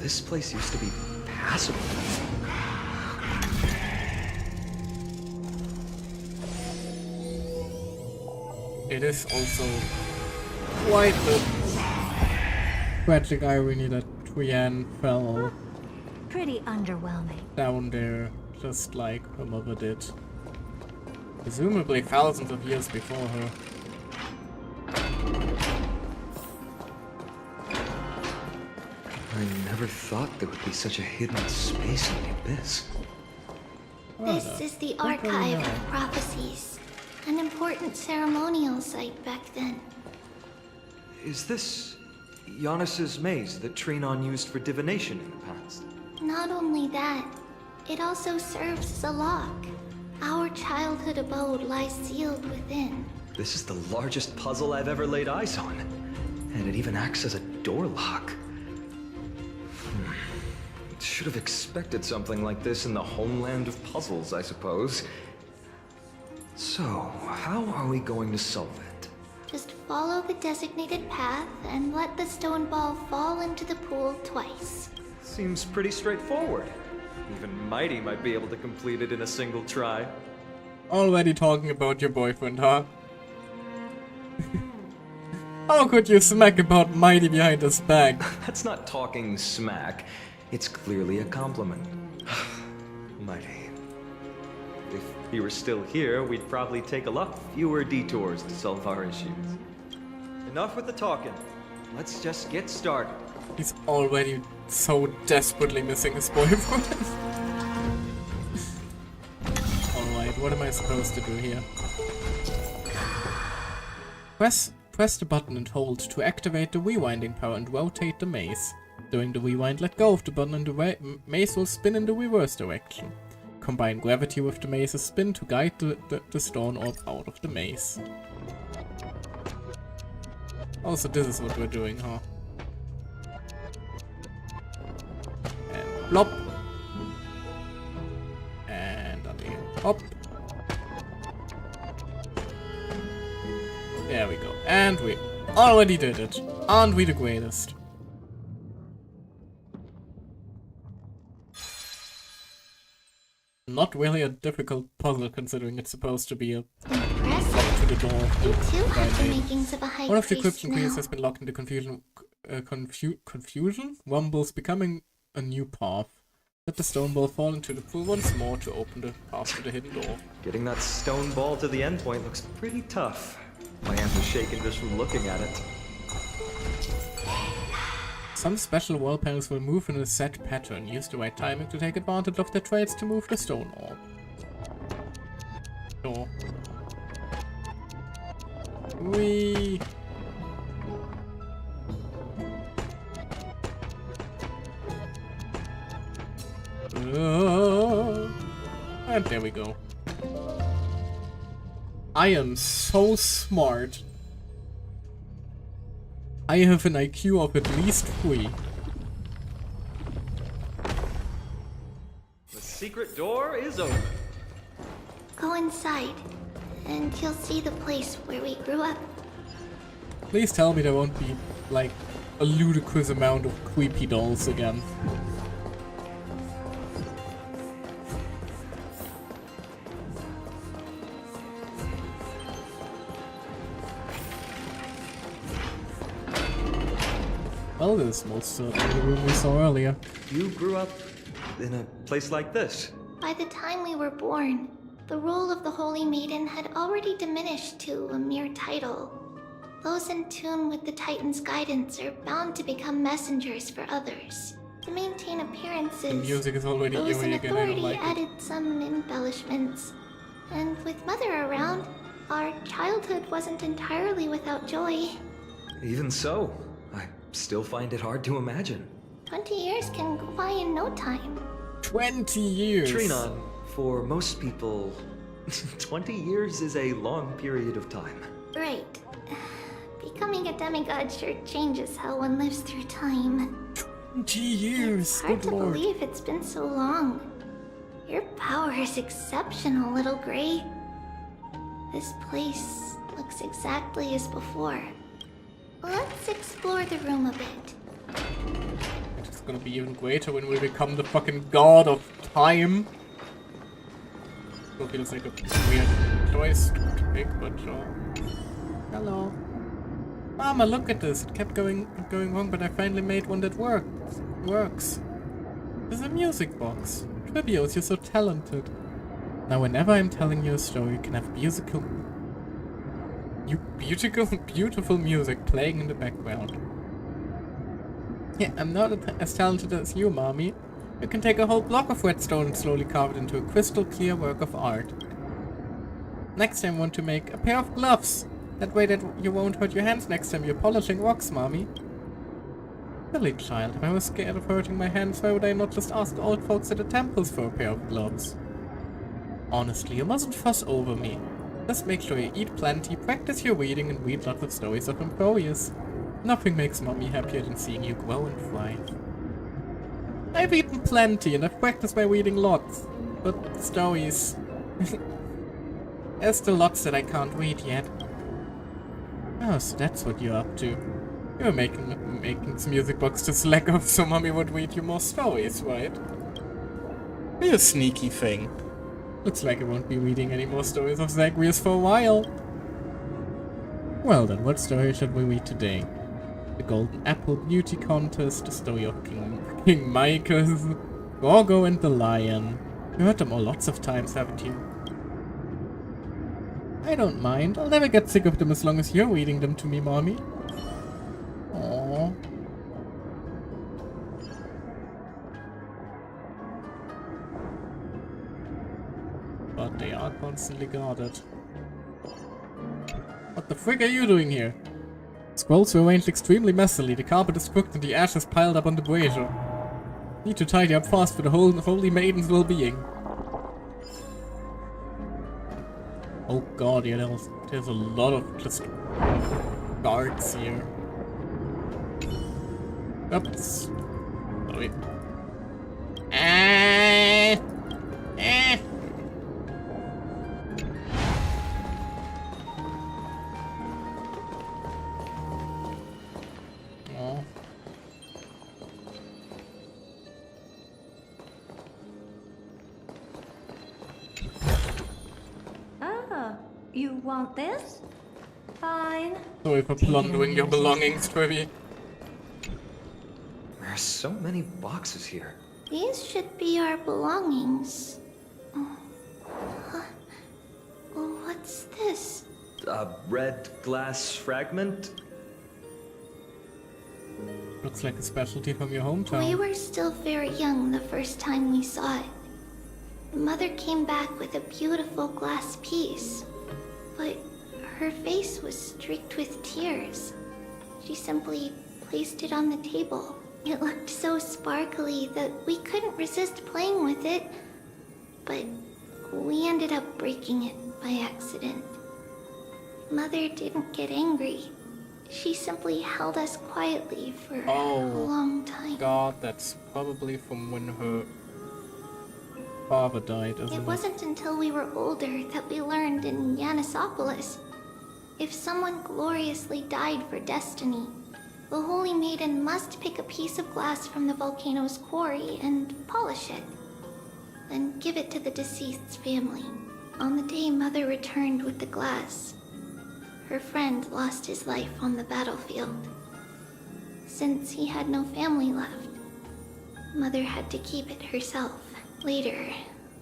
This place used to be passable. It is also quite the tragic irony that Trian fell Pretty underwhelming. Down there, just like her mother did. Presumably thousands of years before her. I never thought there would be such a hidden space in the abyss. This is the Archive of Prophecies, an important ceremonial site back then. Is this Giannis's maze that Trinon used for divination in the past? Not only that, it also serves as a lock. Our childhood abode lies sealed within. This is the largest puzzle I've ever laid eyes on. And it even acts as a door lock. Should have expected something like this in the homeland of puzzles, I suppose. So, how are we going to solve it? Just follow the designated path and let the stone ball fall into the pool twice. Seems pretty straightforward. Even Mighty might be able to complete it in a single try. Already talking about your boyfriend, huh? How could you smack about Mighty behind his back? That's not talking smack. It's clearly a compliment. Mighty. If he were still here, we'd probably take a lot fewer detours to solve our issues. Enough with the talking. Let's just get started. He's already so desperately missing his boyfriend. Alright, what am I supposed to do here? Press the button and hold to activate the rewinding power and rotate the maze. During the rewind, let go of the button and the maze will spin in the reverse direction. Combine gravity with the maze's spin to guide the stone orb out of the maze. Also, this is what we're doing, huh? And plop. And on the hop. There we go. And we already did it. Aren't we the greatest? Not really a difficult puzzle considering it's supposed to be a lock to the door. One of the encryption keys has been locked into confusion. Rumbles becoming a new path. Let the stone ball fall into the pool once more to open the path to the hidden door. Getting that stone ball to the endpoint looks pretty tough. My hands are shaking just from looking at it. Some special wall panels will move in a set pattern. Use the right timing to take advantage of their traits to move the stone orb. Door. Whee! And there we go. I am so smart. I have an IQ of at least 3. The secret door is open. Go inside, and you'll see the place where we grew up. Please tell me there won't be, like, a ludicrous amount of creepy dolls again. Well, this is most certainly the room we saw earlier. You grew up in a place like this? By the time we were born, the role of the Holy Maiden had already diminished to a mere title. Those in tune with the Titan's guidance are bound to become messengers for others. To maintain appearances, The music is already those in eerie again, I don't authority like it. added some embellishments. And with Mother around, our childhood wasn't entirely without joy. Even so, I still find it hard to imagine. 20 years can go by in no time. 20 years! Trinon, for most people, 20 years is a long period of time. Right. Becoming a demigod sure changes how one lives through time. 20 years! It's hard to believe it's been so long. Your power is exceptional, Little Gray. This place looks exactly as before. Let's explore the room a bit. It's gonna be even greater when we become the fucking god of time. Still feels like a weird choice to pick, but sure. Hello. Mama, look at this. It kept going wrong, but I finally made one that works. There's a music box. Trivios, you're so talented. Now whenever I'm telling you a story, you can have beautiful music playing in the background. Yeah, I'm not as talented as you, Mommy. You can take a whole block of redstone and slowly carve it into a crystal clear work of art. Next time I want to make a pair of gloves. That way that you won't hurt your hands next time you're polishing rocks, Mommy. Silly child, if I was scared of hurting my hands, why would I not just ask the old folks at the temples for a pair of gloves? Honestly, you mustn't fuss over me. Just make sure you eat plenty, practice your reading, and read lots of stories of Emporius. Nothing makes Mommy happier than seeing you grow and thrive. I've eaten plenty, and I've practiced my reading lots. But stories... There's still lots that I can't read yet. Oh, so that's what you're up to. You're making this music box to slack off so Mommy would read you more stories, right? You sneaky thing. Looks like I won't be reading any more stories of Zagreus for a while. Well then, what story should we read today? The Golden Apple Beauty Contest, the story of King Midas, Gorgo and the Lion. You heard them all lots of times, haven't you? I don't mind. I'll never get sick of them as long as you're reading them to me, Mommy. Aww. But they are constantly guarded. What the frick are you doing here? Scrolls were arranged extremely messily, the carpet is crooked and the ashes piled up on the brazier. Need to tidy up fast for the whole holy maiden's well-being. Oh god, yeah, there's a lot of just guards here. Oops. Sorry. Oh. Ah, you want this? Fine. Sorry for plundering your belongings, Trevi. There are so many boxes here. These should be our belongings. What's this? A red glass fragment? Looks like a specialty from your hometown. We were still very young the first time we saw it. Mother came back with a beautiful glass piece, but her face was streaked with tears. She simply placed it on the table. It looked so sparkly that we couldn't resist playing with it, but we ended up breaking it by accident. Mother didn't get angry. She simply held us quietly for a long time. God, that's probably from when her father died, isn't it? It wasn't until we were older that we learned in Yanisopolis. If someone gloriously died for destiny, the Holy Maiden must pick a piece of glass from the volcano's quarry and polish it. Then give it to the deceased's family. On the day Mother returned with the glass, her friend lost his life on the battlefield. Since he had no family left, Mother had to keep it herself. Later,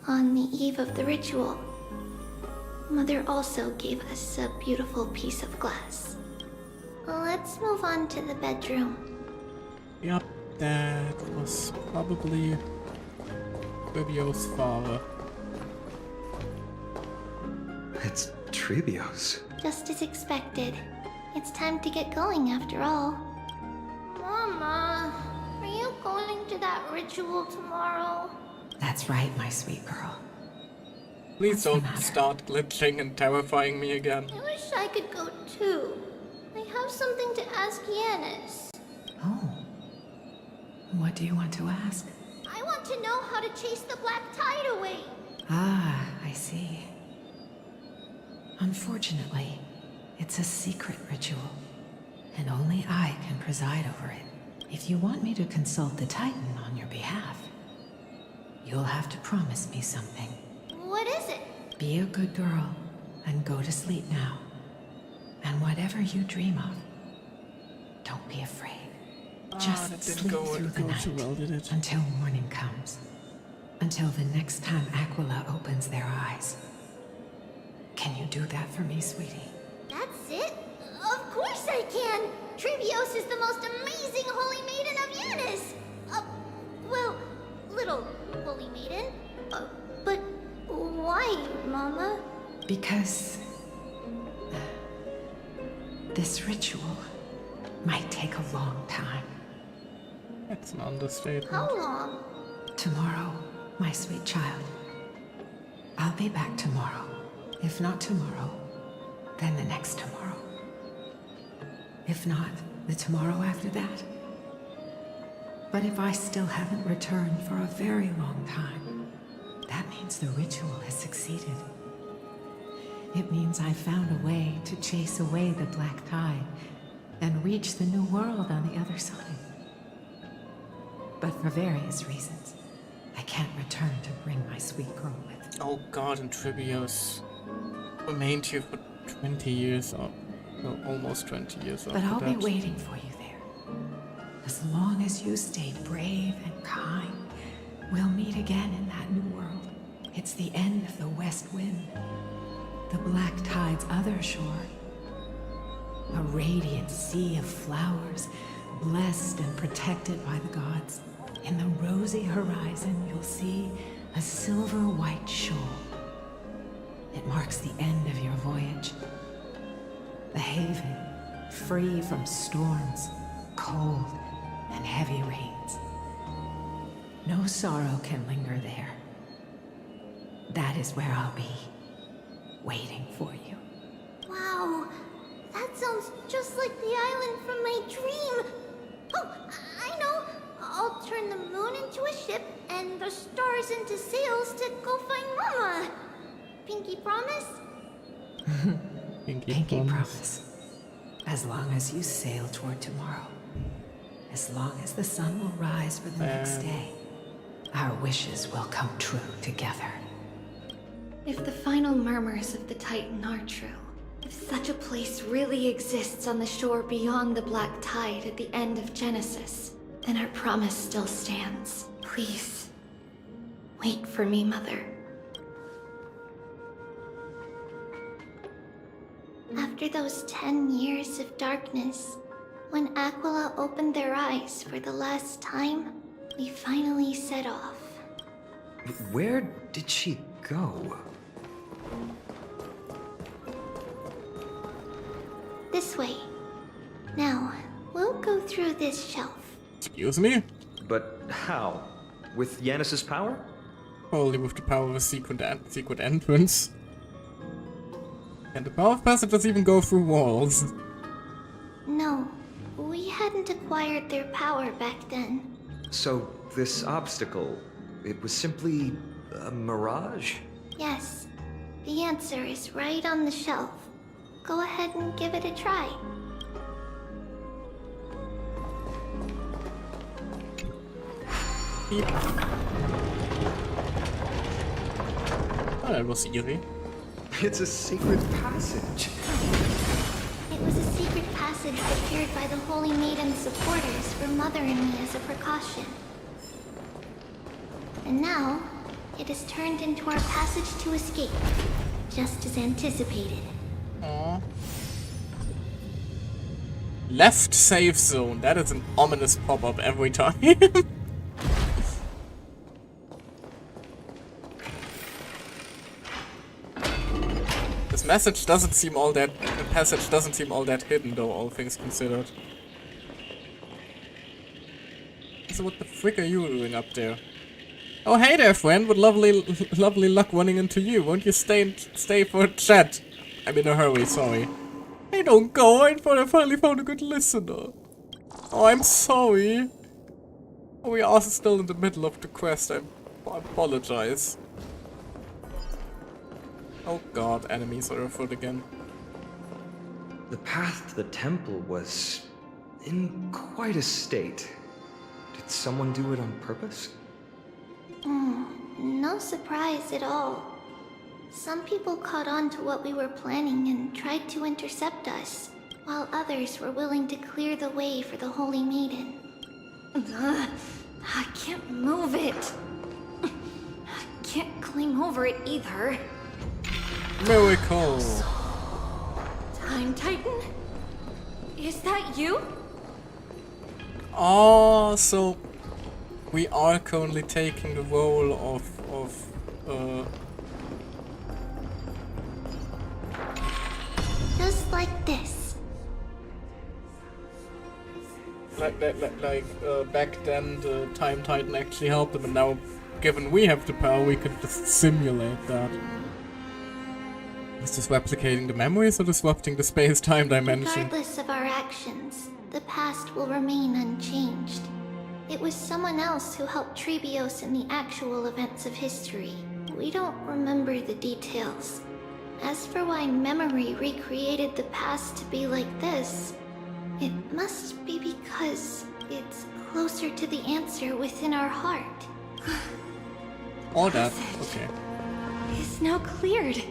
on the eve of the ritual, Mother also gave us a beautiful piece of glass. Let's move on to the bedroom. Yep, that was probably Trivio's father. It's Trivio's. Just as expected. It's time to get going after all. Mama, are you going to that ritual tomorrow? That's right, my sweet girl. Please don't start glitching and terrifying me again. I wish I could go too. I have something to ask Yanis. Oh. What do you want to ask? I want to know how to chase the black tide away. Ah, I see. Unfortunately, it's a secret ritual, and only I can preside over it. If you want me to consult the Titan on your behalf, you'll have to promise me something. What is it? Be a good girl, and go to sleep now. And whatever you dream of, don't be afraid. Just sleep through the night until morning comes. Until the next time Aquila opens their eyes. Can you do that for me, sweetie? That's it? Of course I can! Trivios is the most amazing holy maiden of Yanis! Well, little holy maiden. But why, Mama? Because this ritual might take a long time. That's an understatement. How long? Tomorrow, my sweet child. I'll be back tomorrow. If not tomorrow, then the next tomorrow. If not, the tomorrow after that. But if I still haven't returned for a very long time, that means the ritual has succeeded. It means I found a way to chase away the black tide and reach the new world on the other side. But for various reasons, I can't return to bring my sweet girl with me. Oh god, and Trivios remained here for 20 years, or well, almost 20 years. But I'll be waiting for you there. As long as you stay brave and kind, we'll meet again in that new world. It's the end of the west wind, the black tide's other shore. A radiant sea of flowers, blessed and protected by the gods. In the rosy horizon, you'll see a silver-white shore. It marks the end of your voyage. The haven, free from storms, cold, and heavy rains. No sorrow can linger there. That is where I'll be, waiting for you. Wow, that sounds just like the island from my dream. Oh, I know. I'll turn the moon into a ship and the stars into sails to go find Mama. Pinky promise? Pinky promise. As long as you sail toward tomorrow. As long as the sun will rise for the next day. Our wishes will come true together. If the final murmurs of the Titan are true, if such a place really exists on the shore beyond the black tide at the end of Genesis, then our promise still stands. Please, wait for me, Mother. After those 10 years of darkness, when Aquila opened their eyes for the last time, we finally set off. Where did she go? This way. Now, we'll go through this shelf. Excuse me? But how? With Yanis's power? Only with the power of a secret entrance. And the power of passage doesn't even go through walls. No, we hadn't acquired their power back then. So, this obstacle, it was simply a mirage? Yes, the answer is right on the shelf. Go ahead and give it a try. Oh, that was eerie. It's a secret passage. It was a secret passage prepared by the Holy Maiden's supporters for Mother and me as a precaution. And now, it has turned into our passage to escape, just as anticipated. Aww. Left safe zone. That is an ominous pop-up every time. This message doesn't seem all that... The passage doesn't seem all that hidden though, all things considered. So what the frick are you doing up there? Oh hey there friend, with lovely luck running into you. Won't you stay for a chat? I'm in a hurry, sorry. Hey, don't go, I finally found a good listener. Oh, I'm sorry. Oh, we are still in the middle of the quest, I apologize. Oh god, enemies are afoot again. The path to the temple was in quite a state. Did someone do it on purpose? No surprise at all. Some people caught on to what we were planning and tried to intercept us, while others were willing to clear the way for the Holy Maiden. I can't move it. I can't climb over it either. Miracle. Time Titan? Is that you? Oh, so we are currently taking the role of Just like this. like back then the Time Titan actually helped them, and now given we have the power we could just simulate that. Is this replicating the memories or disrupting the space-time dimension? Regardless of our actions, the past will remain unchanged. It was someone else who helped Trebios in the actual events of history. We don't remember the details. As for why memory recreated the past to be like this, it must be because it's closer to the answer within our heart. All that, okay. It's now cleared.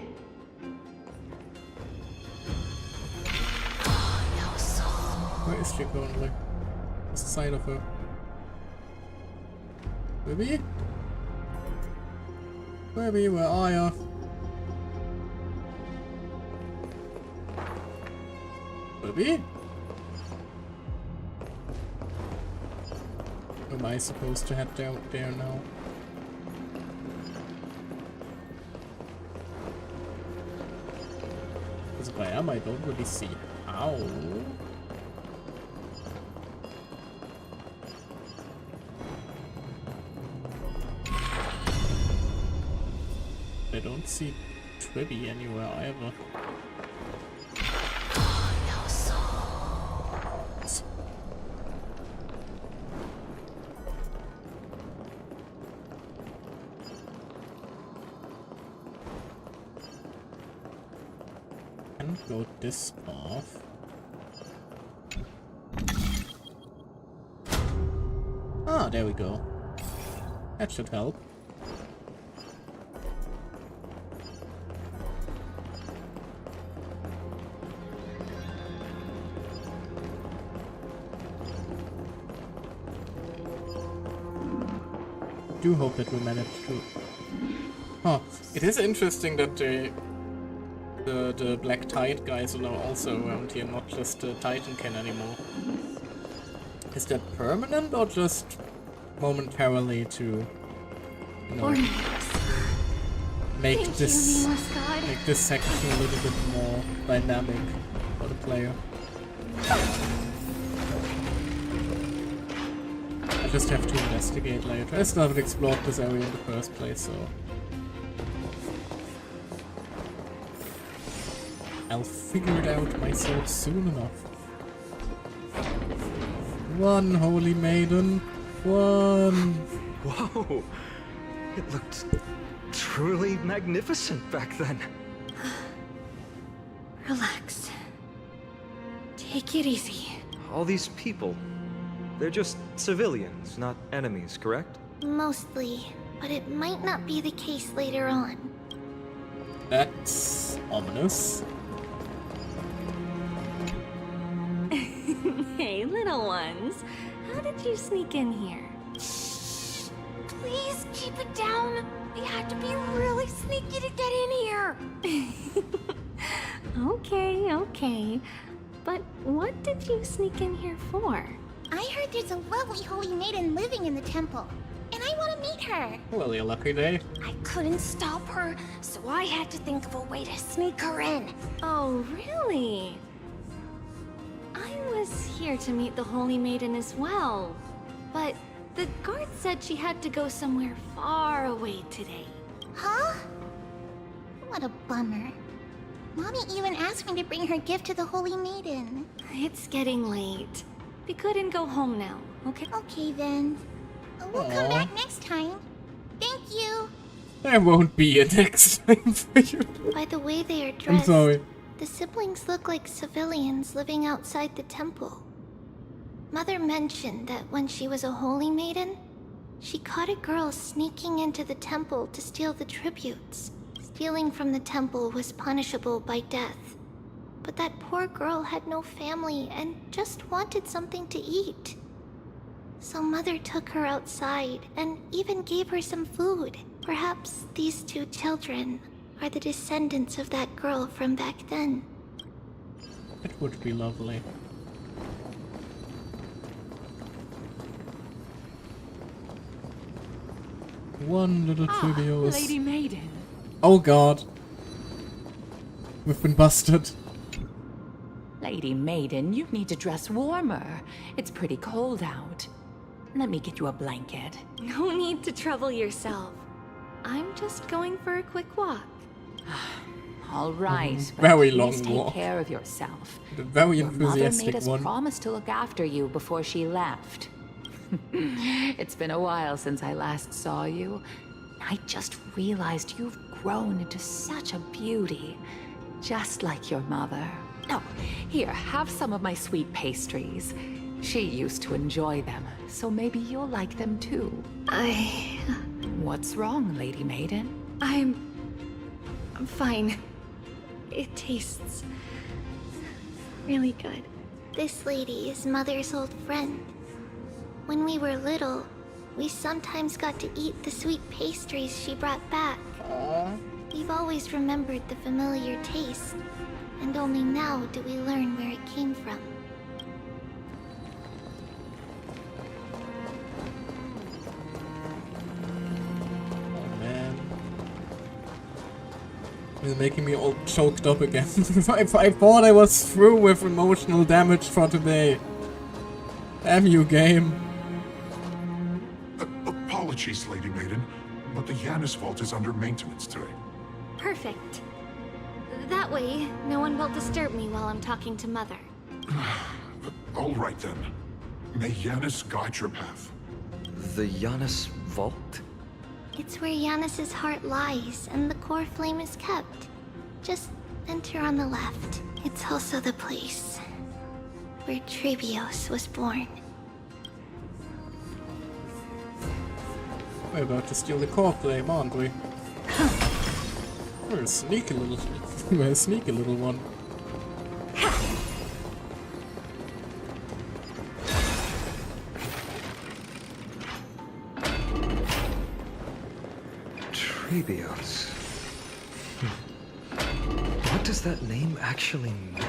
Where is she currently? What's the side of her? Baby? Baby, where are ya? Baby? Am I supposed to head down there now? Because if I am, I don't really see how. I don't see Tribby anywhere either. Can't go this path. Ah, there we go. That should help. I do hope that we manage to. Huh. It is interesting that the Black Tide guys are now also around here, not just the Titankin anymore. Is that permanent or just momentarily to, you know, make this section a little bit more dynamic for the player? I just have to investigate later. I still haven't explored this area in the first place, so I'll figure it out myself soon enough. One holy maiden, one. Whoa! It looked truly magnificent back then. Relax. Take it easy. All these people, they're just civilians, not enemies, correct? Mostly, but it might not be the case later on. That's ominous. Hey, little ones. How did you sneak in here? Shh! Please keep it down. We had to be really sneaky to get in here. Okay. But what did you sneak in here for? I heard there's a lovely holy maiden living in the temple, and I want to meet her. Well, your lucky day. I couldn't stop her, so I had to think of a way to sneak her in. Oh, really? I was here to meet the Holy Maiden as well, but the guard said she had to go somewhere far away today. Huh? What a bummer. Mommy even asked me to bring her gift to the Holy Maiden. It's getting late. We couldn't go home now, okay? Okay then. We'll come back next time. Thank you. There won't be a next time for you. By the way they are dressed, I'm sorry. The siblings look like civilians living outside the temple. Mother mentioned that when she was a holy maiden, she caught a girl sneaking into the temple to steal the tributes. Stealing from the temple was punishable by death. But that poor girl had no family and just wanted something to eat. So Mother took her outside and even gave her some food. Perhaps these two children are the descendants of that girl from back then. It would be lovely. One little trivial. Lady Maiden. Oh god. We've been busted. Lady Maiden, you need to dress warmer. It's pretty cold out. Let me get you a blanket. No need to trouble yourself. I'm just going for a quick walk. All right, but Very please long take walk. care of yourself. The very Your mother enthusiastic made us one. promise to look after you before she left. It's been a while since I last saw you. I just realized you've grown into such a beauty, just like your mother. Oh, here, have some of my sweet pastries. She used to enjoy them, so maybe you'll like them too. What's wrong, Lady Maiden? I'm fine. It tastes really good. This lady is Mother's old friend. When we were little, we sometimes got to eat the sweet pastries she brought back. We've always remembered the familiar taste, and only now do we learn where it came from. It's making me all choked up again. I thought I was through with emotional damage for today. Damn you, game. Apologies, Lady Maiden, but the Yanis Vault is under maintenance today. Perfect. That way, no one will disturb me while I'm talking to Mother. All right then. May Yanis guide your path. The Yanis Vault? It's where Yanis's heart lies and the core flame is kept. Just enter on the left. It's also the place where Trebios was born. We're about to steal the core flame, aren't we? We're a sneaky little one. Trebios. What does that name actually mean?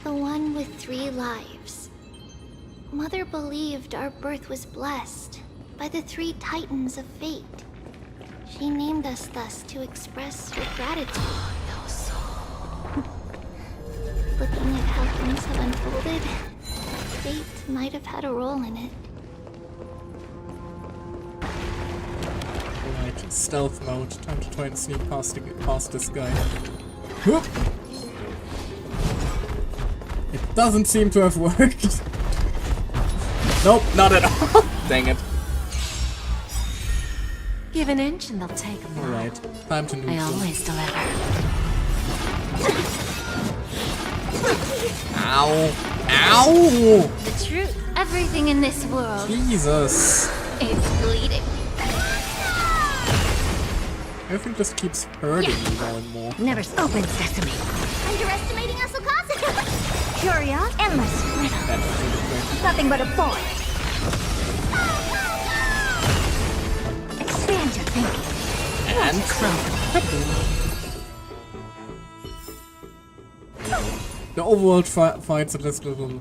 The one with 3 lives. Mother believed our birth was blessed by the 3 titans of fate. She named us thus to express her gratitude. Looking at how things have unfolded, fate might have had a role in it. Right, stealth mode. Time to try and sneak past this guy. Whoop! It doesn't seem to have worked. Nope, not at all. Dang it. Give an inch and they'll take a mile. Alright, time to I always deliver. Ow! Ow! The truth, everything in this world Jesus. is bleeding. Everything just keeps hurting me more and more. Never open sesame. Underestimating us will cause it. Curious, endless riddle. Nothing but a boy. Expand your thinking. And crumble. The overall fights are just a little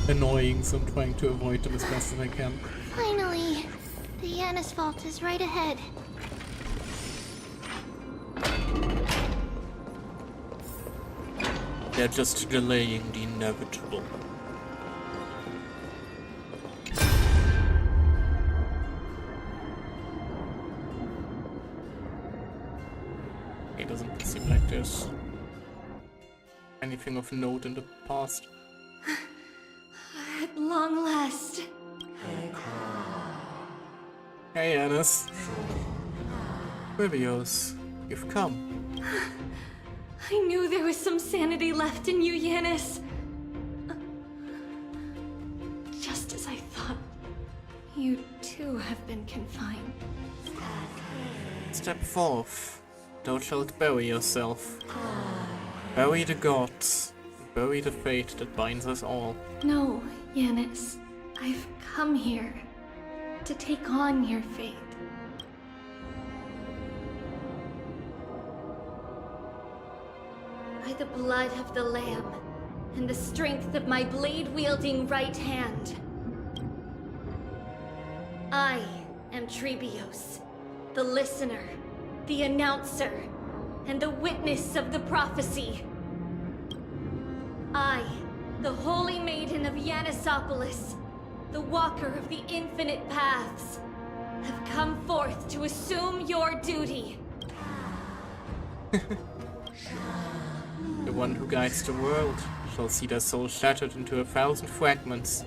annoying, so I'm trying to avoid them as best as I can. Finally, the Yanis Vault is right ahead. They're just delaying the inevitable. It doesn't seem like there's anything of note in the past. At long last. Hey, Yanis. Trebios, you've come. I knew there was some sanity left in you, Yanis. Just as I thought, you too have been confined. Step forth. Thou shalt bury yourself. Bury the gods. Bury the fate that binds us all. No, Yanis. I've come here to take on your fate. By the blood of the Lamb and the strength of my blade-wielding right hand, I am Trebios, the listener, the announcer, and the witness of the prophecy. I, the Holy Maiden of Yanisopolis, the walker of the infinite paths, have come forth to assume your duty. The one who guides the world shall see their soul shattered into 1,000 fragments,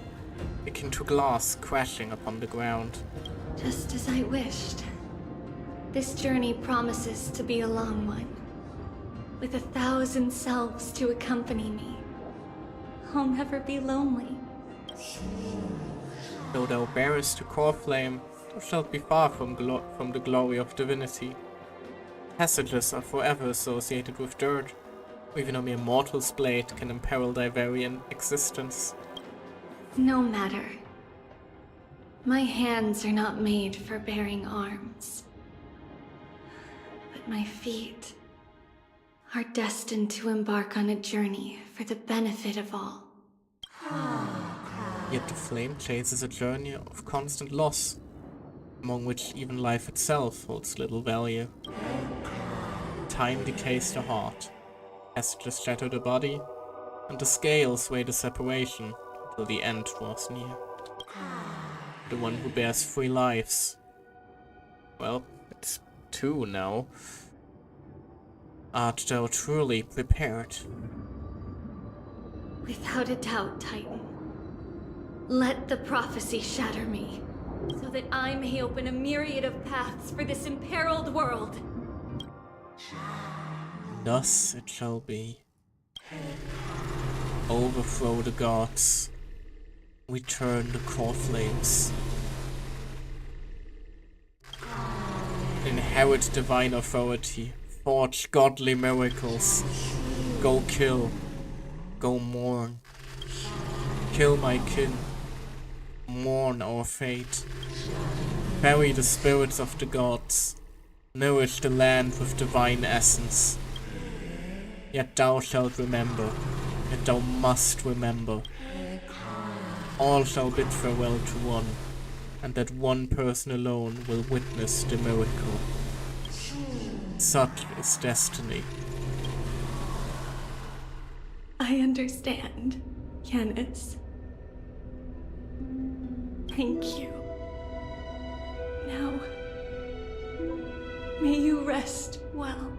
akin to glass crashing upon the ground. Just as I wished. This journey promises to be a long one, with 1,000 selves to accompany me. I'll never be lonely. Though thou bearest the core flame, thou shalt be far from the glory of divinity. Passages are forever associated with dirt. Even a mere mortal's blade can imperil thy very existence. No matter. My hands are not made for bearing arms. But my feet are destined to embark on a journey for the benefit of all. Yet the flame chases a journey of constant loss, among which even life itself holds little value. Time decays the heart, passages shatter the body, and the scales weigh the separation until the end draws near. The one who bears 3 lives. Well, it's 2 now. Art thou truly prepared? Without a doubt, Titan. Let the prophecy shatter me, so that I may open a myriad of paths for this imperiled world. Thus it shall be. Overthrow the gods. Return the core flames. Inherit divine authority. Forge godly miracles. Go kill. Go mourn. Kill my kin. Mourn our fate. Bury the spirits of the gods. Nourish the land with divine essence. Yet thou shalt remember. Yet thou must remember. All shall bid farewell to one, and that one person alone will witness the miracle. Such is destiny. I understand, Yanis. Thank you. Now, may you rest well.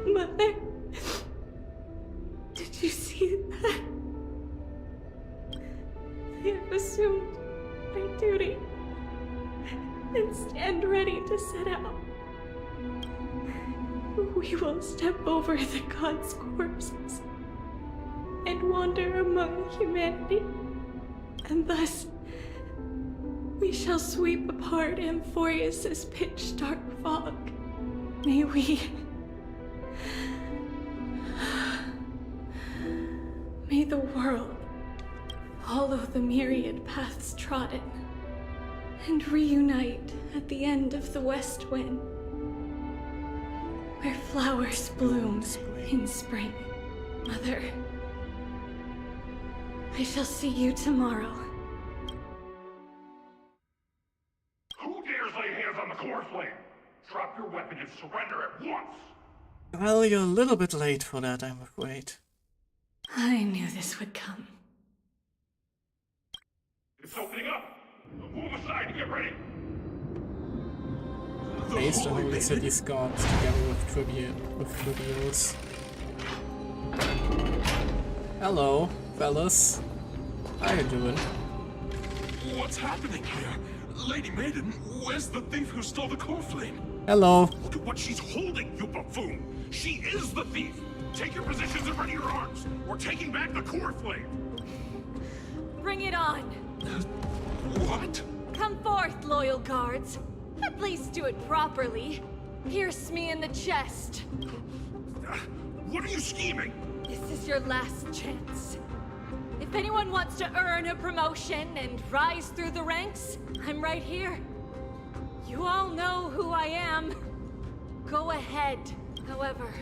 Mother, did you see that? I have assumed my duty and stand ready to set out. We will step over the gods' corpses and wander among humanity, and thus we shall sweep apart Amphorius' pitch-dark fog. May we... May the world follow the myriad paths trodden and reunite at the end of the west wind, where flowers bloom in spring. Mother, I shall see you tomorrow. Who dares lay hands on the core flame? Drop your weapon and surrender at once! Well, you're a little bit late for that, I'm afraid. I knew this would come. It's opening up! Move aside and get ready! Face the holy city's gods together with Trebios. Hello, fellas. How you doing? What's happening here? Lady Maiden, where's the thief who stole the core flame? Hello. Look at what she's holding, you buffoon! She is the thief! Take your positions and ready your arms! We're taking back the core flame! Bring it on! What? Come forth, loyal guards. At least do it properly. Pierce me in the chest. What are you scheming? This is your last chance. If anyone wants to earn a promotion and rise through the ranks, I'm right here. You all know who I am. Go ahead. However,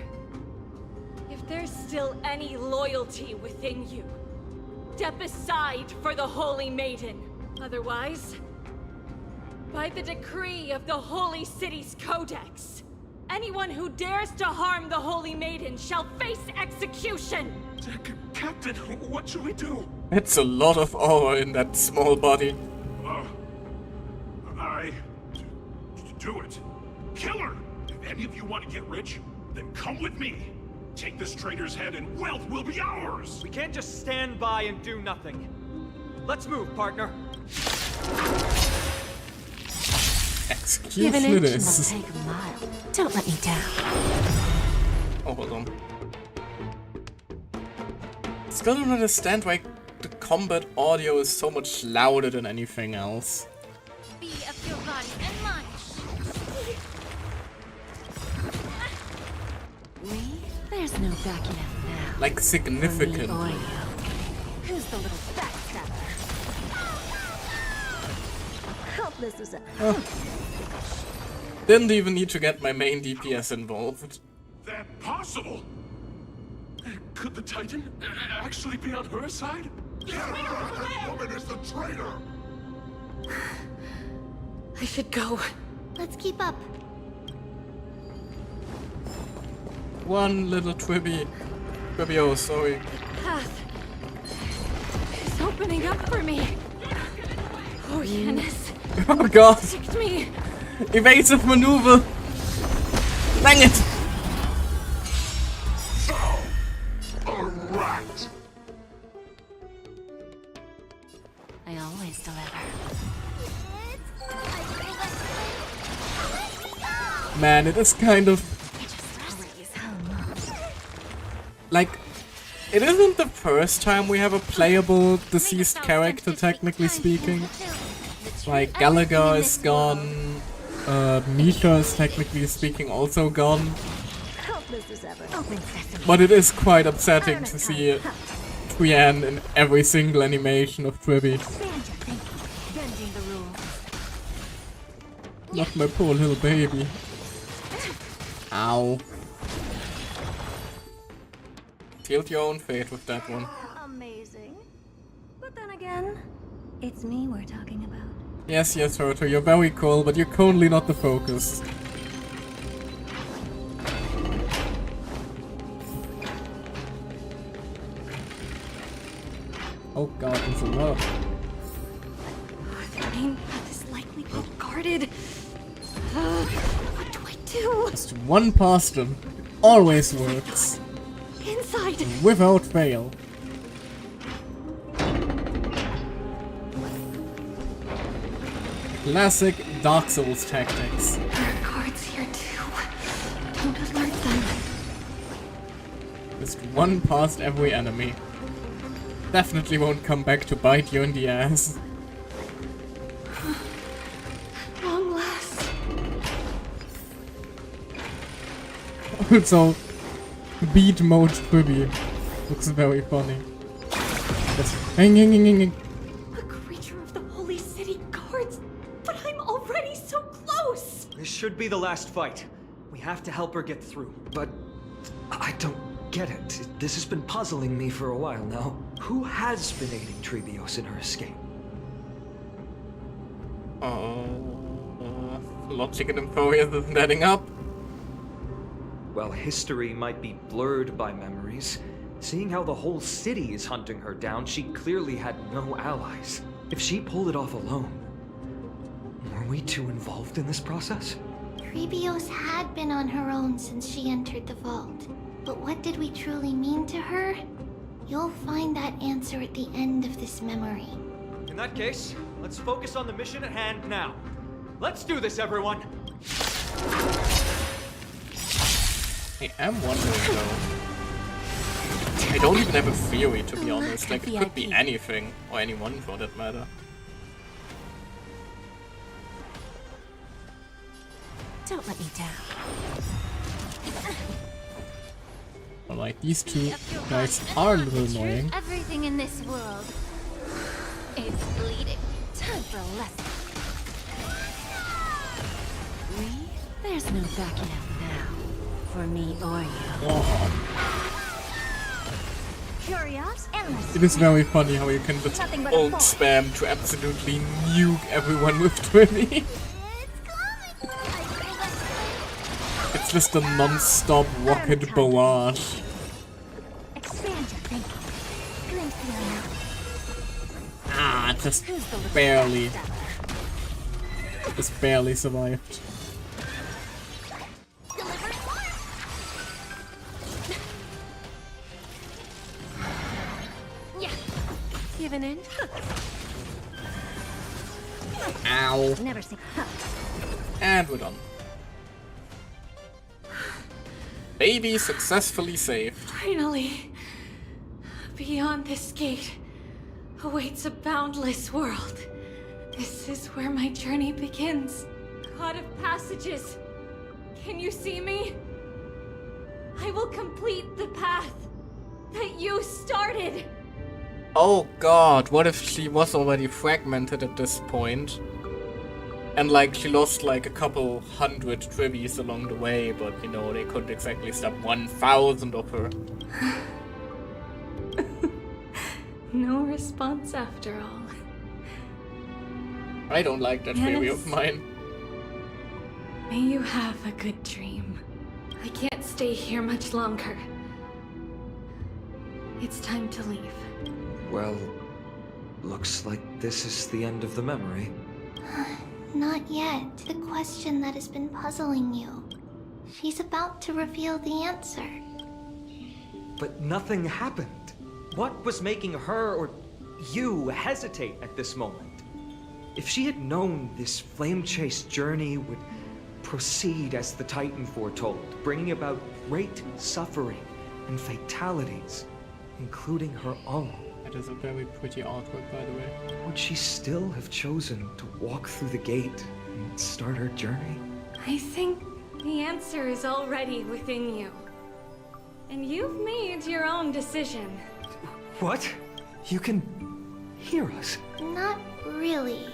if there's still any loyalty within you, step aside for the Holy Maiden. Otherwise, by the decree of the Holy City's Codex, anyone who dares to harm the Holy Maiden shall face execution! Captain, what should we do? It's a lot of aura in that small body. Do it. Kill her! If any of you want to get rich, then come with me. Take this traitor's head and wealth will be ours! We can't just stand by and do nothing. Let's move, partner. Execution it is. Take a mile. Don't let me down. Oh, hold on. Still don't understand why the combat audio is so much louder than anything else. Be of your body and mind. Me? There's no backing out now. Like significantly. Who's the little backstabber? Helpless as a... Didn't even need to get my main DPS involved. That possible? Could the Titan actually be on her side? That woman is the traitor! I should go. Let's keep up. One little Twibby. Oh, sorry. Path is opening up for me. Oh, Yanis. Oh god. Protect me. Evasive maneuver. Dang it. A rat! I always deliver. Man, it is kind of... Like, it isn't the first time we have a playable deceased character, technically speaking. Like, Gallagher is gone, Misha is technically speaking also gone. But it is quite upsetting to see Trian in every single animation of Tribby. Not my poor little baby. Ow. Sealed your own fate with that one. Amazing. But then again, it's me we're talking about. Yes, Herto, you're very cool, but you're currently not the focus. Oh god, there's a lot. The main path is likely well guarded. What do I do? Just one past them. Always works. Inside. Without fail. Classic Dark Souls tactics. There are guards here too. Don't alert them. Just one past every enemy. Definitely won't come back to bite you in the ass. Long last. Also, beat mode Tribby looks very funny. Just hang. A creature of the Holy City Guards, but I'm already so close. This should be the last fight. We have to help her get through. But I don't get it. This has been puzzling me for a while now. Who has been aiding Trebios in her escape? Logic and Emphorius isn't adding up. Well, history might be blurred by memories. Seeing how the whole city is hunting her down, she clearly had no allies. If she pulled it off alone, were we too involved in this process? Trebios had been on her own since she entered the vault. But what did we truly mean to her? You'll find that answer at the end of this memory. In that case, let's focus on the mission at hand now. Let's do this, everyone! I am wondering though. I don't even have a theory, to be honest. Like, it could be anything, or anyone for that matter. Don't let me down. Alright, these two guys are a little annoying. Everything in this world. It's bleeding. Time for a lesson. Me? There's no backing out now. For me or you. Curious? Endless. It is very funny how you can just ult spam to absolutely nuke everyone with 20. It's just a non-stop rocket barrage. Expand your thinking. Glimpse the unknown. Ah, just barely. Just barely survived. Given in? Ow. Never seen. And we're done. Baby successfully saved. Finally, beyond this gate awaits a boundless world. This is where my journey begins. God of passages, can you see me? I will complete the path that you started. Oh god, what if she was already fragmented at this point? And like she lost like a couple hundred tribbies along the way, but you know, they couldn't exactly stop 1,000 of her. No response after all. I don't like that theory of mine. May you have a good dream. I can't stay here much longer. It's time to leave. Well, looks like this is the end of the memory. Not yet. The question that has been puzzling you. She's about to reveal the answer. But nothing happened. What was making her or you hesitate at this moment? If she had known this flame chase journey would proceed as the Titan foretold, bringing about great suffering and fatalities, including her own. That is a very pretty artwork, by the way. Would she still have chosen to walk through the gate and start her journey? I think the answer is already within you. And you've made your own decision. What? You can hear us? Not really.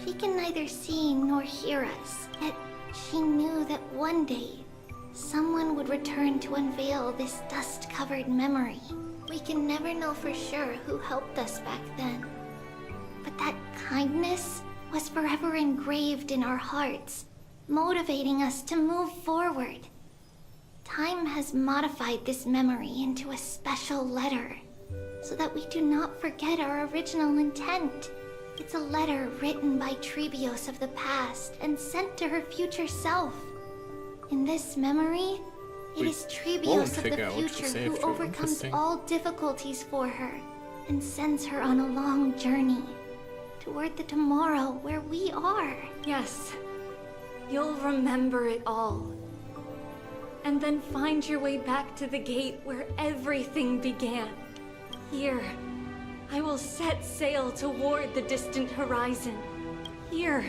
She can neither see nor hear us. Yet she knew that one day, someone would return to unveil this dust-covered memory. We can never know for sure who helped us back then. But that kindness was forever engraved in our hearts, motivating us to move forward. Time has modified this memory into a special letter, so that we do not forget our original intent. It's a letter written by Trebios of the past and sent to her future self. In this memory, it is Trebios of the future who overcomes all difficulties for her and sends her on a long journey toward the tomorrow where we are. Yes, you'll remember it all. And then find your way back to the gate where everything began. Here, I will set sail toward the distant horizon. Here,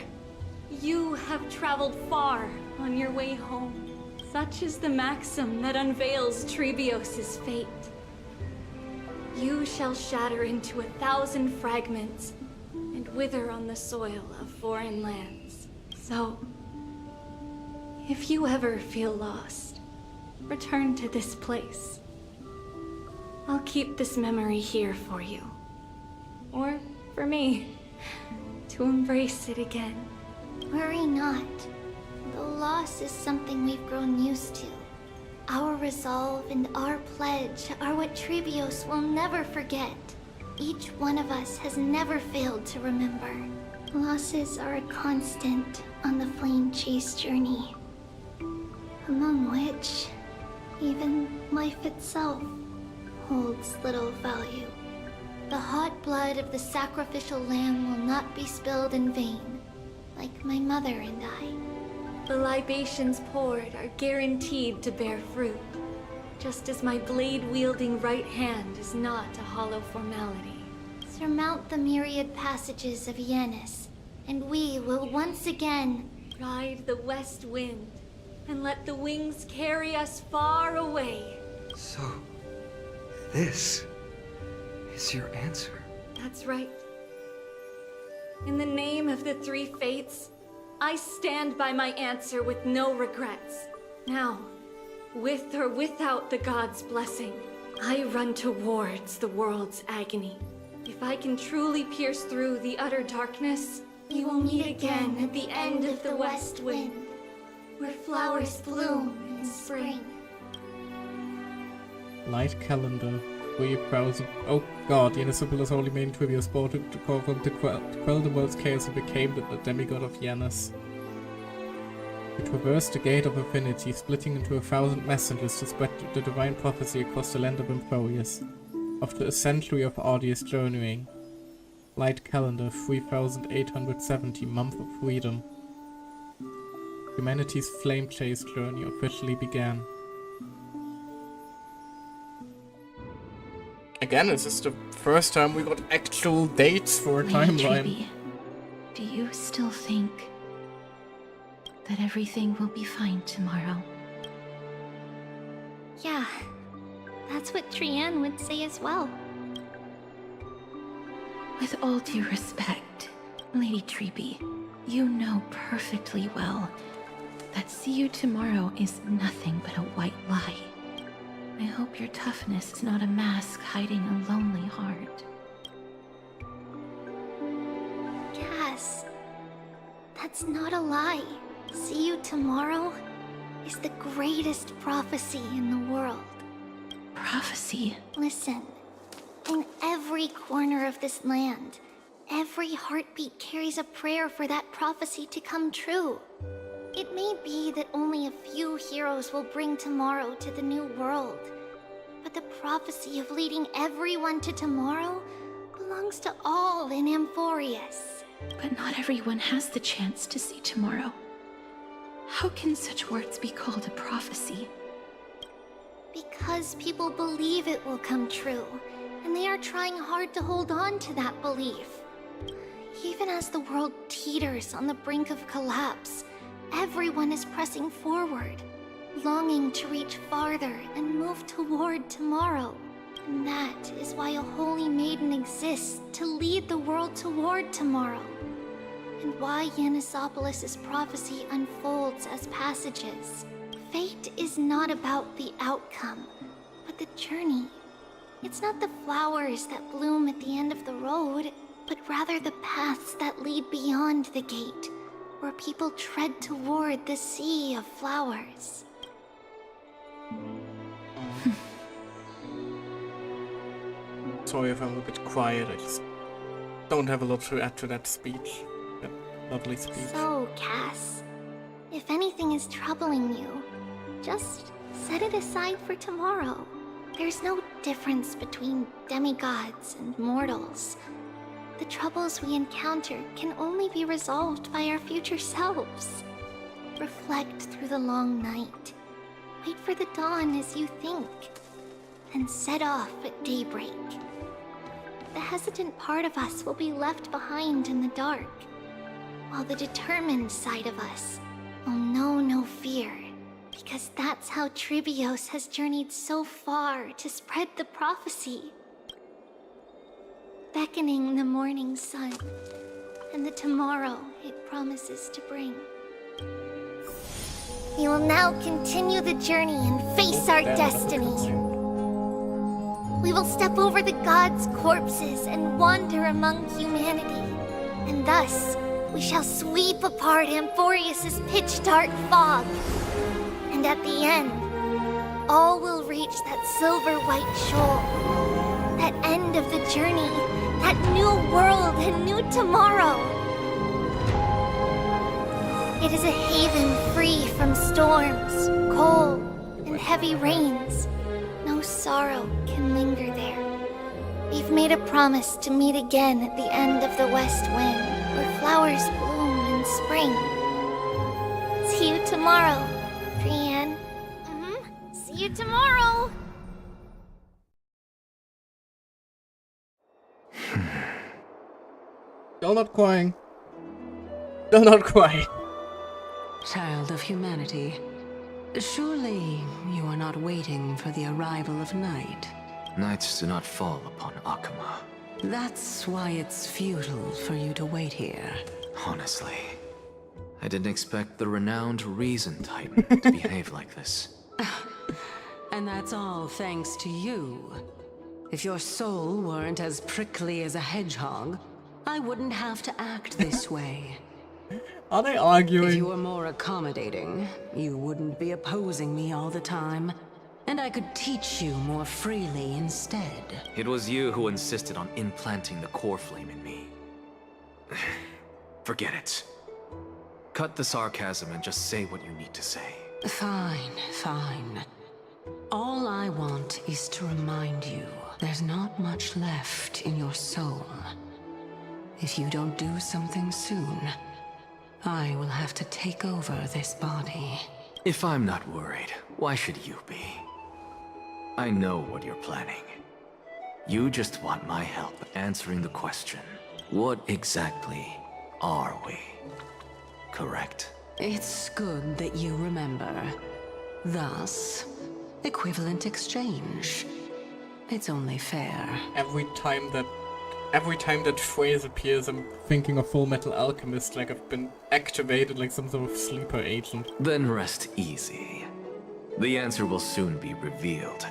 you have traveled far on your way home. Such is the maxim that unveils Trebios' fate. You shall shatter into 1,000 fragments and wither on the soil of foreign lands. So, if you ever feel lost, return to this place. I'll keep this memory here for you. Or for me, to embrace it again. Worry not. The loss is something we've grown used to. Our resolve and our pledge are what Trebios will never forget. Each one of us has never failed to remember. Losses are a constant on the flame chase journey, among which even life itself holds little value. The hot blood of the sacrificial lamb will not be spilled in vain, like my mother and I. The libations poured are guaranteed to bear fruit, just as my blade-wielding right hand is not a hollow formality. Surmount the myriad passages of Yanis, and we will once again ride the west wind and let the wings carry us far away. So, this is your answer? That's right. In the name of the three fates, I stand by my answer with no regrets. Now, with or without the gods' blessing, I run towards the world's agony. If I can truly pierce through the utter darkness, we will meet again at the end of the west wind, where flowers bloom in spring. Light calendar. 3,000. Oh god, Yennesabilla's holy maiden Trivia sport to call from to quell the world's chaos and became the demigod of Yanis. He traversed the gate of affinity, splitting into 1,000 messengers to spread the divine prophecy across the land of Amphorius. After a century of arduous journeying, Light calendar 3870, month of freedom. Humanity's flame chase journey officially began. Again, this is the first time we got actual dates for a timeline. Lady Treby, do you still think that everything will be fine tomorrow? Yeah, that's what Trianne would say as well. With all due respect, Lady Treby, you know perfectly well that see you tomorrow is nothing but a white lie. I hope your toughness is not a mask hiding a lonely heart. Cass, that's not a lie. See you tomorrow is the greatest prophecy in the world. Prophecy? Listen, in every corner of this land, every heartbeat carries a prayer for that prophecy to come true. It may be that only a few heroes will bring tomorrow to the new world, but the prophecy of leading everyone to tomorrow belongs to all in Amphorius. But not everyone has the chance to see tomorrow. How can such words be called a prophecy? Because people believe it will come true, and they are trying hard to hold on to that belief. Even as the world teeters on the brink of collapse, everyone is pressing forward, longing to reach farther and move toward tomorrow. And that is why a holy maiden exists to lead the world toward tomorrow. And why Yanisopoulos' prophecy unfolds as passages. Fate is not about the outcome, but the journey. It's not the flowers that bloom at the end of the road, but rather the paths that lead beyond the gate, where people tread toward the sea of flowers. Sorry if I'm a bit quiet, I just don't have a lot to add to that speech. That lovely speech. So, Cass, if anything is troubling you, just set it aside for tomorrow. There's no difference between demigods and mortals. The troubles we encounter can only be resolved by our future selves. Reflect through the long night. Wait for the dawn as you think. And set off at daybreak. The hesitant part of us will be left behind in the dark, while the determined side of us will know no fear, because that's how Tribios has journeyed so far to spread the prophecy. Beckoning the morning sun, and the tomorrow it promises to bring. We will now continue the journey and face our destiny. We will step over the gods' corpses and wander among humanity, and thus we shall sweep apart Amphorius' pitch-dark fog. And at the end, all will reach that silver-white shoal, that end of the journey, that new world and new tomorrow. It is a haven free from storms, cold, and heavy rains. No sorrow can linger there. We've made a promise to meet again at the end of the west wind, where flowers bloom in spring. See you tomorrow, Trianne. See you tomorrow! Still not crying. Still not crying. Child of humanity, Surely you are not waiting for the arrival of night. Nights do not fall upon Akuma. That's why it's futile for you to wait here. Honestly, I didn't expect the renowned Reason Titan to behave like this. And that's all thanks to you. If your soul weren't as prickly as a hedgehog, I wouldn't have to act this way. Are they arguing? If you were more accommodating, you wouldn't be opposing me all the time. And I could teach you more freely instead. It was you who insisted on implanting the core flame in me. Forget it. Cut the sarcasm and just say what you need to say. Fine, fine. All I want is to remind you, there's not much left in your soul. If you don't do something soon, I will have to take over this body. If I'm not worried, why should you be? I know what you're planning. You just want my help answering the question. What exactly are we? Correct? It's good that you remember. Thus, equivalent exchange. It's only fair. Every time that phrase appears, I'm thinking of Full Metal Alchemist, like I've been activated like some sort of sleeper agent. Then rest easy. The answer will soon be revealed,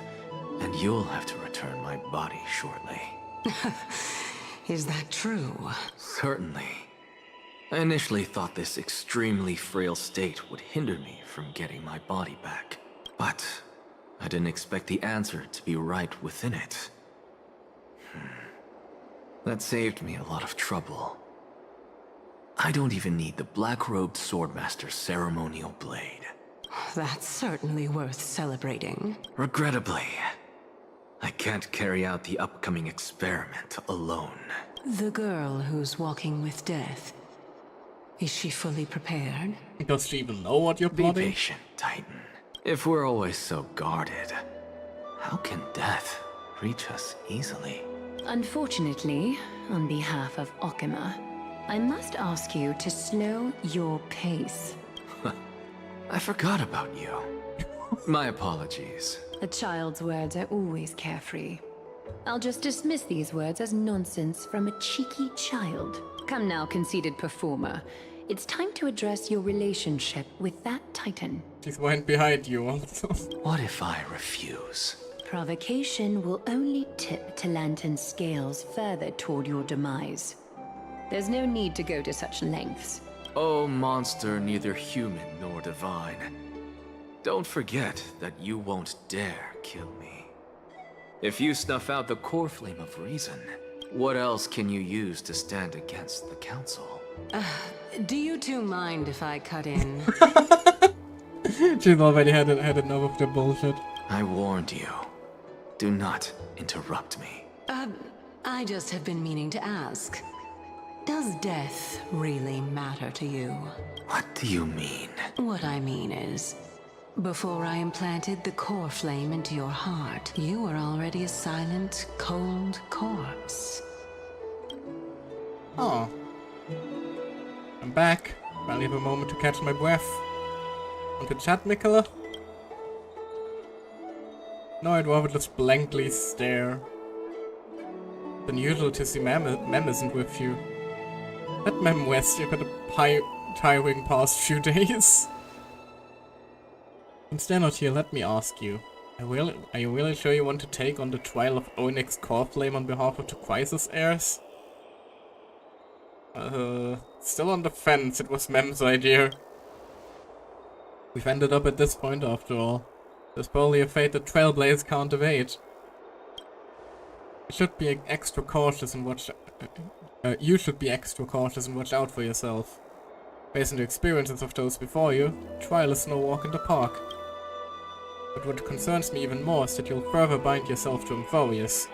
and you'll have to return my body shortly. Is that true? Certainly. I initially thought this extremely frail state would hinder me from getting my body back. But I didn't expect the answer to be right within it. That saved me a lot of trouble. I don't even need the black-robed swordmaster's ceremonial blade. That's certainly worth celebrating. Regrettably, I can't carry out the upcoming experiment alone. The girl who's walking with death, is she fully prepared? Does she even know what you're plotting? Be patient, Titan. If we're always so guarded, how can death reach us easily? Unfortunately, on behalf of Okima, I must ask you to slow your pace. I forgot about you. My apologies. A child's words are always carefree. I'll just dismiss these words as nonsense from a cheeky child. Come now, conceited performer. It's time to address your relationship with that Titan. She's right behind you also. What if I refuse? Provocation will only tip Talantan's scales further toward your demise. There's no need to go to such lengths. Oh, monster neither human nor divine. Don't forget that you won't dare kill me. If you snuff out the core flame of reason, what else can you use to stand against the council? Do you two mind if I cut in? She's already had enough of the bullshit. I warned you. Do not interrupt me. I just have been meaning to ask. Does death really matter to you? What do you mean? What I mean is, before I implanted the core flame into your heart, you were already a silent, cold corpse. Oh. I'm back. Finally have a moment to catch my breath. Want to chat, Mikola? No, I'd rather just blankly stare. It's unusual to see Mem isn't with you. Let Mem rest, you've had a tiring past few days. Since they're not here, let me ask you. Are you really sure you want to take on the trial of Onyx Core Flame on behalf of the Crisis heirs? Still on the fence, it was Mem's idea. We've ended up at this point after all. There's probably a fate that Trailblaze can't evade. You should be extra cautious and watch... you should be extra cautious and watch out for yourself. Based on the experiences of those before you, trial is no walk in the park. But what concerns me even more is that you'll further bind yourself to Amphorius.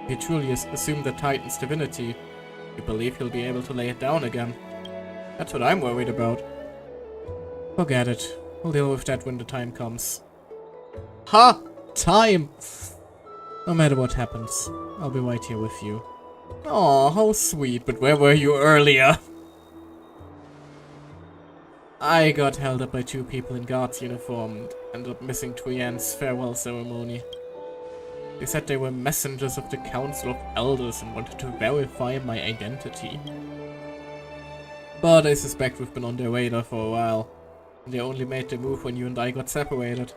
If you truly assume the Titan's divinity, you believe you'll be able to lay it down again. That's what I'm worried about. Forget it. We'll deal with that when the time comes. Ha! Time! No matter what happens, I'll be right here with you. Aw, how sweet, but where were you earlier? I got held up by 2 people in guards uniform and ended up missing Tuyen's farewell ceremony. They said they were messengers of the Council of Elders and wanted to verify my identity. But I suspect we've been on their radar for a while. And they only made the move when you and I got separated.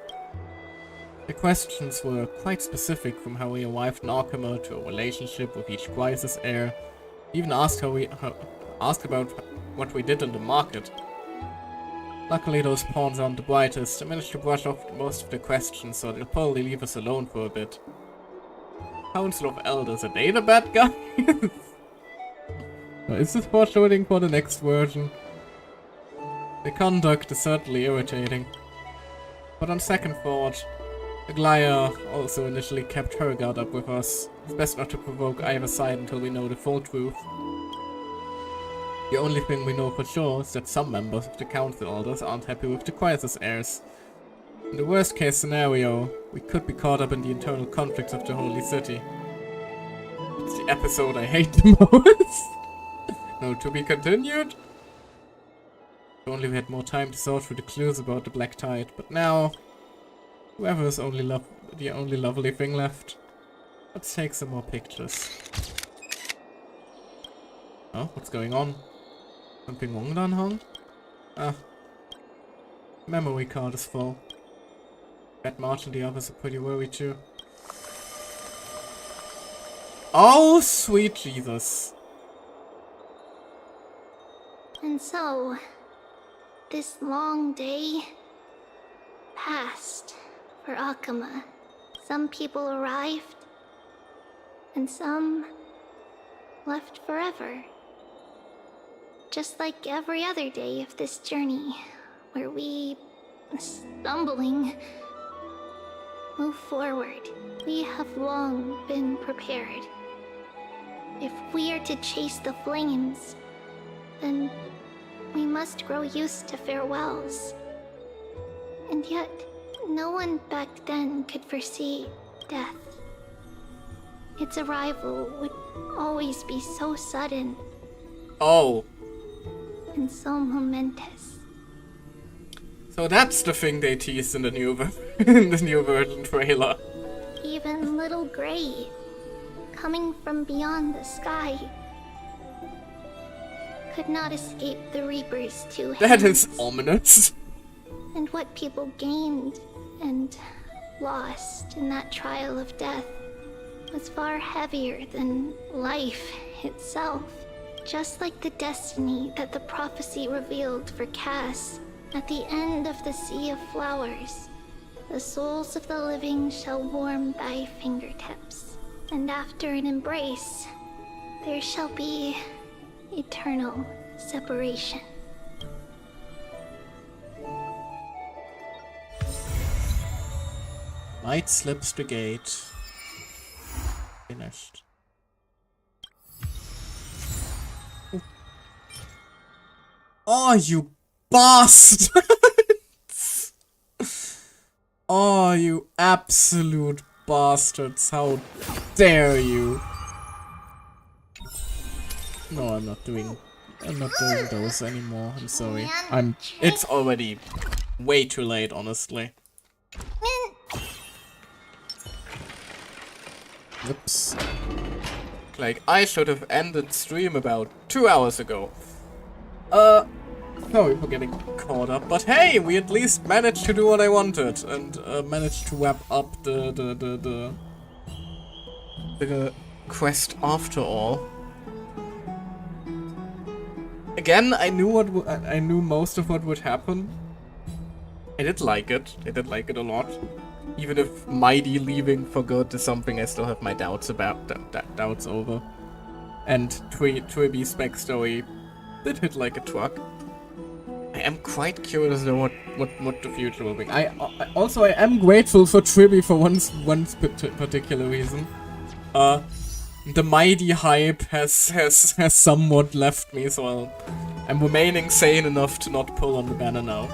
The questions were quite specific, from how we arrived in Arkhammer to a relationship with each crisis heir. Even asked asked about what we did in the market. Luckily those pawns aren't the brightest. I managed to brush off most of the questions, so they'll probably leave us alone for a bit. Council of Elders, are they the bad guys? Is this foreshadowing for the next version? The conduct is certainly irritating. But on second thought, Aglaia also initially kept her guard up with us. It's best not to provoke either side until we know the full truth. The only thing we know for sure is that some members of the Council Elders aren't happy with the crisis heirs. In the worst case scenario, we could be caught up in the internal conflicts of the Holy City. It's the episode I hate the most. No, to be continued? If only we had more time to sort through the clues about the Black Tide, but now, whoever is the only lovely thing left. Let's take some more pictures. Oh, what's going on? Something wrong, Danhong? Ah. Memory card is full. Red March and the others are pretty worried too. Oh, sweet Jesus. And so, this long day passed for Akama. Some people arrived, and some left forever. Just like every other day of this journey, where we, stumbling, move forward. We have long been prepared. If we are to chase the flames, then we must grow used to farewells. And yet, no one back then could foresee death. Its arrival would always be so sudden. Oh. And so momentous. So that's the thing they teased in the new version trailer. Even little Gray, coming from beyond the sky, could not escape the Reaper's 2 hands. That is ominous. And what people gained and lost in that trial of death was far heavier than life itself. Just like the destiny that the prophecy revealed for Cass at the end of the Sea of Flowers. The souls of the living shall warm thy fingertips, and after an embrace, there shall be eternal separation. Light slips the gate. Finished. Oh, you bastards! Oh, you absolute bastards. How dare you? No, I'm not doing those anymore. I'm sorry. It's already way too late, honestly. Oops. Like, I should have ended stream about 2 hours ago. Sorry for getting caught up, but hey, we at least managed to do what I wanted, and managed to wrap up the quest after all. Again, I knew most of what would happen. I did like it. I did like it a lot. Even if Mighty leaving for good is something I still have my doubts about. Doubts over. And Tribby's backstory did hit like a truck. I am quite curious to know what the future will bring. I am grateful for Tribby for one particular reason. The Mighty hype has somewhat left me, so I'm remaining sane enough to not pull on the banner now.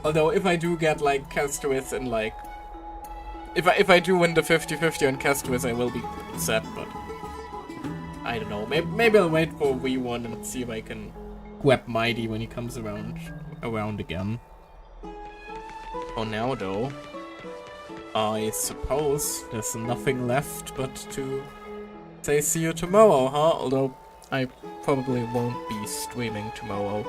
Although if I do get like Castuith and like if I do win the 50-50 on Castuith, I will be sad, but I don't know. Maybe I'll wait for V1 and see if I can grab Mighty when he comes around around again. For now, though, I suppose there's nothing left but to say see you tomorrow, huh? Although I probably won't be streaming tomorrow.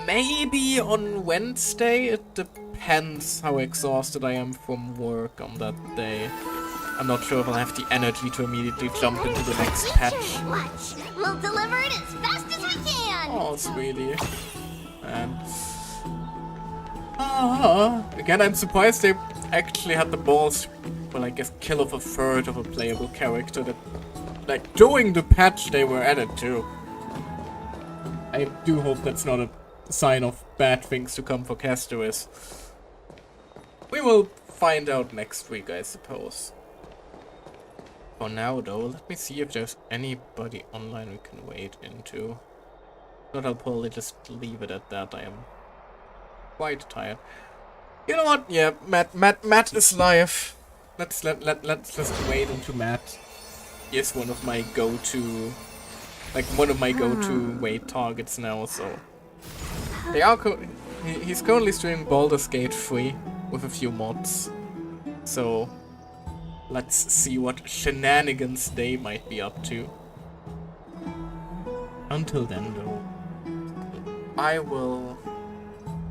Maybe on Wednesday? It depends how exhausted I am from work on that day. I'm not sure if I'll have the energy to immediately jump into the next patch. Watch. We'll deliver it as fast as we can. Oh, sweetie. And again, I'm surprised they actually had the balls, well, I guess, kill off a third of a playable character that, like, during the patch they were added to. I do hope that's not a sign of bad things to come for Castoris. We will find out next week, I suppose. For now, though, let me see if there's anybody online we can wade into. But I'll probably just leave it at that. I am quite tired. You know what? Yeah, Matt is live. Let's just wade into Matt. He is one of my go-to, wade targets now. So they are. He's currently streaming Baldur's Gate 3 with a few mods. So let's see what shenanigans they might be up to. Until then, though, I will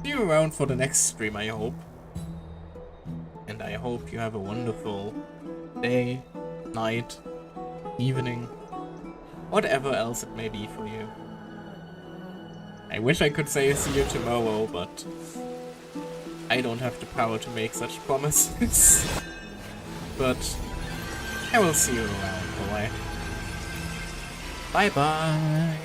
see you around for the next stream, I hope. And I hope you have a wonderful day, night, evening, whatever else it may be for you. I wish I could say see you tomorrow, but I don't have the power to make such promises. But I will see you around, boy. Bye bye.